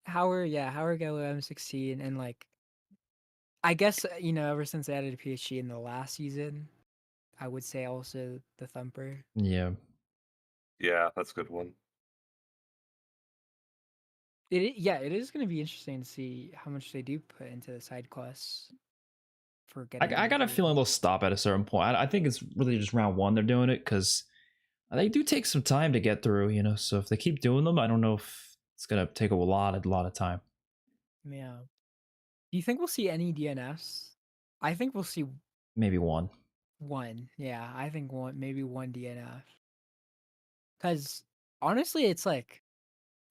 Speaker 1: Howard Gallo M16, and like I guess ever since they added a PhD in the last season, I would say also the Thumper.
Speaker 2: Yeah.
Speaker 3: Yeah, that's a good one.
Speaker 1: It is going to be interesting to see how much they do put into the side quests for getting.
Speaker 2: I got a feeling they'll stop at a certain point. I think it's really just round 1 they're doing it because they do take some time to get through, So if they keep doing them, I don't know if it's gonna take a lot of time.
Speaker 1: Yeah. Do you think we'll see any DNFs? I think we'll see
Speaker 2: maybe one.
Speaker 1: Yeah, I think maybe one DNF. Because honestly, it's like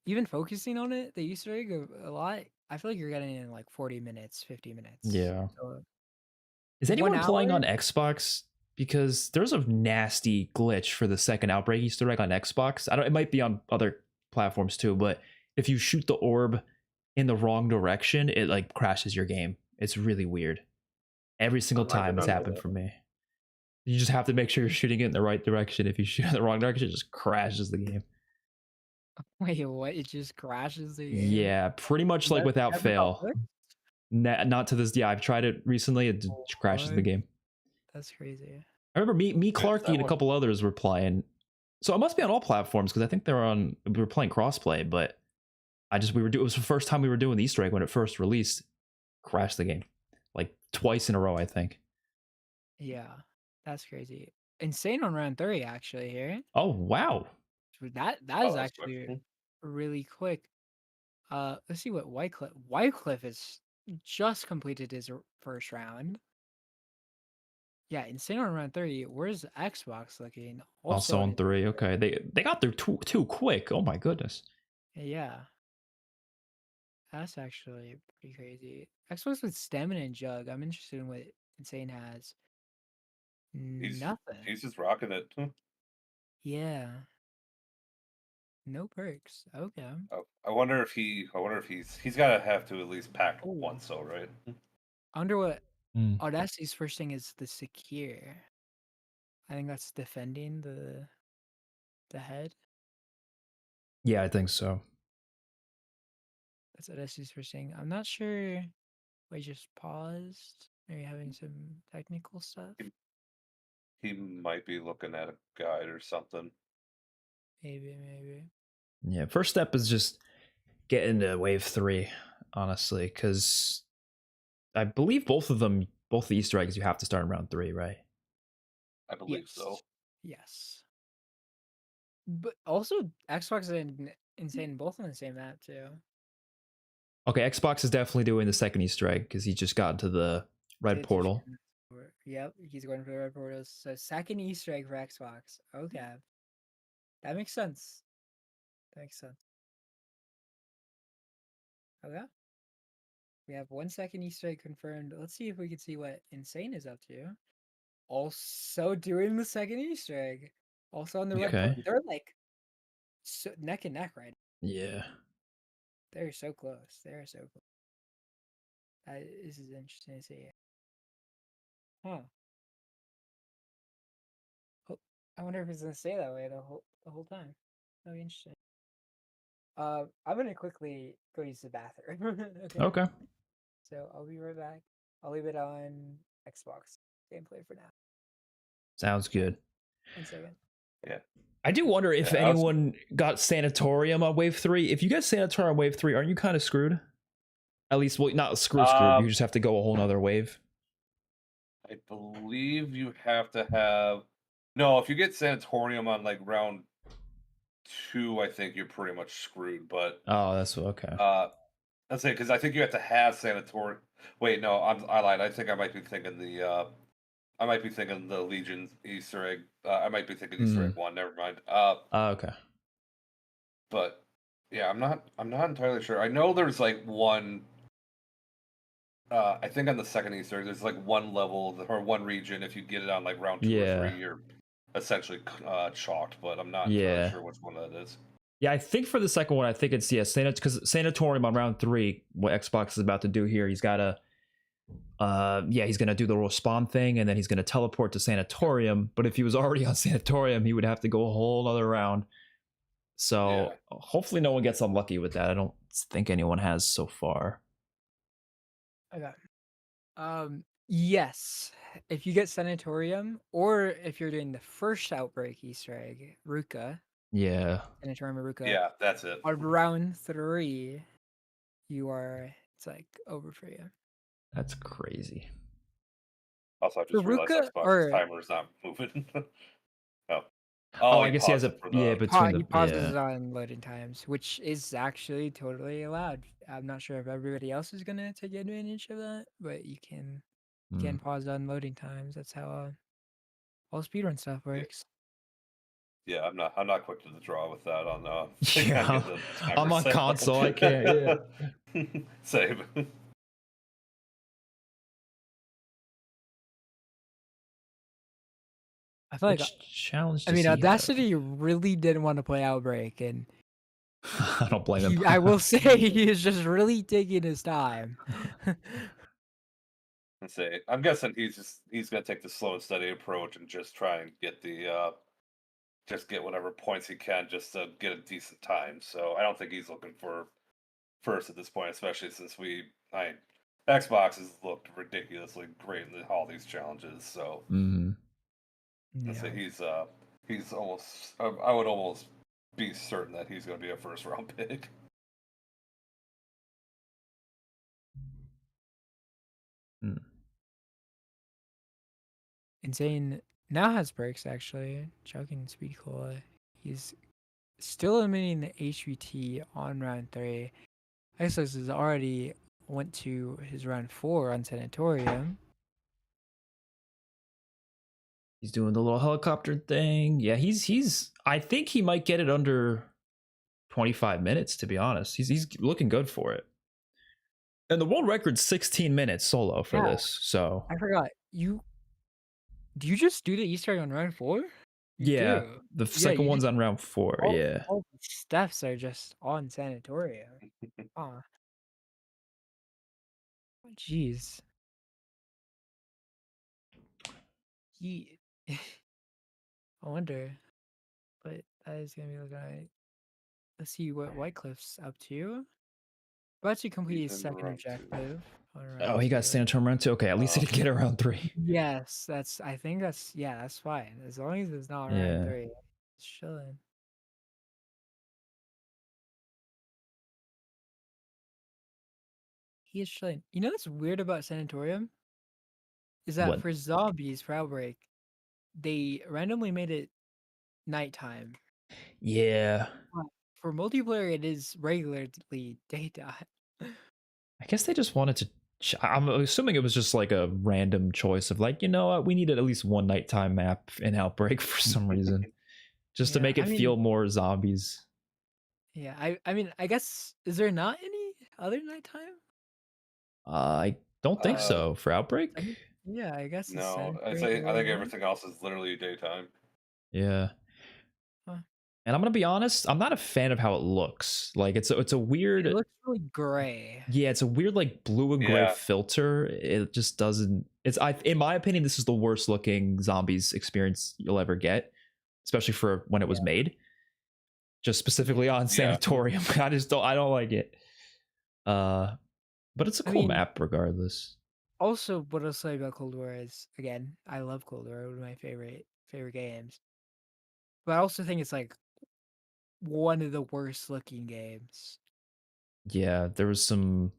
Speaker 1: even focusing on it, the Easter egg a lot. I feel like you're getting it in like 40 minutes, 50 minutes.
Speaker 2: Yeah.
Speaker 1: So,
Speaker 2: is anyone playing on Xbox? Because there's a nasty glitch for the second Outbreak Easter egg on Xbox. It might be on other platforms too, but if you shoot the orb in the wrong direction, it like crashes your game. It's really weird. Every single time it's happened for me. You just have to make sure you're shooting it in the right direction. If you shoot in the wrong direction, it just crashes the game.
Speaker 1: Wait, what? It just crashes the game?
Speaker 2: Yeah, pretty much like without fail. Not to this. Yeah, I've tried it recently. It crashes the game.
Speaker 1: That's crazy.
Speaker 2: I remember me, Clarky, and a couple others were playing. So it must be on all platforms because I think we were playing crossplay, but it was the first time we were doing the Easter egg when it first released. Crashed the game like twice in a row, I think.
Speaker 1: Yeah, that's crazy. Insane on round 3 actually here.
Speaker 2: Oh wow.
Speaker 1: That is actually really quick. Let's see what Whitecliff is just completed his first round. Yeah, Insane on round 30. Where's Xbox looking?
Speaker 2: Also on
Speaker 1: his
Speaker 2: 3.
Speaker 1: first
Speaker 2: Okay, they got there too quick. Oh my goodness.
Speaker 1: Yeah. That's actually pretty crazy. Xbox with Stamina and Jug. I'm interested in what Insane has. Nothing.
Speaker 3: He's just rocking it.
Speaker 1: Yeah. No perks. Okay.
Speaker 3: I wonder if he's got to have to at least pack
Speaker 1: Oh.
Speaker 3: once, so right?
Speaker 1: I wonder what
Speaker 2: Mm.
Speaker 1: Audacity's first thing is the secure. I think that's defending the head.
Speaker 2: Yeah, I think so.
Speaker 1: That's Audacity's first thing. I'm not sure. We just paused. Are you having some technical stuff?
Speaker 3: He might be looking at a guide or something.
Speaker 1: Maybe.
Speaker 2: Yeah, first step is just getting to wave 3, honestly, because I believe both the Easter eggs you have to start in round 3, right?
Speaker 3: I believe so.
Speaker 1: Yes. But also Xbox and Insane both on the same map too.
Speaker 2: Okay, Xbox is definitely doing the second Easter egg because he just got into the red portal.
Speaker 1: Yep, he's going for the red portals. So second Easter egg for Xbox. Okay. That makes sense. Okay. We have 1 second Easter egg confirmed. Let's see if we can see what Insane is up to. Also doing the second Easter egg. Also on the red portal. They're like neck and neck right now.
Speaker 2: Yeah.
Speaker 1: They're so close. This is interesting to see. Huh. I wonder if it's gonna stay that way the whole time. That'll be interesting. I'm gonna quickly go use the bathroom.
Speaker 2: Okay.
Speaker 1: So I'll be right back. I'll leave it on Xbox gameplay for now.
Speaker 2: Sounds good.
Speaker 1: 1 second.
Speaker 3: Yeah.
Speaker 2: I do wonder if anyone got Sanatorium on wave 3. If you get Sanatorium on wave 3, aren't you kind of screwed? At least, well, not screwed. You just have to go a whole nother wave.
Speaker 3: I believe you have to have. No, if you get Sanatorium on like round 2, I think you're pretty much screwed. But
Speaker 2: that's okay.
Speaker 3: That's it, because I think you have to have Sanatorium. Wait, no, I lied. I think I might be thinking the Legion Easter egg. I might be thinking Easter egg 1. Never mind.
Speaker 2: Okay.
Speaker 3: But yeah, I'm not entirely sure. I know there's like one. I think on the second Easter egg, there's like one level or one region. If you get it on like round 2 or 3, you're essentially chalked. But I'm not entirely sure which one that is.
Speaker 2: Yeah, I think for the second one, I think it's because Sanatorium on round 3. What Xbox is about to do here, he's got to. He's gonna do the little spawn thing, and then he's gonna teleport to Sanatorium. But if he was already on Sanatorium, he would have to go a whole other round. So hopefully, no one gets unlucky with that. I don't think anyone has so far.
Speaker 1: Okay. Yes. If you get Sanatorium, or if you're doing the first Outbreak Easter egg, Ruka.
Speaker 2: Yeah.
Speaker 1: Sanatorium or Ruka.
Speaker 3: Yeah, that's it.
Speaker 1: On round 3, it's like over for you.
Speaker 2: That's crazy.
Speaker 3: Also, I just realized Xbox's timer is not moving.
Speaker 2: I guess he has between
Speaker 1: he pauses it on loading times, which is actually totally allowed. I'm not sure if everybody else is gonna take advantage of that, but you can pause on loading times. That's how all speedrun stuff works.
Speaker 3: Yeah, I'm not quick to the draw with that on
Speaker 2: I'm on console. I can't. Yeah.
Speaker 3: Same.
Speaker 1: I feel like
Speaker 2: challenge.
Speaker 1: Audacity really didn't want to play Outbreak, and
Speaker 2: I don't blame him.
Speaker 1: I will say he is just really taking his time.
Speaker 3: Let's say I'm guessing he's gonna take the slow and steady approach and just try and get get whatever points he can just to get a decent time. So I don't think he's looking for first at this point, especially since Xbox has looked ridiculously great in all these challenges. So.
Speaker 1: Yeah.
Speaker 3: So he's almost. I would almost be certain that he's going to be a first round pick.
Speaker 1: Insane now has perks actually. Chugging Speed Cola. He's still eliminating the HVT on round 3. Isos has already went to his round 4 on Sanatorium.
Speaker 2: He's doing the little helicopter thing. Yeah, he's. I think he might get it under 25 minutes. To be honest, he's looking good for it. And the world record's 16 minutes solo for this. So
Speaker 1: I forgot. Do you just do the Easter egg on round 4?
Speaker 2: yeah, the second one's on round 4. Yeah.
Speaker 1: All the steps are just on Sanatorium. Oh, jeez. I wonder, but that is gonna be looking right. Let's see what Whitecliff's up to. About to complete his
Speaker 3: He's in
Speaker 1: second
Speaker 3: round 2.
Speaker 1: objective. On
Speaker 2: Oh,
Speaker 1: round
Speaker 2: he got
Speaker 1: 2.
Speaker 2: Sanatorium round 2. Okay, at least he didn't get around 3.
Speaker 1: Yes, I think that's fine. As long as it's not
Speaker 2: Yeah.
Speaker 1: round 3. It's chilling. He is chilling. You know what's weird about Sanatorium? Is that
Speaker 2: What?
Speaker 1: for zombies, for Outbreak, they randomly made it nighttime.
Speaker 2: Yeah.
Speaker 1: But for multiplayer, it is regularly daytime.
Speaker 2: I guess they just wanted to. I'm assuming it was just like a random choice of like, you know what, we needed at least one nighttime map in Outbreak for some reason, just to
Speaker 1: Yeah,
Speaker 2: make it
Speaker 1: I mean-
Speaker 2: feel more zombies.
Speaker 1: Yeah, I mean, I guess, is there not any other nighttime?
Speaker 2: I don't think so for Outbreak.
Speaker 1: Yeah, I guess.
Speaker 3: No, I
Speaker 1: Sanatorium
Speaker 3: think
Speaker 1: the only one.
Speaker 3: everything else is literally daytime.
Speaker 2: Yeah.
Speaker 1: Huh.
Speaker 2: And I'm gonna be honest, I'm not a fan of how it looks. Like it's a weird.
Speaker 1: It looks really gray.
Speaker 2: Yeah, it's a weird like blue and gray
Speaker 3: Yeah.
Speaker 2: filter. It just doesn't. In my opinion, this is the worst looking zombies experience you'll ever get, especially for when it was made. Just specifically on Sanatorium, I don't like it. But it's a cool
Speaker 1: mean-
Speaker 2: map regardless.
Speaker 1: Also, what I'll say about Cold War is, again, I love Cold War, one of my favorite games. But I also think it's like one of the worst looking games.
Speaker 2: Yeah, there was some.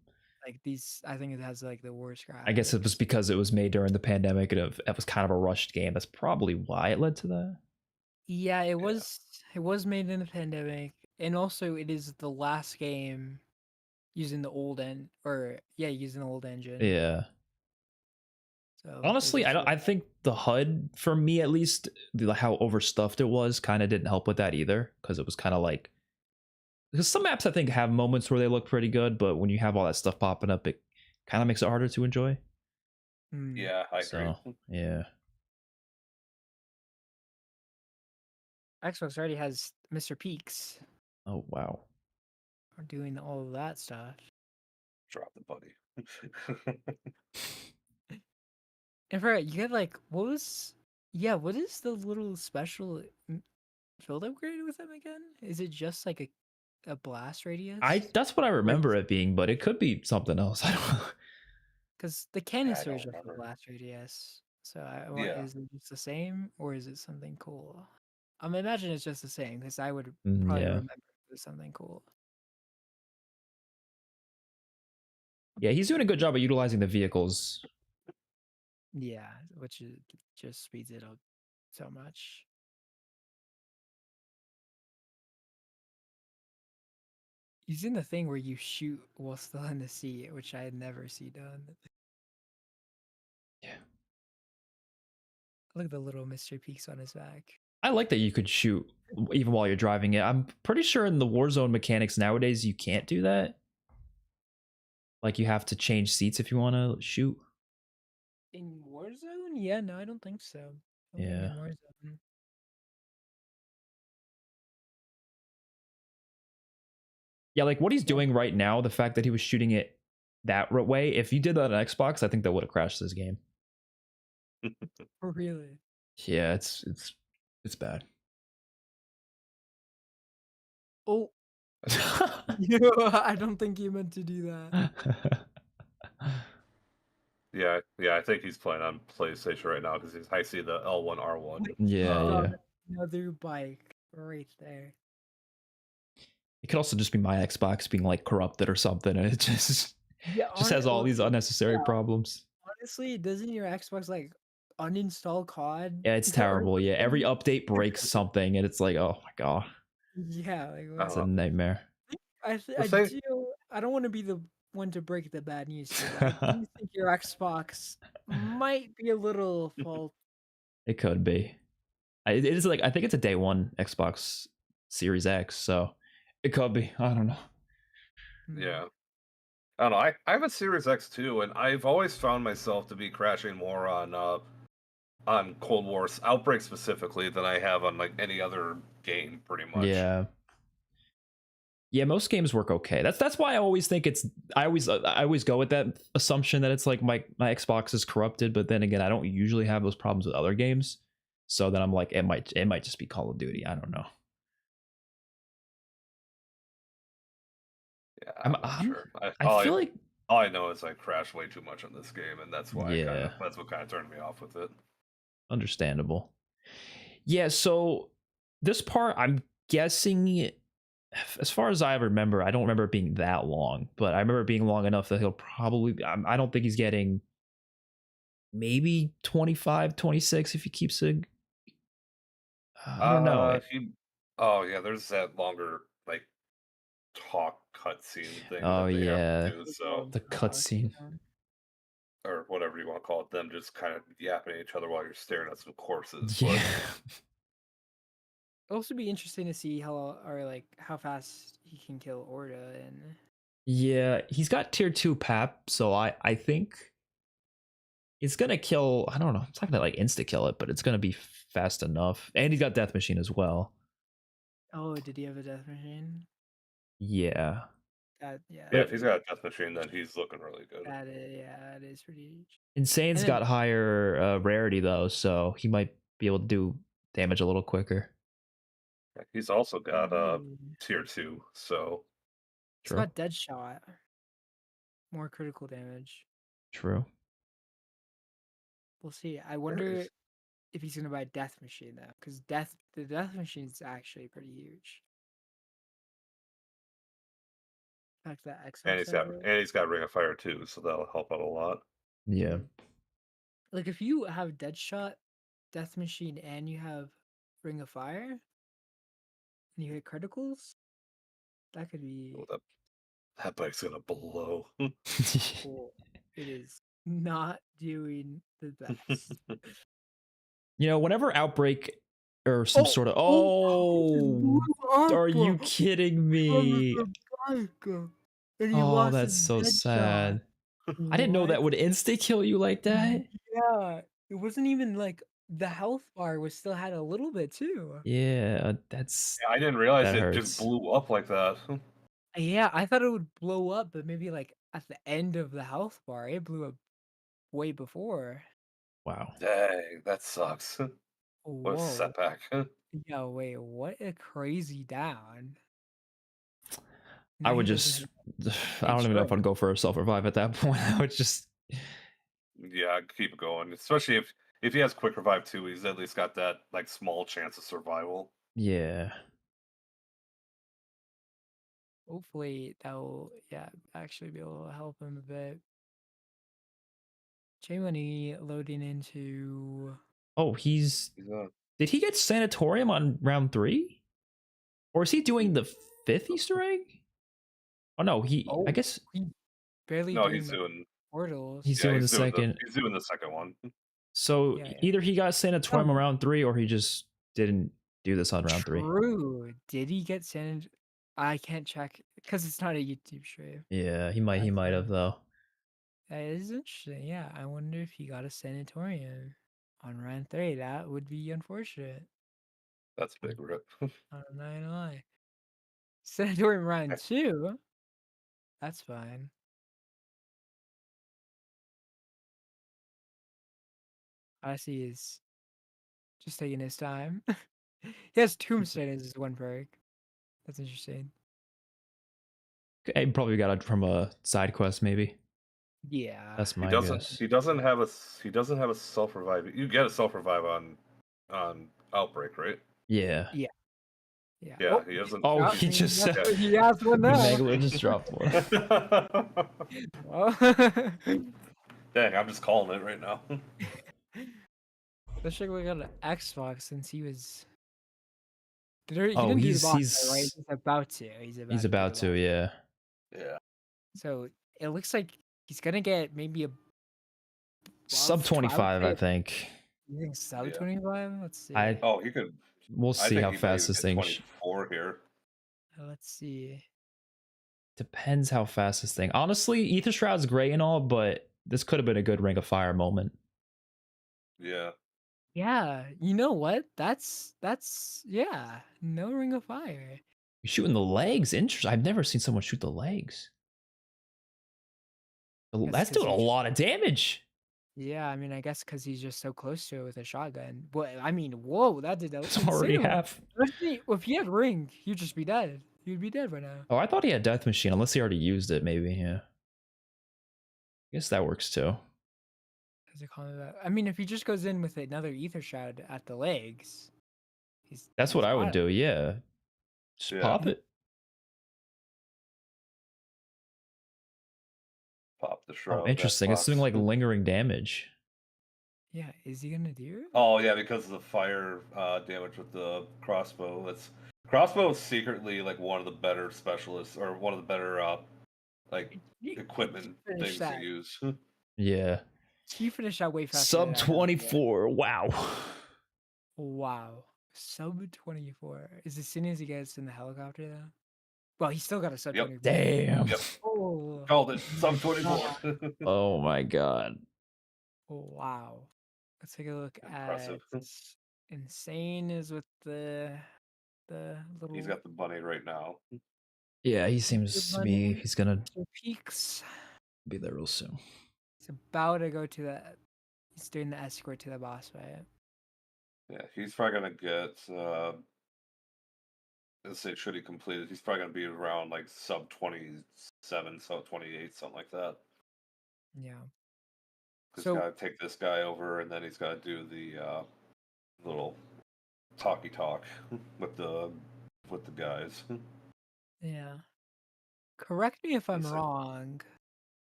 Speaker 1: Like these, I think it has like the worst graphics.
Speaker 2: I guess it was because it was made during the pandemic and it was kind of a rushed game. That's probably why it led to that.
Speaker 1: Yeah, it was. It was made in the pandemic, and also it is the last game using the old using the old engine.
Speaker 2: Yeah.
Speaker 1: So
Speaker 2: Honestly, I think the HUD, for me at least, how overstuffed it was, kind of didn't help with that either, because it was kind of like, because some maps I think have moments where they look pretty good, but when you have all that stuff popping up, it kind of makes it harder to enjoy.
Speaker 3: Yeah, I agree.
Speaker 2: So yeah.
Speaker 1: Xbox already has Mr. Peaks.
Speaker 2: Oh wow.
Speaker 1: Are doing all of that stuff.
Speaker 3: Drop the buddy.
Speaker 1: And for you get like what is the little special field upgrade with them again? Is it just like a blast radius?
Speaker 2: That's what I remember it being, but it could be something else. I don't know.
Speaker 1: Because the canister is
Speaker 3: don't
Speaker 1: just a
Speaker 3: remember.
Speaker 1: blast radius. So
Speaker 3: Yeah.
Speaker 1: is it just the same or is it something cool? I'm imagining it's just the same because I would probably
Speaker 2: Yeah.
Speaker 1: remember it was something cool.
Speaker 2: Yeah, he's doing a good job of utilizing the vehicles.
Speaker 1: Yeah, which just speeds it up so much. Using the thing where you shoot while still in the seat, which I had never seen done.
Speaker 2: Yeah.
Speaker 1: Look at the little Mr. Peaks on his back.
Speaker 2: I like that you could shoot even while you're driving it. I'm pretty sure in the Warzone mechanics nowadays you can't do that. Like you have to change seats if you want to shoot.
Speaker 1: In Warzone? Yeah, no, I don't think so. I don't think
Speaker 2: Yeah.
Speaker 1: in Warzone.
Speaker 2: Yeah, like what he's doing right now, the fact that he was shooting it that way, if you did that on Xbox, I think that would have crashed this game.
Speaker 1: Really?
Speaker 2: Yeah, it's bad.
Speaker 1: Oh, I don't think you meant to do that.
Speaker 3: Yeah, I think he's playing on PlayStation right now because I see the L1R1.
Speaker 2: Yeah.
Speaker 1: Another bike right there.
Speaker 2: It could also just be my Xbox being like corrupted or something, and it just has all these unnecessary problems.
Speaker 1: Honestly, doesn't your Xbox like uninstall COD?
Speaker 2: Yeah, it's terrible. Yeah, every update breaks something, and it's like, oh my god,
Speaker 1: Yeah, like
Speaker 2: it's a nightmare.
Speaker 1: I I don't want to be the one to break the bad news here, but I do think your Xbox might be a little fault.
Speaker 2: It could be. It is like I think it's a day one Xbox Series X, so it could be. I don't know.
Speaker 3: Yeah. I don't know. I have a Series X too, and I've always found myself to be crashing more on Cold War Outbreak specifically than I have on like any other game, pretty much.
Speaker 2: Yeah. Yeah, most games work okay. That's why I always think it's. I always go with that assumption that it's like my Xbox is corrupted, but then again, I don't usually have those problems with other games. So then I'm like, it might just be Call of Duty. I don't know.
Speaker 3: Yeah, I'm not sure.
Speaker 2: I feel like
Speaker 3: all I know is I crash way too much on this game, and that's why
Speaker 2: Yeah.
Speaker 3: that's what kind of turned me off with it.
Speaker 2: Understandable. Yeah, so this part, I'm guessing, as far as I remember, I don't remember it being that long, but I remember it being long enough that he'll probably, I don't think he's getting maybe 25, 26 if he keeps it. I don't know.
Speaker 3: Oh yeah, there's that longer like talk cutscene thing.
Speaker 2: Oh,
Speaker 3: that they
Speaker 2: yeah.
Speaker 3: have to do, so
Speaker 2: The cutscene.
Speaker 3: or whatever you want to call it, them just kind of yapping at each other while you're staring at some corpses.
Speaker 2: Yeah.
Speaker 1: It'll also be interesting to see how fast he can kill Orda and
Speaker 2: Yeah, he's got tier 2 pap, so I think it's gonna kill. I don't know. It's not gonna like insta kill it, but it's gonna be fast enough. And he's got death machine as well.
Speaker 1: oh, did he have a death machine?
Speaker 2: Yeah.
Speaker 1: Yeah.
Speaker 3: Yeah, if he's got a death machine, then he's looking really good.
Speaker 1: That is pretty huge.
Speaker 2: Insane's
Speaker 1: And then-
Speaker 2: got higher rarity though, so he might be able to do damage a little quicker.
Speaker 3: He's also got
Speaker 1: Ooh.
Speaker 3: tier 2, so
Speaker 1: He's
Speaker 2: True.
Speaker 1: got dead shot. More critical damage.
Speaker 2: True.
Speaker 1: We'll see. I wonder if he's gonna buy death machine though, because the death machine is actually pretty huge. In fact, that Xbox
Speaker 3: and he's got Ring of Fire too, so that'll help out a lot.
Speaker 2: Yeah.
Speaker 1: like if you have dead shot, death machine, and you have Ring of Fire, and you hit criticals, that could be
Speaker 3: Oh, that bike's gonna blow.
Speaker 1: cool. It is not doing the best.
Speaker 2: You know, whenever Outbreak or some sort of are you kidding me? Oh, that's so sad. I didn't know that would insta kill you like that.
Speaker 1: Yeah, it wasn't even like the health bar was still had a little bit too.
Speaker 2: Yeah, that's.
Speaker 3: Yeah, I didn't realize
Speaker 2: That
Speaker 3: it just blew up like that.
Speaker 1: Yeah, I thought it would blow up, but maybe like at the end of the health bar, it blew up way before.
Speaker 2: Wow.
Speaker 3: Dang, that sucks. What a
Speaker 1: Whoa.
Speaker 3: setback.
Speaker 1: Yeah, wait, what a crazy down.
Speaker 2: I
Speaker 1: Now
Speaker 2: would
Speaker 1: he doesn't
Speaker 2: just. I don't even know if I'd go for a self revive at that point. I would just.
Speaker 3: Yeah, keep it going. Especially if he has quick revive too, he's at least got that like small chance of survival.
Speaker 2: Yeah.
Speaker 1: hopefully that will actually be able to help him a bit. J-Money loading into
Speaker 2: Oh, did he get Sanatorium on round 3? Or is he doing the 5th Easter egg? Oh no, I guess
Speaker 1: he barely
Speaker 3: No,
Speaker 1: doing
Speaker 3: he's
Speaker 1: the
Speaker 3: doing
Speaker 1: portals.
Speaker 2: he's doing the second.
Speaker 3: He's doing the second one.
Speaker 2: So
Speaker 1: Yeah.
Speaker 2: either he got Sanatorium on round 3 or he just didn't do this on round 3.
Speaker 1: True. Did he get Sanatorium? I can't check because it's not a YouTube stream.
Speaker 2: Yeah, he might have though.
Speaker 1: That is interesting. Yeah, I wonder if he got a Sanatorium on round 3. That would be unfortunate.
Speaker 3: That's a big rip.
Speaker 1: I'm not gonna lie. Sanatorium round 2. That's fine. I see he's just taking his time. He has Tombstone as his one perk. That's interesting.
Speaker 2: He probably got it from a side quest, maybe.
Speaker 1: Yeah.
Speaker 2: That's my
Speaker 3: He doesn't.
Speaker 2: guess.
Speaker 3: He doesn't have a self revive. You get a self revive on Outbreak, right?
Speaker 2: Yeah.
Speaker 1: Yeah.
Speaker 3: Yeah, he doesn't.
Speaker 2: Oh, he just said
Speaker 1: he has one now.
Speaker 2: Megalo just dropped one.
Speaker 3: Dang, I'm just calling it right now.
Speaker 1: Let's check we got an Xbox since he was. He didn't do
Speaker 2: he's
Speaker 1: the boss fight, right? He's about to.
Speaker 2: He's about to, yeah.
Speaker 3: Yeah.
Speaker 1: So it looks like he's gonna get maybe
Speaker 2: Sub
Speaker 1: above
Speaker 2: 25, I
Speaker 1: 12K.
Speaker 2: think.
Speaker 1: You think sub
Speaker 3: Yeah.
Speaker 1: 25? Let's see.
Speaker 3: Oh, he could.
Speaker 2: We'll
Speaker 3: I
Speaker 2: see
Speaker 3: think
Speaker 2: how
Speaker 3: he might
Speaker 2: fast
Speaker 3: even
Speaker 2: this
Speaker 3: get
Speaker 2: thing.
Speaker 3: 24 here.
Speaker 1: Let's see.
Speaker 2: Depends how fast this thing. Honestly, Ether Shroud's great and all, but this could have been a good Ring of Fire moment.
Speaker 3: Yeah.
Speaker 1: Yeah, you know what? That's yeah. No Ring of Fire.
Speaker 2: You're shooting the legs. Interesting. I've never seen someone shoot the legs.
Speaker 1: Guess
Speaker 2: That's
Speaker 1: 'cause
Speaker 2: doing a
Speaker 1: he's-
Speaker 2: lot of damage.
Speaker 1: Yeah, I mean, I guess because he's just so close to it with a shotgun. But I mean, whoa, that did
Speaker 2: It's already
Speaker 1: insane.
Speaker 2: half.
Speaker 1: If he had ring, you'd just be dead. You'd be dead right now.
Speaker 2: Oh, I thought he had Death Machine, unless he already used it, maybe. Yeah. I guess that works too.
Speaker 1: As a combat. I mean, if he just goes in with another Ether Shroud at the legs,
Speaker 2: That's what
Speaker 1: he's
Speaker 2: I would
Speaker 1: got it.
Speaker 2: do. Yeah. Just
Speaker 3: Yeah.
Speaker 2: pop it.
Speaker 3: Pop the shroud.
Speaker 2: Oh,
Speaker 3: that
Speaker 2: interesting. It's doing
Speaker 3: box.
Speaker 2: like lingering damage.
Speaker 1: Yeah, is he gonna do it?
Speaker 3: Oh yeah, because of the fire damage with the crossbow. Crossbow is secretly like one of the better specialists, or one of the better like equipment
Speaker 1: Finish
Speaker 3: things
Speaker 1: that.
Speaker 3: to use.
Speaker 2: Yeah.
Speaker 1: He finished that way faster.
Speaker 2: Sub
Speaker 1: than I thought.
Speaker 2: 24. Wow.
Speaker 1: Wow. Sub 24. Is as soon as he gets in the helicopter though? Well, he's still got a sub
Speaker 3: Yep.
Speaker 1: 24.
Speaker 2: Damn.
Speaker 3: Yep.
Speaker 1: Oh.
Speaker 3: Called it sub 24.
Speaker 2: Oh my god.
Speaker 1: Wow. Let's take a look
Speaker 3: Impressive.
Speaker 1: at Insane is with the little
Speaker 3: He's got the bunny right now.
Speaker 2: Yeah, he seems to be. He's gonna
Speaker 1: Mr. Peaks.
Speaker 2: be there real soon.
Speaker 1: He's about to go to the. He's doing the escort to the boss fight.
Speaker 3: Yeah, he's probably gonna get. Let's say, should he complete it? He's probably gonna be around like sub 27, sub 28, something like that.
Speaker 1: Yeah.
Speaker 3: He's
Speaker 1: So-
Speaker 3: got to take this guy over, and then he's got to do the little talky talk with the guys.
Speaker 1: Yeah. Correct me if I'm
Speaker 3: Insane.
Speaker 1: wrong,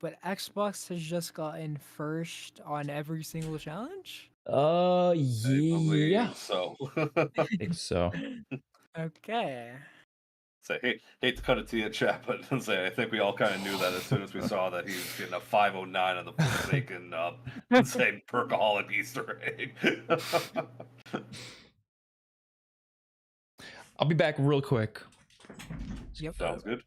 Speaker 1: but Xbox has just gotten first on every single challenge?
Speaker 3: I
Speaker 2: Yeah.
Speaker 3: believe so.
Speaker 2: I think so.
Speaker 1: Okay.
Speaker 3: Say, hate to cut it to you, chat, but say I think we all kind of knew that as soon as we saw that he was getting a 509 on the Forsaken say Perkaholic Easter egg.
Speaker 2: I'll be back real quick.
Speaker 1: Yep.
Speaker 3: Sounds good.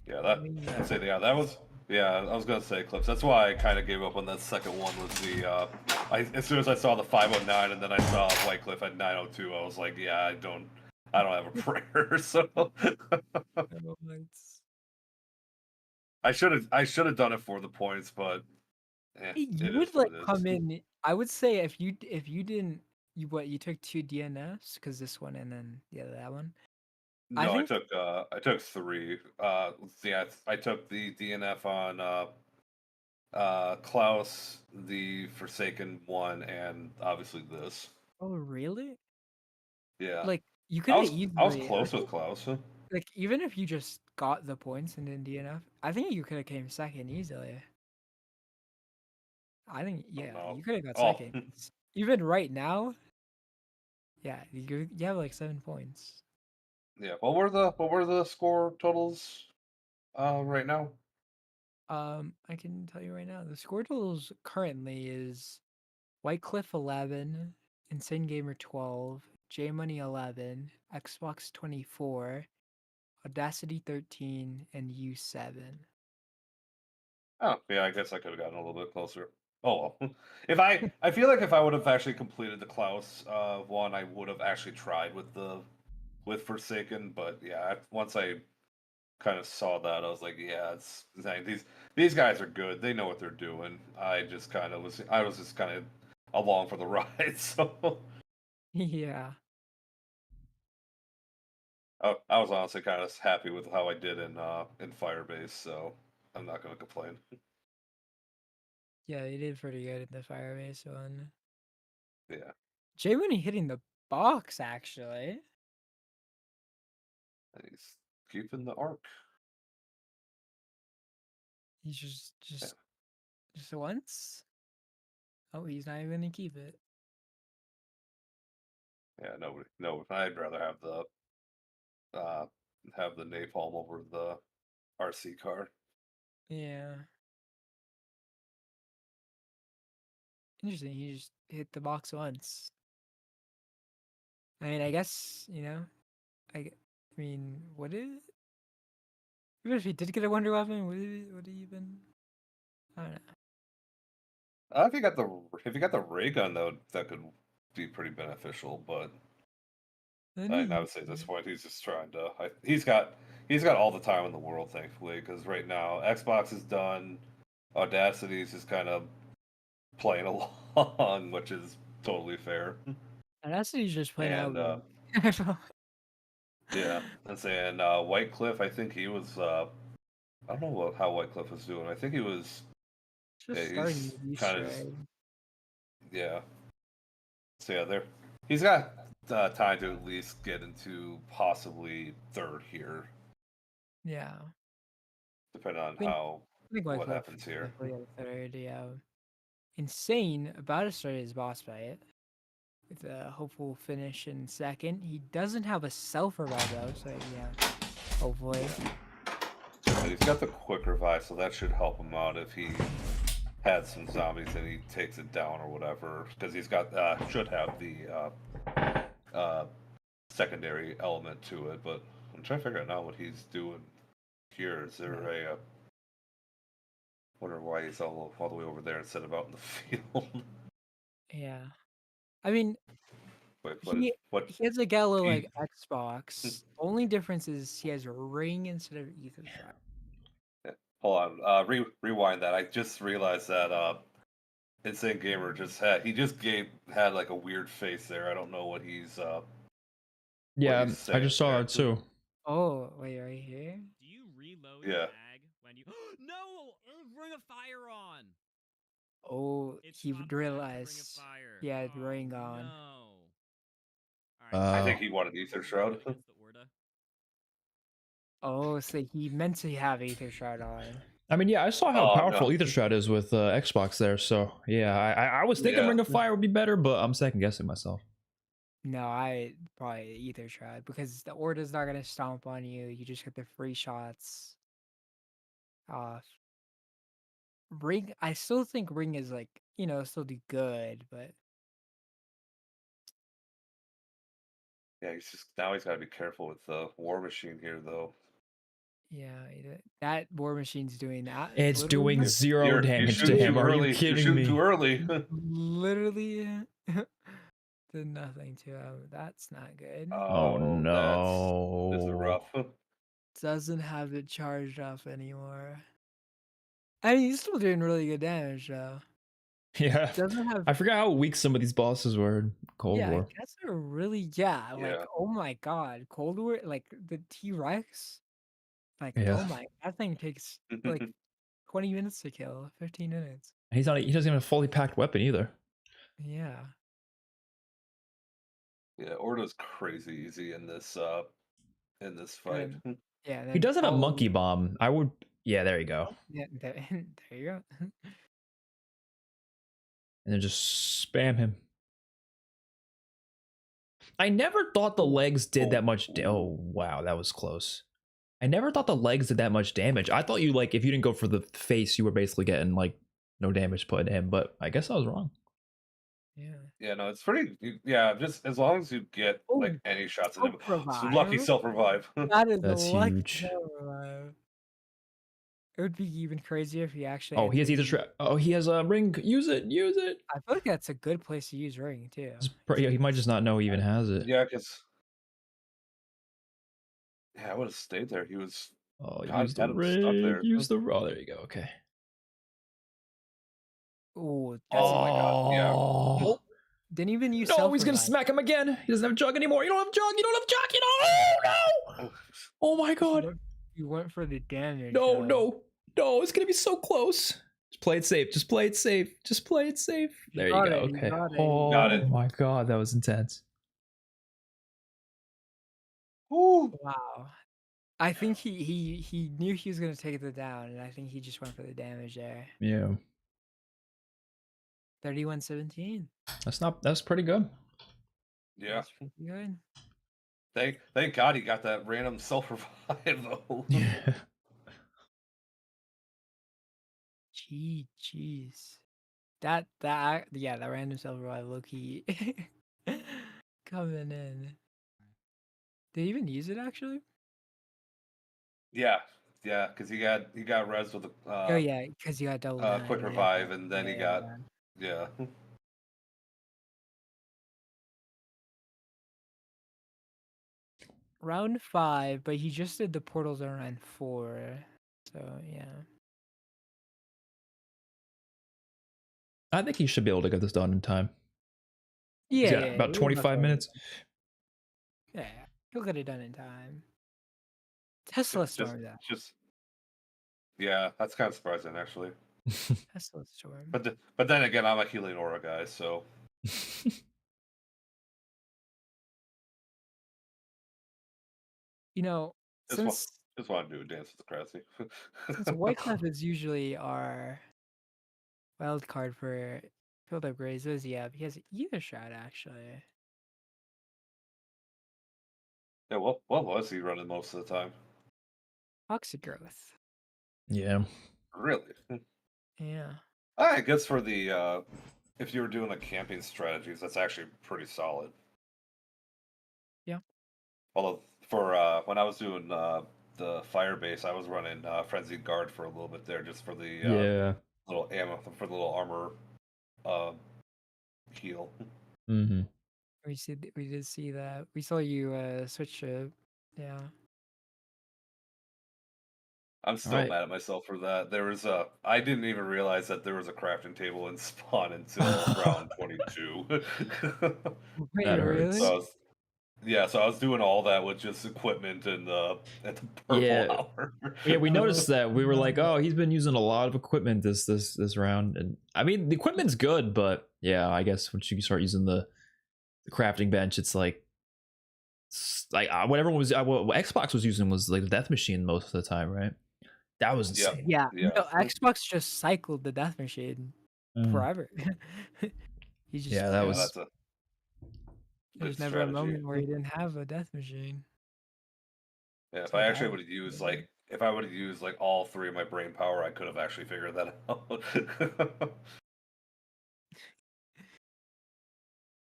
Speaker 3: Yeah,
Speaker 1: let me,
Speaker 3: I'd say that was. Yeah, I was gonna say Clips. That's why I kind of gave up on that second one. Was the as soon as I saw the 509 and then I saw Whitecliff at 902, I was like, yeah, I don't have a prayer. So I should have done it for the points, but
Speaker 1: you would like come in. I would say if you didn't you took 2 DNFs because this one and then that one.
Speaker 3: No, I took 3. Yeah, I took the DNF on Klaus, the Forsaken one, and obviously this.
Speaker 1: Oh really?
Speaker 3: Yeah.
Speaker 1: Like you could have easily.
Speaker 3: I was close with Klaus.
Speaker 1: Like even if you just got the points and didn't DNF, I think you could have came second easily. I think you could have got second. Even right now, yeah, you have like 7 points.
Speaker 3: Yeah. What were the score totals right now?
Speaker 1: I can tell you right now. The score totals currently is Whitecliff 11, Insane Gamer 12, J Money 11, Xbox 24, Audacity 13, and U 7.
Speaker 3: Oh, yeah, I guess I could have gotten a little bit closer. Oh well. If I feel like if I would have actually completed the Klaus one, I would have actually tried with Forsaken, but yeah, once I kind of saw that, I was like, yeah, these guys are good. They know what they're doing. I was just kind of along for the ride. So
Speaker 1: Yeah.
Speaker 3: I was honestly kind of happy with how I did in Firebase, so I'm not going to complain.
Speaker 1: Yeah, you did pretty good in the Firebase one.
Speaker 3: Yeah.
Speaker 1: J Money hitting the box actually.
Speaker 3: And he's keeping the arc.
Speaker 1: He's just once. Oh, he's not even gonna keep it.
Speaker 3: Yeah, no, I'd rather have have the napalm over the RC car.
Speaker 1: Yeah. Interesting. He just hit the box once. I mean, I guess, I mean, what is it? Even if he did get a wonder weapon, would he even? I don't know.
Speaker 3: If you got the ray gun though, that could be pretty beneficial. But I would say at this point he's just trying to. He's got all the time in the world, thankfully, because right now Xbox is done. Audacity is just kind of playing along, which is totally fair.
Speaker 1: And that's he's just playing
Speaker 3: And
Speaker 1: out.
Speaker 3: yeah, and saying White Cliff, I think he was. I don't know how White Cliff was doing. I think he was.
Speaker 1: Just
Speaker 3: Yeah,
Speaker 1: starting
Speaker 3: he's kind of.
Speaker 1: Easter egg.
Speaker 3: Yeah. So yeah, there. He's got time to at least get into possibly third here,
Speaker 1: Yeah.
Speaker 3: depending on
Speaker 1: I think White
Speaker 3: what
Speaker 1: Cliff
Speaker 3: happens here.
Speaker 1: definitely got a third, yeah. Insane about to start his boss fight with a hopeful finish in second. He doesn't have a self revive though, so yeah, hopefully.
Speaker 3: But he's got the quick revive, so that should help him out if he had some zombies and he takes it down or whatever, because he's got should have the secondary element to it. But I'm trying to figure out now what he's doing here. Is there a wonder why he's all the way over there instead of out in the field?
Speaker 1: Yeah, I mean,
Speaker 3: Wait,
Speaker 1: he has a Gallo like Xbox. Only difference is he has a ring instead of ether shot.
Speaker 3: Hold on, rewind that. I just realized that Insane Gamer had like a weird face there. I don't know what he's
Speaker 2: Yeah, I just saw it too.
Speaker 1: Oh, wait, right here?
Speaker 6: Do you reload
Speaker 3: Yeah.
Speaker 6: the mag when you No! Ring of Fire on!
Speaker 1: Oh,
Speaker 6: It
Speaker 1: he
Speaker 6: stopped
Speaker 1: realized
Speaker 6: Ring of Fire.
Speaker 1: he had
Speaker 6: Oh,
Speaker 1: ring on.
Speaker 6: No. Alright,
Speaker 3: I think he wanted Ether Shroud.
Speaker 6: against the Orda.
Speaker 1: Oh, so he meant to have ether shard on.
Speaker 2: I mean, yeah, I saw how
Speaker 3: Oh,
Speaker 2: powerful
Speaker 3: no.
Speaker 2: Ether Shroud is with Xbox there, so yeah, I was thinking
Speaker 3: Yeah.
Speaker 2: Ring of Fire would be better, but I'm second guessing myself.
Speaker 1: No, I probably ether shard because the order's not gonna stomp on you. You just get the free shots off. Ring, I still think ring is like still do good, but
Speaker 3: Yeah, he's got to be careful with the War Machine here, though.
Speaker 1: yeah, that war machine's doing that.
Speaker 2: It's
Speaker 1: literally-
Speaker 2: doing 0
Speaker 3: You're
Speaker 2: damage to
Speaker 3: shooting
Speaker 2: him.
Speaker 3: too
Speaker 2: Are
Speaker 3: early.
Speaker 2: you kidding
Speaker 3: You're shooting
Speaker 2: me?
Speaker 3: too early.
Speaker 1: literally did nothing to him. That's not good.
Speaker 2: Oh no.
Speaker 3: This is rough.
Speaker 1: Doesn't have it charged up anymore. I mean, he's still doing really good damage though.
Speaker 2: Yeah.
Speaker 1: Doesn't have.
Speaker 2: I forgot how weak some of these bosses were in Cold
Speaker 1: Yeah,
Speaker 2: War.
Speaker 1: that's a really like
Speaker 3: Yeah.
Speaker 1: oh my god, Cold War, like the T-Rex, like
Speaker 2: Yeah.
Speaker 1: oh my, that thing takes like 20 minutes to kill, 15 minutes.
Speaker 2: He doesn't even have a fully packed weapon either.
Speaker 1: Yeah.
Speaker 3: Yeah, Ordo's crazy easy in this fight.
Speaker 1: Yeah.
Speaker 2: He does have a
Speaker 1: probably-
Speaker 2: monkey bomb. I would. Yeah, there you go.
Speaker 1: Yeah, there you go.
Speaker 2: And then just spam him. I never thought the legs did that much. Oh wow, that was close. I never thought the legs did that much damage. I thought you if you didn't go for the face, you were basically getting no damage put in him. But I guess I was wrong.
Speaker 1: Yeah.
Speaker 3: Yeah, no, it's pretty. Yeah, just as long as you get any shots in him. It's a lucky self revive.
Speaker 1: That is
Speaker 2: That's
Speaker 1: a lucky
Speaker 2: huge.
Speaker 1: self-revive. It would be even crazier if he actually.
Speaker 2: Oh, he has either trap. Oh, he has a ring. Use it. Use it.
Speaker 1: I feel like that's a good place to use ring too.
Speaker 2: Yeah, he might just not know he even has it.
Speaker 3: Yeah, because I would have stayed there. He was.
Speaker 2: Oh,
Speaker 3: God,
Speaker 2: use the
Speaker 3: had him stuck
Speaker 2: ring.
Speaker 3: there.
Speaker 2: Use the. Oh, there you go. Okay.
Speaker 1: Oh,
Speaker 3: Oh my God! Yeah.
Speaker 2: Oh.
Speaker 1: Didn't even use.
Speaker 2: No, he's gonna
Speaker 1: self-revive.
Speaker 2: smack him again. He doesn't have jug anymore. You don't have jug. You don't have jug. You don't. Oh no! Oh my god!
Speaker 1: You went for the damage.
Speaker 2: No,
Speaker 1: though.
Speaker 2: no, no! It's gonna be so close. Just play it safe. Just play it safe. Just play it safe. There you
Speaker 1: got
Speaker 2: go.
Speaker 1: it, you
Speaker 2: Okay.
Speaker 1: got it.
Speaker 2: Oh
Speaker 3: Got it.
Speaker 2: my god, that was intense.
Speaker 3: Woo.
Speaker 1: Wow. I think he knew he was gonna take it down, and I think he just went for the damage there.
Speaker 2: Yeah,
Speaker 1: 31-17.
Speaker 2: that's pretty good.
Speaker 3: Yeah,
Speaker 1: That's pretty good.
Speaker 3: Thank God he got that random self revive though.
Speaker 2: Yeah.
Speaker 1: Jeez. That random self revive low key coming in. Did he even use it actually?
Speaker 3: Yeah, because he got res with
Speaker 1: Oh
Speaker 3: a
Speaker 1: yeah, because you got double down.
Speaker 3: quick
Speaker 1: Yeah,
Speaker 3: revive, and then he
Speaker 1: yeah,
Speaker 3: got
Speaker 1: yeah.
Speaker 3: yeah.
Speaker 1: Round 5, but he just did the portals on round 4. So yeah.
Speaker 2: I think he should be able to get this done in time.
Speaker 1: Yeah,
Speaker 2: He's got
Speaker 1: yeah,
Speaker 2: about
Speaker 1: he'll
Speaker 2: 25
Speaker 1: definitely-
Speaker 2: minutes.
Speaker 1: Yeah, he'll get it done in time. Tesla Storm though.
Speaker 3: Yeah, that's kind of surprising actually.
Speaker 1: Tesla Storm.
Speaker 3: But then again, I'm a healing aura guy, so
Speaker 1: You know,
Speaker 3: just want to do a dance with the Crassi.
Speaker 1: since Whiteclef is usually our wild card for field upgrades, he has either shot actually.
Speaker 3: Yeah, what was he running most of the time?
Speaker 1: Toxic growth.
Speaker 2: Yeah.
Speaker 3: Really?
Speaker 1: Yeah.
Speaker 3: I guess for the if you were doing like camping strategies, that's actually pretty solid.
Speaker 1: Yeah.
Speaker 3: Although for when I was doing the Firebase, I was running Frenzied Guard for a little bit there, just for the
Speaker 2: Yeah.
Speaker 3: little ammo for the little armor heal.
Speaker 2: Mm-hmm.
Speaker 1: We did see that. We saw you switch to yeah.
Speaker 3: I'm still
Speaker 2: Alright.
Speaker 3: mad at myself for that. There was I didn't even realize that there was a crafting table in spawn until round 22.
Speaker 1: Wait,
Speaker 2: That
Speaker 1: really?
Speaker 2: hurts.
Speaker 3: So I was doing all that with just equipment and at the purple
Speaker 2: Yeah.
Speaker 3: hour.
Speaker 2: Yeah, we noticed that. We were like, oh, he's been using a lot of equipment this round. And I mean, the equipment's good, but yeah, I guess once you start using the crafting bench, it's like what everyone was what Xbox was using was like the death machine most of the time, right? That was insane.
Speaker 1: Yeah.
Speaker 3: Yeah.
Speaker 1: No, Xbox just cycled the death machine forever. He just
Speaker 2: Yeah, that was
Speaker 3: that's a
Speaker 1: there's
Speaker 3: good
Speaker 1: never a
Speaker 3: strategy.
Speaker 1: moment where he didn't have a death machine.
Speaker 3: Yeah, if
Speaker 1: So
Speaker 3: I actually
Speaker 1: that
Speaker 3: would have used like all 3 of my brain power, I could have actually figured that out.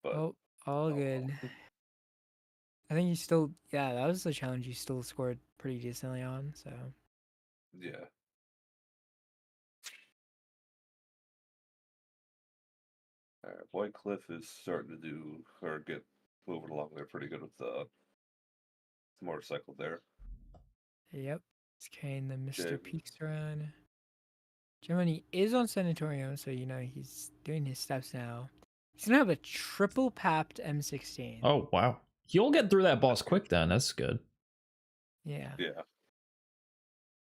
Speaker 3: But
Speaker 1: Oh, all good. I think you still that was the challenge you still scored pretty decently on, so
Speaker 3: yeah. All right, Whitecliff is starting to get moving along there pretty good with the motorcycle there.
Speaker 1: yep. It's carrying the Mr.
Speaker 3: Okay.
Speaker 1: Peaks run. Germany is on Sanatorium, so he's doing his steps now. He's gonna have a triple papped M16.
Speaker 2: Oh wow. You'll get through that boss quick then. That's good.
Speaker 1: Yeah.
Speaker 3: Yeah.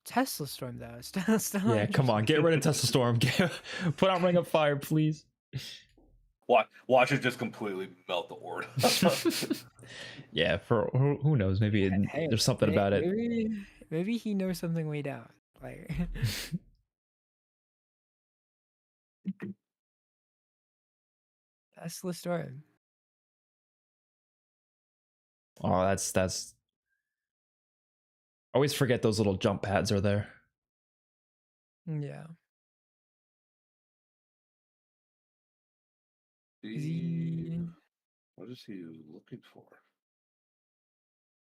Speaker 1: Tesla Storm though. Still
Speaker 2: Yeah, come on, get rid of Tesla Storm. Put on Ring of Fire, please.
Speaker 3: Watch it just completely melt the ore.
Speaker 2: Yeah, for who knows? Maybe there's something about it.
Speaker 1: Maybe he knows something we don't. Like Tesla Storm.
Speaker 2: Oh, that's. I always forget those little jump pads are there.
Speaker 1: Yeah.
Speaker 3: What is he looking for?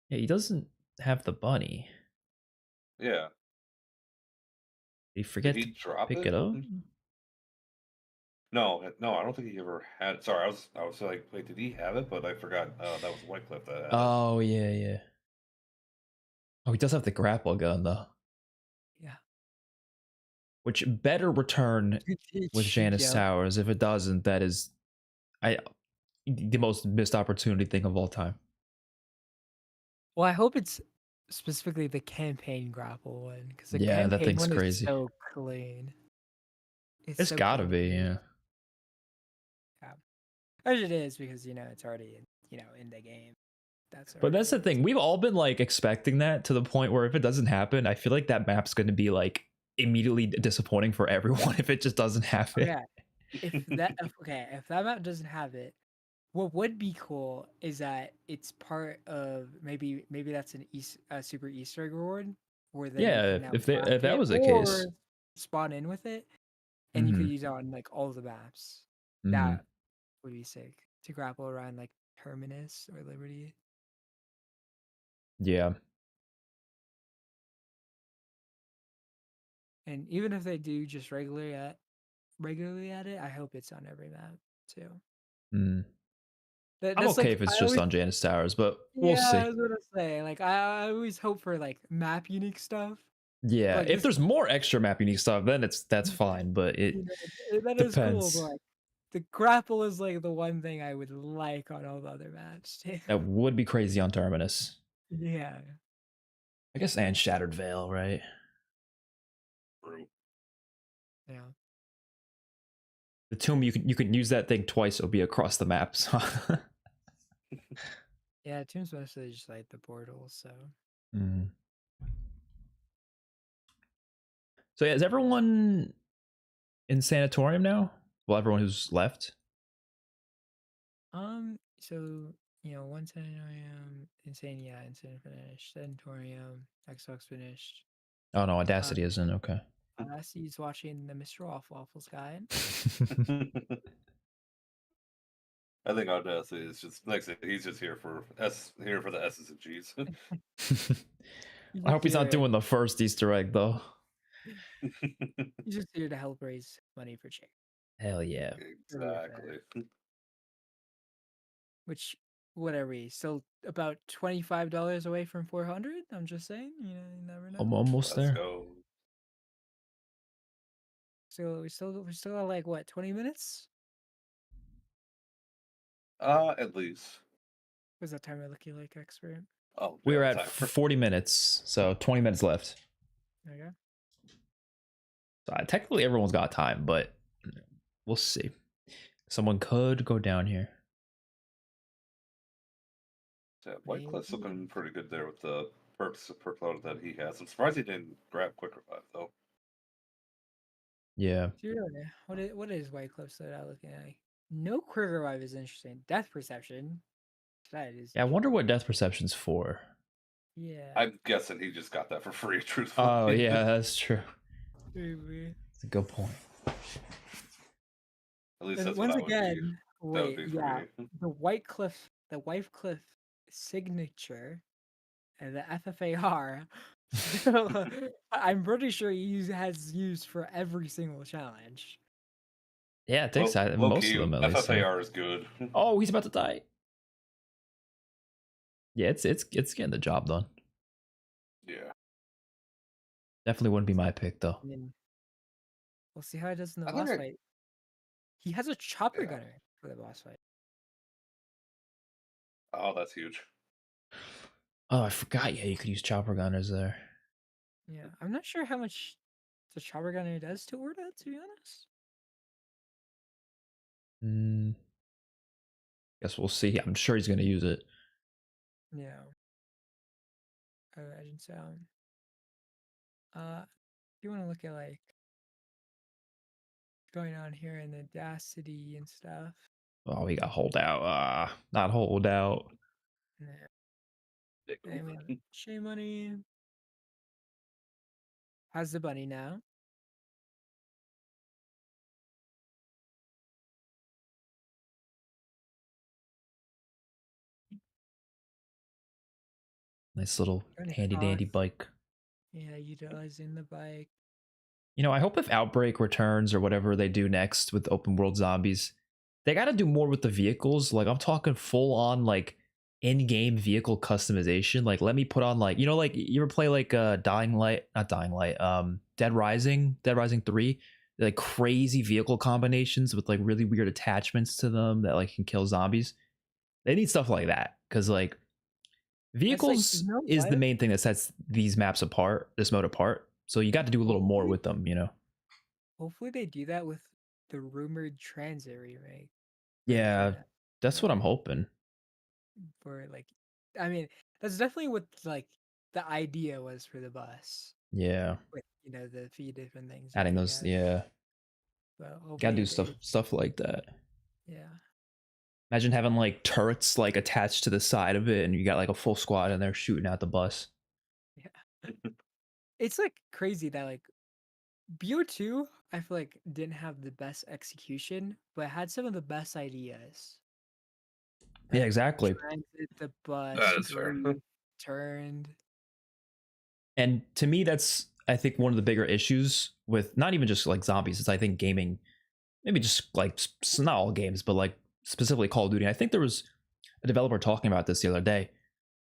Speaker 2: Yeah, he doesn't have the bunny.
Speaker 3: Yeah.
Speaker 2: Did he forget
Speaker 3: Did he
Speaker 2: to
Speaker 3: drop
Speaker 2: pick it up?
Speaker 3: No, I don't think he ever had it. Sorry, I was like, wait, did he have it? But I forgot that was Whitecliff that had it.
Speaker 2: Oh yeah. Oh, he does have the grapple gun though.
Speaker 1: Yeah.
Speaker 2: Which better return with Janice
Speaker 1: Yep.
Speaker 2: Towers. If it doesn't, that is the most missed opportunity thing of all time.
Speaker 1: Well, I hope it's specifically the campaign grapple one because the
Speaker 2: Yeah, that
Speaker 1: campaign
Speaker 2: thing's
Speaker 1: one
Speaker 2: crazy.
Speaker 1: is so clean.
Speaker 2: It's
Speaker 1: so
Speaker 2: gotta
Speaker 1: clean.
Speaker 2: be, yeah.
Speaker 1: As it is because it's already in the game.
Speaker 2: But that's the thing. We've all been like expecting that to the point where if it doesn't happen, I feel like that map's going to be like immediately disappointing for everyone if it just doesn't happen.
Speaker 1: Yeah. If that map doesn't have it, What would be cool is that it's part of maybe that's a super Easter egg reward where then you
Speaker 2: Yeah,
Speaker 1: can now
Speaker 2: if
Speaker 1: craft
Speaker 2: that
Speaker 1: it
Speaker 2: was the
Speaker 1: or
Speaker 2: case.
Speaker 1: spawn in with it, and you could
Speaker 2: Mhm.
Speaker 1: use it on like all the maps.
Speaker 2: Mhm.
Speaker 1: That would be sick to grapple around like Terminus or Liberty.
Speaker 2: Yeah.
Speaker 1: And even if they do just regularly at it, I hope it's on every map too.
Speaker 2: Mm. I'm
Speaker 1: That's
Speaker 2: okay
Speaker 1: like
Speaker 2: if it's
Speaker 1: I
Speaker 2: just
Speaker 1: always,
Speaker 2: on Janus Towers, but we'll
Speaker 1: yeah,
Speaker 2: see.
Speaker 1: I was gonna say like I always hope for like map unique stuff.
Speaker 2: Yeah,
Speaker 1: Like
Speaker 2: if
Speaker 1: this,
Speaker 2: there's more extra map unique stuff, then that's fine. But it
Speaker 1: you know, that is cool. But
Speaker 2: depends.
Speaker 1: like the grapple is like the one thing I would like on all the other maps too.
Speaker 2: That would be crazy on Terminus.
Speaker 1: Yeah.
Speaker 2: I guess, and Shattered Veil, right?
Speaker 3: True.
Speaker 1: Yeah.
Speaker 2: The tomb, you can use that thing twice. It'll be across the maps.
Speaker 1: Yeah, Tomb's mostly just like the portal, so
Speaker 2: Mm. So yeah, is everyone in sanatorium now? Well, everyone who's left.
Speaker 1: so one sanatorium, insane, yeah, insane finished, sanatorium, Xbox finished.
Speaker 2: Oh no, Audacity isn't. Okay.
Speaker 1: He's watching the Mr. Waffles guide.
Speaker 3: I think Audacity is just like I said, he's just here for the S's and G's.
Speaker 2: I hope he's not doing the first Easter egg though.
Speaker 1: He's just here to help raise money for charity.
Speaker 2: Hell yeah.
Speaker 3: Exactly.
Speaker 1: Which, what are we? Still about $25 away from 400? I'm just saying, you never know.
Speaker 2: I'm almost there.
Speaker 3: Let's go.
Speaker 1: So we still got like what, 20 minutes?
Speaker 3: At least.
Speaker 1: What's that timer looking like, expert?
Speaker 3: Oh,
Speaker 2: We
Speaker 3: yeah,
Speaker 2: were at
Speaker 3: time.
Speaker 2: 40 minutes, so 20 minutes left.
Speaker 1: There you go.
Speaker 2: So technically everyone's got time, but we'll see. Someone could go down here.
Speaker 3: Yeah, Whitecliff's looking pretty good there with the perk load that he has. I'm surprised he didn't grab Quick Revive though.
Speaker 2: Yeah.
Speaker 1: What is White Cliff Soda looking at? No Quick Revive is interesting. Death Perception. That is.
Speaker 2: Yeah, I wonder what Death Perception's for.
Speaker 1: Yeah.
Speaker 3: I'm guessing he just got that for free, truthfully.
Speaker 2: Oh yeah, that's true.
Speaker 1: Maybe.
Speaker 2: That's a good point.
Speaker 3: At least
Speaker 1: And
Speaker 3: that's
Speaker 1: once
Speaker 3: what
Speaker 1: again,
Speaker 3: that would
Speaker 1: wait,
Speaker 3: be for
Speaker 1: yeah,
Speaker 3: me.
Speaker 1: the White Cliff signature and the FFAR. I'm pretty sure he has used for every single challenge.
Speaker 2: Yeah, it takes most of them at least.
Speaker 3: FFAR is good.
Speaker 2: Oh, he's about to die. Yeah, it's getting the job done.
Speaker 3: Yeah.
Speaker 2: Definitely wouldn't be my pick though.
Speaker 1: We'll see how it does in the boss fight. He has a chopper gunner for the boss fight.
Speaker 3: Oh, that's huge.
Speaker 2: Oh, I forgot. Yeah, you could use chopper gunners there.
Speaker 1: Yeah, I'm not sure how much the chopper gunner does to Orda, to be honest.
Speaker 2: Guess we'll see. I'm sure he's gonna use it.
Speaker 1: Yeah. I imagine so. If you want to look at like going on here in the Audacity and stuff.
Speaker 2: Oh, we got holdout. Not holdout.
Speaker 1: Yeah. Anyway, Shea Money has the bunny now.
Speaker 2: Nice little handy dandy bike.
Speaker 1: Yeah, utilizing the bike.
Speaker 2: You know, I hope if Outbreak returns or whatever they do next with open world zombies, they got to do more with the vehicles. Like I'm talking full on like in-game vehicle customization. Like let me put on like, like you ever play like Dead Rising 3, like crazy vehicle combinations with like really weird attachments to them that like can kill zombies. They need stuff like that because like vehicles is the main thing that sets these maps apart, this mode apart. So you got to do a little more with them,
Speaker 1: Hopefully they do that with the rumored Transit remake.
Speaker 2: Yeah, that's what I'm hoping.
Speaker 1: For like, I mean, that's definitely what like the idea was for the bus.
Speaker 2: Yeah.
Speaker 1: With the few different things.
Speaker 2: Adding those, yeah.
Speaker 1: But
Speaker 2: Gotta do stuff like that.
Speaker 1: Yeah.
Speaker 2: Imagine having like turrets like attached to the side of it, and you got like a full squad in there shooting at the bus.
Speaker 1: Yeah. It's like crazy that like BO2, I feel like didn't have the best execution, but had some of the best ideas.
Speaker 2: Yeah,
Speaker 1: Like
Speaker 2: exactly.
Speaker 1: transit the bus,
Speaker 3: That is fair.
Speaker 1: breathe, turned.
Speaker 2: And to me, that's I think one of the bigger issues with not even just like zombies. It's I think gaming, maybe just like not all games, but like specifically Call of Duty. I think there was a developer talking about this the other day,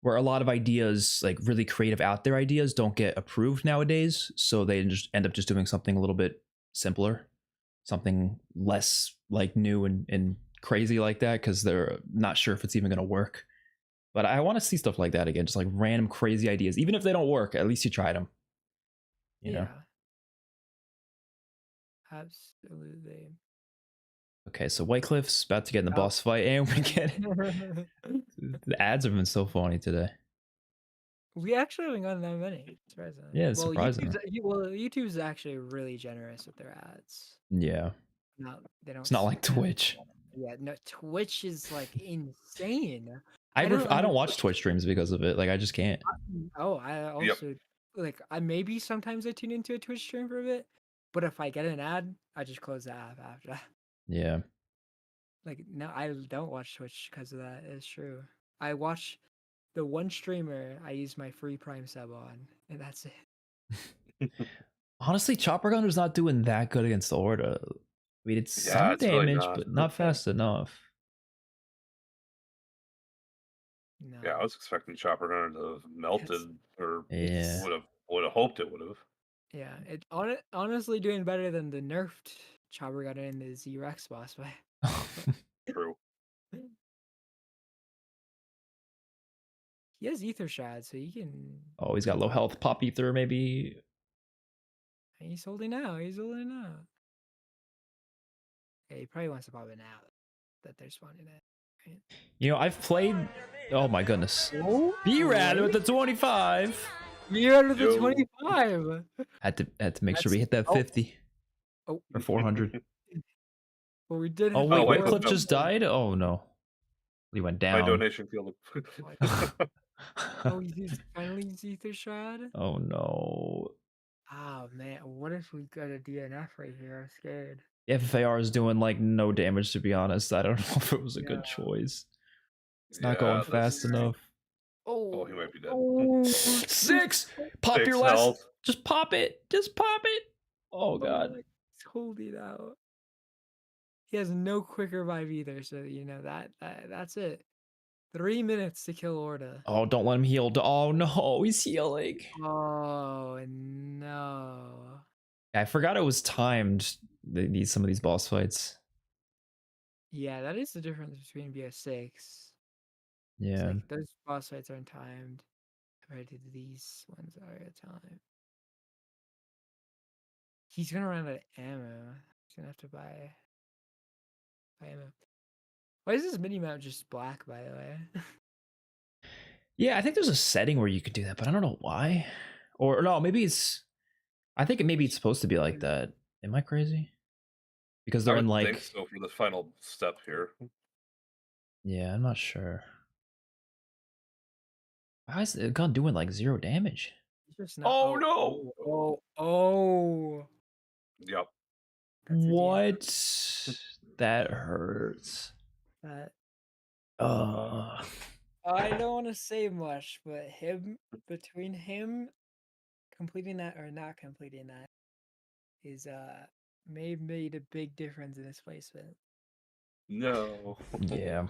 Speaker 2: where a lot of ideas, like really creative out there ideas, don't get approved nowadays. So they just end up just doing something a little bit simpler, something less like new and crazy like that, because they're not sure if it's even going to work. But I want to see stuff like that again, just like random crazy ideas. Even if they don't work, at least you tried them. You know?
Speaker 1: Absolutely.
Speaker 2: Okay, so Whitecliffe's about to get in the boss fight, and we get the ads have been so funny today.
Speaker 1: We actually haven't gotten that many. Surprisingly.
Speaker 2: Yeah, it's surprising.
Speaker 1: YouTube's actually really generous with their ads.
Speaker 2: Yeah.
Speaker 1: No, they don't.
Speaker 2: It's not like Twitch.
Speaker 1: Yeah, no, Twitch is like insane.
Speaker 2: I don't watch Twitch streams because of it. Like I just can't.
Speaker 1: I also like maybe sometimes I tune into a Twitch stream for a bit, but if I get an ad, I just close the app after that.
Speaker 2: Yeah.
Speaker 1: Like no, I don't watch Twitch because of that. It's true. I watch the one streamer I use my free Prime sub on, and that's it.
Speaker 2: Honestly, Chopper Gunner's not doing that good against the Orda. We did some damage, really but not fast enough.
Speaker 1: No.
Speaker 3: Yeah, I was expecting Chopper Gunner to have melted, or
Speaker 2: yeah,
Speaker 3: would have hoped it would have.
Speaker 1: Yeah, it honestly doing better than the nerfed Chopper Gunner in the Z-Rex boss fight.
Speaker 3: True.
Speaker 1: He has Ether Shad, so he can.
Speaker 2: Oh, he's got low health. Pop Ether, maybe.
Speaker 1: He's holding out. He's holding out. Yeah, he probably wants to pop it now that they're spawning it. Right?
Speaker 2: You know, I've played. Oh my goodness. B-Rad with the 25.
Speaker 1: B-Rad with the 25.
Speaker 2: Had to make sure we hit that 50.
Speaker 1: Oh.
Speaker 2: Or 400.
Speaker 1: Well, we did.
Speaker 2: Oh wait, Whitecliff just died. Oh no, he went down.
Speaker 3: My donation field.
Speaker 1: Oh, he's finally Ether Shad.
Speaker 2: Oh no.
Speaker 1: Oh man, what if we got a DNF right here? I'm scared.
Speaker 2: FFAR is doing like no damage, to be honest. I don't know if it was a good choice. It's not going fast enough.
Speaker 3: Oh, he might be dead.
Speaker 1: Oh.
Speaker 2: 6! Pop your last. Health. Just pop it. Just pop it. Oh god.
Speaker 1: He's holding out. He has no quick revive either, so you know that's it. 3 minutes to kill Orda.
Speaker 2: Oh, don't let him heal. Oh no, he's healing.
Speaker 1: Oh no.
Speaker 2: I forgot it was timed. Some of these boss fights.
Speaker 1: Yeah, that is the difference between BS6.
Speaker 2: Yeah.
Speaker 1: Like those boss fights aren't timed compared to these ones are timed. He's gonna run out of ammo. He's gonna have to buy ammo. Why is this mini-map just black, by the way?
Speaker 2: Yeah, I think there's a setting where you could do that, but I don't know why. Or no, maybe it's. I think maybe it's supposed to be like that. Am I crazy? Because they're in like. I
Speaker 3: think so for the final step here.
Speaker 2: Yeah, I'm not sure. Why is the gun doing like 0 damage?
Speaker 3: Oh no!
Speaker 1: Oh.
Speaker 3: Yep.
Speaker 2: What? That hurts.
Speaker 1: I don't want to say much, but between him completing that or not completing that is made a big difference in his placement.
Speaker 3: No.
Speaker 2: Yeah.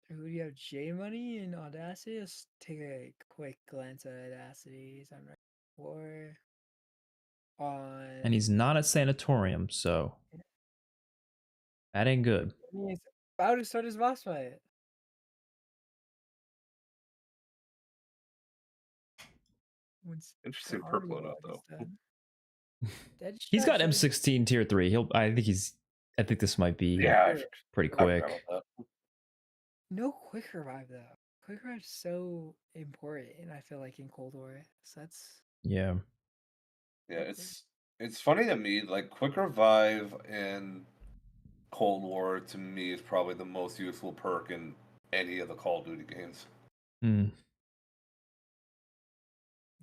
Speaker 1: Who do you have? J Money and Audacity? Let's take a quick glance at Audacity. He's on right 4.
Speaker 2: And he's not at Sanatorium, so that ain't good.
Speaker 1: He's about to start his boss fight.
Speaker 3: Interesting perk loadout though.
Speaker 2: He's got M16 tier 3. I think this might be pretty quick.
Speaker 1: No quick revive though. Quick revive is so important, I feel like in Cold War. So that's
Speaker 2: yeah.
Speaker 3: Yeah, it's funny to me, like quick revive and Cold War to me is probably the most useful perk in any of the Call of Duty games.
Speaker 2: Hmm.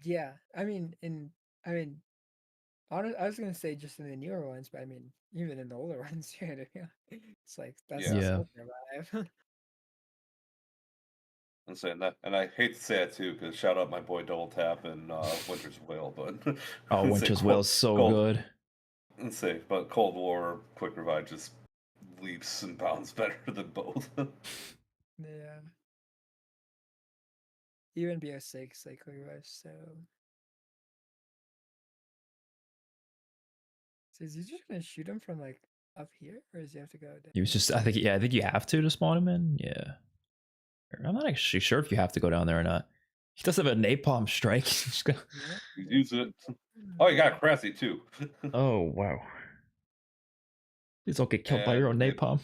Speaker 1: Yeah, I mean, I was gonna say just in the newer ones, but I mean, even in the older ones, yeah, it's like that's
Speaker 3: Yeah.
Speaker 1: the
Speaker 2: Yeah.
Speaker 1: self revive.
Speaker 3: I'm saying that, and I hate to say it too, because shout out my boy Double Tap and Winter's Whale, but
Speaker 2: Oh,
Speaker 3: say
Speaker 2: Winter's Whale is so good.
Speaker 3: Let's say, but Cold War Quick Revive just leaps and bounds better than both.
Speaker 1: Yeah. Even BO6, like Quick Revive, so. So is he just gonna shoot him from like up here, or does he have to go down?
Speaker 2: He was just, I think you have to spawn him in. Yeah. I'm not actually sure if you have to go down there or not. He does have a napalm strike. He's just gonna...
Speaker 3: Use it. Oh, you got Cressy too.
Speaker 2: Oh, wow. Please don't get killed by your own napalm.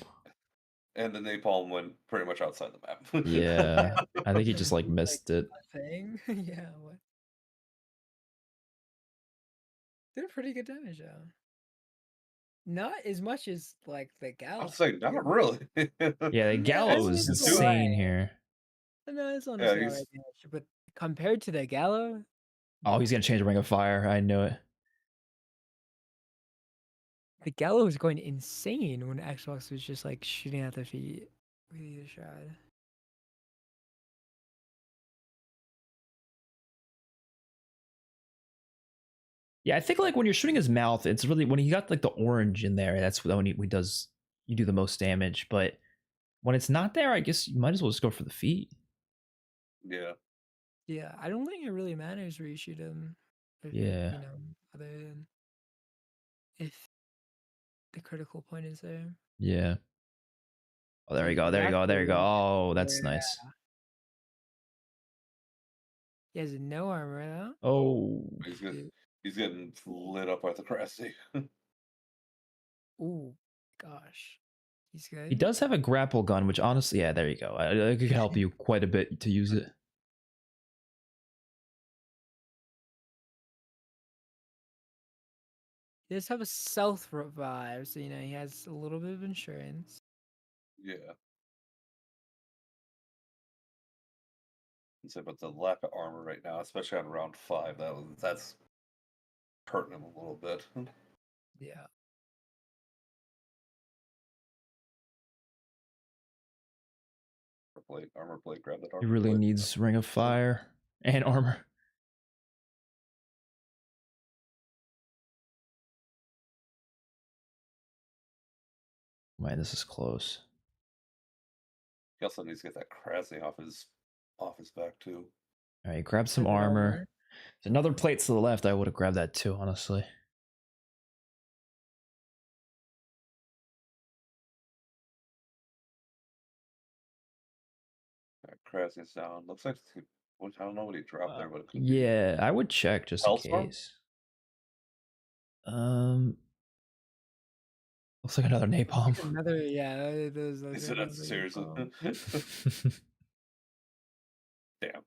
Speaker 3: And the napalm went pretty much outside the map.
Speaker 2: Yeah. I think he just like missed it.
Speaker 1: Thing? Yeah, what? Did a pretty good damage though. Not as much as like the Gallo.
Speaker 3: I was saying, not really.
Speaker 2: Yeah, the Gallo is insane here.
Speaker 1: No, it's not
Speaker 3: Yeah,
Speaker 1: damage, but compared to the Gallo,
Speaker 2: Oh, he's gonna change Ring of Fire. I knew it.
Speaker 1: the Gallo was going insane when Xbox was just like shooting at their feet with either shot.
Speaker 2: Yeah, I think like when you're shooting his mouth, it's really when he got like the orange in there. That's when he does you do the most damage. But when it's not there, I guess you might as well just go for the feet.
Speaker 3: Yeah.
Speaker 1: Yeah, I don't think it really matters where you shoot him.
Speaker 2: Yeah.
Speaker 1: You know, other than if the critical point is there.
Speaker 2: Yeah. Oh, there you go. There you go. There you go. Oh, that's nice.
Speaker 1: He has no armor though.
Speaker 2: Oh.
Speaker 3: He's getting lit up by the Cressy.
Speaker 1: Ooh, gosh. He's good.
Speaker 2: He does have a grapple gun, which honestly, yeah, there you go. I could help you quite a bit to use it.
Speaker 1: He does have a stealth revive, so you know he has a little bit of insurance.
Speaker 3: Yeah. Say about the lack of armor right now, especially on round 5, that's hurting him a little bit.
Speaker 1: Yeah.
Speaker 3: Armor plate, grab that armor.
Speaker 2: He really
Speaker 3: plate.
Speaker 2: needs Ring of Fire and armor. Man, this is close.
Speaker 3: He also needs to get that Cressy off his back too.
Speaker 2: All right, grab some armor. There's another plate to the left. I would have grabbed that too, honestly.
Speaker 3: Crassy's down. Looks like I don't know what he dropped there, but it could
Speaker 2: yeah, I would check just in case. Looks like another napalm.
Speaker 1: Another, yeah. Those
Speaker 3: seriously. Damn.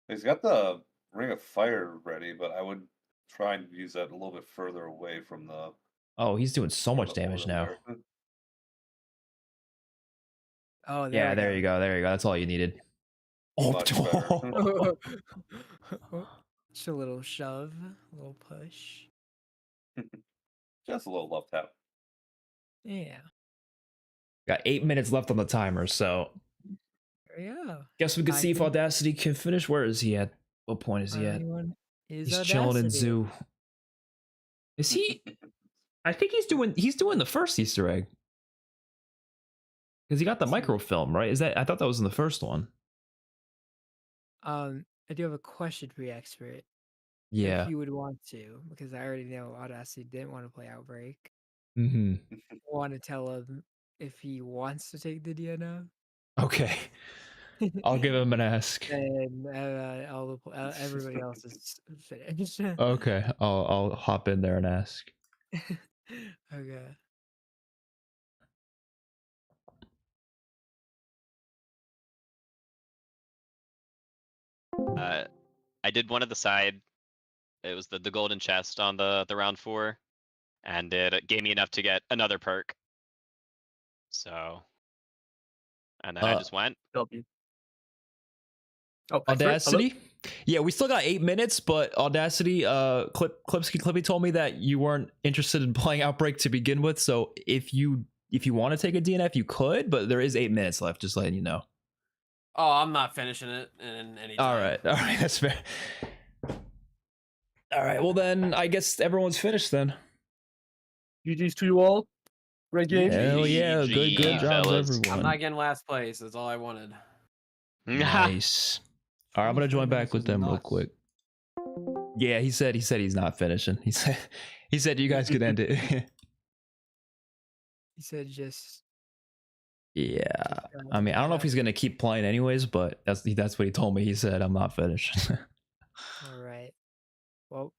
Speaker 3: He's got the Ring of Fire ready, but I would try and use that a little bit further away from the.
Speaker 2: Oh, he's doing so much damage now.
Speaker 1: Oh,
Speaker 2: yeah, there you go. There you go. That's all you needed. Oh,
Speaker 1: just a little shove, a little push.
Speaker 3: Just a little love tap.
Speaker 1: Yeah.
Speaker 2: Got 8 minutes left on the timer, so.
Speaker 1: Yeah.
Speaker 2: Guess we could see if Audacity can finish. Where is he at? What point is he at? He's chilling in zoo. Is he? I think he's doing the first Easter egg. Because he got the microfilm, right? Is that? I thought that was in the first one.
Speaker 1: I do have a question for you, Expert.
Speaker 2: Yeah.
Speaker 1: If you would want to, because I already know Audacity didn't want to play Outbreak.
Speaker 2: Mm-hmm.
Speaker 1: I want to tell him if he wants to take the DNO.
Speaker 2: Okay. I'll give him an ask.
Speaker 1: And everybody else is finished.
Speaker 2: Okay, I'll hop in there and ask.
Speaker 1: Okay.
Speaker 5: I did one at the side. It was the golden chest on the round 4, and it gave me enough to get another perk. So, and then I just went.
Speaker 8: W. Oh, Expert, hello?
Speaker 2: Audacity. Yeah, we still got 8 minutes, but Audacity, Clippy told me that you weren't interested in playing Outbreak to begin with. So if you want to take a DNF, you could, but there is 8 minutes left. Just letting you know.
Speaker 4: Oh, I'm not finishing it in any time.
Speaker 2: All right, that's fair. All right, well then, I guess everyone's finished then.
Speaker 8: GG's to you all. Great game.
Speaker 2: Hell yeah, good
Speaker 5: GG,
Speaker 2: jobs,
Speaker 5: fellas.
Speaker 4: I'm
Speaker 2: everyone.
Speaker 4: not getting last place. That's all I wanted.
Speaker 2: Nice. All right, I'm gonna join
Speaker 9: 25
Speaker 2: back
Speaker 9: minutes
Speaker 2: with
Speaker 9: is
Speaker 2: them real
Speaker 9: nuts.
Speaker 2: quick. Yeah, he said he's not finishing. He said you guys could end it.
Speaker 1: He said just.
Speaker 2: Yeah, I mean, I don't know if he's gonna keep playing anyways, but that's what he told me. He said I'm not finished.
Speaker 1: All right. Well,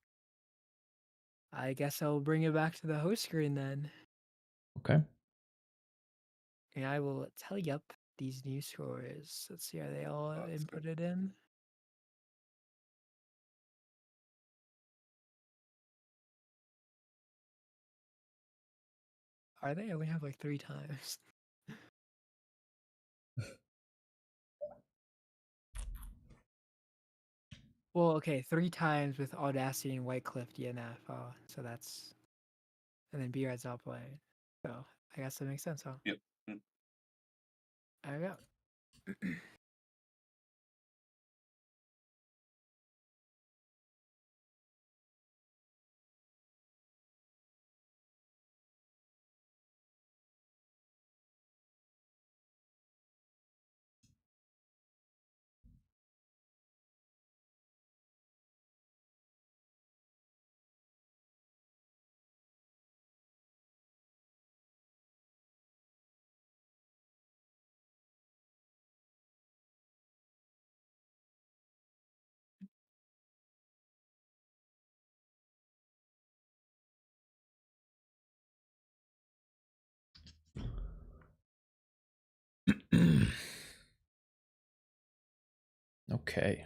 Speaker 1: I guess I'll bring it back to the host screen then.
Speaker 2: Okay.
Speaker 1: And I will tally up these new scores. Let's see, are they all
Speaker 3: That's good.
Speaker 1: inputted in? Are they? I only have like 3 times. Well, okay, 3 times with Audacity and Whitecliff DNF. Oh, so that's. And then B-Red's not playing. So I guess that makes sense, huh?
Speaker 3: Yep. Mm.
Speaker 1: There we go.
Speaker 2: Okay.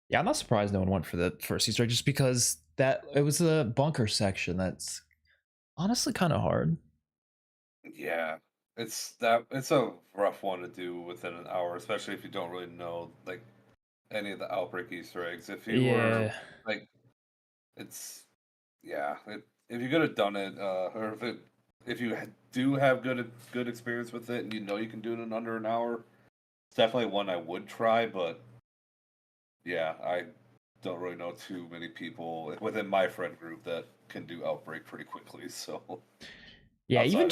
Speaker 2: Yeah, I'm not surprised no one went for the first Easter egg just because that it was a bunker section. That's honestly kind of hard.
Speaker 3: Yeah, it's a rough one to do within an hour, especially if you don't really know like any of the Outbreak Easter eggs. If you were
Speaker 2: Yeah.
Speaker 3: like, it's if you could have done it, or if you do have good experience with it and you know you can do it in under an hour, it's definitely one I would try. But yeah, I don't really know too many people within my friend group that can do Outbreak pretty quickly. So
Speaker 2: Yeah, even
Speaker 3: outside of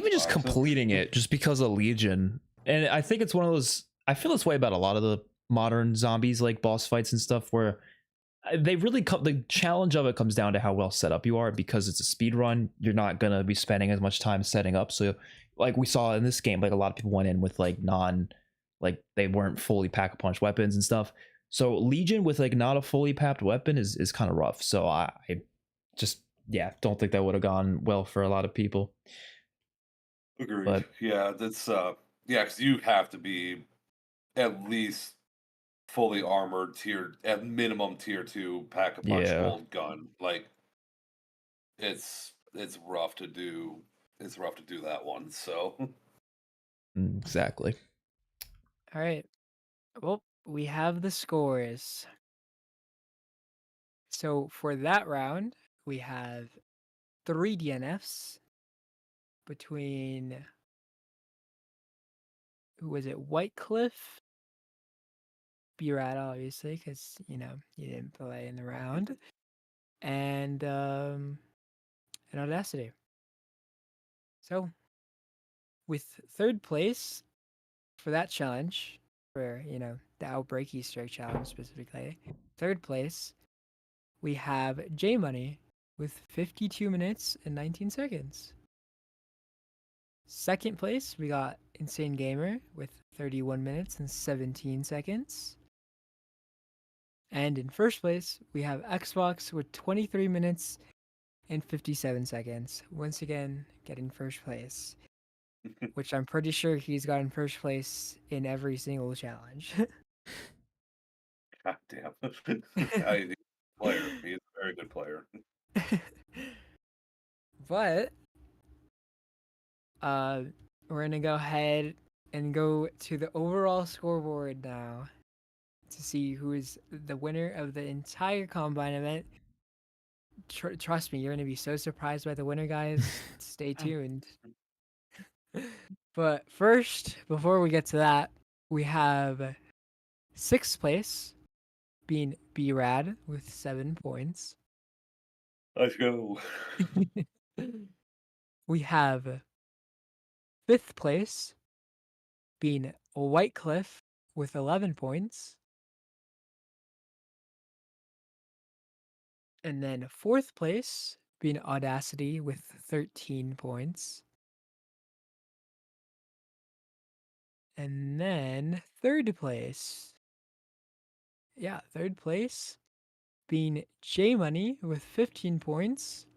Speaker 2: just
Speaker 3: Xbox.
Speaker 2: completing it just because of Legion. And I think it's one of those I feel this way about a lot of the modern zombies like boss fights and stuff where they really come the challenge of it comes down to how well set up you are because it's a speed run. You're not going to be spending as much time setting up. So like we saw in this game like a lot of people went in with like they weren't fully pack a punch weapons and stuff. So Legion with like not a fully packed weapon is kind of rough. So I just don't think that would have gone well for a lot of people.
Speaker 3: Agreed.
Speaker 2: But
Speaker 3: yeah, that's because you have to be at least fully armored at minimum tier 2 pack a punch
Speaker 2: Yeah.
Speaker 3: gold gun. Like it's rough to do. It's rough to do that one. So
Speaker 2: exactly.
Speaker 1: All right. Well, we have the scores. So for that round, we have 3 DNFs between who was it? Whitecliff, B-Rat, obviously, because you didn't play in the round, and Audacity. So, with 3rd place for that challenge, for the Outbreak Easter egg challenge specifically, 3rd place, we have J Money with 52 minutes and 19 seconds. 2nd place, we got Insane Gamer with 31 minutes and 17 seconds. And in 1st place, we have Xbox with 23 minutes and 57 seconds. Once again, getting 1st place, which I'm pretty sure he's gotten 1st place in every single challenge.
Speaker 3: God damn. He's a player. He is a very good player.
Speaker 1: But we're gonna go ahead and go to the overall scoreboard now to see who is the winner of the entire combine event. Trust me, you're gonna be so surprised by the winner, guys. Stay tuned. But first, before we get to that, we have sixth place being B-Rad with 7 points.
Speaker 3: Let's go.
Speaker 1: We have fifth place being Whitecliff with 11 points. And then fourth place being Audacity with 13 points. And then third place. Yeah, third place being J Money with 15 points.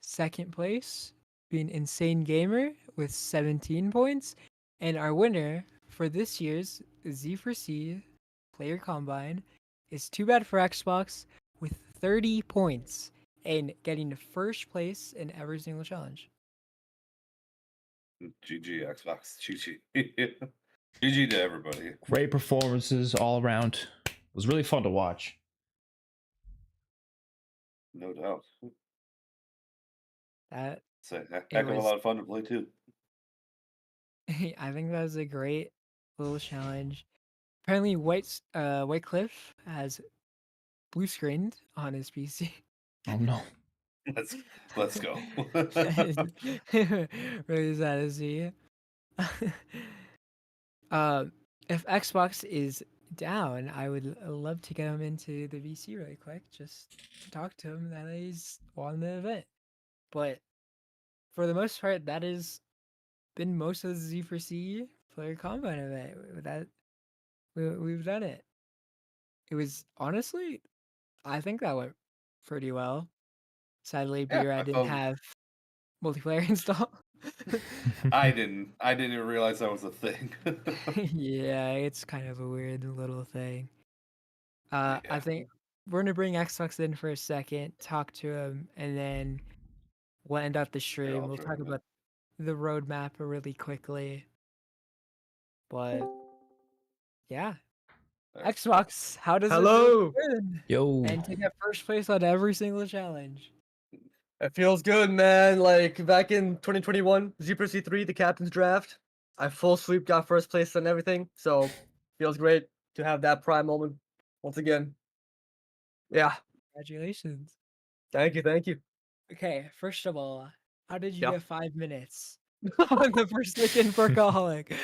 Speaker 1: Second place being Insane Gamer with 17 points. And our winner for this year's Z4C Player Combine is Too Bad for Xbox with 30 points and getting first place in every single challenge.
Speaker 3: GG Xbox. GG. GG to everybody.
Speaker 2: Great performances all around. It was really fun to watch.
Speaker 3: No doubt.
Speaker 1: That
Speaker 3: It's a heck of a lot of fun to play too.
Speaker 1: I think that was a great little challenge. Apparently, Whitecliff has blue screened on his PC.
Speaker 2: Oh no.
Speaker 3: Let's go.
Speaker 1: Really sad to see. If Xbox is down, I would love to get him into the VC really quick, just to talk to him that he's won the event. But for the most part, that has been most of the Z4C Player Combine event. That we've done it. It was honestly, I think that went pretty well. Sadly,
Speaker 3: Yeah,
Speaker 1: B-Rad didn't have multiplayer installed.
Speaker 3: I didn't even realize that was a thing.
Speaker 1: Yeah, it's kind of a weird little thing. I
Speaker 3: Yeah.
Speaker 1: think we're gonna bring Xbox in for a second, talk to him, and then we'll end up the stream.
Speaker 3: I'll
Speaker 1: We'll
Speaker 3: join
Speaker 1: talk
Speaker 3: him.
Speaker 1: about the roadmap really quickly. But yeah,
Speaker 3: Alright.
Speaker 1: Xbox, how does
Speaker 8: Hello.
Speaker 1: it feel to win
Speaker 2: Yo.
Speaker 1: and to get first place on every single challenge?
Speaker 8: It feels good, man. Like back in 2021, Z3, the captain's draft, I full sweep got first place and everything. So feels great to have that prime moment once again. Yeah,
Speaker 1: Congratulations.
Speaker 8: thank you, thank you.
Speaker 1: Okay, first of all, how did you
Speaker 8: Yeah.
Speaker 1: get 5 minutes on the first pick in Perkaholic?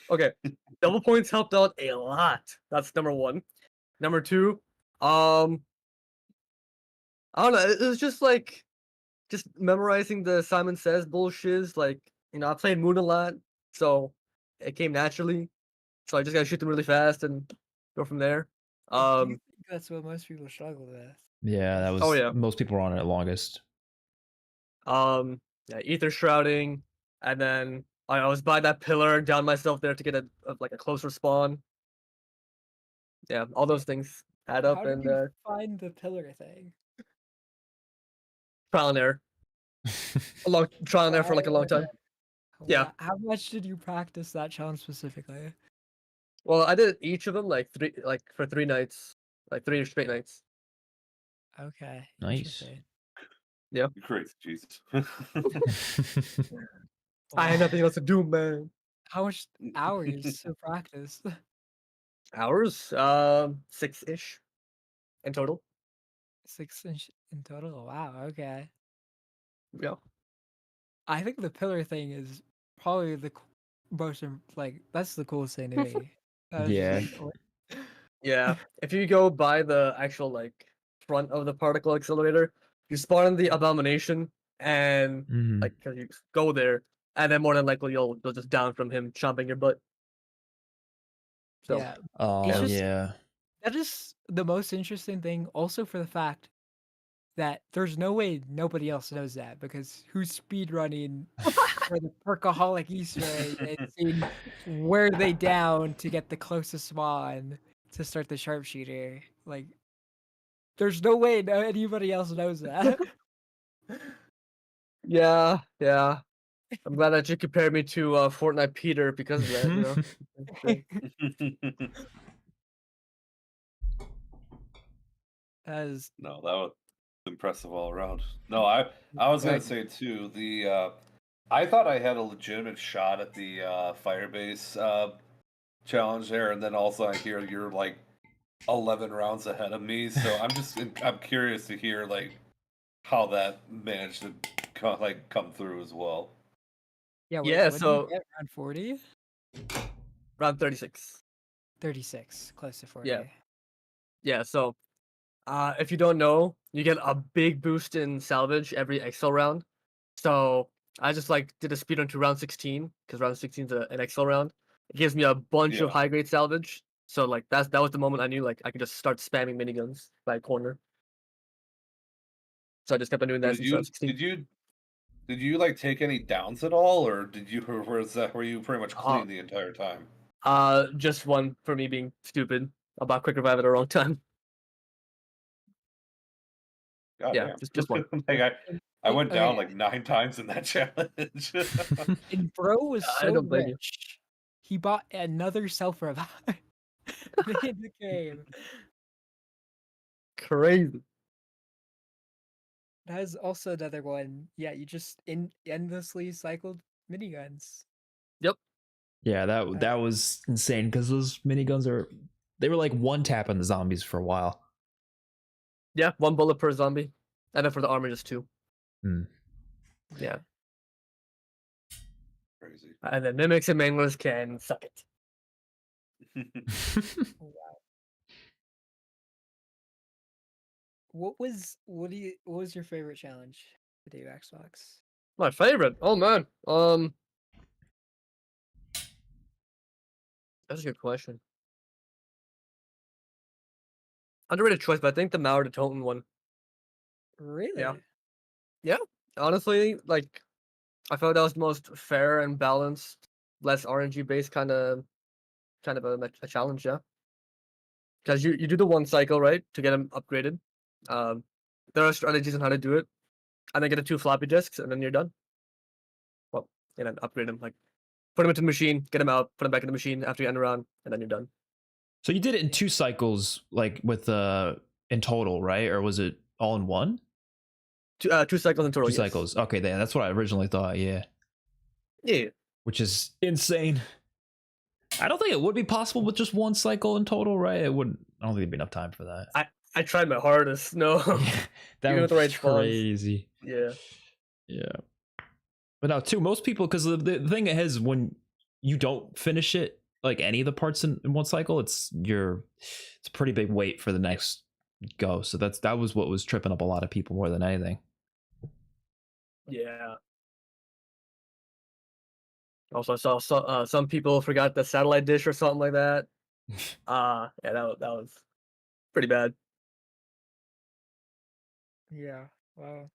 Speaker 8: Okay, double points helped out a lot. That's number one. Number two, I don't know. It was just like, just memorizing the Simon Says bullshiz. Like, I played Moon a lot, so it came naturally. So I just gotta shoot them really fast and go from there.
Speaker 1: I do think that's what most people struggle with.
Speaker 2: Yeah, that was
Speaker 8: Oh, yeah.
Speaker 2: most people were on it longest.
Speaker 8: Yeah, ether shrouding, and then I was by that pillar, down myself there to get a closer spawn. Yeah, all those things add up,
Speaker 1: How did
Speaker 8: and
Speaker 1: you find the pillar thing?
Speaker 8: trial and error. Trial and error for like a long time. Yeah.
Speaker 1: How much did you practice that challenge specifically?
Speaker 8: Well, I did each of them for 3 nights, like 3 straight nights.
Speaker 1: Okay.
Speaker 2: Nice.
Speaker 1: Interesting.
Speaker 3: You're crazy, Jesus.
Speaker 8: I had nothing else to do, man.
Speaker 1: How much hours to practice?
Speaker 8: Hours, 6-ish in total.
Speaker 1: 6 in total. Wow. Okay.
Speaker 8: Yeah.
Speaker 1: I think the pillar thing is probably the most that's the coolest thing to me. That was just
Speaker 2: Yeah.
Speaker 8: Yeah. If you go by the actual front of the particle accelerator, you spawn in the abomination and
Speaker 2: Mhm.
Speaker 8: you go there, and then more than likely you'll just down from him chomping your butt. So
Speaker 1: Yeah.
Speaker 2: Oh
Speaker 1: It's just-
Speaker 2: yeah.
Speaker 1: That is the most interesting thing, also for the fact that there's no way nobody else knows that, because who's speedrunning for the Perkaholic Easter egg and seeing where they down to get the closest spawn to start the sharpshooter. Like, there's no way anybody else knows that.
Speaker 8: Yeah, yeah. I'm glad that you compared me to Fortnite Peter because of that, you know.
Speaker 1: As
Speaker 3: No, that was impressive all around. No, I was gonna say too, I thought I had a legitimate shot at the Firebase challenge there, and then also I hear you're like 11 rounds ahead of me, so I'm curious to hear like how that managed to come through as well.
Speaker 1: yeah, wait,
Speaker 8: Yeah,
Speaker 1: what did you
Speaker 8: so
Speaker 1: get? Round 40?
Speaker 8: round 36.
Speaker 1: 36, close to 40.
Speaker 8: Yeah. Yeah, so if you don't know, you get a big boost in salvage every XL round. So I just like did a speedrun to round 16 because round 16 is an XL round. It gives me a bunch of
Speaker 3: Yeah.
Speaker 8: high grade salvage. So like that was the moment I knew like I could just start spamming miniguns by corner. So I just kept on doing that
Speaker 3: Did
Speaker 8: since
Speaker 3: you
Speaker 8: round 16.
Speaker 3: did you like take any downs at all, or were you pretty much clean the entire time?
Speaker 8: Just one for me being stupid about quick revive at the wrong time.
Speaker 3: God
Speaker 8: Yeah,
Speaker 3: damn.
Speaker 8: just one.
Speaker 3: Like, I went down
Speaker 1: Okay.
Speaker 3: like 9 times in that challenge.
Speaker 1: And bro was
Speaker 8: I
Speaker 1: so
Speaker 8: don't blame you.
Speaker 1: rich. He bought another self revive in the game.
Speaker 8: Crazy.
Speaker 1: That is also another one. Yeah, you just endlessly cycled miniguns.
Speaker 8: Yep.
Speaker 2: Yeah, that was insane because those miniguns they were like one tap on the zombies for a while.
Speaker 8: Yeah, one bullet per zombie. And then for the armor, just two.
Speaker 2: Hmm.
Speaker 8: Yeah.
Speaker 3: Crazy.
Speaker 8: And then mimics and manglers can suck it.
Speaker 1: What was your favorite challenge to do Xbox?
Speaker 8: My favorite. Oh man. That's a good question. Underrated choice, but I think the Mauer to Toten one.
Speaker 1: Really?
Speaker 8: Yeah. Honestly, like I felt that was the most fair and balanced, less RNG based kind of a challenge, yeah. Because you do the one cycle, right, to get them upgraded. There are strategies on how to do it, and then get the 2 floppy disks, and then you're done. Well, and then upgrade them, like put them into the machine, get them out, put them back in the machine after you end around, and then you're done.
Speaker 2: So you did it in 2 cycles, like with in total, right? Or was it all in one?
Speaker 8: 2 cycles in total.
Speaker 2: 2
Speaker 8: yes.
Speaker 2: cycles. Okay, that's what I originally thought. Yeah.
Speaker 8: Yeah.
Speaker 2: Which is insane. I don't think it would be possible with just 1 cycle in total, right? It wouldn't. I don't think there'd be enough time for that.
Speaker 8: I tried my hardest. No.
Speaker 2: That
Speaker 8: Even
Speaker 2: would
Speaker 8: with the
Speaker 2: be
Speaker 8: right spawns.
Speaker 2: crazy.
Speaker 8: Yeah.
Speaker 2: Yeah. But now, too, most people, because the thing is, when you don't finish it, like any of the parts in 1 cycle, it's a pretty big wait for the next go. So that was what was tripping up a lot of people more than anything.
Speaker 8: Yeah. Also, I saw some people forgot the satellite dish or something like that. Yeah, that was pretty bad.
Speaker 1: Yeah. Wow.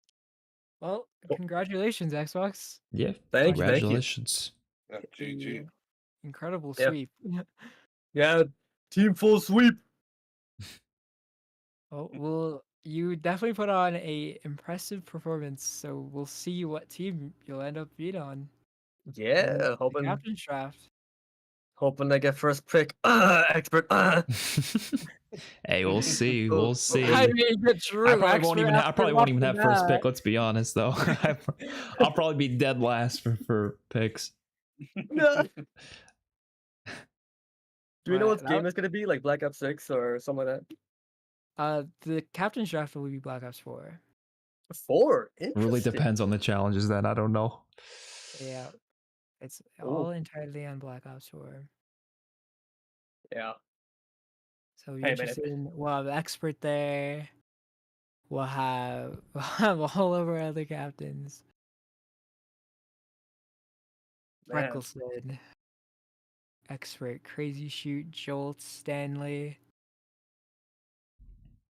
Speaker 1: Well, congratulations, Xbox.
Speaker 2: Yeah.
Speaker 8: Thank you.
Speaker 2: Congratulations.
Speaker 3: Yeah, GG.
Speaker 1: Incredible
Speaker 8: Yeah.
Speaker 1: sweep.
Speaker 8: Yeah, team full sweep.
Speaker 1: Oh, well, you definitely put on a impressive performance, so we'll see what team you'll end up being on.
Speaker 8: Yeah,
Speaker 1: The
Speaker 8: hoping
Speaker 1: captain's draft.
Speaker 8: I get first pick. Expert.
Speaker 2: Hey, we'll see. We'll see.
Speaker 1: I mean, it's true.
Speaker 2: I probably won't even have first pick.
Speaker 1: that.
Speaker 2: Let's be honest, though. I'll probably be dead last for picks.
Speaker 8: No. Do we know what
Speaker 1: That-
Speaker 8: game it's gonna be? Like Black Ops 6 or something like that?
Speaker 1: The captain's draft will be Black Ops 4.
Speaker 8: 4.
Speaker 2: Really
Speaker 8: Interesting.
Speaker 2: depends on the challenges. Then I don't know.
Speaker 1: Yeah, it's
Speaker 8: Ooh.
Speaker 1: all entirely on Black Ops 4.
Speaker 8: Yeah.
Speaker 1: So
Speaker 8: Hey,
Speaker 1: you're
Speaker 8: man,
Speaker 1: interested in, we'll have expert there. We'll have all of our other captains.
Speaker 8: Man.
Speaker 1: Reckleston, expert, crazy shoot, Jolt, Stanley.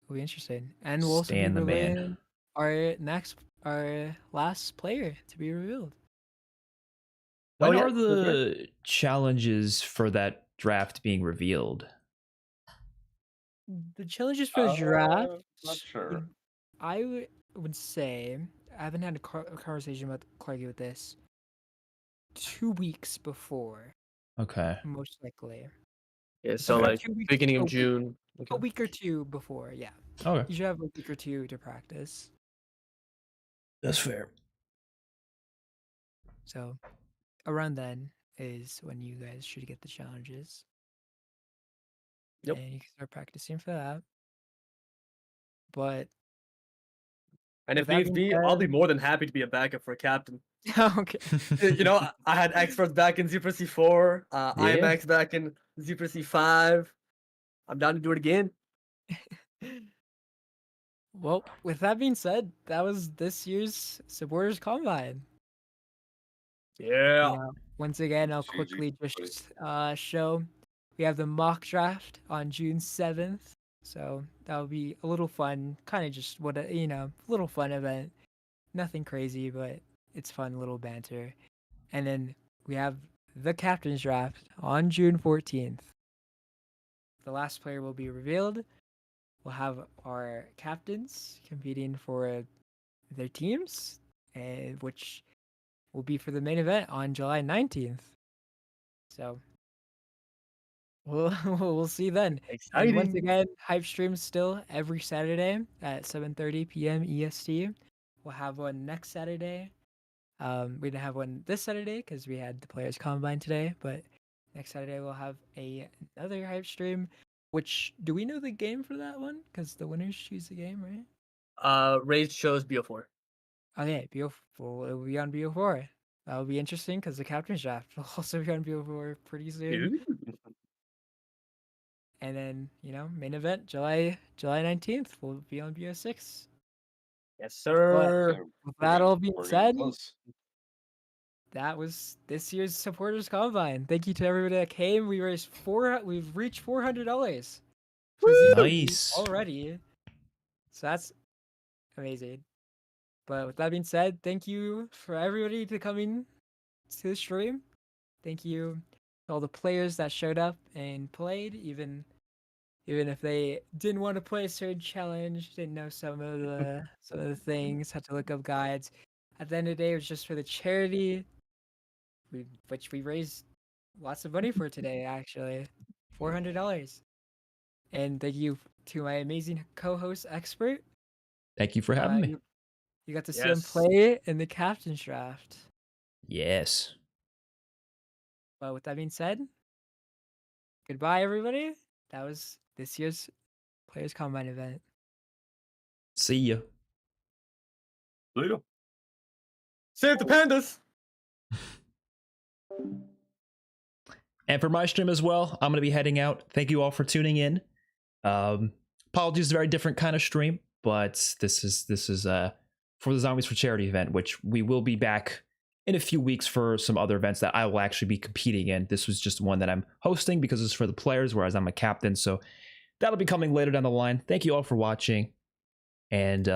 Speaker 1: Will be interesting, and we'll also be
Speaker 2: Stan the man.
Speaker 1: revealing our last player to be revealed.
Speaker 2: When
Speaker 8: yeah,
Speaker 2: are
Speaker 8: that's right.
Speaker 2: the challenges for that draft being revealed?
Speaker 1: the challenges for the draft.
Speaker 3: Not sure.
Speaker 1: would say I haven't had a conversation with Clarky with this. 2 weeks before,
Speaker 2: Okay.
Speaker 1: most likely.
Speaker 8: Yeah, so
Speaker 1: Okay.
Speaker 8: like
Speaker 1: 2 weeks,
Speaker 8: beginning
Speaker 1: a
Speaker 8: of
Speaker 1: week-
Speaker 8: June.
Speaker 1: A week or two before, yeah.
Speaker 2: Okay.
Speaker 1: You should have a week or two to practice.
Speaker 2: That's fair.
Speaker 1: So around then is when you guys should get the challenges.
Speaker 8: Yep.
Speaker 1: And you can start practicing for that. But
Speaker 8: And if
Speaker 1: with that
Speaker 8: needs
Speaker 1: being
Speaker 8: be, I'll be
Speaker 1: said-
Speaker 8: more than happy to be a backup for a captain.
Speaker 1: okay.
Speaker 8: You know, I had experts back in Super C4, IMAX back in Super C5. I'm down to do it again.
Speaker 1: Well, with that being said, that was this year's Supporters Combine.
Speaker 8: Yeah.
Speaker 1: Once again, I'll
Speaker 3: GG,
Speaker 1: quickly
Speaker 3: buddy.
Speaker 1: just show we have the mock draft on June 7th. So that'll be a little fun, kind of just little fun event. Nothing crazy, but it's fun, little banter. And then we have the captain's draft on June 14th. The last player will be revealed. We'll have our captains competing for their teams, and which will be for the main event on July 19th. So we'll see then. And once
Speaker 8: Exciting.
Speaker 1: again, hype streams still every Saturday at 7:30 p.m. EST. We'll have one next Saturday. We didn't have one this Saturday because we had the Players Combine today, but next Saturday we'll have another hype stream. Which, do we know the game for that one? Because the winners choose the game, right?
Speaker 8: Raised shows BO4.
Speaker 1: Okay, BO4 will be on BO4. That'll be interesting because the captain's draft will also be on BO4 pretty soon.
Speaker 8: Ooh.
Speaker 1: And then, main event, July 19th, will be on BO6.
Speaker 8: Yes, sir.
Speaker 3: Yeah,
Speaker 1: With
Speaker 3: we're
Speaker 1: that all
Speaker 3: getting-
Speaker 1: being
Speaker 3: we're getting
Speaker 1: said,
Speaker 3: close.
Speaker 1: that was this year's Supporters Combine. Thank you to everybody that came. We've reached $400 for ZP
Speaker 2: Nice.
Speaker 1: already. So that's amazing. But with that being said, thank you for everybody to coming to the stream. Thank you to all the players that showed up and played, even if they didn't want to play a certain challenge, didn't know some of the things, had to look up guides. At the end of the day, it was just for the charity, which we raised lots of money for today. Actually, $400. And thank you to my amazing co-host expert.
Speaker 2: Thank you for having me.
Speaker 1: You got to see him
Speaker 8: Yes.
Speaker 1: play in the captain's draft.
Speaker 2: Yes.
Speaker 1: But with that being said, goodbye, everybody. That was this year's Players Combine event.
Speaker 2: See ya.
Speaker 3: See ya.
Speaker 8: Save the pandas.
Speaker 2: And for my stream as well, I'm going to be heading out. Thank you all for tuning in. Apologies, it's a very different kind of stream, but this is for the Zombies for Charity event, which we will be back in a few weeks for some other events that I will actually be competing in. This was just one that I'm hosting because it's for the players, whereas I'm a captain. So that'll be coming later down the line. Thank you all for watching, and